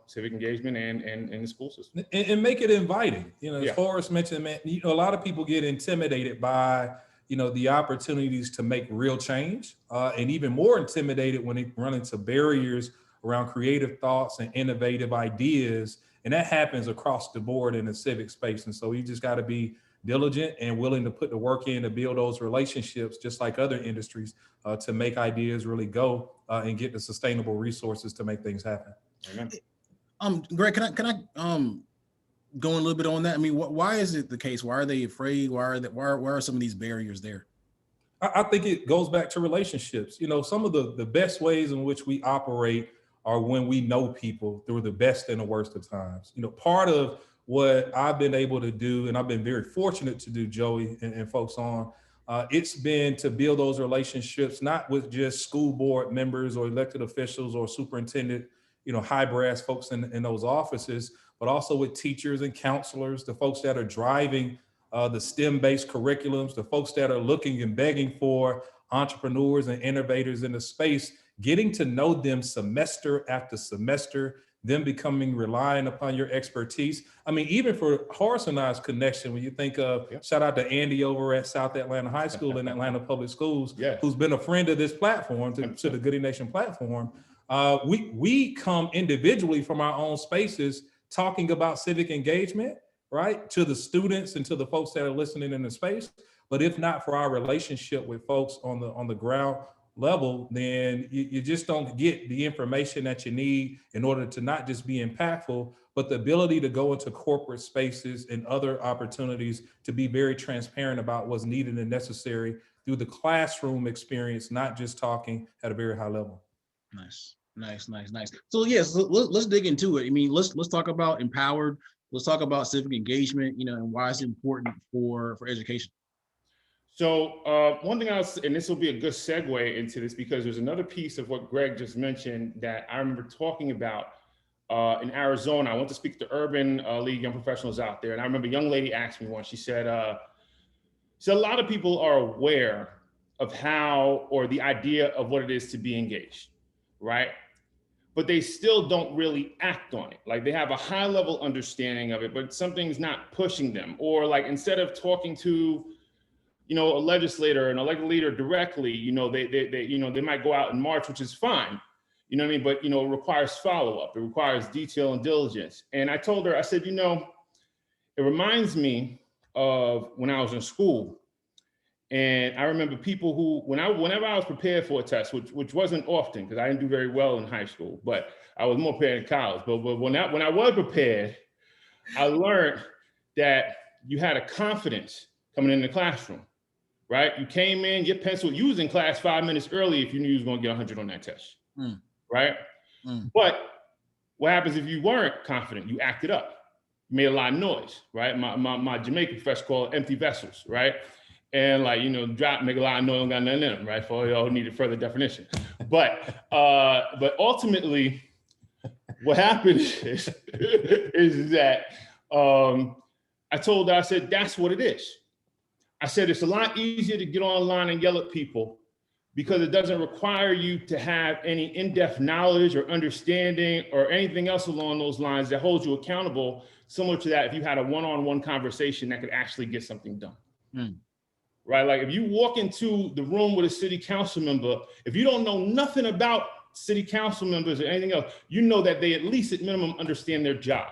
civic engagement and the school system. And make it inviting. As Horace mentioned, man, a lot of people get intimidated by, the opportunities to make real change, and even more intimidated when they run into barriers around creative thoughts and innovative ideas. And that happens across the board in the civic space. And so you just got to be diligent and willing to put the work in to build those relationships, just like other industries, to make ideas really go and get the sustainable resources to make things happen. Amen. Greg, can I go a little bit on that? I mean, why is it the case? Why are they afraid? Why are some of these barriers there? I think it goes back to relationships. Some of the best ways in which we operate are when we know people through the best and the worst of times. Part of what I've been able to do, and I've been very fortunate to do, Joey and folks on, it's been to build those relationships, not with just school board members or elected officials or superintendent, high brass folks in those offices, but also with teachers and counselors, the folks that are driving the STEM-based curriculums, the folks that are looking and begging for entrepreneurs and innovators in the space, getting to know them semester after semester, them becoming reliant upon your expertise. I mean, even for Horace and I's connection, when you think of, shout out to Andy over at South Atlanta High School in Atlanta Public Schools, who's been a friend of this platform, to the Goody Nation platform. We come individually from our own spaces talking about civic engagement, right, to the students and to the folks that are listening in the space. But if not for our relationship with folks on the ground level, then you just don't get the information that you need in order to not just be impactful, but the ability to go into corporate spaces and other opportunities to be very transparent about what's needed and necessary through the classroom experience, not just talking at a very high level. Nice. So yes, let's dig into it. I mean, let's talk about empowered. Let's talk about civic engagement, and why it's important for education. So one thing and this will be a good segue into this, because there's another piece of what Greg just mentioned that I remember talking about in Arizona. I went to speak to Urban League young professionals out there. And I remember a young lady asked me once, she said, so a lot of people are aware of how, or the idea of what it is to be engaged, right? But they still don't really act on it. Like, they have a high level understanding of it, but something's not pushing them. Or like, instead of talking to, a legislator and elected leader directly, they might go out and march, which is fine, you know what I mean? But, it requires follow-up. It requires detail and diligence. And I told her, I said, it reminds me of when I was in school. And I remember people who, whenever I was prepared for a test, which wasn't often, because I didn't do very well in high school, but I was more prepared in college. But when I was prepared, I learned that you had a confidence coming in the classroom, right? You came in, your pencil, you was in class 5 minutes early if you knew you was going to get 100 on that test, right? But what happens if you weren't confident? You acted up, you made a lot of noise, right? My Jamaican professor called it empty vessels, right? And make a lot of noise, don't got nothing in them, right? For y'all who needed further definition. But ultimately, what happened is that I told her, I said, that's what it is. I said, it's a lot easier to get online and yell at people because it doesn't require you to have any in-depth knowledge or understanding or anything else along those lines that holds you accountable, similar to that if you had a one-on-one conversation that could actually get something done. Right? Like, if you walk into the room with a city council member, if you don't know nothing about city council members or anything else, you know that they at least at minimum understand their job.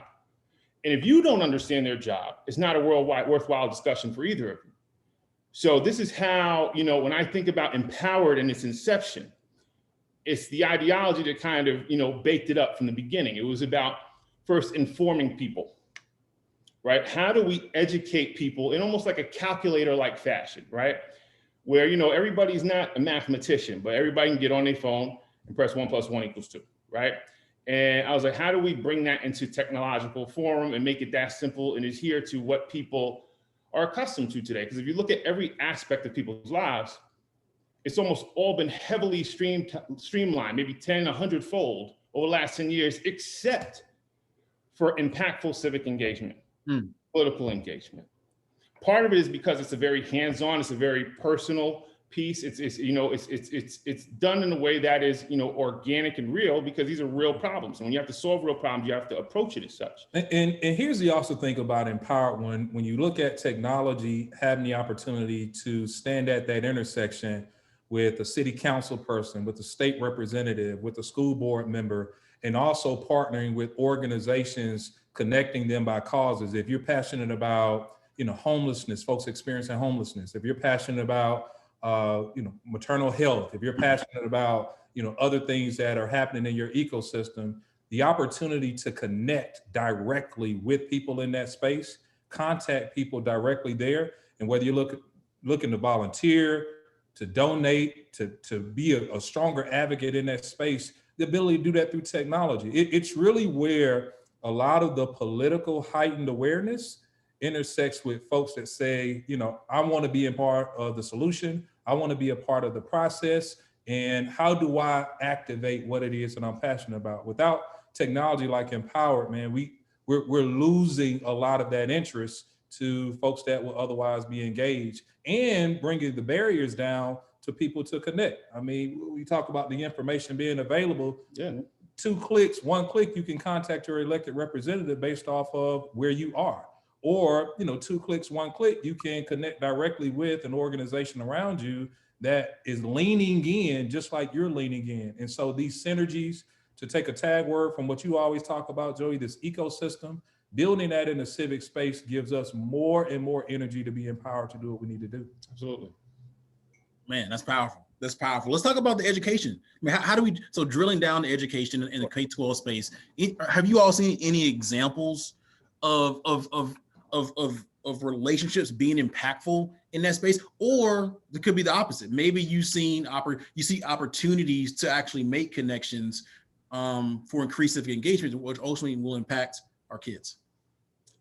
And if you don't understand their job, it's not a worthwhile discussion for either of you. So this is how, when I think about empowered in its inception, it's the ideology that kind of, baked it up from the beginning. It was about first informing people. Right? How do we educate people in almost like a calculator-like fashion, right? Where, everybody's not a mathematician, but everybody can get on their phone and press 1 + 1 = 2, right? And I was like, how do we bring that into technological form and make it that simple and adhere to what people are accustomed to today? Because if you look at every aspect of people's lives, it's almost all been heavily streamlined, maybe 10, 100-fold over the last 10 years, except for impactful civic engagement. Political engagement. Part of it is because it's a very hands-on, it's a very personal piece. It's done in a way that is, organic and real, because these are real problems. And when you have to solve real problems, you have to approach it as such. And here's the also thing about empowered, when you look at technology, having the opportunity to stand at that intersection with a city council person, with a state representative, with a school board member, and also partnering with organizations, connecting them by causes. If you're passionate about, homelessness, folks experiencing homelessness, if you're passionate about, maternal health, if you're passionate about, other things that are happening in your ecosystem, the opportunity to connect directly with people in that space, contact people directly there, and whether you're looking to volunteer, to donate, to be a stronger advocate in that space, the ability to do that through technology. It's really where a lot of the political heightened awareness intersects with folks that say, I want to be a part of the solution. I want to be a part of the process. And how do I activate what it is that I'm passionate about without technology like Empowered, man, we're losing a lot of that interest to folks that will otherwise be engaged, and bringing the barriers down to people to connect. I mean, we talk about the information being available. Yeah. 2 clicks, 1 click, you can contact your elected representative based off of where you are. Or, 2 clicks, 1 click, you can connect directly with an organization around you that is leaning in just like you're leaning in. And so these synergies, to take a tag word from what you always talk about, Joey, this ecosystem, building that in the civic space gives us more and more energy to be empowered to do what we need to do. Absolutely. Man, that's powerful. That's powerful. Let's talk about the education. I mean, how do we, so drilling down the education in the K-12 space, have you all seen any examples of relationships being impactful in that space? Or it could be the opposite. Maybe you see opportunities to actually make connections for increased civic engagement, which ultimately will impact our kids.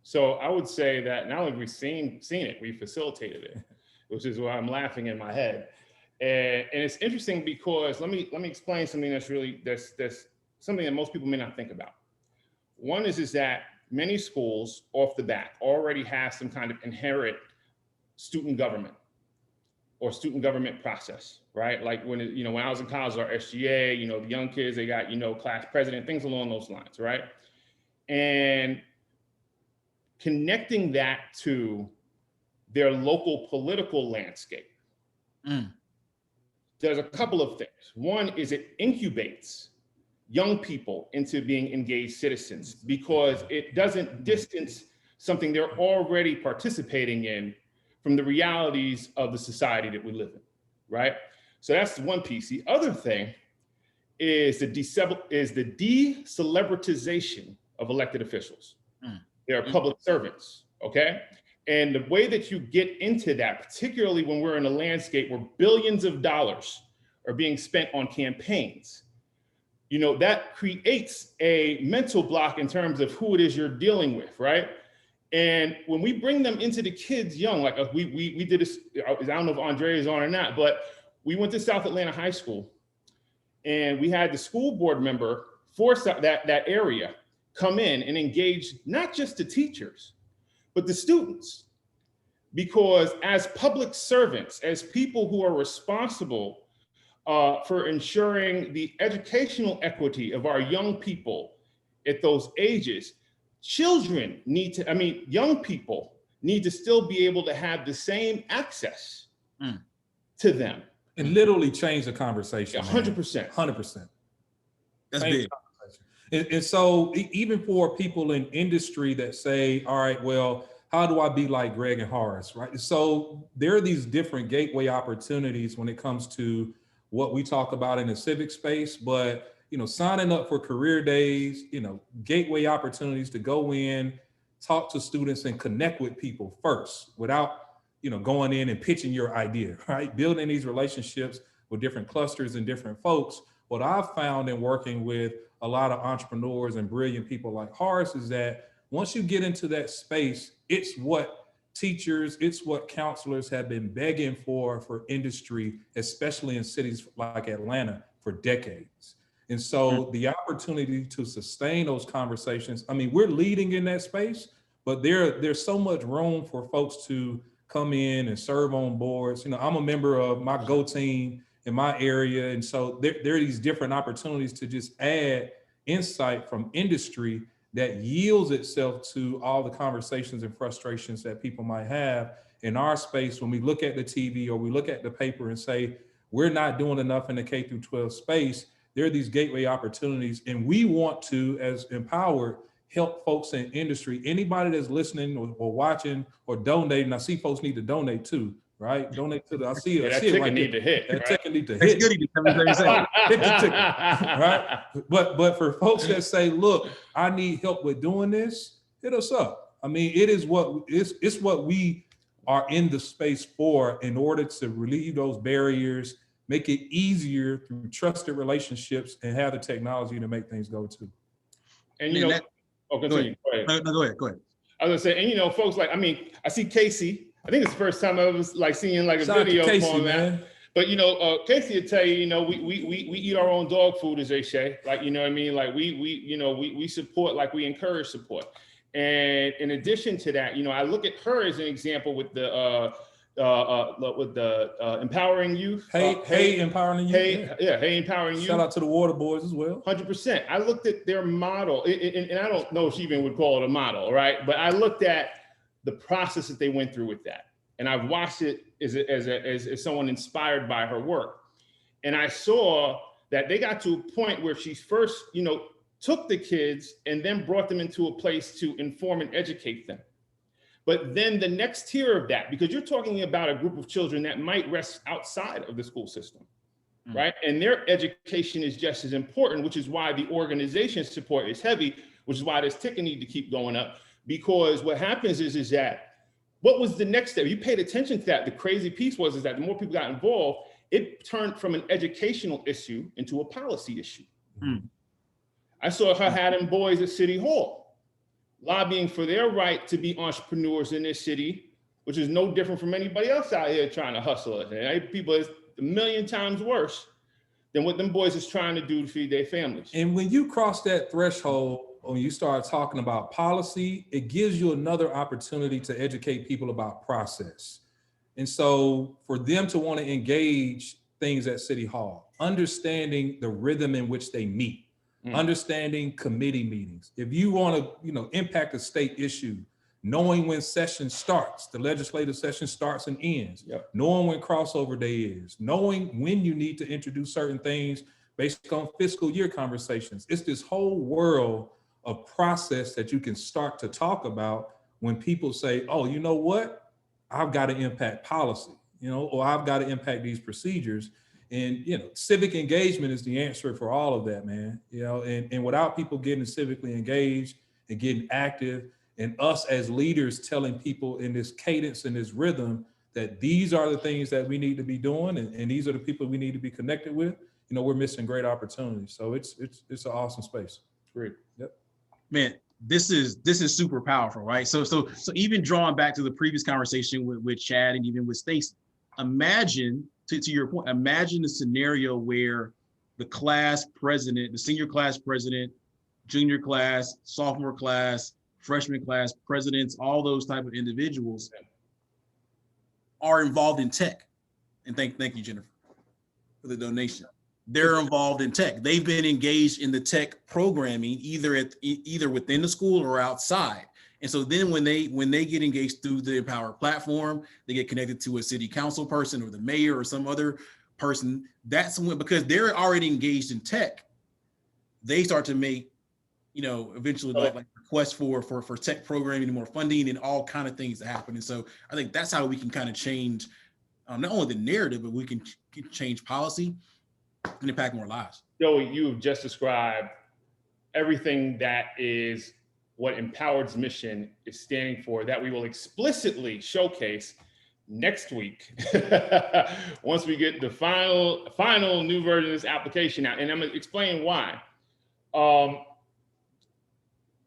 So I would say that not only have we seen it, we facilitated it, which is why I'm laughing in my head. And it's interesting because let me explain something that's something that most people may not think about. One is that many schools off the bat already have some kind of inherent student government or student government process, right? Like when I was in college, our SGA, the young kids, they got, class president, things along those lines, right? And connecting that to their local political landscape. There's a couple of things. One is it incubates young people into being engaged citizens because it doesn't distance something they're already participating in from the realities of the society that we live in, right? So that's one piece. The other thing is the de-celebritization of elected officials. They are public servants, okay? And the way that you get into that, particularly when we're in a landscape where billions of dollars are being spent on campaigns, that creates a mental block in terms of who it is you're dealing with, right? And when we bring them into the kids young, like we did this, I don't know if Andre is on or not, but we went to South Atlanta High School and we had the school board member for that area come in and engage not just the teachers, but the students. Because as public servants, as people who are responsible for ensuring the educational equity of our young people at those ages, young people need to still be able to have the same access to them. And literally change the conversation. 100%. 100%. That's big. And so even for people in industry that say, all right, well, how do I be like Greg and Horace, right? So there are these different gateway opportunities when it comes to what we talk about in the civic space, but signing up for career days, gateway opportunities to go in, talk to students and connect with people first without, going in and pitching your idea, right? Building these relationships with different clusters and different folks. What I've found in working with a lot of entrepreneurs and brilliant people like Horace is that once you get into that space, it's what teachers, it's what counselors have been begging for industry, especially in cities like Atlanta for decades. And so the opportunity to sustain those conversations, we're leading in that space, but there's so much room for folks to come in and serve on boards. I'm a member of my GO team in my area. And so there are these different opportunities to just add insight from industry that yields itself to all the conversations and frustrations that people might have in our space when we look at the TV or we look at the paper and say, we're not doing enough in the K through 12 space. There are these gateway opportunities, and we want to, as Empowered, help folks in industry. Anybody that's listening or watching or donating, I see folks need to donate too, right? Donate to I see it. That I see ticket right need to hit. That right? ticket need to hit. Hit the ticket, right? But for folks that say, look, I need help with doing this, hit us up. It is it's what we are in the space for in order to relieve those barriers, make it easier through trusted relationships, and have the technology to make things go to. And continue. Go ahead. No, go ahead. I was gonna say, and folks like, I see Casey. I think it's the first time I was like seeing like a Shout out to video Casey, on that. man. But Casey will tell you, we eat our own dog food, as they say. Like, you know what I mean? Like we support, like we encourage support. And in addition to that, I look at her as an example with the empowering youth. Hey, empowering youth. Hey, empowering youth. Shout out to the Water Boys as well. 100%. I looked at their model, and I don't know if she even would call it a model, right? But I looked at the process that they went through with that. And I've watched it as someone inspired by her work. And I saw that they got to a point where she first, took the kids and then brought them into a place to inform and educate them. But then the next tier of that, because you're talking about a group of children that might rest outside of the school system, right? And their education is just as important, which is why the organization support is heavy, which is why this ticket need to keep going up. Because what happens is that, what was the next step? You paid attention to that. The crazy piece was that the more people got involved, it turned from an educational issue into a policy issue. I saw her having boys at City Hall, lobbying for their right to be entrepreneurs in this city, which is no different from anybody else out here trying to hustle it. And people is a million times worse than what them boys is trying to do to feed their families. And when you cross that threshold, when you start talking about policy, it gives you another opportunity to educate people about process. And so for them to want to engage things at City Hall, understanding the rhythm in which they meet, understanding committee meetings. If you want to, impact a state issue, knowing when session starts, the legislative session starts and ends, knowing when crossover day is, knowing when you need to introduce certain things based on fiscal year conversations. It's this whole world of process that you can start to talk about when people say, oh, you know what? I've got to impact policy, or I've got to impact these procedures. And, civic engagement is the answer for all of that, man. And without people getting civically engaged and getting active, and us as leaders telling people in this cadence and this rhythm that these are the things that we need to be doing, and these are the people we need to be connected with, we're missing great opportunities. So it's an awesome space. Great. Yep. Man, this is super powerful, right? So even drawing back to the previous conversation with Chad and even with Stacey, imagine, to your point, imagine a scenario where the class president, the senior class president, junior class, sophomore class, freshman class presidents, all those type of individuals are involved in tech. And thank you, Jennifer, for the donation. They're involved in tech. They've been engaged in the tech programming, either within the school or outside. And so then when they get engaged through the Empower platform, they get connected to a city council person or the mayor or some other person. That's when, because they're already engaged in tech, they start to make, eventually like requests for tech programming and more funding and all kind of things that happen. And so I think that's how we can kind of change not only the narrative, but we can change policy and impact more lives. Joey, you've just described everything that is what Empowered's mission is standing for, that we will explicitly showcase next week once we get the final new version of this application out. And I'm going to explain why.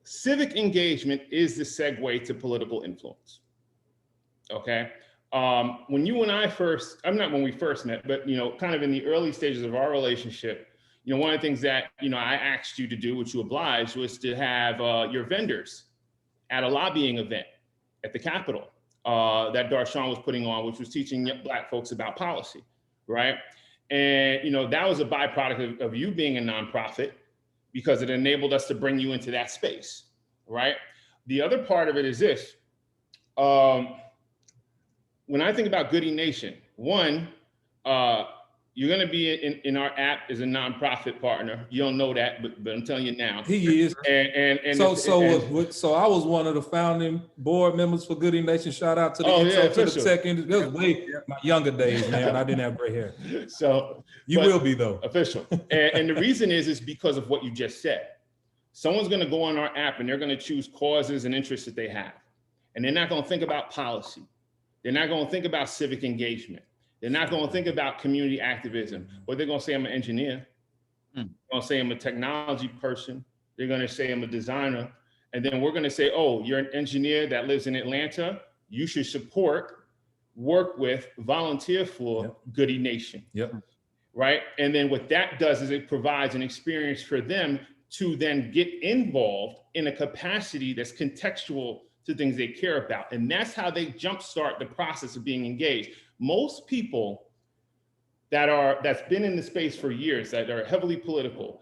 Civic engagement is the segue to political influence. Okay. When you and I not when we first met, but kind of in the early stages of our relationship, one of the things that I asked you to do, which you obliged, was to have your vendors at a lobbying event at the Capitol that Darshan was putting on, which was teaching Black folks about policy, right? And that was a byproduct of you being a nonprofit, because it enabled us to bring you into that space, right? The other part of it is this. When I think about Goody Nation, one, you're going to be in our app as a nonprofit partner. You don't know that, but I'm telling you now. He is. So I was one of the founding board members for Goody Nation. Shout out to the intro to the tech industry. That was way my younger days, man. I didn't have gray hair. So you will be though. Official. And the reason is because of what you just said. Someone's going to go on our app and they're going to choose causes and interests that they have, and they're not going to think about policy. They're not going to think about civic engagement. They're not going to think about community activism, but they're going to say, I'm an engineer. They're going to say, I'm a technology person. They're going to say, I'm a designer. And then we're going to say, oh, you're an engineer that lives in Atlanta. You should support work with, volunteer for Goody Nation. Right? And then what that does is it provides an experience for them to then get involved in a capacity that's contextual to things they care about. And that's how they jumpstart the process of being engaged. Most people that's been in the space for years, that are heavily political,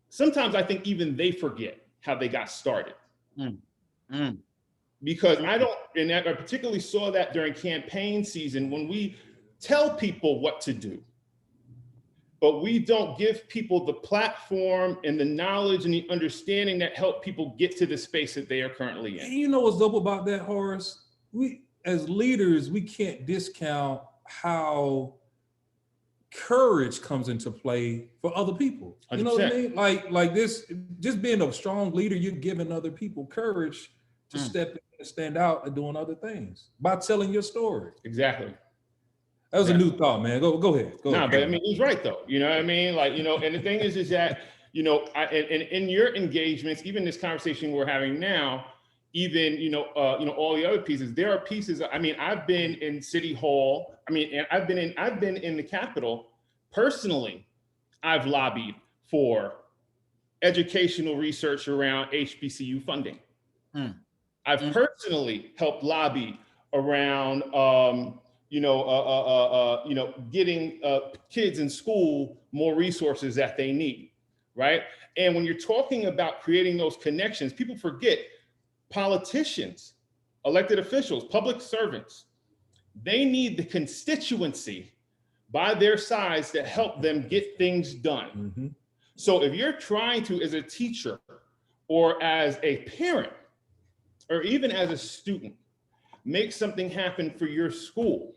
sometimes I think even they forget how they got started. Because I particularly saw that during campaign season when we tell people what to do, but we don't give people the platform and the knowledge and the understanding that help people get to the space that they are currently in. And you know what's dope about that, Horace? We, as leaders, we can't discount how courage comes into play for other people. You know what I mean? Like this, just being a strong leader, you're giving other people courage to step in and stand out and doing other things by telling your story. Exactly. That was a new thought, man. Go ahead. Go ahead. But I mean, he's right though. You know what I mean? Like, you know, and the thing is that, you know, and in your engagements, even this conversation we're having now, even, all the other pieces, there are pieces. I mean, I've been in City Hall. I mean, and I've been in the Capitol personally. I've lobbied for educational research around HBCU funding. I've personally helped lobby around, getting kids in school more resources that they need, right? And when you're talking about creating those connections, people forget politicians, elected officials, public servants, they need the constituency by their sides to help them get things done. So if you're trying to, as a teacher or as a parent, or even as a student, make something happen for your school,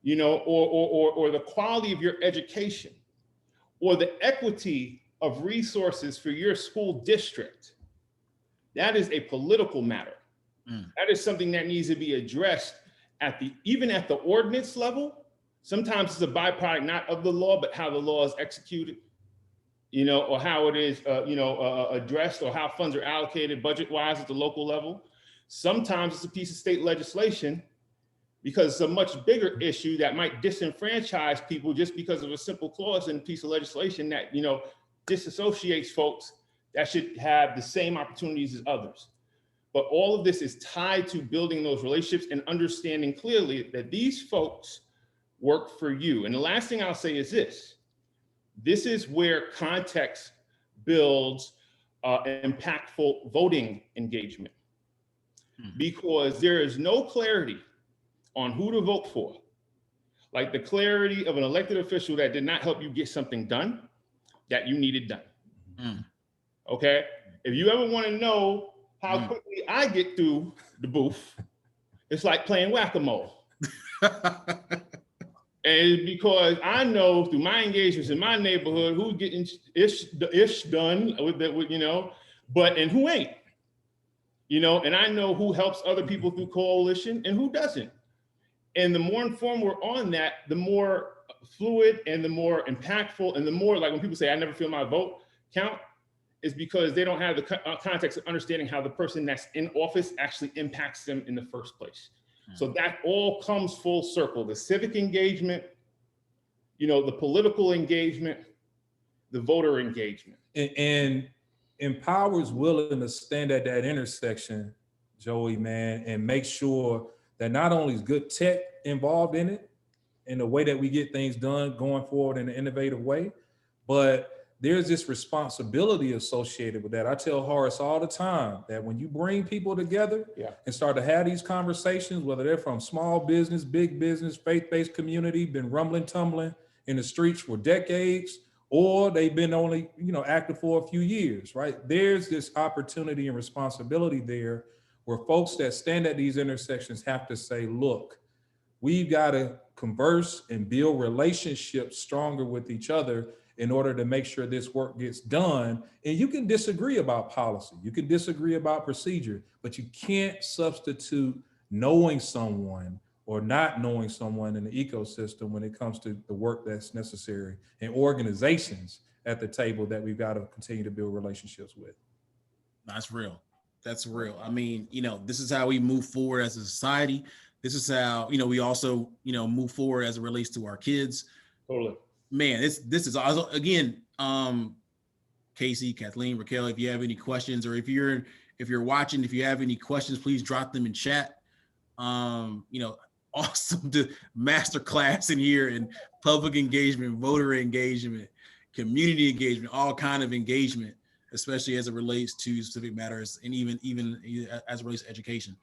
or the quality of your education, or the equity of resources for your school district, that is a political matter. That is something that needs to be addressed even at the ordinance level. Sometimes it's a byproduct not of the law, but how the law is executed, or how it is, addressed, or how funds are allocated budget-wise at the local level. Sometimes it's a piece of state legislation because it's a much bigger issue that might disenfranchise people just because of a simple clause in a piece of legislation that, disassociates folks that should have the same opportunities as others. But all of this is tied to building those relationships and understanding clearly that these folks work for you. And the last thing I'll say is this. This is where context builds impactful voting engagement, because there is no clarity on who to vote for, like the clarity of an elected official that did not help you get something done that you needed done. Okay? If you ever want to know how quickly I get through the booth, it's like playing whack-a-mole. And because I know through my engagements in my neighborhood who's getting the ish done and who ain't, and I know who helps other people through coalition and who doesn't. And the more informed we're on that, the more fluid and the more impactful, and the more, like when people say, I never feel my vote count, is because they don't have the context of understanding how the person that's in office actually impacts them in the first place. So that all comes full circle: the civic engagement, the political engagement, the voter engagement. And Empower is willing to stand at that intersection, Joey, man, and make sure that not only is good tech involved in it, in the way that we get things done going forward in an innovative way, but there's this responsibility associated with that. I tell Horace all the time that when you bring people together and start to have these conversations, whether they're from small business, big business, faith-based community, been rumbling, tumbling in the streets for decades, or they've been only, active for a few years, right? There's this opportunity and responsibility there where folks that stand at these intersections have to say, look, we've got to converse and build relationships stronger with each other in order to make sure this work gets done. And you can disagree about policy, you can disagree about procedure, but you can't substitute knowing someone or not knowing someone in the ecosystem when it comes to the work that's necessary and organizations at the table that we've got to continue to build relationships with. That's real. That's real. I mean, this is how we move forward as a society. This is how, we also, move forward as it relates to our kids. Totally. Man, this is also, again, Casey, Kathleen, Raquel, if you have any questions, or if you're watching, if you have any questions, please drop them in chat. Awesome to master class in here in public engagement, voter engagement, community engagement, all kind of engagement, especially as it relates to civic matters, and even as it relates to education.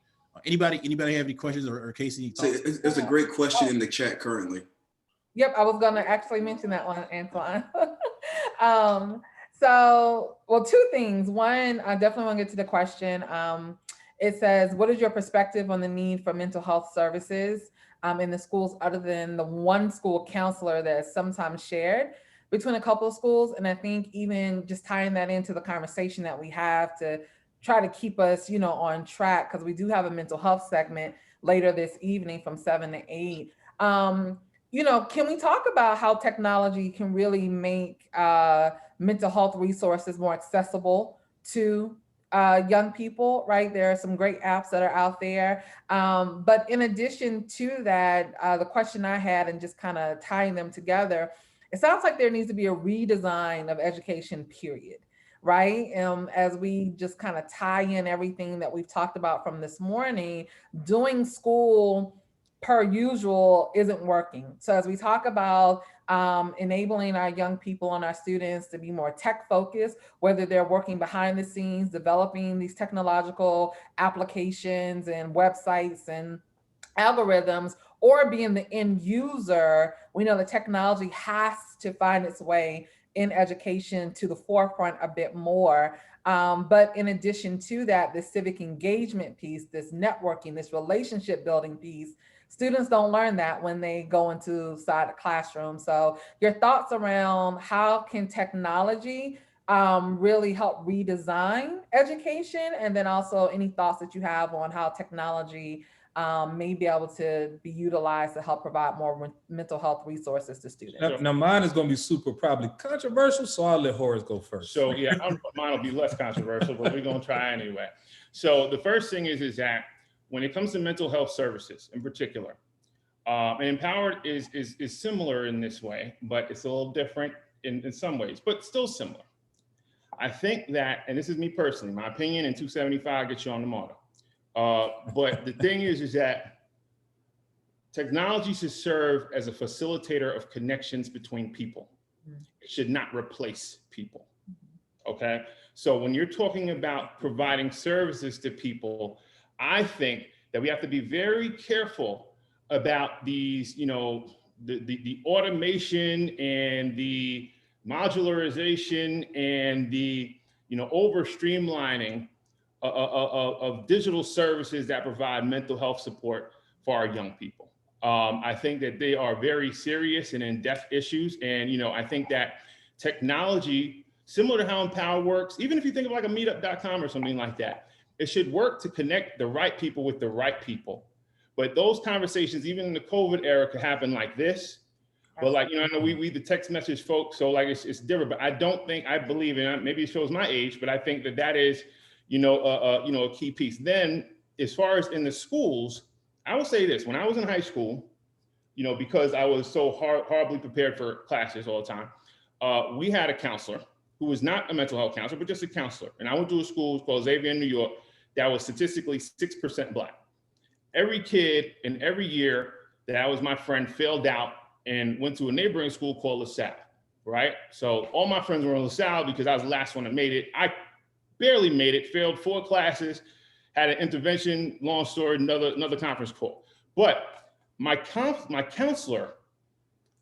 Anybody have any questions, or Casey? So there's a great question in the chat currently. Yep, I was gonna actually mention that one, Antoine. Well, two things. One, I definitely want to get to the question. It says, what is your perspective on the need for mental health services in the schools other than the one school counselor that is sometimes shared between a couple of schools? And I think even just tying that into the conversation that we have to try to keep us, on track, because we do have a mental health segment later this evening from 7 to 8. Can we talk about how technology can really make mental health resources more accessible to young people, right? There are some great apps that are out there. But in addition to that, the question I had, and just kind of tying them together, it sounds like there needs to be a redesign of education, period, right? As we just kind of tie in everything that we've talked about from this morning, doing school per usual isn't working. So as we talk about enabling our young people and our students to be more tech focused, whether they're working behind the scenes, developing these technological applications and websites and algorithms, or being the end user, we know the technology has to find its way in education to the forefront a bit more. But in addition to that, the civic engagement piece, this networking, this relationship building piece, students don't learn that when they go inside the classroom. So your thoughts around how can technology really help redesign education? And then also any thoughts that you have on how technology may be able to be utilized to help provide more mental health resources to students. Now mine is going to be super probably controversial, so I'll let Horace go first. So yeah, mine will be less controversial, but we're going to try anyway. So the first thing is that when it comes to mental health services in particular, and Empowered is similar in this way, but it's a little different in some ways, but still similar. I think that, and this is me personally, my opinion, and 275 gets you on the model. But the thing is that technology should serve as a facilitator of connections between people. It should not replace people, okay? So when you're talking about providing services to people, I think that we have to be very careful about these, the automation and the modularization and the, over streamlining of digital services that provide mental health support for our young people. I think that they are very serious and in-depth issues. And, I think that technology, similar to how Empower works, even if you think of like a meetup.com or something like that, it should work to connect the right people with the right people. But those conversations, even in the COVID era, could happen like this. But like, I know we the text message folks, so like it's different, but I believe, and maybe it shows my age, but I think that is, a key piece. Then as far as in the schools, I will say this, when I was in high school, because I was so horribly prepared for classes all the time, we had a counselor who was not a mental health counselor, but just a counselor. And I went to a school called Xavier in New York that was statistically 6% Black. Every kid in every year that I was my friend failed out and went to a neighboring school called LaSalle, right? So all my friends were in LaSalle because I was the last one that made it. I barely made it, failed 4 classes, had an intervention, long story, another conference call. But my counselor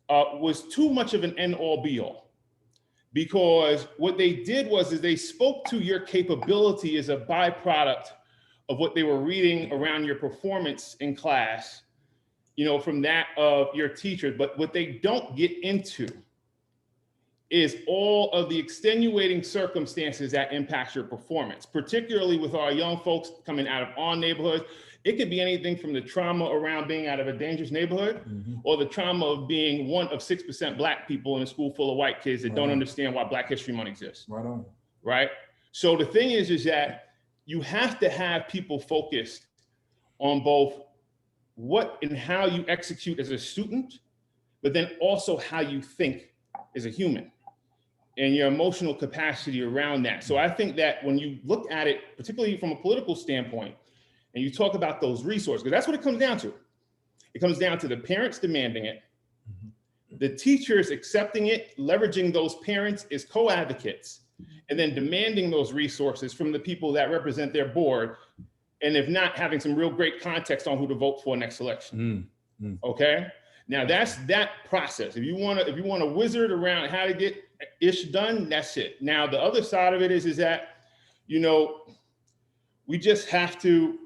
was too much of an end-all be-all. Because what they did was they spoke to your capability as a byproduct of what they were reading around your performance in class, from that of your teachers. But what they don't get into is all of the extenuating circumstances that impacts your performance, particularly with our young folks coming out of our neighborhoods. It could be anything from the trauma around being out of a dangerous neighborhood, or the trauma of being one of 6% Black people in a school full of white kids that don't understand why Black History Month exists. Right on. Right? So the thing is that you have to have people focused on both what and how you execute as a student, but then also how you think as a human and your emotional capacity around that. So I think that when you look at it, particularly from a political standpoint, and you talk about those resources, because that's what it comes down to. It comes down to the parents demanding it, the teachers accepting it, leveraging those parents as co-advocates, and then demanding those resources from the people that represent their board, and if not, having some real great context on who to vote for next election. Okay? Now that's that process. If you want to wizard around how to get ish done, that's it. Now the other side of it is that, you know, we have to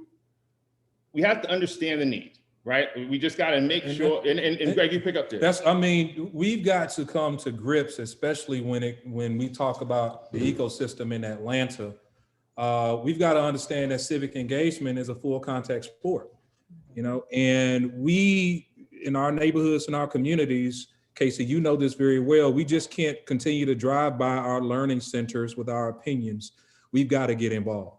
understand the need, right? We just got to make sure. And Greg, you pick up this. I mean, we've got to come to grips, especially when we talk about the ecosystem in Atlanta. We've got to understand that civic engagement is a full contact sport, you know, and we, in our neighborhoods and our communities, Casey, you know this very well, we just can't continue to drive by our learning centers with our opinions. We've got to get involved.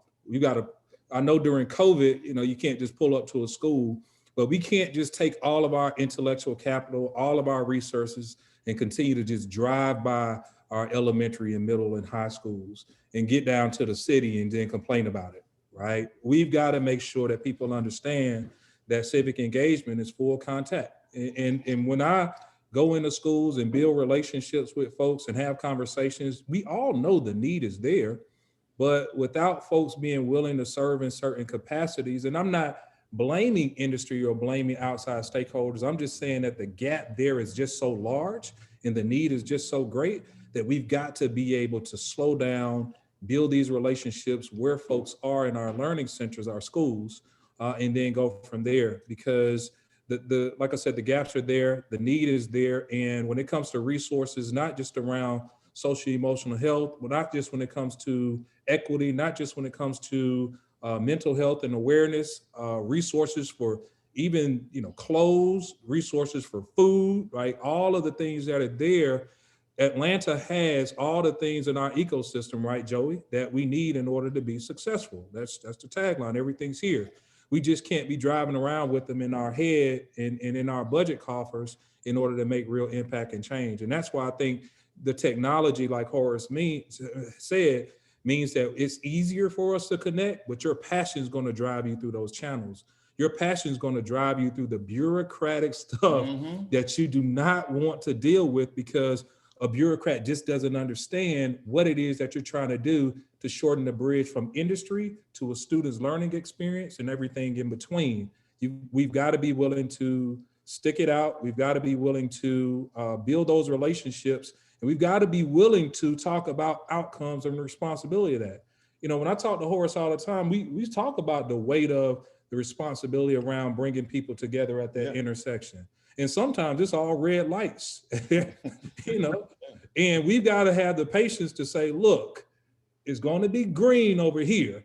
I know during COVID, you know, you can't just pull up to a school, but we can't just take all of our intellectual capital, all of our resources, and continue to just drive by our elementary and middle and high schools and get down to the city and then complain about it, right? We've got to make sure that people understand that civic engagement is full contact. And when I go into schools and build relationships with folks and have conversations, we all know the need is there, but without folks being willing to serve in certain capacities, and I'm not blaming industry or blaming outside stakeholders, I'm just saying that the gap there is just so large and the need is just so great that we've got to be able to slow down, build these relationships where folks are in our learning centers, our schools, and then go from there. Because the like I said, the gaps are there, the need is there. And when it comes to resources, not just around social emotional health, but not just when it comes to equity, not just when it comes to mental health and awareness, resources for even, you know, clothes, resources for food, right? All of the things that are there. Atlanta has all the things in our ecosystem, right, Joey, that we need in order to be successful. That's the tagline, everything's here. We just can't be driving around with them in our head and in our budget coffers in order to make real impact and change. And that's why I think the technology, like Horace said, means that it's easier for us to connect, but your passion is going to drive you through those channels. Your passion is going to drive you through the bureaucratic stuff that you do not want to deal with, because a bureaucrat just doesn't understand what it is that you're trying to do to shorten the bridge from industry to a student's learning experience and everything in between. We've got to be willing to stick it out. We've got to be willing to build those relationships, and we've got to be willing to talk about outcomes and the responsibility of that. You know, when I talk to Horace all the time, we talk about the weight of the responsibility around bringing people together at that intersection. And sometimes it's all red lights, you know, and we've got to have the patience to say, look, it's going to be green over here.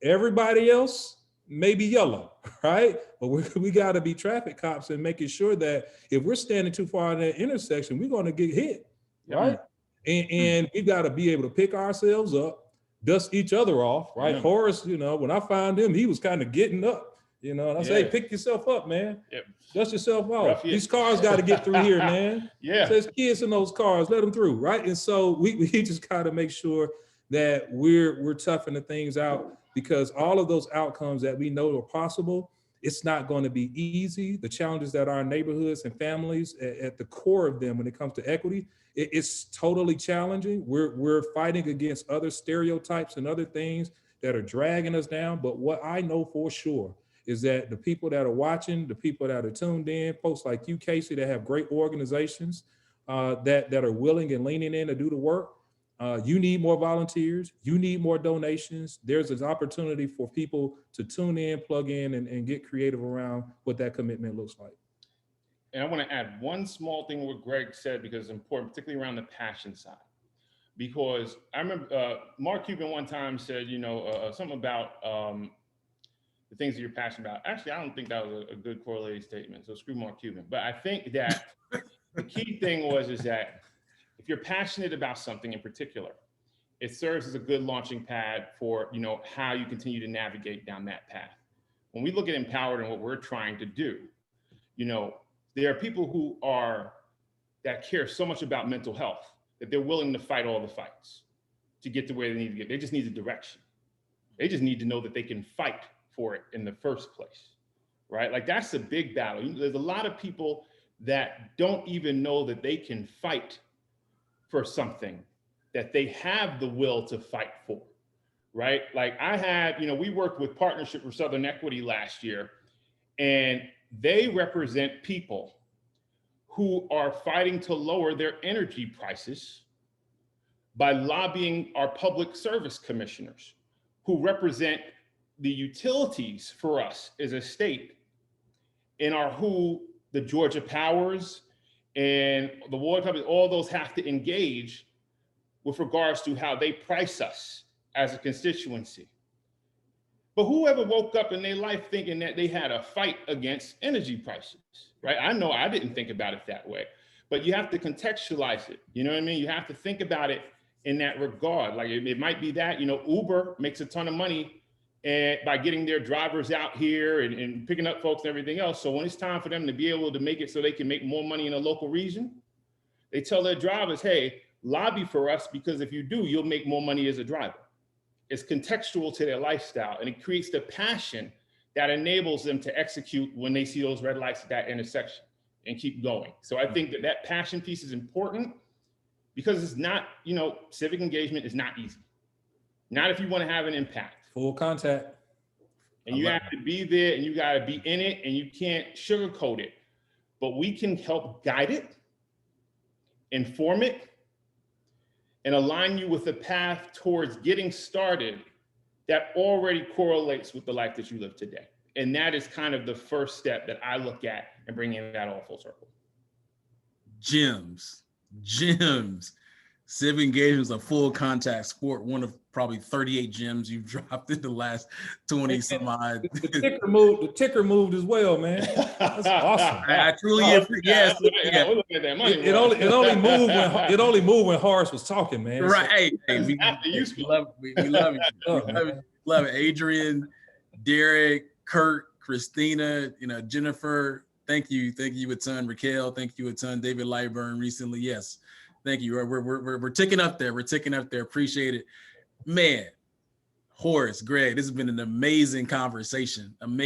Everybody else may be yellow, right? But we got to be traffic cops and making sure that if we're standing too far in that intersection, we're going to get hit, right? And we've got to be able to pick ourselves up, dust each other off, right? Horace, you know, when I found him, he was kind of getting up, you know, and I say, hey, pick yourself up, man. Dust yourself off. These cars got to get through here, man. So there's kids in those cars, let them through, right? And so we just got to make sure that we're toughing the things out, because all of those outcomes that we know are possible, it's not going to be easy. The challenges that our neighborhoods and families at the core of them when it comes to equity, it's totally challenging. We're fighting against other stereotypes and other things that are dragging us down. But what I know for sure is that the people that are watching, the people that are tuned in, folks like you, Casey, that have great organizations that are willing and leaning in to do the work. You need more volunteers. You need more donations. There's an opportunity for people to tune in, plug in, and get creative around what that commitment looks like. And I want to add one small thing what Greg said, because it's important, particularly around the passion side. Because I remember Mark Cuban one time said, you know, something about the things that you're passionate about. Actually, I don't think that was a good correlated statement, so screw Mark Cuban. But I think that the key thing is that if you're passionate about something in particular, it serves as a good launching pad for, you know, how you continue to navigate down that path. when we look at Empowered and what we're trying to do, you know, there are people that care so much about mental health that they're willing to fight all the fights to get to where they need to get. They just need a direction. They just need to know that they can fight for it in the first place, right? Like that's a big battle. There's a lot of people that don't even know that they can fight for something that they have the will to fight for, right? Like I had, you know, we worked with Partnership for Southern Equity last year, and they represent people who are fighting to lower their energy prices by lobbying our public service commissioners who represent the utilities for us as a state and are who the Georgia Powers and the water companies, all those have to engage with regards to how they price us as a constituency. But whoever woke up in their life thinking that they had a fight against energy prices, right? I know I didn't think about it that way, but you have to contextualize it. You know what I mean? You have to think about it in that regard. Like it might be that, you know, Uber makes a ton of money by getting their drivers out here and picking up folks and everything else. So when it's time for them to be able to make it so they can make more money in a local region, they tell their drivers, hey, lobby for us, because if you do, you'll make more money as a driver. It's contextual to their lifestyle, and it creates the passion that enables them to execute when they see those red lights at that intersection and keep going. So I think that that passion piece is important because it's not, you know, civic engagement is not easy. Not if you want to have an impact. Full contact. And you have to be there and you got to be in it and you can't sugarcoat it. But we can help guide it, inform it, and align you with a path towards getting started that already correlates with the life that you live today. And that is kind of the first step that I look at and bringing that all full circle. Gems. Civic engagement is a full contact sport, one of probably 38 gems you've dropped in the last 20 some odd. The ticker moved as well, man. That's awesome. I truly appreciate. Yes, yeah. We're looking at that money. It only moved when Horace was talking, man. Right. Hey, we love it. Love it. Adrian, Derek, Kurt, Christina, you know, Jennifer. Thank you a ton. Raquel, thank you a ton. David Lightburn recently. Yes. Thank you. We're ticking up there. We're ticking up there. Appreciate it. Man, Horace, Greg, this has been an amazing conversation on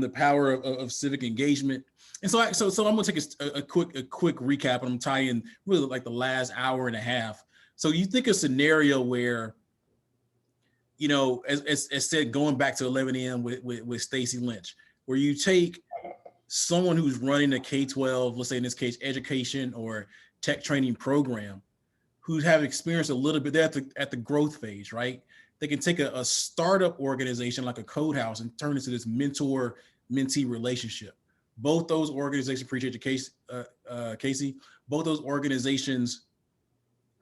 the power of civic engagement. And so I'm gonna take a quick recap, and I'm tying really like the last hour and a half. So you think a scenario where, you know, as said, going back to 11 a.m. with Stacey Lynch, where you take someone who's running a K-12, let's say in this case, education or tech training program, who have experienced a little bit, they're at the growth phase, right? They can take a startup organization like a Code House and turn it into this mentor-mentee relationship. Both those organizations, appreciate your case, Casey, both those organizations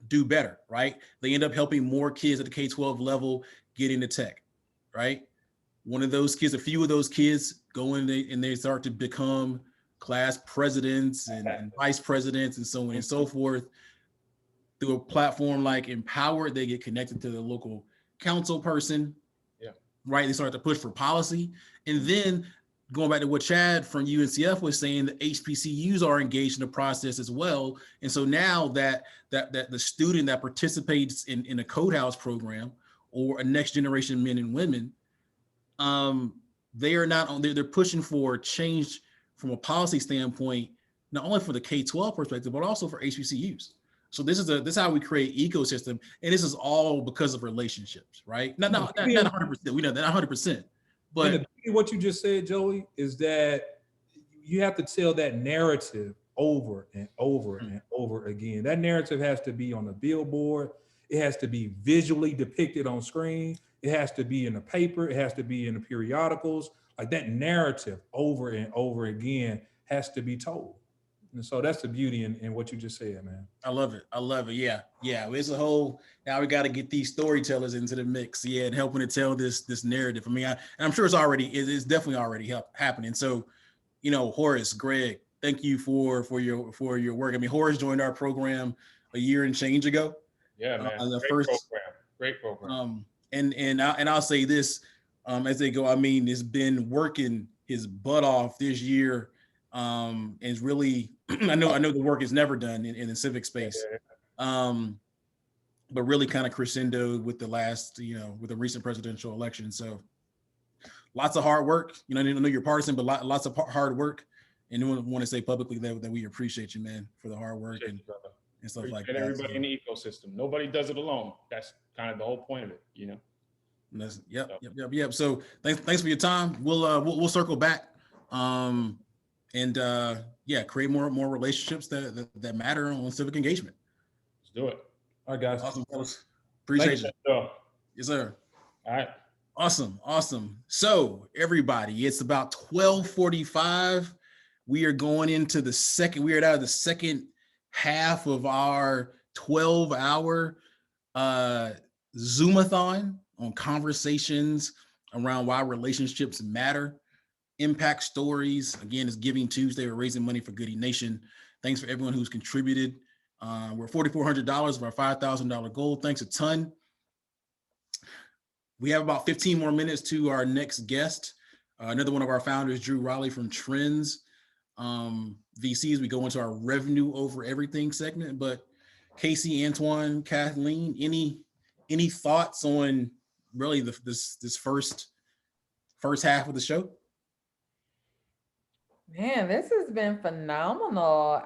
do better, right? They end up helping more kids at the K-12 level get into tech, right? One of those kids, a few of those kids go in and they start to become class presidents and vice presidents and so on and so forth. Through a platform like Empowered, they get connected to the local council person, right? They start to push for policy. And then going back to what Chad from UNCF was saying, the HBCUs are engaged in the process as well. And so now that the student that participates in a Code House program or a next generation men and women, they're pushing for change from a policy standpoint, not only for the K-12 perspective, but also for HBCUs. So this is how we create ecosystem, and this is all because of relationships, right? Not 100%. We know that 100%. But what you just said, Joey, is that you have to tell that narrative over and over and over again. That narrative has to be on the billboard. It has to be visually depicted on screen. It has to be in the paper. It has to be in the periodicals. Like that narrative over and over again has to be told. And so that's the beauty in what you just said, man. I love it. Yeah. It's a whole, now we got to get these storytellers into the mix. Yeah. And helping to tell this narrative. I mean, I'm sure it's definitely already happening. So, you know, Horace, Greg, thank you for your work. I mean, Horace joined our program a year and change ago. Yeah, man. Great program. And I'll say this, as they go. I mean, has been working his butt off this year, and it's really, I know the work is never done in the civic space, but really kind of crescendoed with the last, with the recent presidential election. So lots of hard work. I know you're partisan, but lots of hard work. And we want to say publicly that we appreciate you, man, for the hard work and stuff like that. Everybody in the ecosystem. Nobody does it alone. That's kind of the whole point of it, Yep. So thanks for your time. We'll circle back, and create more relationships that matter on civic engagement. Let's do it. All right, guys. Awesome, fellas. Appreciate you. Yes, sir. All right. Awesome. So everybody, it's about 12:45. We are going into we are out of the second half of our 12-hour Zoomathon on conversations around why relationships matter, impact stories. Again, it's Giving Tuesday. We're raising money for Goody Nation. Thanks for everyone who's contributed. We're $4,400 of our $5,000 goal. Thanks a ton. We have about 15 more minutes to our next guest. Another one of our founders, Drew Raleigh from Trends VCs. We go into our revenue over everything segment. But Casey, Antoine, Kathleen, any thoughts on really this first half of the show? Man, this has been phenomenal.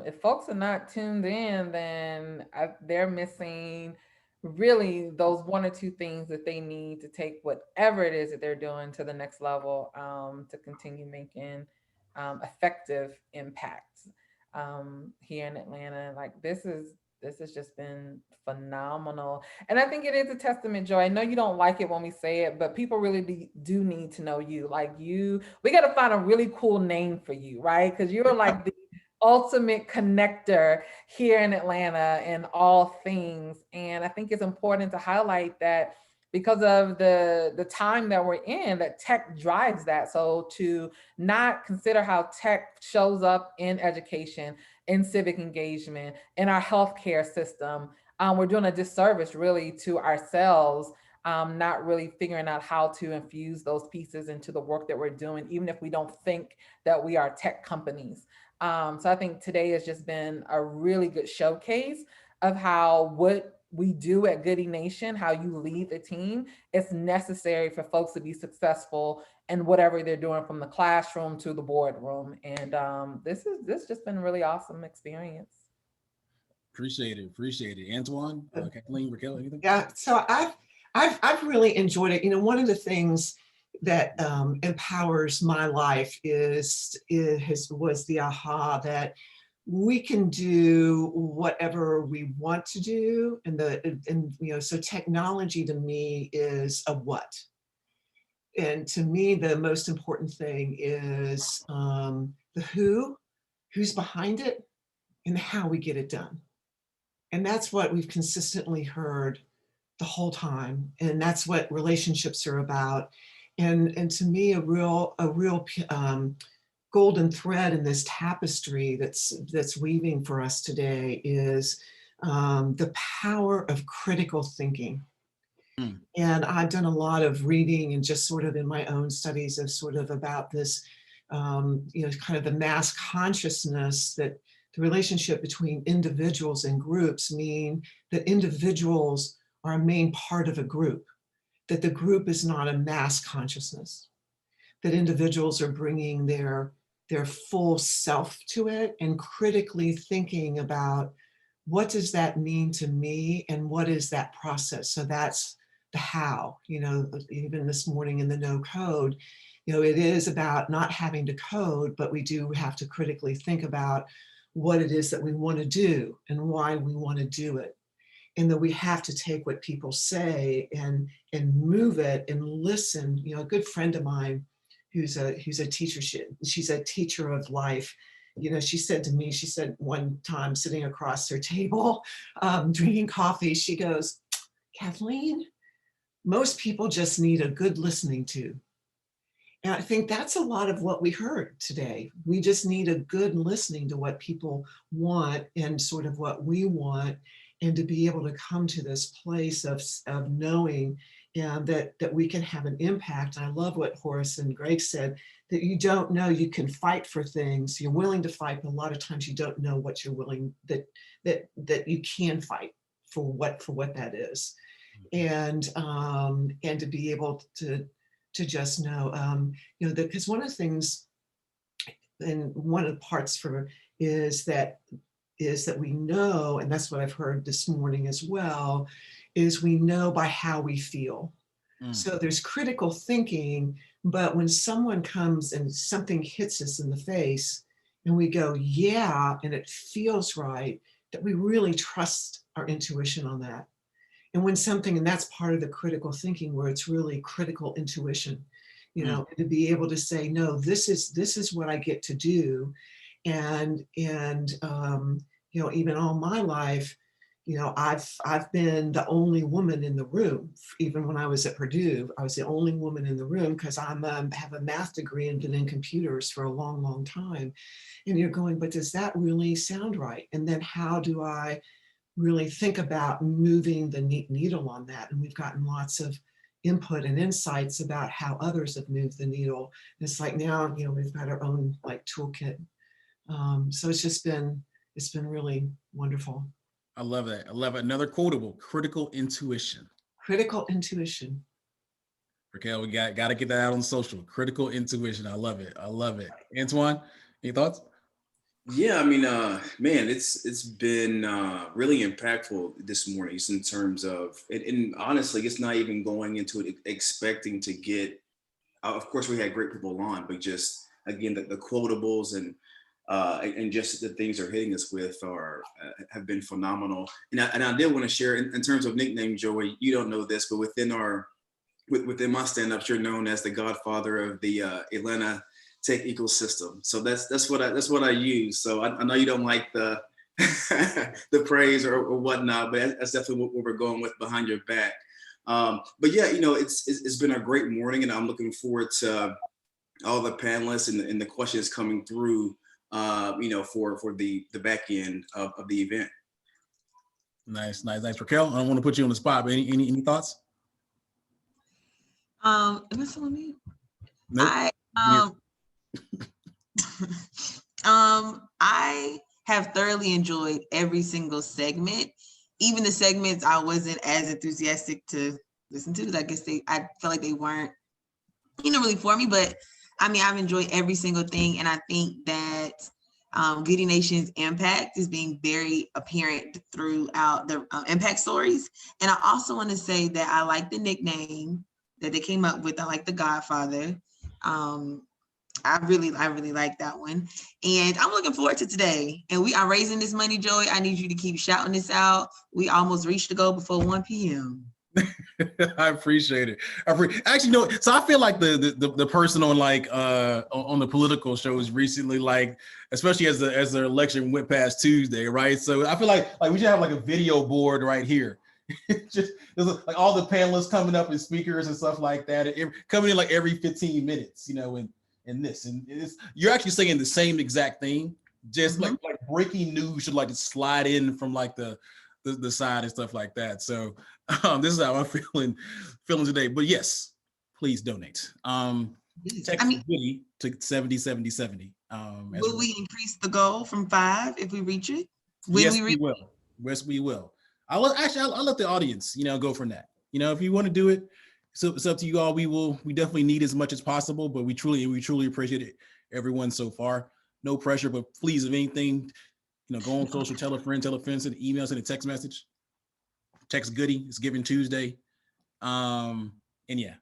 If folks are not tuned in, then they're missing really those one or two things that they need to take whatever it is that they're doing to the next level, to continue making effective impacts here in Atlanta. Like this has just been phenomenal. And I think it is a testament, Joy. I know you don't like it when we say it, but people really do need to know you. We got to find a really cool name for you, right? Because you're like the ultimate connector here in Atlanta in all things. And I think it's important to highlight that because of the time that we're in, that tech drives that. So to not consider how tech shows up in education, in civic engagement, in our healthcare system, we're doing a disservice really to ourselves, not really figuring out how to infuse those pieces into the work that we're doing, even if we don't think that we are tech companies. So I think today has just been a really good showcase of how what we do at Goody Nation, how you lead the team, it's necessary for folks to be successful in whatever they're doing, from the classroom to the boardroom. And this just been a really awesome experience. Appreciate it. Antoine, Kathleen, Raquel, anything? Yeah, so I've really enjoyed it. One of the things that empowers my life was the aha that we can do whatever we want to do, so technology to me is a what. And to me, the most important thing is the who's behind it, and how we get it done. And that's what we've consistently heard the whole time. And that's what relationships are about. And to me, a real golden thread in this tapestry that's weaving for us today is the power of critical thinking. And I've done a lot of reading and just sort of in my own studies of sort of about this, kind of the mass consciousness, that the relationship between individuals and groups mean that individuals are a main part of a group, that the group is not a mass consciousness, that individuals are bringing their full self to it and critically thinking about what does that mean to me and what is that process. So that's the how, even this morning in the no code, it is about not having to code, but we do have to critically think about what it is that we want to do and why we want to do it. And that we have to take what people say and move it and listen. A good friend of mine who's a teacher, she's a teacher of life. She said to me, one time sitting across her table, drinking coffee, she goes, Kathleen, most people just need a good listening to. And I think that's a lot of what we heard today. We just need a good listening to what people want and sort of what we want, and to be able to come to this place of knowing and that we can have an impact. And I love what Horace and Greg said, that you don't know, you can fight for things, you're willing to fight, but a lot of times you don't know what you're willing, that you can fight for what that is. And to be able to just know, because one of the things, and one of the parts is that we know, and that's what I've heard this morning as well, is we know by how we feel. So there's critical thinking, but when someone comes and something hits us in the face and we go, yeah, and it feels right, that we really trust our intuition on that. And when something, and that's part of the critical thinking, where it's really critical intuition, to be able to say, no, this is what I get to do. And even all my life, I've been the only woman in the room. Even when I was at Purdue, I was the only woman in the room because I have a math degree and been in computers for a long, long time. And you're going, but does that really sound right? And then how do I really think about moving the needle on that? And we've gotten lots of input and insights about how others have moved the needle. And it's like now, we've got our own toolkit. So it's been really wonderful. I love that. I love it. Another quotable: critical intuition. Critical intuition. Raquel, we got to get that out on social. Critical intuition. I love it. I love it. Antoine, any thoughts? Yeah, I mean, man, it's been really impactful this morning, just in terms of, and honestly, it's not even going into it expecting to get. Of course, we had great people on, but just again, the quotables and just the things they're hitting us with have been phenomenal. And I did want to share in terms of nickname, Joey. You don't know this, but within my stand-ups, you're known as the godfather of the Atlanta tech ecosystem. So that's what I use. So I know you don't like the the praise or whatnot, but that's definitely what we're going with behind your back. But yeah, it's been a great morning, and I'm looking forward to all the panelists and the questions coming through. For the back end of the event. Nice. Raquel, I don't want to put you on the spot, but any thoughts? Am I still on mute? Nope. I have thoroughly enjoyed every single segment, even the segments I wasn't as enthusiastic to listen to. I guess I felt like they weren't, really for me, but I mean, I've enjoyed every single thing. And I think that Goody Nation's impact is being very apparent throughout the impact stories. And I also want to say that I like the nickname that they came up with. I like the Godfather. I really like that one. And I'm looking forward to today. And we are raising this money, Joey. I need you to keep shouting this out. We almost reached the goal before 1 p.m. I appreciate it. Actually, no. So I feel like the person on on the political shows recently, especially as the election went past Tuesday, right? So I feel like we should have a video board right here. Just there's all the panelists coming up and speakers and stuff like that, coming in every 15 minutes, and this and you're actually saying the same exact thing. Just like breaking news should slide in from the side and stuff like that. So this is how I'm feeling today. But yes, please donate. Text Goody to 707070. Will we increase the goal from 5 if we reach it? Yes, we will. Yes, we will. I'll let the audience, go from that. If you want to do it, so it's up to you all. We definitely need as much as possible, but we truly appreciate it, everyone so far. No pressure, but please, if anything, go on social, tell a friend, send an email, send a text message. Text Goody. It's Giving Tuesday. And yeah,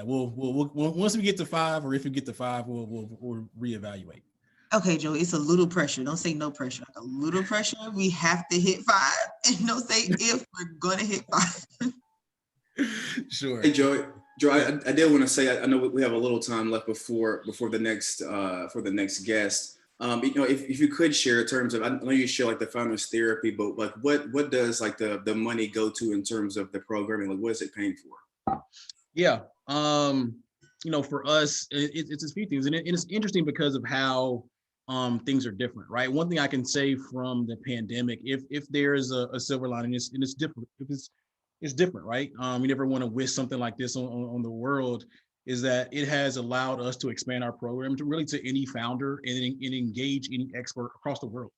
we'll once we get to 5, or if we get to 5, we'll reevaluate. Okay, Joey, it's a little pressure. Don't say no pressure. A little pressure. We have to hit 5, and don't say if we're gonna hit 5. Sure. Hey, Joey, I did want to say, I know we have a little time left before the next guest. If you could share in terms of, I know you share the founders therapy, but what does the money go to in terms of the programming? What is it paying for? Yeah. For us, it's a few things, and it's interesting because of how things are different, right? One thing I can say from the pandemic, if there's a silver lining, and it's different, if it's is different, right? We never want to wish something like this on the world, is that it has allowed us to expand our program to really to any founder and engage any expert across the world.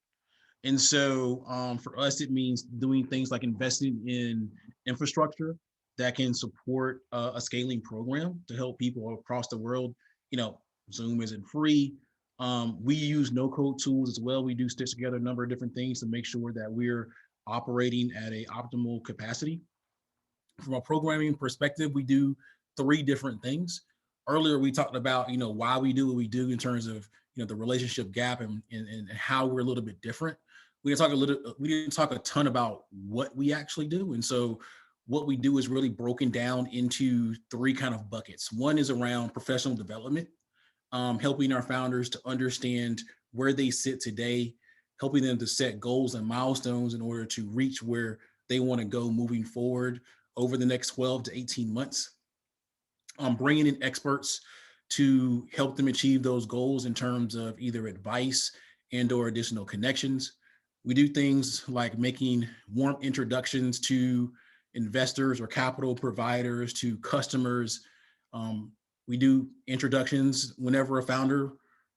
And so for us, it means doing things like investing in infrastructure that can support a scaling program to help people across the world. You know, Zoom isn't free. We use no-code tools as well. We do stitch together a number of different things to make sure that we're operating at an optimal capacity. From a programming perspective, we do 3 different things. Earlier, we talked about, you know, why we do what we do in terms of, you know, the relationship gap and how we're a little bit different. We didn't talk a ton about what we actually do. And so what we do is really broken down into 3 kind of buckets. One is around professional development, helping our founders to understand where they sit today, helping them to set goals and milestones in order to reach where they want to go moving forward over the next 12 to 18 months. Bringing in experts to help them achieve those goals in terms of either advice and or additional connections. We do things like making warm introductions to investors or capital providers, to customers. We do introductions whenever a founder,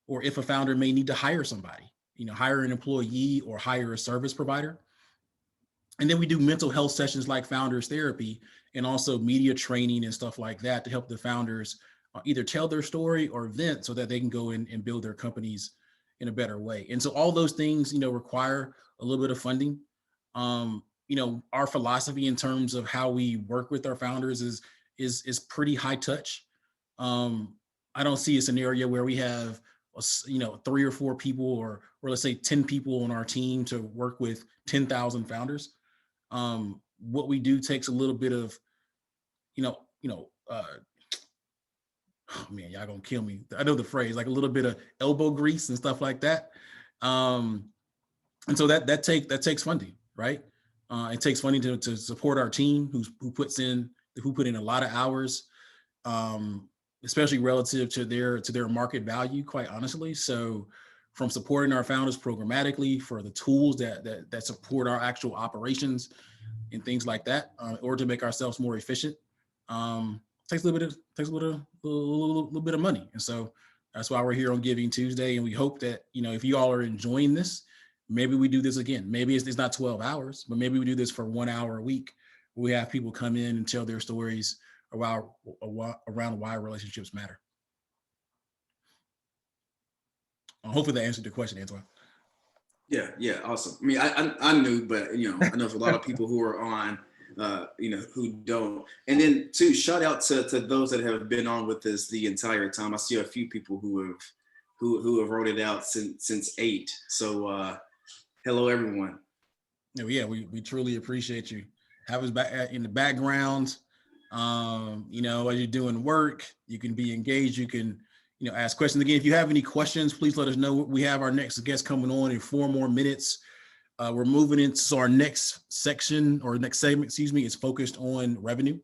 or if a founder may need to hire somebody, you know, hire an employee or hire a service provider. And then we do mental health sessions like founders therapy, and also media training and stuff like that to help the founders either tell their story or vent so that they can go in and build their companies in a better way. And so all those things, you know, require a little bit of funding. You know, our philosophy in terms of how we work with our founders is pretty high touch. I don't see a scenario where we have, you know, 3 or 4 people or let's say 10 people on our team to work with 10,000 founders. What we do takes a little bit of, oh man, y'all gonna kill me. I know the phrase, like a little bit of elbow grease and stuff like that. And so that takes funding, right? It takes funding to support our team who put in a lot of hours, especially relative to their market value, quite honestly. So from supporting our founders programmatically for the tools that support our actual operations and things like that, in order to make ourselves more efficient, takes a little bit of money. And so that's why we're here on Giving Tuesday. And we hope that, you know, if you all are enjoying this, maybe we do this again. Maybe it's not 12 hours, but maybe we do this for 1 hour a week. We have people come in and tell their stories around why relationships matter. Hopefully that answered the question, Antoine. Yeah, awesome. I mean, I knew, but you know, I know there's a lot of people who are on, you know, who don't. And then too, shout out to those that have been on with us the entire time. I see a few people who have wrote it out since 8. So hello everyone. Yeah, we truly appreciate you. Have us back in the background. You know, as you're doing work, you can be engaged. You can, you know, ask questions. Again, if you have any questions, please let us know. We have our next guest coming on in 4 more minutes. We're moving into our next section, or next segment, excuse me, is focused on revenue.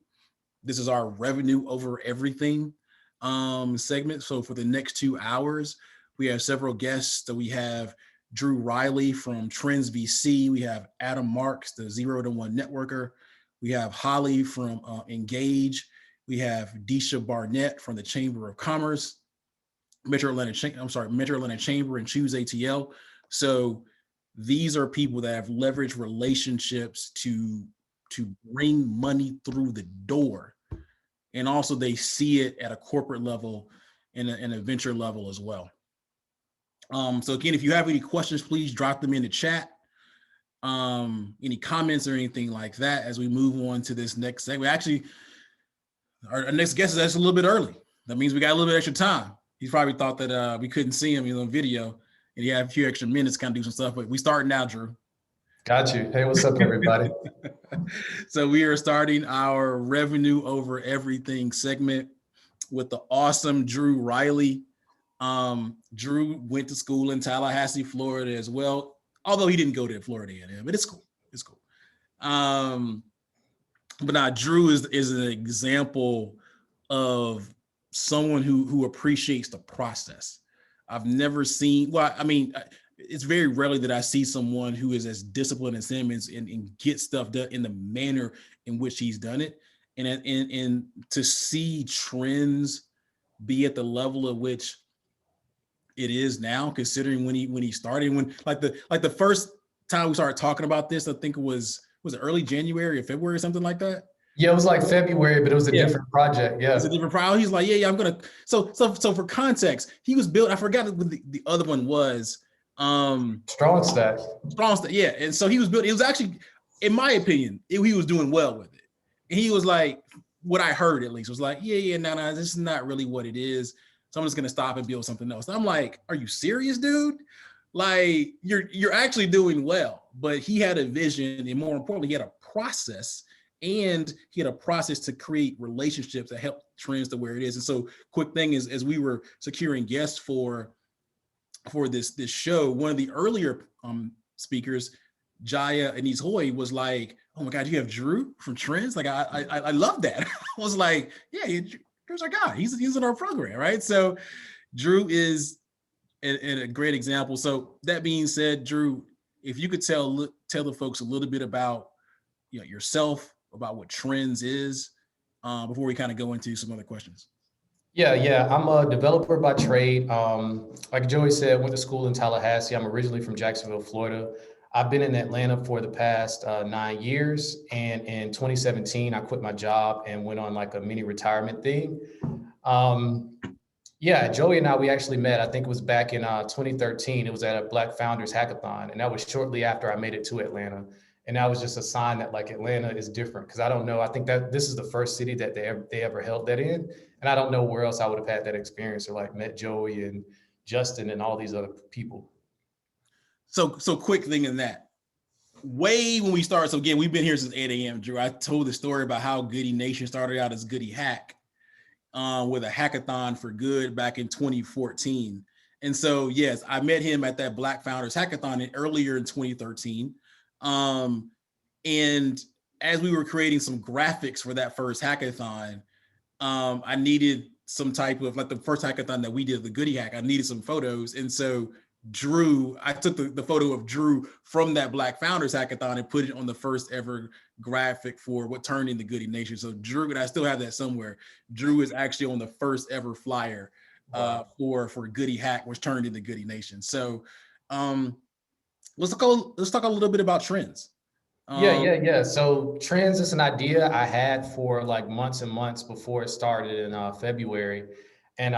This is our revenue over everything segment. So for the next 2 hours, we have several guests. So we have Drew Riley from Trends VC. We have Adam Marks, the 0 to 1 networker. We have Holly from Engage. We have Disha Barnett from the Chamber of Commerce, Metro Atlanta Chamber, and Choose ATL. So these are people that have leveraged relationships to bring money through the door. And also they see it at a corporate level and a venture level as well. So again, if you have any questions, please drop them in the chat. Any comments or anything like that as we move on to this next segment. Actually, our next guest is actually a little bit early. That means we got a little bit extra time. He probably thought that we couldn't see him on video, and he had a few extra minutes to kind of do some stuff, but we start now, Drew. Got you. Hey, what's up, everybody? So we are starting our revenue over everything segment with the awesome Drew Riley. Drew went to school in Tallahassee, Florida as well, although he didn't go to Florida A&M, but it's cool. It's cool. But now Drew is an example of someone who appreciates the process. I've never seen, well, I mean, it's very rarely that I see someone who is as disciplined as him and get stuff done in the manner in which he's done it. And to see trends be at the level at which it is now, considering when he started, when like the first time we started talking about this, I think was it early January or February or something like that? Yeah, it was like February, but it was a different project. Yeah. It's a different project. He's like, yeah, I'm gonna. So for context, he was built. I forgot what the other one was. Strong Stack. Strong Stack, yeah. And so he was built. It was actually, in my opinion, he was doing well with it. And he was like, what I heard at least was like, no, this is not really what it is. So I'm just gonna stop and build something else. I'm like, are you serious, dude? Like you're actually doing well. But he had a vision, and more importantly, he had a process. And he had a process to create relationships that help trends to where it is. And so, quick thing is, as we were securing guests for this show, one of the earlier speakers, Jaya Anise Hoy, was like, "Oh my God, you have Drew from Trends? Like, I love that." I was like, "Yeah, Drew's our guy. He's in our program, right?" So, Drew is a great example. So that being said, Drew, if you could tell the folks a little bit about yourself, about what Trends is, before we kind of go into some other questions. Yeah. I'm a developer by trade. Like Joey said, went to school in Tallahassee. I'm originally from Jacksonville, Florida. I've been in Atlanta for the past 9 years. And in 2017, I quit my job and went on like a mini retirement thing. Joey and I, we actually met, I think it was back in 2013. It was at a Black Founders Hackathon. And that was shortly after I made it to Atlanta. And that was just a sign that like Atlanta is different. Cause I don't know, I think that this is the first city that they ever held that in. And I don't know where else I would have had that experience or like met Joey and Justin and all these other people. So quick thing in that, way when we started, so again, we've been here since 8 a.m., Drew. I told the story about how Goody Nation started out as Goody Hack with a hackathon for good back in 2014. And so, yes, I met him at that Black Founders Hackathon earlier in 2013. And as we were creating some graphics for that first hackathon, I needed some type of, like the first hackathon that we did, the Goody Hack, I needed some photos. And so Drew, I took the photo of Drew from that Black Founders Hackathon and put it on the first ever graphic for what turned into Goody Nation. So Drew, and I still have that somewhere, Drew is actually on the first ever flyer for Goody Hack, which turned into Goody Nation. So let's talk a little bit about Trends. Yeah. So Trends is an idea I had for like months and months before it started in February. And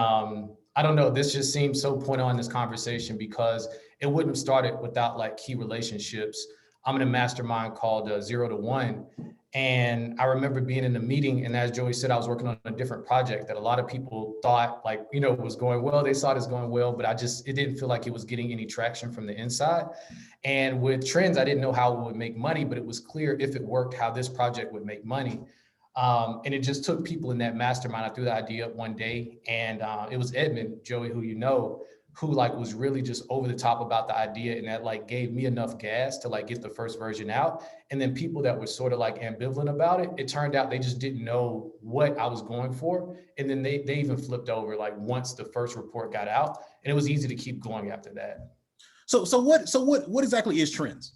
I don't know, this just seems so point on this conversation because it wouldn't have started without like key relationships. I'm in a mastermind called 0 to 1. And I remember being in a meeting, and as Joey said, I was working on a different project that a lot of people thought like, was going well. They saw it as going well, but it didn't feel like it was getting any traction from the inside. And with Trends, I didn't know how it would make money, but it was clear if it worked, how this project would make money. And it just took people in that mastermind. I threw the idea up one day, and it was Edmund, Joey, who who like was really just over the top about the idea, and that like gave me enough gas to like get the first version out. And then people that were sort of like ambivalent about it, it turned out they just didn't know what I was going for. And then they even flipped over like once the first report got out, and it was easy to keep going after that. So what exactly is Trends?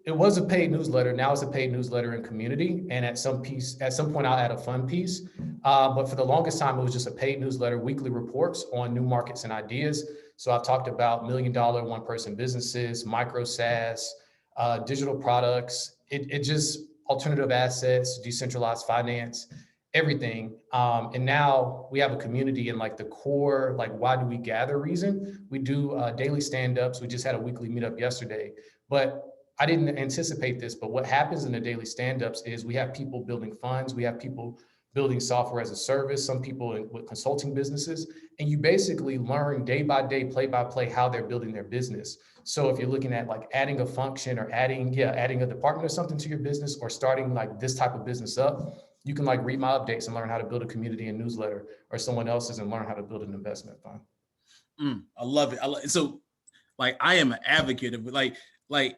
It was a paid newsletter. Now it's a paid newsletter and community. And at some point I'll add a fun piece. But for the longest time, it was just a paid newsletter, weekly reports on new markets and ideas. So I've talked about $1 million one-person businesses, micro SaaS, digital products, it just alternative assets, decentralized finance, everything. And now we have a community, and like the core, like why do we gather reason? We do daily stand-ups. We just had a weekly meetup yesterday, but I didn't anticipate this, but what happens in the daily stand-ups is we have people building funds, we have people building software as a service, some people with consulting businesses, and you basically learn day by day, play by play, how they're building their business. So if you're looking at like adding a function or adding a department or something to your business, or starting like this type of business up, you can like read my updates and learn how to build a community and newsletter, or someone else's, and learn how to build an investment fund. I love it. So like I am an advocate of like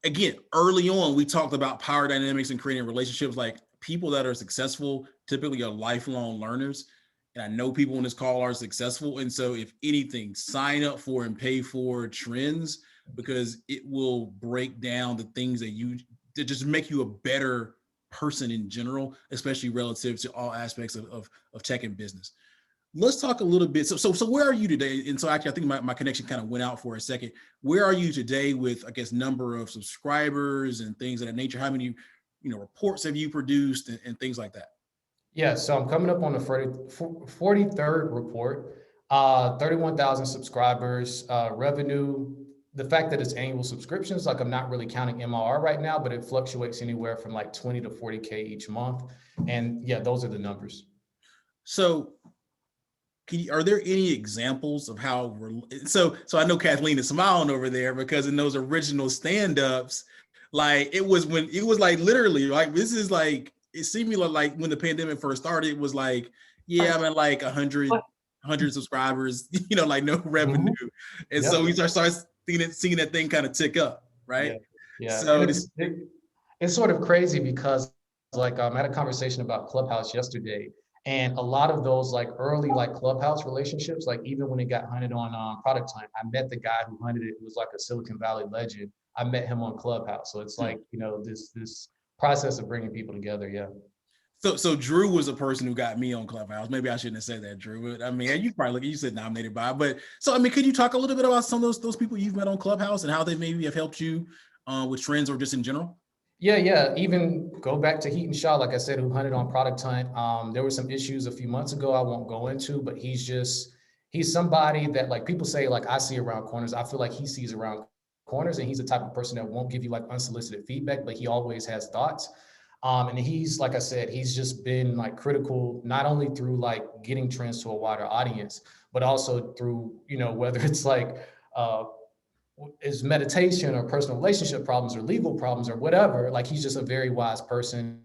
again, early on, we talked about power dynamics and creating relationships. Like people that are successful typically are lifelong learners. And I know people on this call are successful. And so if anything, sign up for and pay for Trends, because it will break down the things that you to just make you a better person in general, especially relative to all aspects of tech and business. Let's talk a little bit. So where are you today? And so actually, I think my connection kind of went out for a second. Where are you today with, I guess, number of subscribers and things of that nature? How many, reports have you produced and things like that? Yeah, so I'm coming up on the 43rd report, 31,000 subscribers, revenue. The fact that it's annual subscriptions, like I'm not really counting MRR right now, but it fluctuates anywhere from like 20 to 40K each month. And yeah, those are the numbers. So are there any examples of how so I know Kathleen is smiling over there because in those original stand-ups, like it was like literally like this is like it seemed like when the pandemic first started, it was like, yeah, I'm at like 100 subscribers, like no revenue. And so we start seeing that thing kind of tick up, right? Yeah. So it's sort of crazy because like I had a conversation about Clubhouse yesterday. And a lot of those like early like Clubhouse relationships, like even when it got hunted on Product Time, I met the guy who hunted it, who was like a Silicon Valley legend. I met him on Clubhouse. So it's like, this process of bringing people together. Yeah. So Drew was a person who got me on Clubhouse. Maybe I shouldn't have said that, Drew. But I mean, you probably you said nominated by, but so I mean, could you talk a little bit about some of those people you've met on Clubhouse and how they maybe have helped you with trends or just in general? Yeah. Even go back to Heaton Shaw, like I said, who hunted on Product Hunt. There were some issues a few months ago I won't go into, but he's somebody that like people say like I see around corners. I feel like he sees around corners, and he's the type of person that won't give you like unsolicited feedback, but he always has thoughts. And he's, like I said, he's just been like critical, not only through like getting trends to a wider audience, but also through, whether it's like, is meditation or personal relationship problems or legal problems or whatever. Like he's just a very wise person.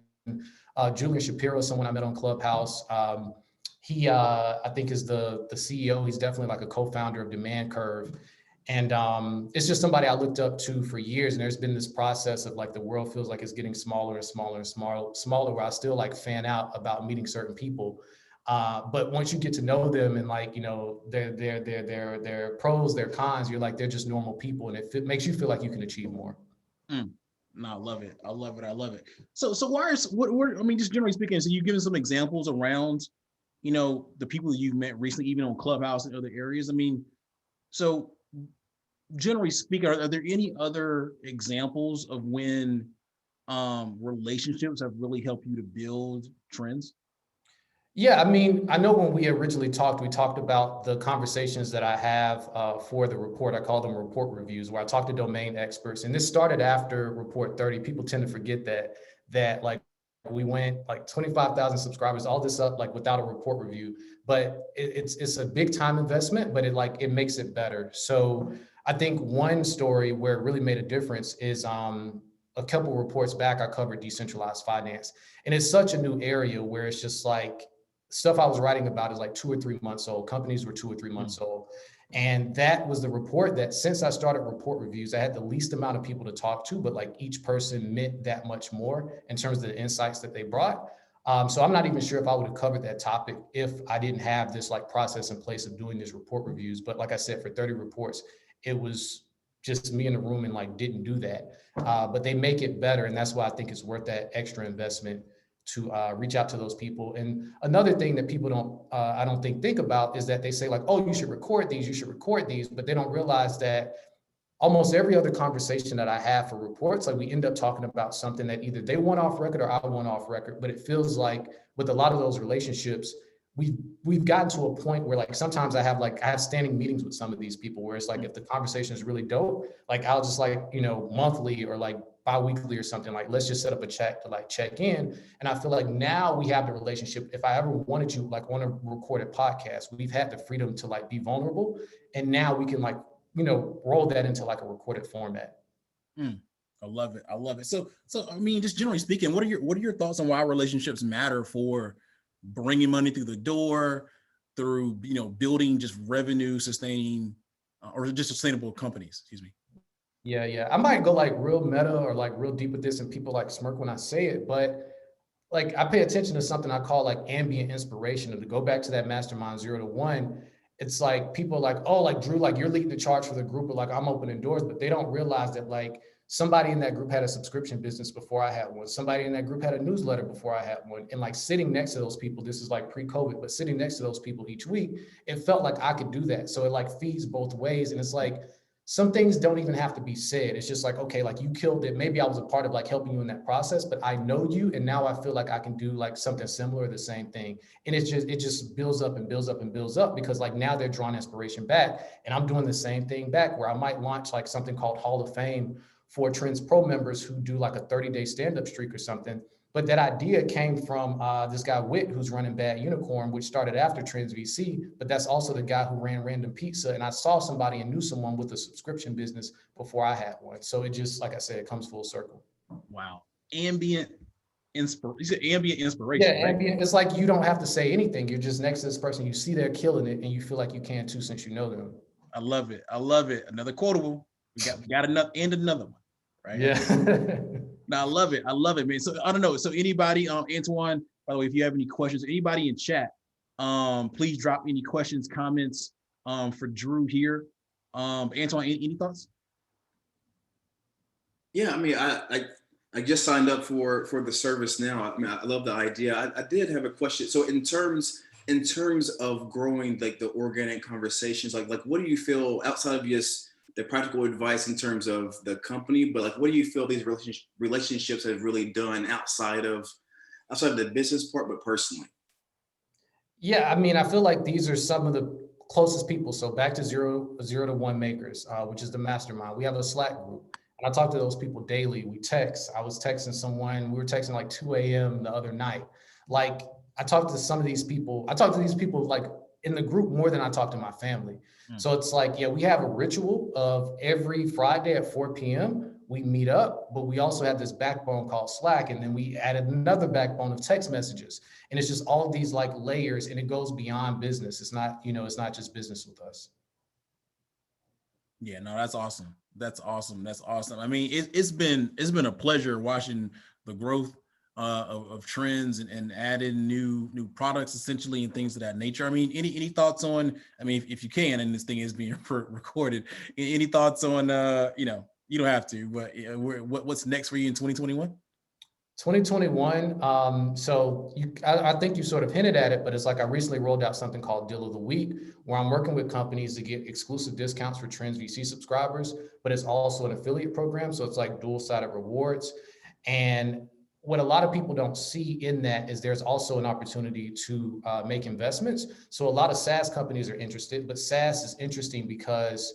Julian Shapiro, someone I met on Clubhouse. He I think is the CEO. He's definitely like a co-founder of Demand Curve. And it's just somebody I looked up to for years. And there's been this process of like the world feels like it's getting smaller and smaller and smaller, where I still like fan out about meeting certain people. But once you get to know them and like, their pros, their cons, you're like, they're just normal people. And it makes you feel like you can achieve more. No, I love it. I love it. So I mean, just generally speaking, so you've given some examples around, the people that you've met recently, even on Clubhouse and other areas. I mean, so generally speaking, are there any other examples of when relationships have really helped you to build trends? Yeah, I mean, I know when we originally talked, we talked about the conversations that I have for the report. I call them report reviews, where I talk to domain experts. And this started after Report 30. People tend to forget that like we went like 25,000 subscribers, all this up like without a report review. But it's a big time investment, but it makes it better. So I think one story where it really made a difference is a couple reports back, I covered decentralized finance. And it's such a new area where it's just like, stuff I was writing about is like 2 or 3 months old. Companies were 2 or 3 months old. And that was the report that since I started report reviews, I had the least amount of people to talk to, but like each person meant that much more in terms of the insights that they brought. So I'm not even sure if I would have covered that topic if I didn't have this like process in place of doing these report reviews. But like I said, for 30 reports, it was just me in the room and like didn't do that. But they make it better. And that's why I think it's worth that extra investment to reach out to those people. And another thing that people I don't think about is that they say like, oh, you should record these, but they don't realize that almost every other conversation that I have for reports, like we end up talking about something that either they want off record or I want off record. But it feels like with a lot of those relationships, we've gotten to a point where like sometimes I have standing meetings with some of these people where it's like if the conversation is really dope, like I'll just like, monthly or like bi-weekly or something, like let's just set up a chat to like check in. And I feel like now we have the relationship. If I ever wanted to like want to record a podcast, we've had the freedom to like be vulnerable. And now we can like, roll that into like a recorded format. I love it. So I mean, just generally speaking, what are your thoughts on why relationships matter for bringing money through the door, through building just revenue sustaining or just sustainable companies? Excuse me. Yeah. I might go like real meta or like real deep with this and people like smirk when I say it, but like I pay attention to something I call like ambient inspiration. And to go back to that mastermind 0 to 1, it's like people like, oh, like Drew, like you're leading the charge for the group, or like I'm opening doors, but they don't realize that like somebody in that group had a subscription business before I had one. Somebody in that group had a newsletter before I had one. And like sitting next to those people, this is like pre-COVID, but sitting next to those people each week, it felt like I could do that. So it like feeds both ways. And it's like, some things don't even have to be said. It's just like, okay, like you killed it. Maybe I was a part of like helping you in that process, but I know you. And now I feel like I can do like something similar, the same thing. And it just builds up and builds up and builds up, because like now they're drawing inspiration back, and I'm doing the same thing back, where I might launch like something called Hall of Fame for Trends Pro members who do like a 30-day stand-up streak or something. But that idea came from this guy, Witt, who's running Bad Unicorn, which started after Trends VC, but that's also the guy who ran Random Pizza. And I saw somebody and knew someone with a subscription business before I had one. So it just, like I said, it comes full circle. Wow. Ambient inspiration. You said ambient inspiration. Yeah, right? ambient. It's like you don't have to say anything. You're just next to this person. You see they're killing it, and you feel like you can too, since you know them. I love it. I love it. Another quotable. We got another one, right? Yeah. No, I love it. I love it, man. So I don't know. So anybody, Antoine, by the way, if you have any questions, anybody in chat, please drop any questions, comments for Drew here. Antoine, any thoughts? Yeah, I mean, I just signed up for the service now. I mean, I love the idea. I did have a question. So in terms of growing like the organic conversations, like what do you feel outside of just the practical advice in terms of the company, but like, what do you feel these relationships have really done outside of the business part, but personally? Yeah, I mean, I feel like these are some of the closest people. So back to zero to one makers, which is the mastermind. We have a Slack group, and I talk to those people daily. We text. I was texting someone. We were texting like 2 a.m. the other night. Like I talked to some of these people. I talk to these people like in the group more than I talk to my family. So it's like, yeah, we have a ritual of every Friday at 4 p.m. we meet up, but we also have this backbone called Slack. And then we added another backbone of text messages. And it's just all of these like layers, and it goes beyond business. It's not, it's not just business with us. Yeah, no, that's awesome. That's awesome. That's awesome. I mean, it's been a pleasure watching the growth of Trends and adding new products essentially and things of that nature. I mean, any thoughts on, I mean, if you can, and this thing is being recorded, any thoughts on, you don't have to, but what's next for you in 2021? 2021. So I think you sort of hinted at it, but it's like I recently rolled out something called Deal of the Week, where I'm working with companies to get exclusive discounts for Trends VC subscribers, but it's also an affiliate program. So it's like dual-sided rewards. And what a lot of people don't see in that is there's also an opportunity to make investments. So a lot of SaaS companies are interested, but SaaS is interesting because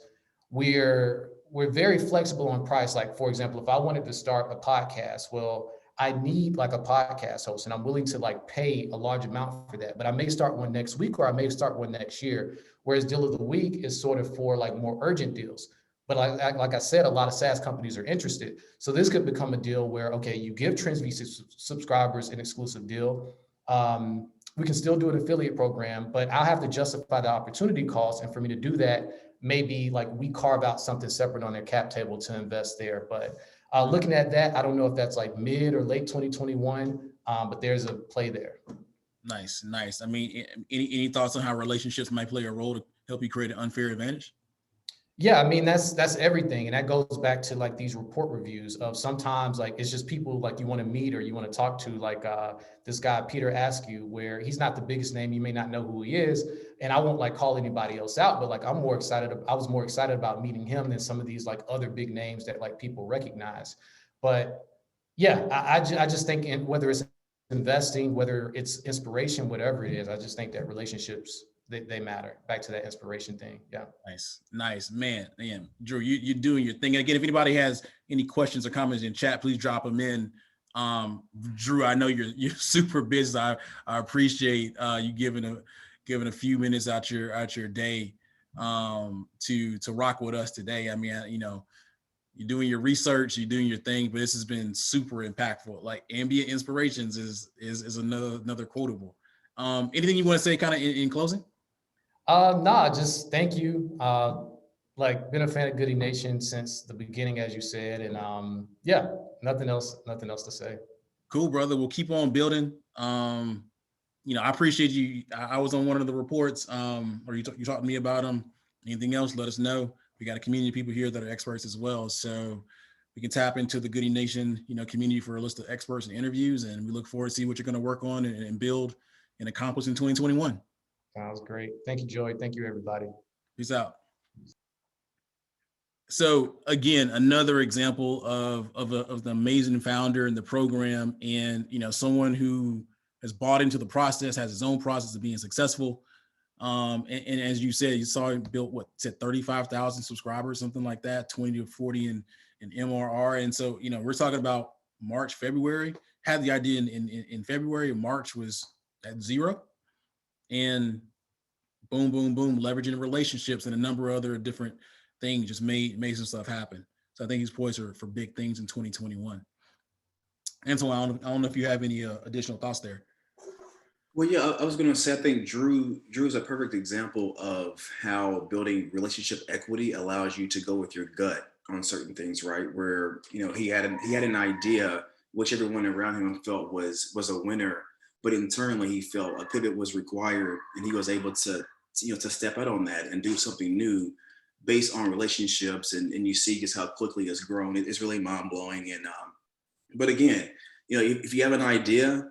we're very flexible on price. Like, for example, if I wanted to start a podcast, well, I need like a podcast host, and I'm willing to like pay a large amount for that, but I may start one next week, or I may start one next year. Whereas Deal of the Week is sort of for like more urgent deals. But like I said, a lot of SaaS companies are interested. So this could become a deal where, okay, you give Trends VC subscribers an exclusive deal. We can still do an affiliate program, but I'll have to justify the opportunity cost. And for me to do that, maybe like we carve out something separate on their cap table to invest there. But looking at that, I don't know if that's like mid or late 2021, but there's a play there. Nice. I mean, any thoughts on how relationships might play a role to help you create an unfair advantage? Yeah, I mean, that's everything. And that goes back to like these report reviews of sometimes like it's just people like you want to meet or you want to talk to, like this guy, Peter Askew, where he's not the biggest name. You may not know who he is. And I won't like call anybody else out, but like I was more excited about meeting him than some of these like other big names that like people recognize. But yeah, I just think whether it's investing, whether it's inspiration, whatever it is, I just think that relationships, they matter. Back to that inspiration thing. Yeah. Nice, man. Drew, you're doing your thing. And again, if anybody has any questions or comments in chat, please drop them in. Drew, I know you're super busy. I appreciate you giving a few minutes out your day to rock with us today. I mean, you're doing your research, you're doing your thing, but this has been super impactful. Like ambient inspirations is another quotable. Anything you want to say kind of in closing? Nah, just thank you. Like been a fan of Goody Nation since the beginning, as you said. And yeah, nothing else to say. Cool, brother. We'll keep on building. I appreciate you. I was on one of the reports, or you talked to me about them. Anything else, let us know. We got a community of people here that are experts as well. So we can tap into the Goody Nation, community for a list of experts and interviews. And we look forward to see what you're going to work on and build and accomplish in 2021. Sounds great. Thank you, Joey. Thank you, everybody. Peace out. So again, another example of the amazing founder in the program, and someone who has bought into the process, has his own process of being successful. And as you said, you saw him built 35,000 subscribers, something like that, 20 to 40 in MRR. And so we're talking about March, February. Had the idea in February, and March was at 0, and boom, boom, boom, leveraging relationships and a number of other different things just made some stuff happen. So I think he's poised for big things in 2021. And so I don't know if you have any additional thoughts there. Well, yeah, I was going to say, I think Drew is a perfect example of how building relationship equity allows you to go with your gut on certain things, right? Where, he had an idea which everyone around him felt was a winner, but internally he felt a pivot was required, and he was able to step out on that and do something new based on relationships. And you see just how quickly it's grown. It's really mind blowing. And, but again, if you have an idea,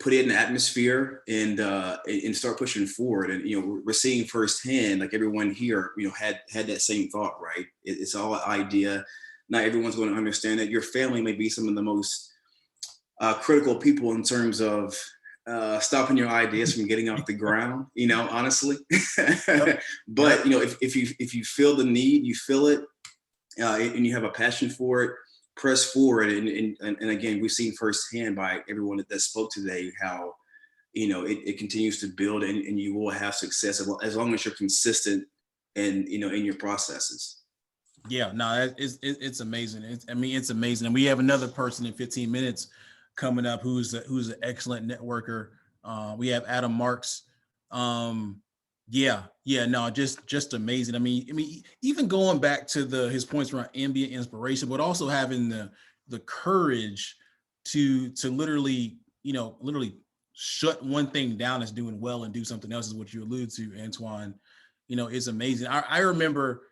put it in the atmosphere and start pushing forward. And, we're seeing firsthand, like everyone here, had that same thought, right? It's all an idea. Not everyone's going to understand it. Your family may be some of the most critical people in terms of stopping your ideas from getting off the ground, honestly. But, if you feel the need, you feel it, and you have a passion for it, press forward. And again, we've seen firsthand by everyone that spoke today how, it continues to build, and you will have success as long as you're consistent and, in your processes. Yeah, no, it's amazing. It's amazing. And we have another person in 15 minutes coming up who's an excellent networker. We have Adam Marks. Just amazing. I mean, even going back to his points around ambient inspiration, but also having the courage to literally shut one thing down that's doing well and do something else, is what you alluded to, Antoine. It's amazing. I remember,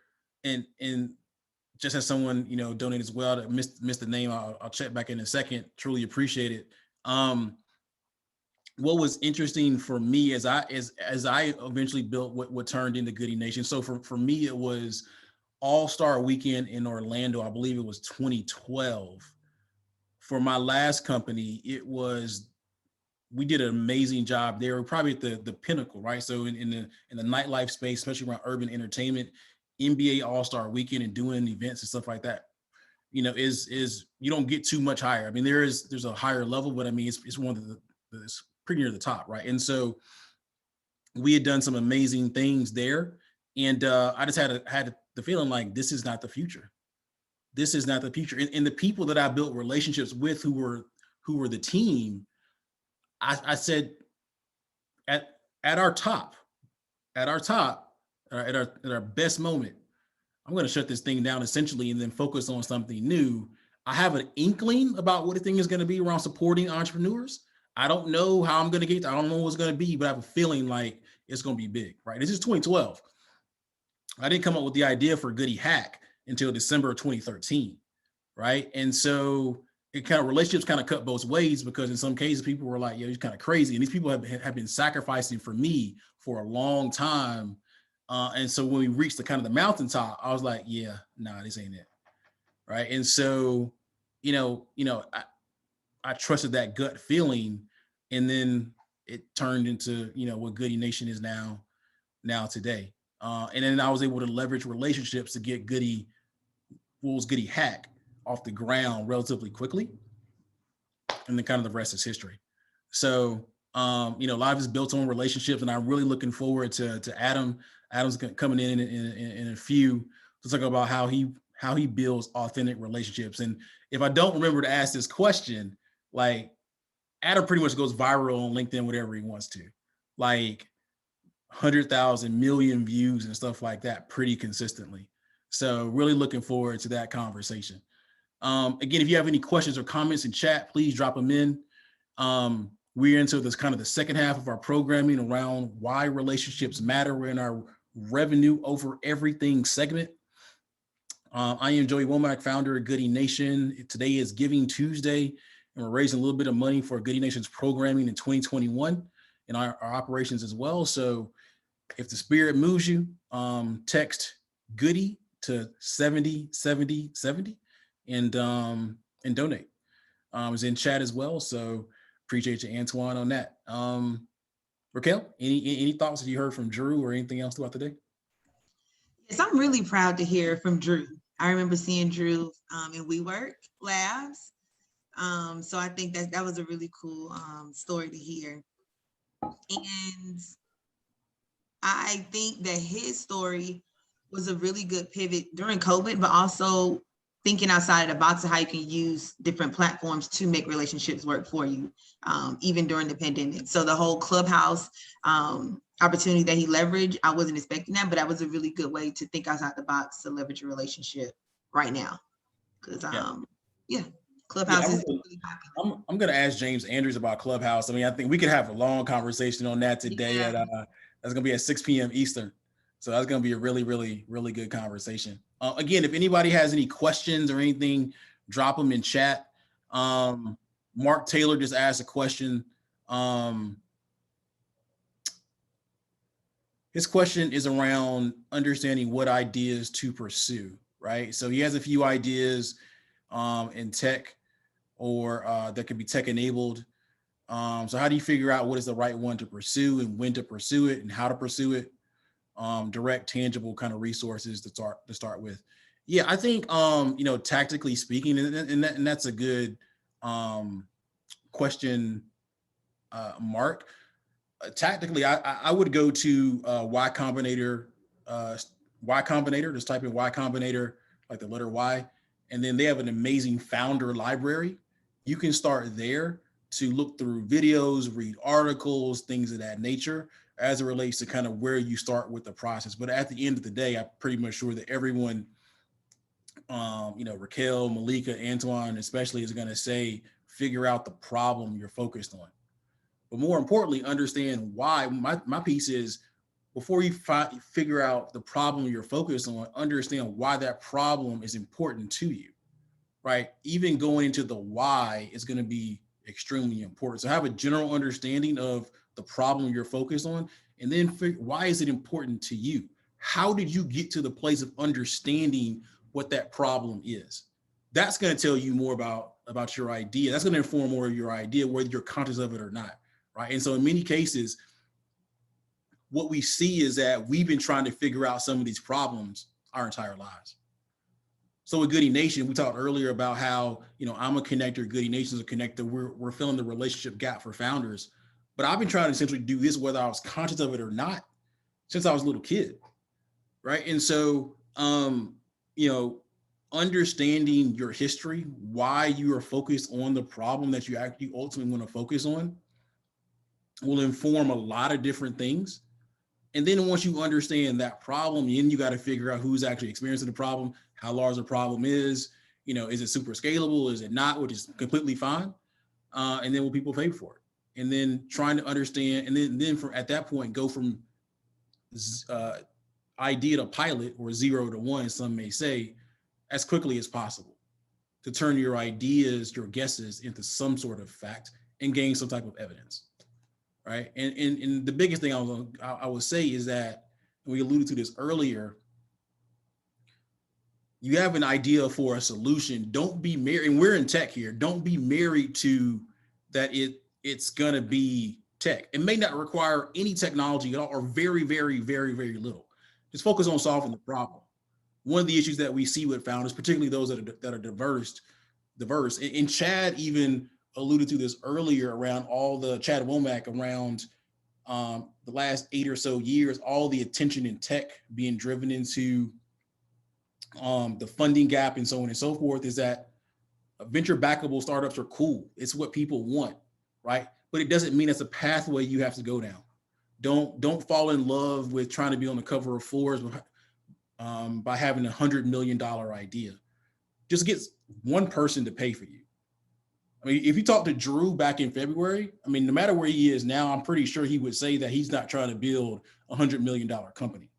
and just as someone donated as well, that missed the name. I'll check back in a second. Truly appreciate it. What was interesting for me as I eventually built what turned into Goody Nation. So for me, it was All-Star Weekend in Orlando. I believe it was 2012. For my last company, we did an amazing job there. We're probably at the pinnacle, right? So in the nightlife space, especially around urban entertainment, NBA All-Star Weekend and doing events and stuff like that, is you don't get too much higher. I mean, there's a higher level, but I mean, it's one of it's pretty near the top, right? And so we had done some amazing things there, and I just had the feeling like this is not the future. This is not the future. And the people that I built relationships with, who were the team, I said at our best moment, I'm going to shut this thing down essentially and then focus on something new. I have an inkling about what the thing is going to be around supporting entrepreneurs. I don't know how I'm going to get there. I don't know what's going to be, but I have a feeling like it's going to be big, right? This is 2012. I didn't come up with the idea for Goody Hack until December of 2013, right? And so relationships kind of cut both ways, because in some cases people were like, yo, you're kind of crazy. And these people have been sacrificing for me for a long time. And so when we reached the mountaintop, I was like, yeah, nah, this ain't it. Right. And so, I trusted that gut feeling, and then it turned into, what Goody Nation is now today. And then I was able to leverage relationships to get Goody Hack off the ground relatively quickly. And then the rest is history. So, life is built on relationships, and I'm really looking forward to Adam. Adam's coming in a few to talk about how he builds authentic relationships. And if I don't remember to ask this question, like, Adam pretty much goes viral on LinkedIn, whatever he wants to, like 100,000 million views and stuff like that pretty consistently. So really looking forward to that conversation. Again, if you have any questions or comments in chat, please drop them in. We're into this the second half of our programming around why relationships matter. We're in our revenue over everything segment. I am Joey Womack, founder of Goody Nation. Today is Giving Tuesday, and we're raising a little bit of money for Goody Nation's programming in 2021 and our operations as well. So if the spirit moves you, text Goody to 707070 and donate. It's in chat as well. So appreciate you, Antoine, on that. Raquel, any thoughts that you heard from Drew or anything else throughout the day? Yes, I'm really proud to hear from Drew. I remember seeing Drew in WeWork Labs. So I think that was a really cool story to hear. And I think that his story was a really good pivot during COVID, but also thinking outside of the box of how you can use different platforms to make relationships work for you, even during the pandemic. So the whole Clubhouse opportunity that he leveraged, I wasn't expecting that, but that was a really good way to think outside the box to leverage a relationship right now. Because Clubhouse is really popular. I'm going to ask James Andrews about Clubhouse. I mean, I think we could have a long conversation on that today. That's going to be at 6 p.m. Eastern. So that's going to be a really, really, really good conversation. Again, if anybody has any questions or anything, drop them in chat. Mark Taylor just asked a question. His question is around understanding what ideas to pursue, right? So he has a few ideas in tech or that could be tech enabled. So how do you figure out what is the right one to pursue and when to pursue it and how to pursue it? Direct, tangible kind of resources to start with. Yeah, I think tactically speaking, and that's a good question, Mark. Tactically, I would go to Y Combinator. Just type in Y Combinator, like the letter Y, and then they have an amazing founder library. You can start there to look through videos, read articles, things of that nature, as it relates to kind of where you start with the process. But at the end of the day, I'm pretty much sure that everyone, Raquel, Malika, Antoine, especially, is going to say, figure out the problem you're focused on. But more importantly, understand why. My piece is, before you figure out the problem you're focused on, understand why that problem is important to you, right? Even going into the why is going to be extremely important. So have a general understanding of the problem you're focused on, and then why is it important to you? How did you get to the place of understanding what that problem is? That's going to tell you more about your idea. That's going to inform more of your idea, whether you're conscious of it or not, right? And so in many cases, what we see is that we've been trying to figure out some of these problems our entire lives. So with Goody Nation, we talked earlier about how, I'm a connector, Goody Nation's a connector. We're filling the relationship gap for founders. But I've been trying to essentially do this, whether I was conscious of it or not, since I was a little kid, right? And so, understanding your history, why you are focused on the problem that you actually ultimately want to focus on, will inform a lot of different things. And then once you understand that problem, then you got to figure out who's actually experiencing the problem, how large the problem is, is it super scalable, is it not, which is completely fine. And then will people pay for it? And then trying to understand, and then at that point, go from idea to pilot, or 0 to 1, some may say, as quickly as possible, to turn your ideas, your guesses, into some sort of fact and gain some type of evidence, right? And the biggest thing I would say is that, we alluded to this earlier, you have an idea for a solution. Don't be married, and we're in tech here, don't be married to that it's gonna be tech. It may not require any technology at all, or very, very, very, very little. Just focus on solving the problem. One of the issues that we see with founders, particularly those that are diverse, and Chad even alluded to this earlier around all the, Chad Womack, around the last 8 or so years, all the attention in tech being driven into the funding gap and so on and so forth, is that venture backable startups are cool. It's what people want, right? But it doesn't mean it's a pathway you have to go down. Don't fall in love with trying to be on the cover of Forbes by having $100 million idea. Just get one person to pay for you. I mean, if you talk to Drew back in February, I mean, no matter where he is now, I'm pretty sure he would say that he's not trying to build $100 million company,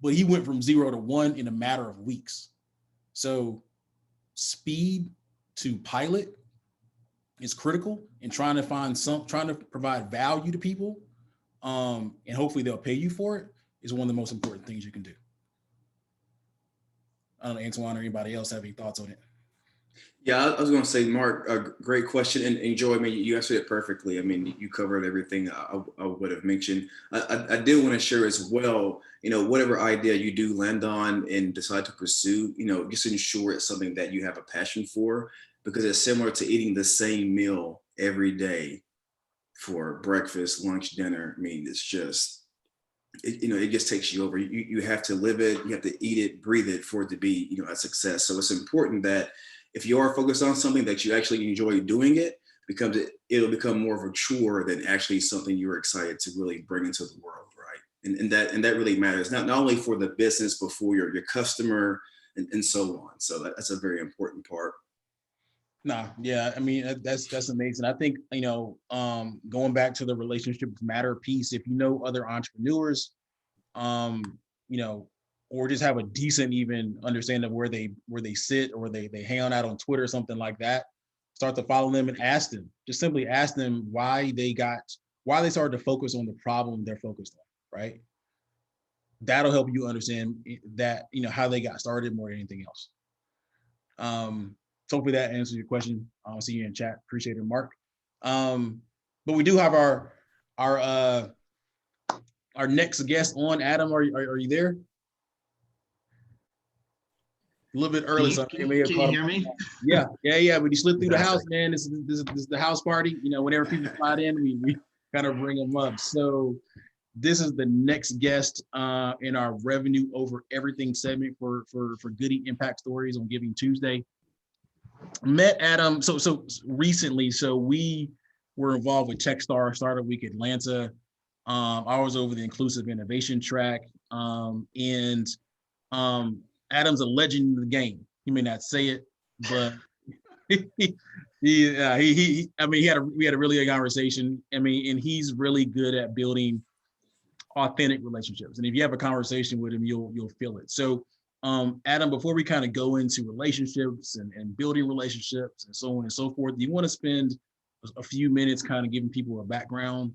but he went from 0 to 1 in a matter of weeks. So speed to pilot is critical, and trying to provide value to people, and hopefully they'll pay you for it, is one of the most important things you can do. I don't know, Antoine or anybody else have any thoughts on it? Yeah, I was going to say, Mark, a great question. And Joy, I mean, you answered it perfectly. I mean, you covered everything I would have mentioned. I did want to share as well, whatever idea you do land on and decide to pursue, just ensure it's something that you have a passion for, because it's similar to eating the same meal every day for breakfast, lunch, dinner. I mean, it's just, it just takes you over. You have to live it, you have to eat it, breathe it for it to be, a success. So it's important that if you are focused on something, that you actually enjoy doing it, it'll become more of a chore than actually something you're excited to really bring into the world, right? And that really matters, not only for the business, but for your customer and so on. So that's a very important part. Nah, yeah, I mean, that's amazing. I think, going back to the relationships matter piece, if you know other entrepreneurs, or just have a decent even understanding of where they sit, or they hang out on Twitter or something like that, start to follow them and ask them, just simply ask them why they started to focus on the problem they're focused on, right? That'll help you understand that, how they got started more than anything else. So hopefully that answers your question. I'll see you in chat. Appreciate it, Mark. But we do have our next guest on. Adam, are you there? A little bit early, so can you hear me? Yeah. When you slip through the house, man, this is the house party. Whenever people slide in, we kind of bring them up. So this is the next guest in our revenue over everything segment for Goody Impact Stories on Giving Tuesday. Met Adam so recently. So we were involved with Techstar Startup Week Atlanta. I was over the inclusive innovation track, and Adam's a legend in the game. He may not say it, but we had a really good conversation. I mean, and he's really good at building authentic relationships. And if you have a conversation with him, you'll feel it. So Adam, before we kind of go into relationships and building relationships and so on and so forth, do you want to spend a few minutes kind of giving people your background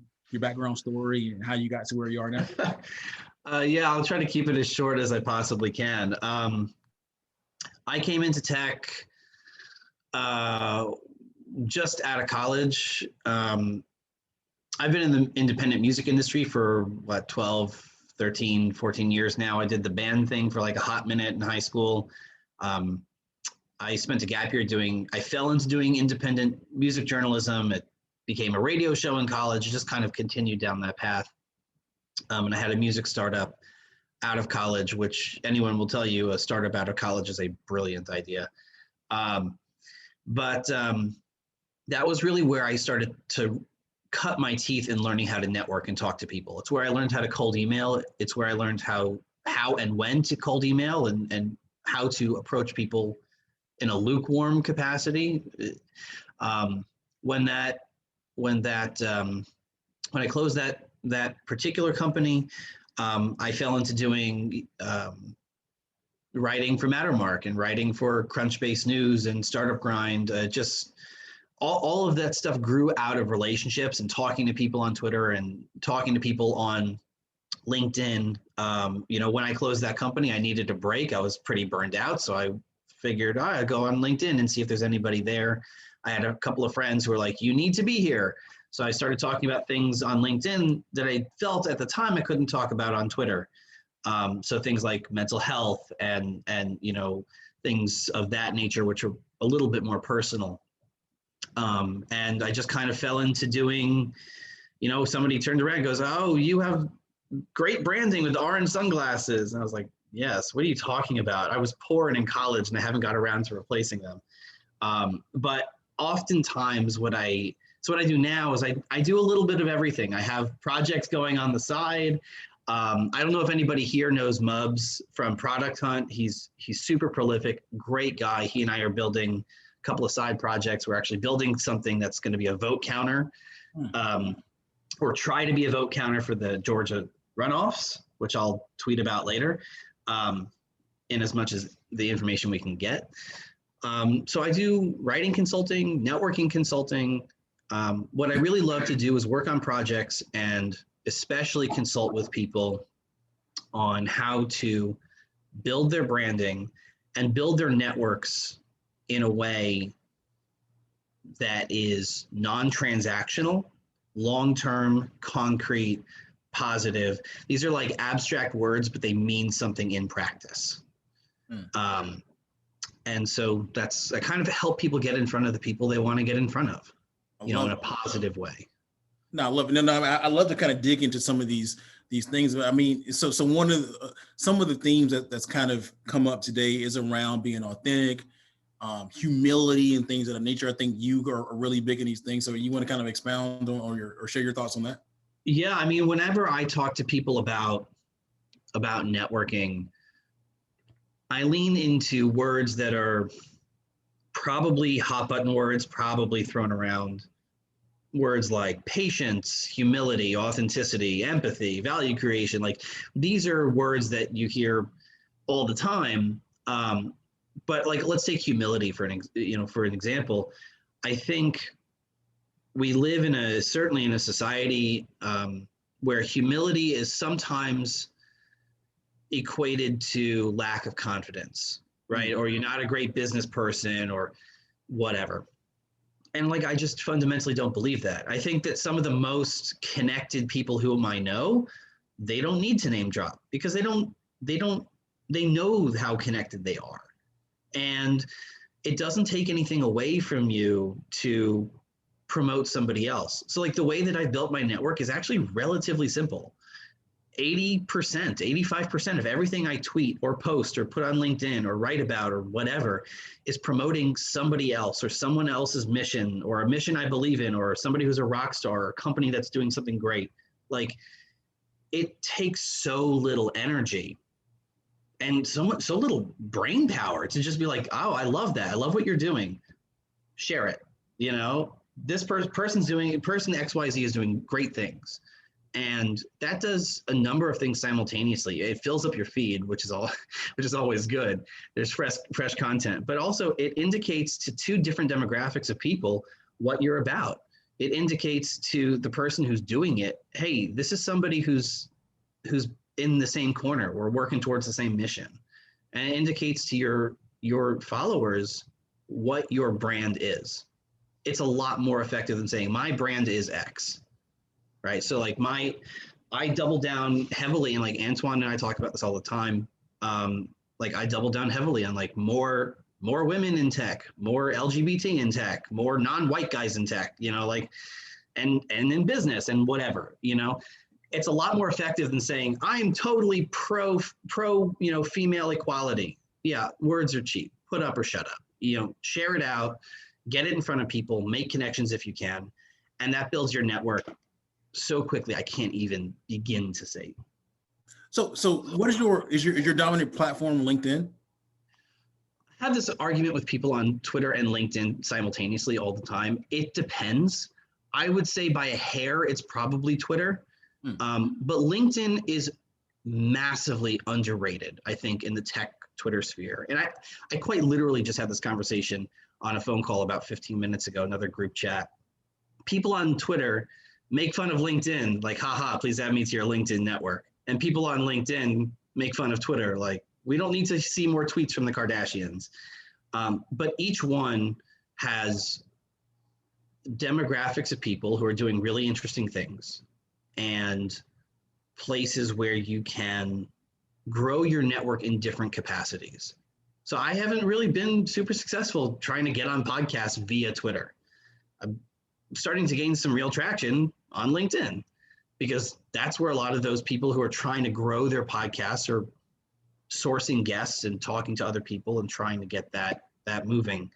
story and how you got to where you are now? Yeah, I'll try to keep it as short as I possibly can. I came into tech just out of college. I've been in the independent music industry for 12, 13, 14 years now. I did the band thing for like a hot minute in high school. I spent a gap year I fell into doing independent music journalism. It became a radio show in college, just kind of continued down that path. And I had a music startup out of college, which anyone will tell you a startup out of college is a brilliant idea. But that was really where I started to cut my teeth in learning how to network and talk to people. It's where I learned how to cold email. It's where I learned how and when to cold email and how to approach people in a lukewarm capacity. When I closed that particular company, I fell into doing writing for Mattermark and writing for Crunchbase News and Startup Grind. Just all of that stuff grew out of relationships and talking to people on Twitter and talking to people on LinkedIn. When I closed that company, I needed a break. I was pretty burned out. So I figured I'd go on LinkedIn and see if there's anybody there. I had a couple of friends who were like, you need to be here. So I started talking about things on LinkedIn that I felt at the time I couldn't talk about on Twitter. So things like mental health and things of that nature, which are a little bit more personal. And I just kind of fell into doing, somebody turned around and goes, oh, you have great branding with orange sunglasses. And I was like, yes, what are you talking about? I was poor and in college and I haven't got around to replacing them. But oftentimes what I do now is I do a little bit of everything. I have projects going on the side. I don't know if anybody here knows Mubs from Product Hunt. He's super prolific, great guy. He and I are building a couple of side projects. We're actually building something that's going to be a vote counter, or try to be a vote counter for the Georgia runoffs, which I'll tweet about later. in as much as the information we can get. So I do writing consulting, networking consulting. What I really love to do is work on projects and especially consult with people on how to build their branding and build their networks in a way that is non-transactional, long-term, concrete, positive. These are like abstract words, but they mean something in practice. And so I kind of help people get in front of the people they want to get in front of, in a positive way. No, I love it. No, I love to kind of dig into some of these things. But I mean, so one of some of the themes that's kind of come up today is around being authentic, humility, and things of that nature. I think you are really big in these things. So you want to kind of expound on or share your thoughts on that? Yeah, I mean, whenever I talk to people about networking, I lean into words that are probably hot button words, probably thrown around. Words like patience, humility, authenticity, empathy, value creation. Like, these are words that you hear all the time. But like, let's take humility for an example. I think we live certainly in a society where humility is sometimes equated to lack of confidence, right? Or you're not a great business person or whatever. And like, I just fundamentally don't believe that. I think that some of the most connected people whom I know, they don't need to name drop because they know how connected they are. And it doesn't take anything away from you to promote somebody else. So like, the way that I've built my network is actually relatively simple. 80%, 85% of everything I tweet or post or put on LinkedIn or write about or whatever is promoting somebody else or someone else's mission or a mission I believe in or somebody who's a rock star or a company that's doing something great. Like, it takes so little energy and so little brain power to just be like, oh, I love that. I love what you're doing. Share it. This person XYZ is doing great things. And that does a number of things simultaneously. It fills up your feed, which is always good. There's fresh content, but also it indicates to two different demographics of people what you're about. It indicates to the person who's doing it, hey, this is somebody who's in the same corner. We're working towards the same mission. And it indicates to your followers what your brand is. It's a lot more effective than saying my brand is X. Right. So like I double down heavily, and like Antoine and I talk about this all the time. Like, I double down heavily on like more women in tech, more LGBT in tech, more non-white guys in tech, and in business and whatever, it's a lot more effective than saying I'm totally pro, female equality. Yeah. Words are cheap. Put up or shut up, share it out, get it in front of people, make connections if you can. And that builds your network so quickly I can't even begin to say. So what is your dominant platform LinkedIn? I have this argument with people on Twitter and LinkedIn simultaneously all the time. It depends. I would say by a hair, it's probably Twitter. But LinkedIn is massively underrated, I think, in the tech Twitter sphere. And I quite literally just had this conversation on a phone call about 15 minutes ago, another group chat. People on Twitter make fun of LinkedIn, like, haha, please add me to your LinkedIn network. And people on LinkedIn make fun of Twitter, like, we don't need to see more tweets from the Kardashians. But each one has demographics of people who are doing really interesting things and places where you can grow your network in different capacities. So I haven't really been super successful trying to get on podcasts via Twitter. I'm starting to gain some real traction on LinkedIn because that's where a lot of those people who are trying to grow their podcasts are sourcing guests and talking to other people and trying to get that moving.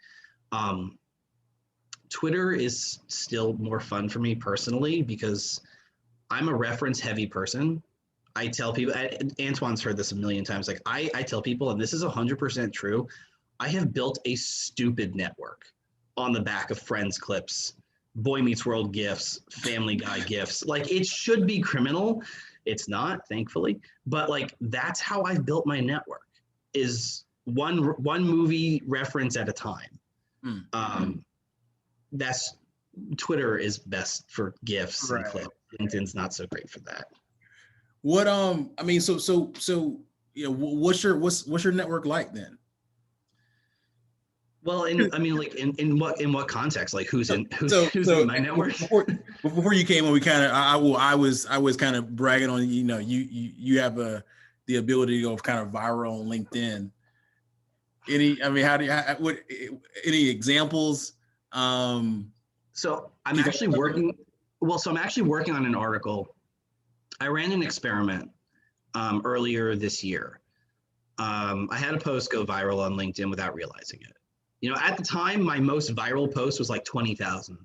Twitter is still more fun for me personally because I'm a reference heavy person. I tell people, Antoine's heard this a million times, like I tell people, and this is 100% true, I have built a stupid network on the back of Friends clips, Boy Meets World gifs, Family Guy gifs. Like, it should be criminal. It's not, thankfully, but like, that's how I've built my network. is one movie reference at a time. That's Twitter is best for GIFs and clips. LinkedIn's not so great for that. What I mean, so you know, what's your network like then? Well, in what context? Like who's in my network? Before you came on, we kind of I was kind of bragging on, you know, you have the ability to go kind of viral on LinkedIn. Any examples? So I'm actually working. Well, so I'm actually working on an article. I ran an experiment earlier this year. I had a post go viral on LinkedIn without realizing it. You know, at the time, my most viral post was like 20,000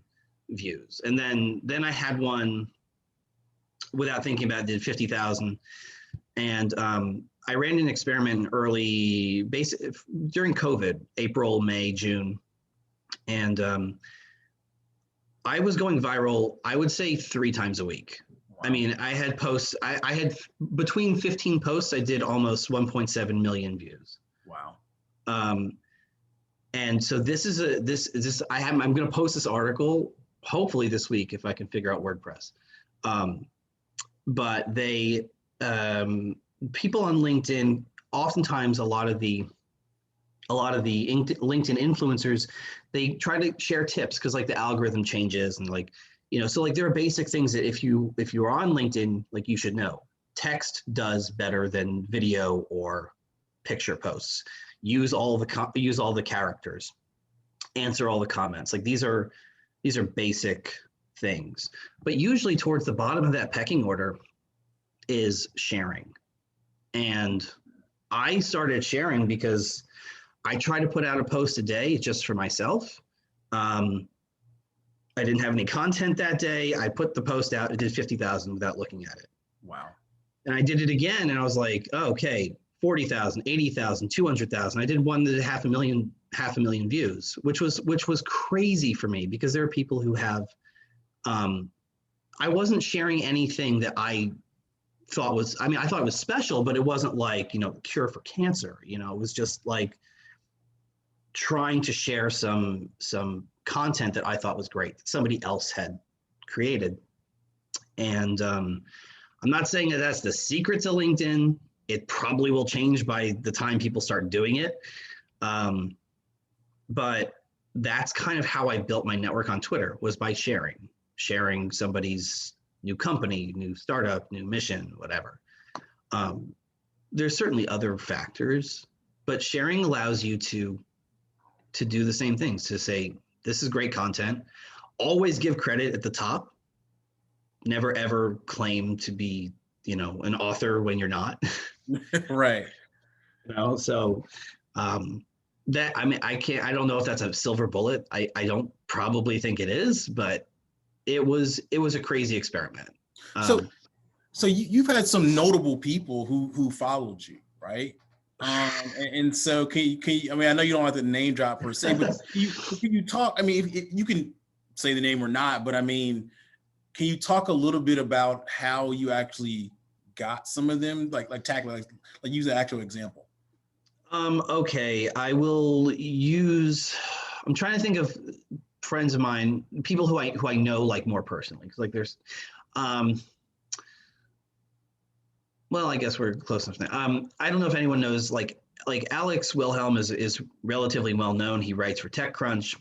views. And then I had one, without thinking about it, did 50,000. And I ran an experiment during COVID, April, May, June. And I was going viral, I would say 3 times a week. Wow. I mean, I had posts, I had between 15 posts, I did almost 1.7 million views. Wow. And so I'm going to post this article hopefully this week if I can figure out WordPress. But people on LinkedIn, oftentimes a lot of the LinkedIn influencers, they try to share tips because like the algorithm changes and like, you know, so like there are basic things that if you're on LinkedIn, like you should know. Text does better than video or picture posts. Use all the characters, answer all the comments. Like these are basic things. But usually towards the bottom of that pecking order is sharing. And I started sharing because I try to put out a post a day just for myself. I didn't have any content that day. I put the post out, it did 50,000 without looking at it. Wow. And I did it again and I was like, oh, okay, 40,000, 80,000, 200,000. I did one that did half a million views, which was crazy for me because there are people who have, I wasn't sharing anything that I thought was, I mean, I thought it was special, but it wasn't like, you know, cure for cancer, you know, it was just like trying to share some content that I thought was great, that somebody else had created. And I'm not saying that that's the secret to LinkedIn. It probably will change by the time people start doing it. But that's kind of how I built my network on Twitter, was by sharing somebody's new company, new startup, new mission, whatever. There's certainly other factors, but sharing allows you to do the same things, to say, this is great content. Always give credit at the top. Never ever claim to be, you know, an author when you're not. Right. You know, so that, I mean, I don't know if that's a silver bullet. I don't probably think it is, but it was a crazy experiment. So you've had some notable people who followed you, right? And so can you, I mean, I know you don't have to name drop per se, but can you talk, I mean, if you can say the name or not, but I mean, can you talk a little bit about how you actually got some of them, like use an actual example? Okay, I will use, I'm trying to think of friends of mine, people who I know like more personally, because like there's, well, I guess we're close enough now. I don't know if anyone knows, like Alex Wilhelm is relatively well known. He writes for TechCrunch.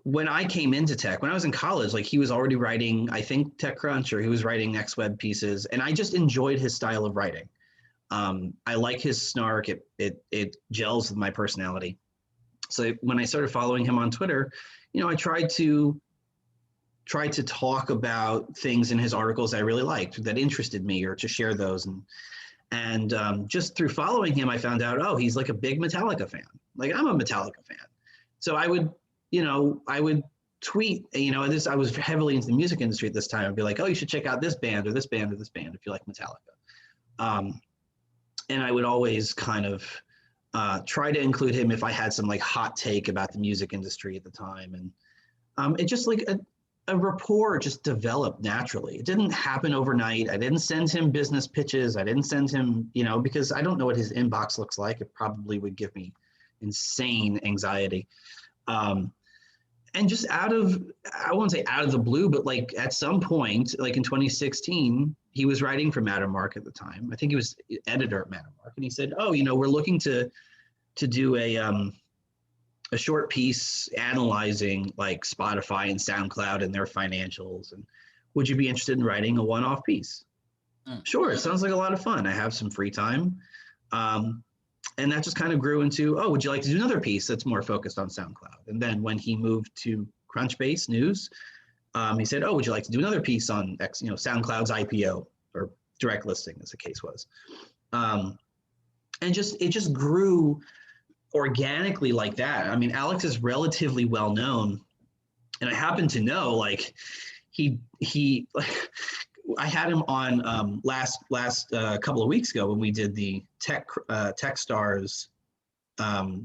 When I came into tech, when I was in college, like he was already writing, I think TechCrunch, or he was writing NextWeb pieces, and I just enjoyed his style of writing. I like his snark. It gels with my personality. So when I started following him on Twitter, you know, I tried to talk about things in his articles I really liked, that interested me, or to share those. And just through following him, I found out, oh, he's like a big Metallica fan. Like I'm a Metallica fan. So I would tweet, you know, I was heavily into the music industry at this time. I'd be like, oh, you should check out this band or this band or this band if you like Metallica. And I would always kind of try to include him if I had some like hot take about the music industry at the time. And it just like, a rapport just developed naturally. It didn't happen overnight. I didn't send him business pitches. I didn't send him, you know, because I don't know what his inbox looks like. It probably would give me insane anxiety. And just I won't say out of the blue, but like at some point, like in 2016, he was writing for Mattermark at the time. I think he was editor at Mattermark, and he said, "Oh, you know, we're looking to do a short piece analyzing like Spotify and SoundCloud and their financials. And would you be interested in writing a one-off piece?" Sure, it sounds like a lot of fun. I have some free time. And that just kind of grew into, oh, would you like to do another piece that's more focused on SoundCloud? And then when he moved to Crunchbase News, he said, oh, would you like to do another piece on SoundCloud's IPO or direct listing, as the case was. And it just grew organically like that. I mean, Alex is relatively well known, and I happen to know, like, I had him on last couple of weeks ago when we did the TechStars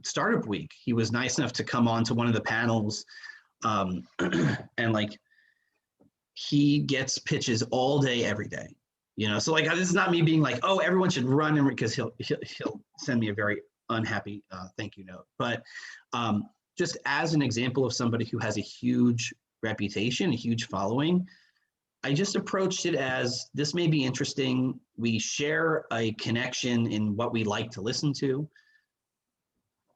Startup Week. He was nice enough to come on to one of the panels, and like he gets pitches all day, every day. You know, so like this is not me being like, oh, everyone should run him, because he'll send me a very unhappy thank you note. But just as an example of somebody who has a huge reputation, a huge following, I just approached it as, this may be interesting. We share a connection in what we like to listen to,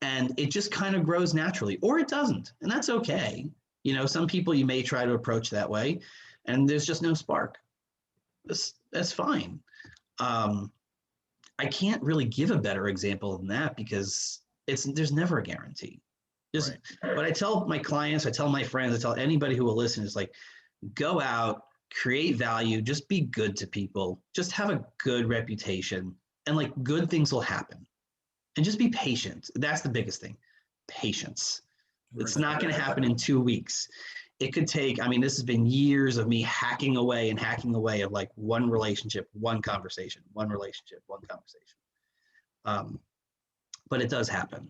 and it just kind of grows naturally, or it doesn't, and that's okay. You know, some people you may try to approach that way, and there's just no spark. That's fine. I can't really give a better example than that, because there's never a guarantee. Just what I tell my clients, I tell my friends, I tell anybody who will listen is like, go out, create value, just be good to people, just have a good reputation, and like good things will happen. And just be patient. That's the biggest thing. Patience. It's not going to happen in 2 weeks. It could take, I mean, this has been years of me hacking away of like one relationship, one conversation, one relationship, one conversation. But it does happen.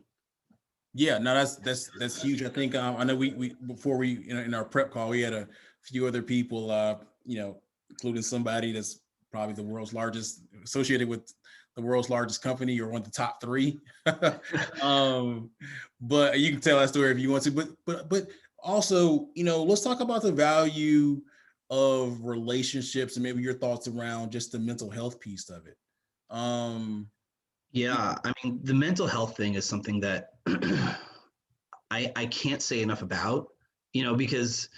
Yeah, no, that's huge. I think I know we before we in our prep call, we had a few other people, including somebody that's probably the world's largest, associated with the world's largest company, or one of the top 3. But you can tell that story if you want to. But also, let's talk about the value of relationships and maybe your thoughts around just the mental health piece of it. Yeah, I mean, the mental health thing is something that I can't say enough about, because,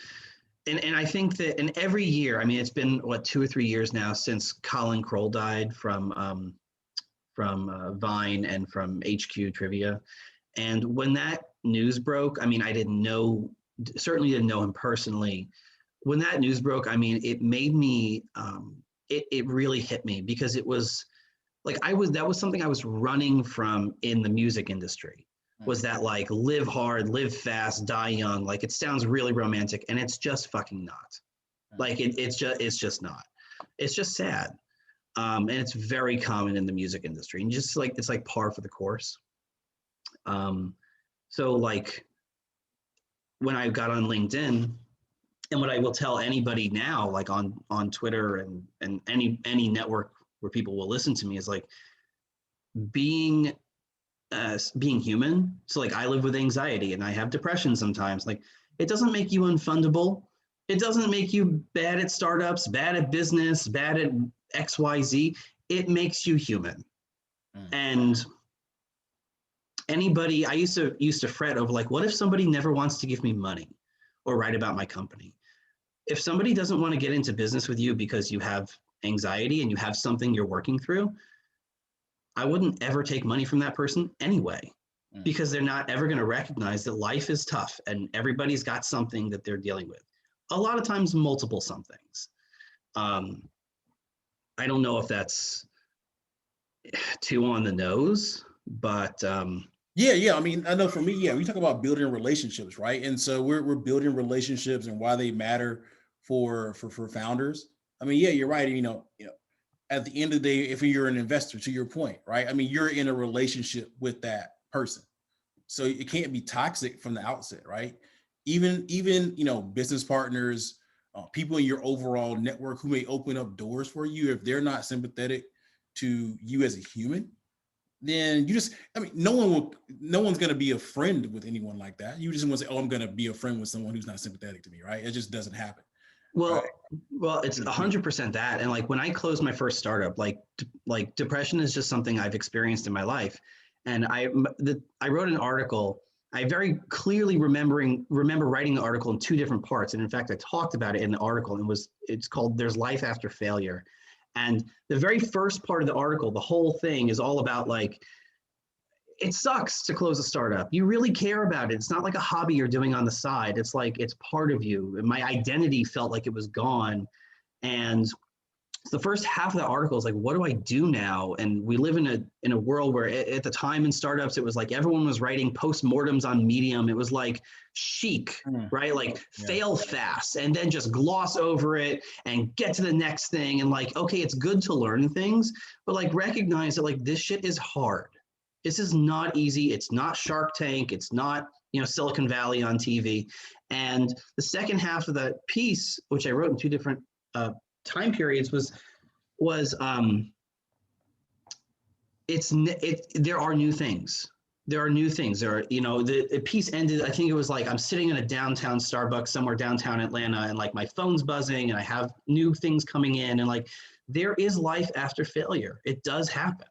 and I think that in every year, I mean, it's been 2 or 3 years now since Colin Kroll died from Vine and from HQ Trivia. And when that news broke, I mean, certainly didn't know him personally. When that news broke, I mean, it made me, it really hit me, because it was like, that was something I was running from in the music industry, was that like, live hard, live fast, die young. Like, it sounds really romantic, and it's just fucking not. Like, it's just not. It's just sad. And it's very common in the music industry, and just like, it's like par for the course. So like, when I got on LinkedIn, and what I will tell anybody now, like on Twitter and any network where people will listen to me, is like, being human. So like, I live with anxiety and I have depression sometimes. Like, it doesn't make you unfundable. It doesn't make you bad at startups, bad at business, bad at XYZ. It makes you human. And anybody, I used to fret over like, what if somebody never wants to give me money or write about my company? If somebody doesn't want to get into business with you because you have anxiety and you have something you're working through, I wouldn't ever take money from that person anyway, because they're not ever going to recognize that life is tough and everybody's got something that they're dealing with. A lot of times, multiple somethings. I don't know if that's too on the nose, but yeah. I mean, I know for me, yeah, we talk about building relationships, right? And so we're building relationships and why they matter for founders. I mean, yeah, you're right. At the end of the day, if you're an investor, to your point, right? I mean, you're in a relationship with that person, so it can't be toxic from the outset, right? Even business partners, people in your overall network who may open up doors for you, if they're not sympathetic to you as a human, then you just, I mean, no one's going to be a friend with anyone like that. You just want to say, oh, I'm going to be a friend with someone who's not sympathetic to me, right? It just doesn't happen. Well, well, it's 100% that. And like when I closed my first startup, like depression is just something I've experienced in my life. And I wrote an article. I very clearly remember writing the article in 2 different parts. And in fact, I talked about it in the article, and it's called There's Life After Failure. And the very first part of the article, the whole thing is all about like, it sucks to close a startup. You really care about it. It's not like a hobby you're doing on the side. It's like, it's part of you. And my identity felt like it was gone. And the first half of the article is like, what do I do now? And we live in a world where at the time in startups, it was like everyone was writing postmortems on Medium. It was like chic, right? Like fail fast and then just gloss over it and get to the next thing. And like, okay, it's good to learn things, but like recognize that like this shit is hard. This is not easy. It's not Shark Tank. It's not, you know, Silicon Valley on TV. And the second half of that piece, which I wrote in 2 different time periods, there are new things. There are new things. There are, you know, the piece ended, I think it was like, I'm sitting in a downtown Starbucks somewhere downtown Atlanta, and like my phone's buzzing and I have new things coming in, and like, there is life after failure. It does happen.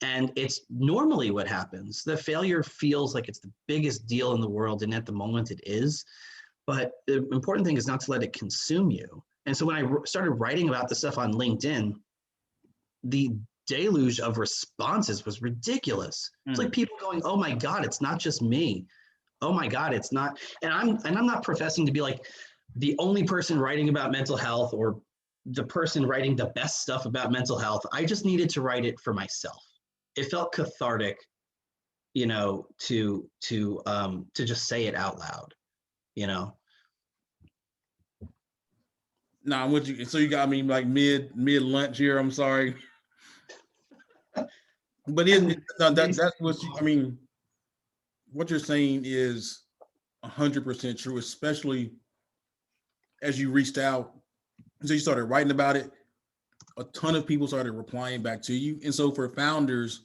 And it's normally what happens. The failure feels like it's the biggest deal in the world, and at the moment it is. But the important thing is not to let it consume you. And so when I started writing about this stuff on LinkedIn, the deluge of responses was ridiculous. It's like people going, "Oh my God, it's not just me. Oh my God, it's not." And I'm not professing to be like the only person writing about mental health or the person writing the best stuff about mental health. I just needed to write it for myself. It felt cathartic, you know, to just say it out loud, you know. Nah, I'm with you. So you got me like mid lunch here. I'm sorry, but that's what you, I mean. What you're saying is 100% true, especially as you reached out. So you started writing about it. A ton of people started replying back to you, and so for founders,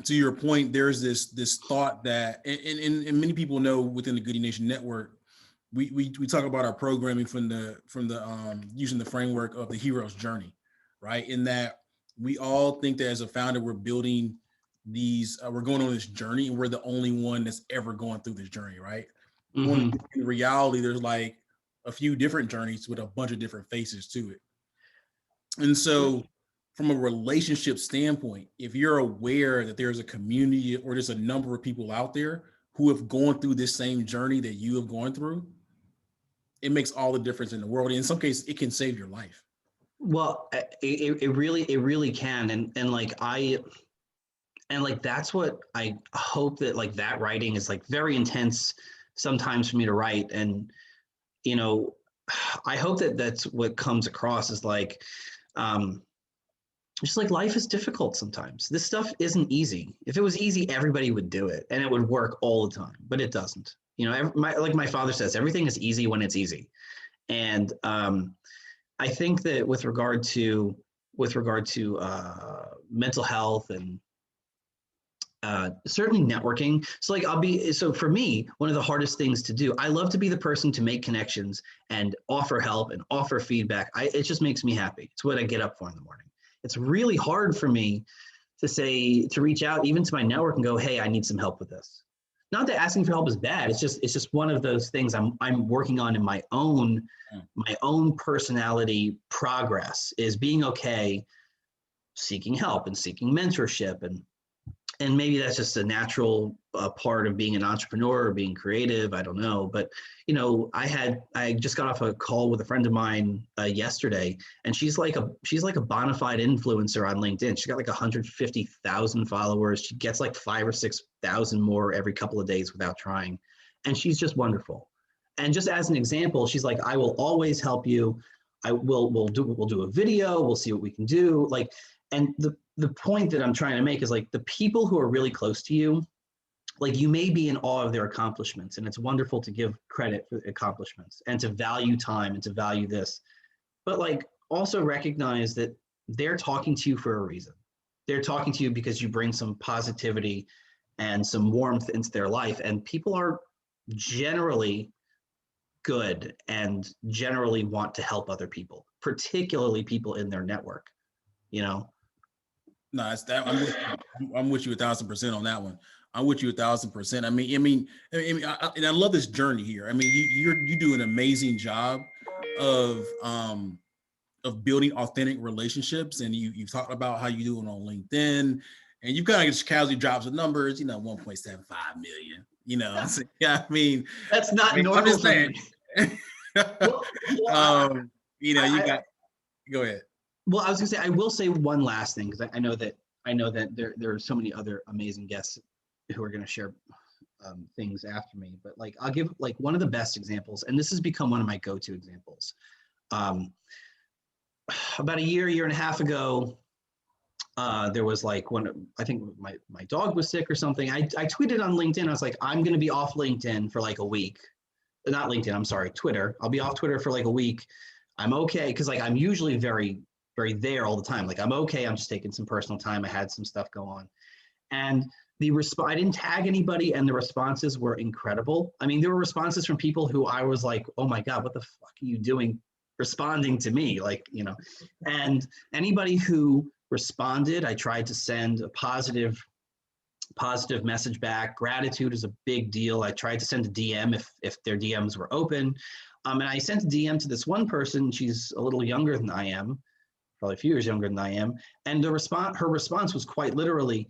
to your point, there's this thought that, and many people know within the Goody Nation network, we talk about our programming from the using the framework of the hero's journey, right? In that we all think that as a founder, we're building these, we're going on this journey, and we're the only one that's ever going through this journey, right? When in reality, there's like a few different journeys with a bunch of different faces to it. And so from a relationship standpoint, if you're aware that there's a community or there's a number of people out there who have gone through this same journey that you have gone through, it makes all the difference in the world. And in some cases, it can save your life. Well, it really can. And like, that's what I hope, that like that writing is like very intense sometimes for me to write. And, you know, I hope that that's what comes across is like, just like life is difficult sometimes. This stuff isn't easy. If it was easy, everybody would do it and it would work all the time, but it doesn't. You know, like my father says, everything is easy when it's easy. And I think that with regard to mental health and certainly networking. So like so for me, one of the hardest things to do, I love to be the person to make connections and offer help and offer feedback. It just makes me happy. It's what I get up for in the morning. It's really hard for me to reach out even to my network and go, hey, I need some help with this. Not that asking for help is bad. It's just one of those things I'm working on in my own personality progress, is being okay seeking help and seeking mentorship. And maybe that's just a natural part of being an entrepreneur or being creative. I don't know. But, you know, I just got off a call with a friend of mine yesterday, and she's like a bona fide influencer on LinkedIn. She's got like 150,000 followers. She gets like 5,000 or 6,000 more every couple of days without trying. And she's just wonderful. And just as an example, she's like, I will always help you. We'll do a video. We'll see what we can do. Like, and the point that I'm trying to make is like the people who are really close to you, like you may be in awe of their accomplishments, and it's wonderful to give credit for accomplishments and to value time and to value this, but like also recognize that they're talking to you for a reason. They're talking to you because you bring some positivity and some warmth into their life, and people are generally good and generally want to help other people, particularly people in their network, you know? No, it's that I'm with you 1,000% on that one. I'm with you 1,000%. I mean, and I love this journey here. I mean, you do an amazing job of building authentic relationships, and you've talked about how you do it on LinkedIn, and you kind of just casually drops the numbers, 1.75 million. Yeah, I mean, that's not normal. I'm just saying. Go ahead. Well, I was gonna say, I will say one last thing, because I know that there are so many other amazing guests who are gonna share things after me, but like I'll give like one of the best examples, and this has become one of my go-to examples. About a year and a half ago, there was like I think my dog was sick or something. I tweeted on LinkedIn, I was like, I'm gonna be off LinkedIn for like a week. Not LinkedIn, I'm sorry, Twitter. I'll be off Twitter for like a week. I'm okay, because like I'm usually very there all the time. Like I'm okay, I'm just taking some personal time. I had some stuff go on. And I didn't tag anybody, and the responses were incredible. I mean, there were responses from people who I was like, oh my God, what the fuck are you doing responding to me? Like, and anybody who responded, I tried to send a positive message back. Gratitude is a big deal. I tried to send a DM if their DMs were open. And I sent a DM to this one person. She's a little younger than I am, probably a few years younger than I am. And her response was quite literally,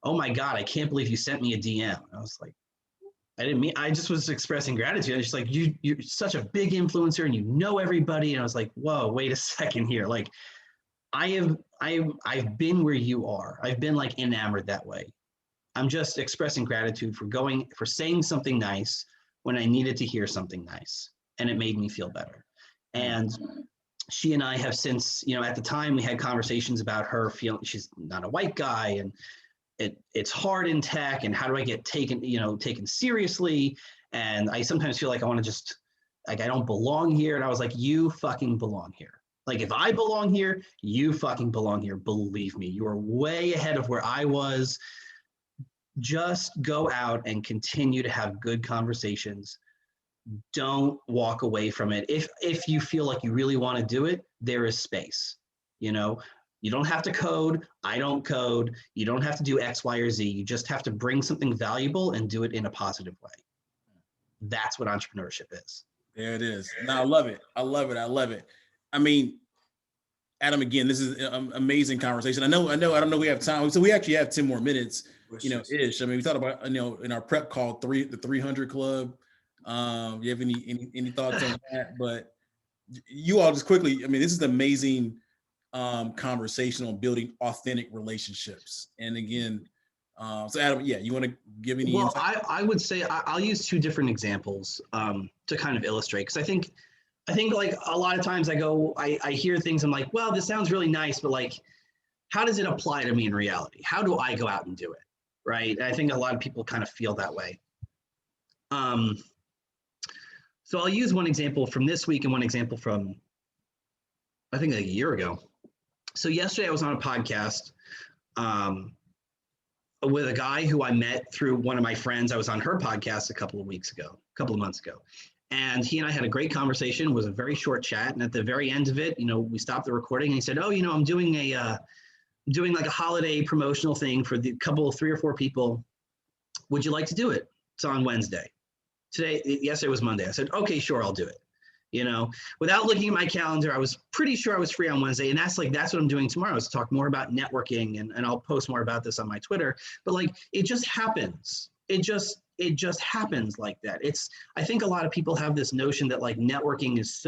oh my God, I can't believe you sent me a DM. I was like, I just was expressing gratitude. I was just like, you're such a big influencer and you know everybody. And I was like, whoa, wait a second here. Like I've been where you are. I've been like enamored that way. I'm just expressing gratitude for saying something nice when I needed to hear something nice. And it made me feel better. And she and I have since, at the time we had conversations about her feeling she's not a white guy, and it's hard in tech, and how do I get taken seriously? And I sometimes feel like I want to just, like, I don't belong here. And I was like, you fucking belong here. Like, if I belong here, you fucking belong here. Believe me, you are way ahead of where I was. Just go out and continue to have good conversations. Don't walk away from it. If you feel like you really want to do it, there is space. You don't have to code. I don't code. You don't have to do X, Y, or Z. You just have to bring something valuable and do it in a positive way. That's what entrepreneurship is. There it is. No, I love it. I love it. I mean, Adam, again, this is an amazing conversation. I don't know we have time. So we actually have 10 more minutes, ish. I mean, we thought about, in our prep call, the 300 Club. You have any thoughts on that? But you all just quickly, I mean, this is amazing conversation on building authentic relationships. And again, so Adam, you want to give any insight? I would say I'll use two different examples to kind of illustrate, because I think like a lot of times I hear things, I'm like, well, this sounds really nice, but like, how does it apply to me in reality? How do I go out and do it? Right? And I think a lot of people kind of feel that way. So I'll use one example from this week and one example from, I think, a year ago. So yesterday I was on a podcast with a guy who I met through one of my friends. I was on her podcast a couple of months ago. And he and I had a great conversation. It was a very short chat. And at the very end of it, we stopped the recording, and he said, oh, I'm doing like a holiday promotional thing for the three or four people. Would you like to do it? It's on Wednesday. Yesterday was Monday. I said, okay, sure, I'll do it. Without looking at my calendar, I was pretty sure I was free on Wednesday. And that's what I'm doing tomorrow, is talk more about networking, and I'll post more about this on my Twitter. But like, it just happens. It just happens like that. I think a lot of people have this notion that like networking is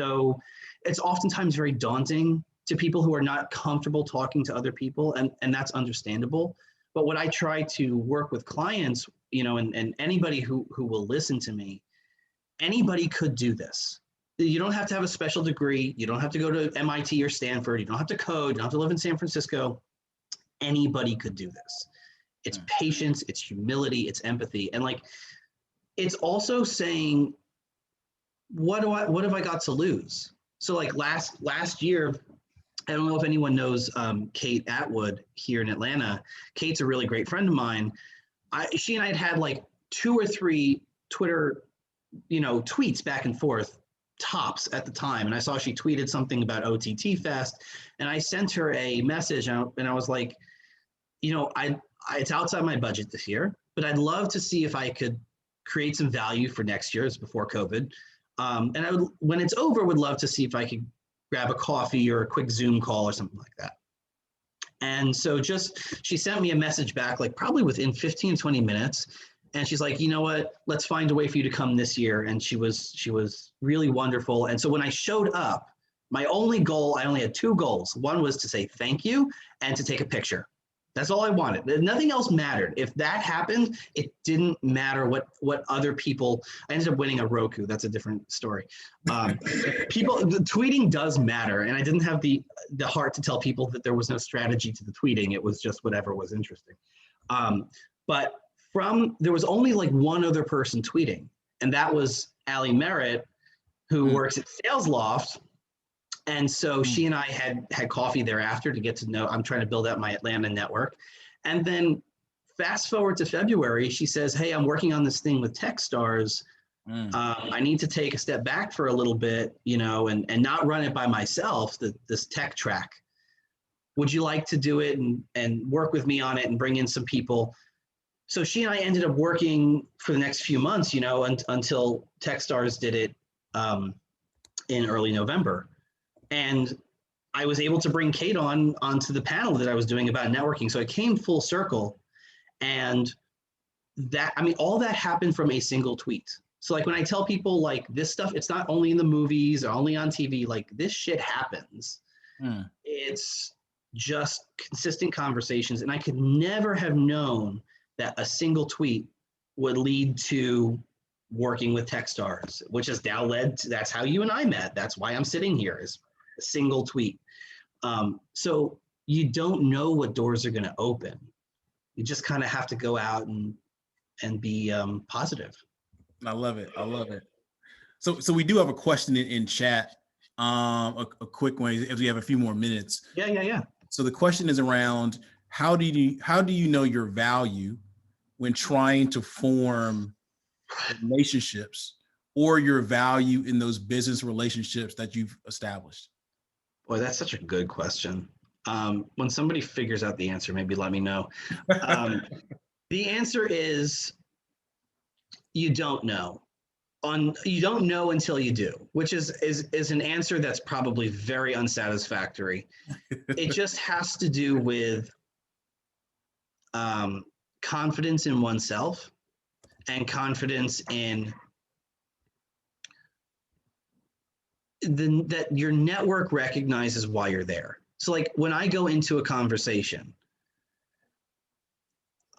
it's oftentimes very daunting to people who are not comfortable talking to other people. And that's understandable. But what I try to work with clients, and anybody who will listen to me, anybody could do this. You don't have to have a special degree. You don't have to go to MIT or Stanford. You don't have to code. You don't have to live in San Francisco. Anybody could do this. It's patience, it's humility, it's empathy. And like, it's also saying, what have I got to lose? So like last year, I don't know if anyone knows Kate Atwood here in Atlanta. Kate's a really great friend of mine. She and I had like 2 or 3 Twitter, tweets back and forth, tops at the time. And I saw she tweeted something about OTT Fest, and I sent her a message, and I was like, it's outside my budget this year, but I'd love to see if I could create some value for next year. It's before COVID. And I would, when it's over, would love to see if I could grab a coffee or a quick Zoom call or something like that. And so she sent me a message back, like probably within 15, 20 minutes. And she's like, you know what, let's find a way for you to come this year. And she was really wonderful. And so when I showed up, I only had 2 goals. One was to say thank you and to take a picture. That's all I wanted. Nothing else mattered. If that happened, it didn't matter what other people. I ended up winning a Roku. That's a different story. Tweeting does matter, and I didn't have the heart to tell people that there was no strategy to the tweeting. It was just whatever was interesting. But there was only like one other person tweeting, and that was Allie Merritt, who works at Sales Loft. And so she and I had coffee thereafter to get to know. I'm trying to build out my Atlanta network. And then fast forward to February, she says, hey, I'm working on this thing with Techstars. I need to take a step back for a little bit, and not run it by myself, this tech track. Would you like to do it and work with me on it and bring in some people? So she and I ended up working for the next few months, until Techstars did it in early November. And I was able to bring Kate onto the panel that I was doing about networking. So it came full circle. And all that happened from a single tweet. So like when I tell people like this stuff, it's not only in the movies or only on TV, like this shit happens. It's just consistent conversations. And I could never have known that a single tweet would lead to working with Techstars, which has now led to, that's how you and I met. That's why I'm sitting here, is a single tweet. So you don't know what doors are going to open. You just kind of have to go out and be positive. I love it. I love it. So we do have a question in chat, a quick one, if we have a few more minutes. Yeah. So the question is around how do you know your value when trying to form relationships, or your value in those business relationships that you've established? Boy, that's such a good question. When somebody figures out the answer, maybe let me know. The answer is you don't know. You don't know until you do, which is an answer that's probably very unsatisfactory. It just has to do with confidence in oneself and confidence in that your network recognizes why you're there. So like when I go into a conversation,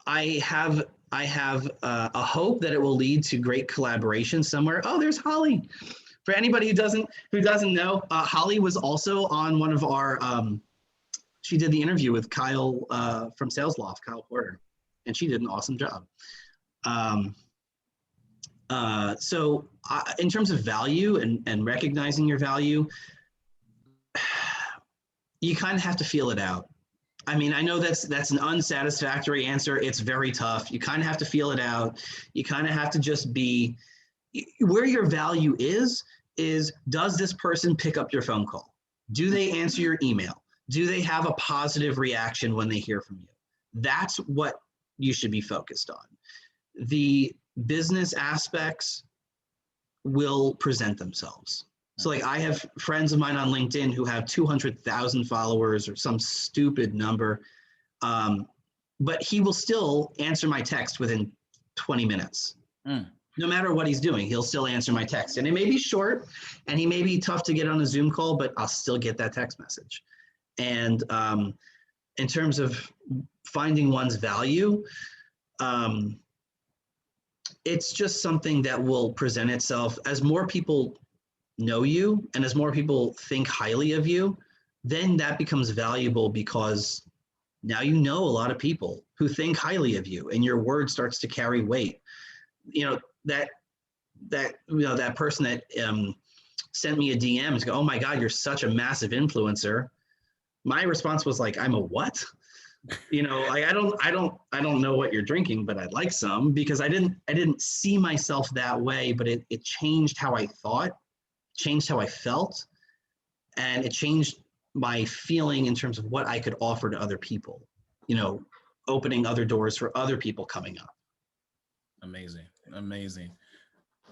I have a hope that it will lead to great collaboration somewhere. Oh, there's Holly. For anybody who doesn't know, Holly was also on one of our, she did the interview with Kyle from Sales Loft, Kyle Porter, and she did an awesome job. So in terms of value and recognizing your value, you kind of have to feel it out. I mean, I know that's an unsatisfactory answer. It's very tough. You kind of have to feel it out. You kind of have to just be where your value is does this person pick up your phone call? Do they answer your email? Do they have a positive reaction when they hear from you? That's what you should be focused on. The business aspects will present themselves. So like I have friends of mine on LinkedIn who have 200,000 followers or some stupid number, but he will still answer my text within 20 minutes. No matter what he's doing, he'll still answer my text. And it may be short and he may be tough to get on a Zoom call, but I'll still get that text message. And in terms of finding one's value, it's just something that will present itself as more people know you and as more people think highly of you, then that becomes valuable because Now you know a lot of people who think highly of you, and your word starts to carry weight. You know, that person that sent me a DM and go, "Oh my God, you're such a massive influencer." My response was like, "I'm a what?" You know, like I don't know what you're drinking, but I'd like some, because I didn't see myself that way, but it changed how I thought, changed how I felt, and it changed my feeling in terms of what I could offer to other people, you know, opening other doors for other people coming up. Amazing. Amazing.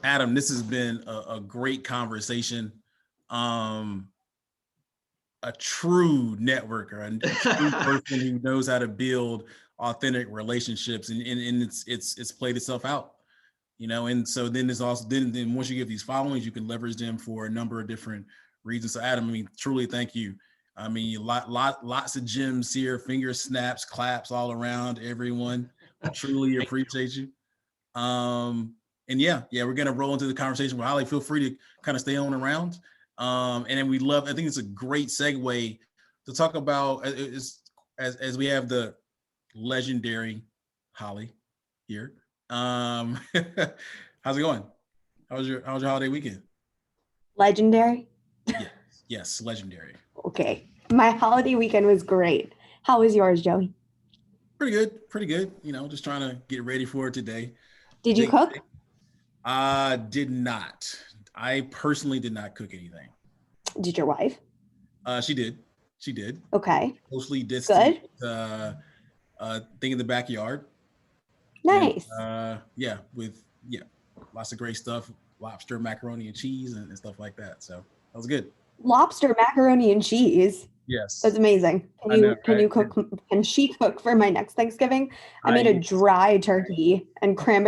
Adam, this has been a great conversation. A true networker, a true person who knows how to build authentic relationships, and it's played itself out, you know. And so then there's also then once you get these followings, you can leverage them for a number of different reasons. So Adam, I mean, truly thank you. I mean, lots of gems here, finger snaps, claps all around everyone. I truly appreciate you. And yeah, we're gonna roll into the conversation with Holly. Feel free to kind of stay on around. And then I think it's a great segue to talk about as we have the legendary Holly here. How's it going? How was your holiday weekend? Legendary? Yes, legendary. Okay. My holiday weekend was great. How was yours, Joey? Pretty good. You know, just trying to get ready for it today. Did you cook? Did not. I personally did not cook anything. Did your wife? She did. Okay. Mostly distant. Good. Thing in the backyard. Nice. And, lots of great stuff. Lobster, macaroni and cheese, and stuff like that. So that was good. Lobster, macaroni, and cheese. Yes. That's amazing. Can she cook for my next Thanksgiving? I made a dry turkey and cranberry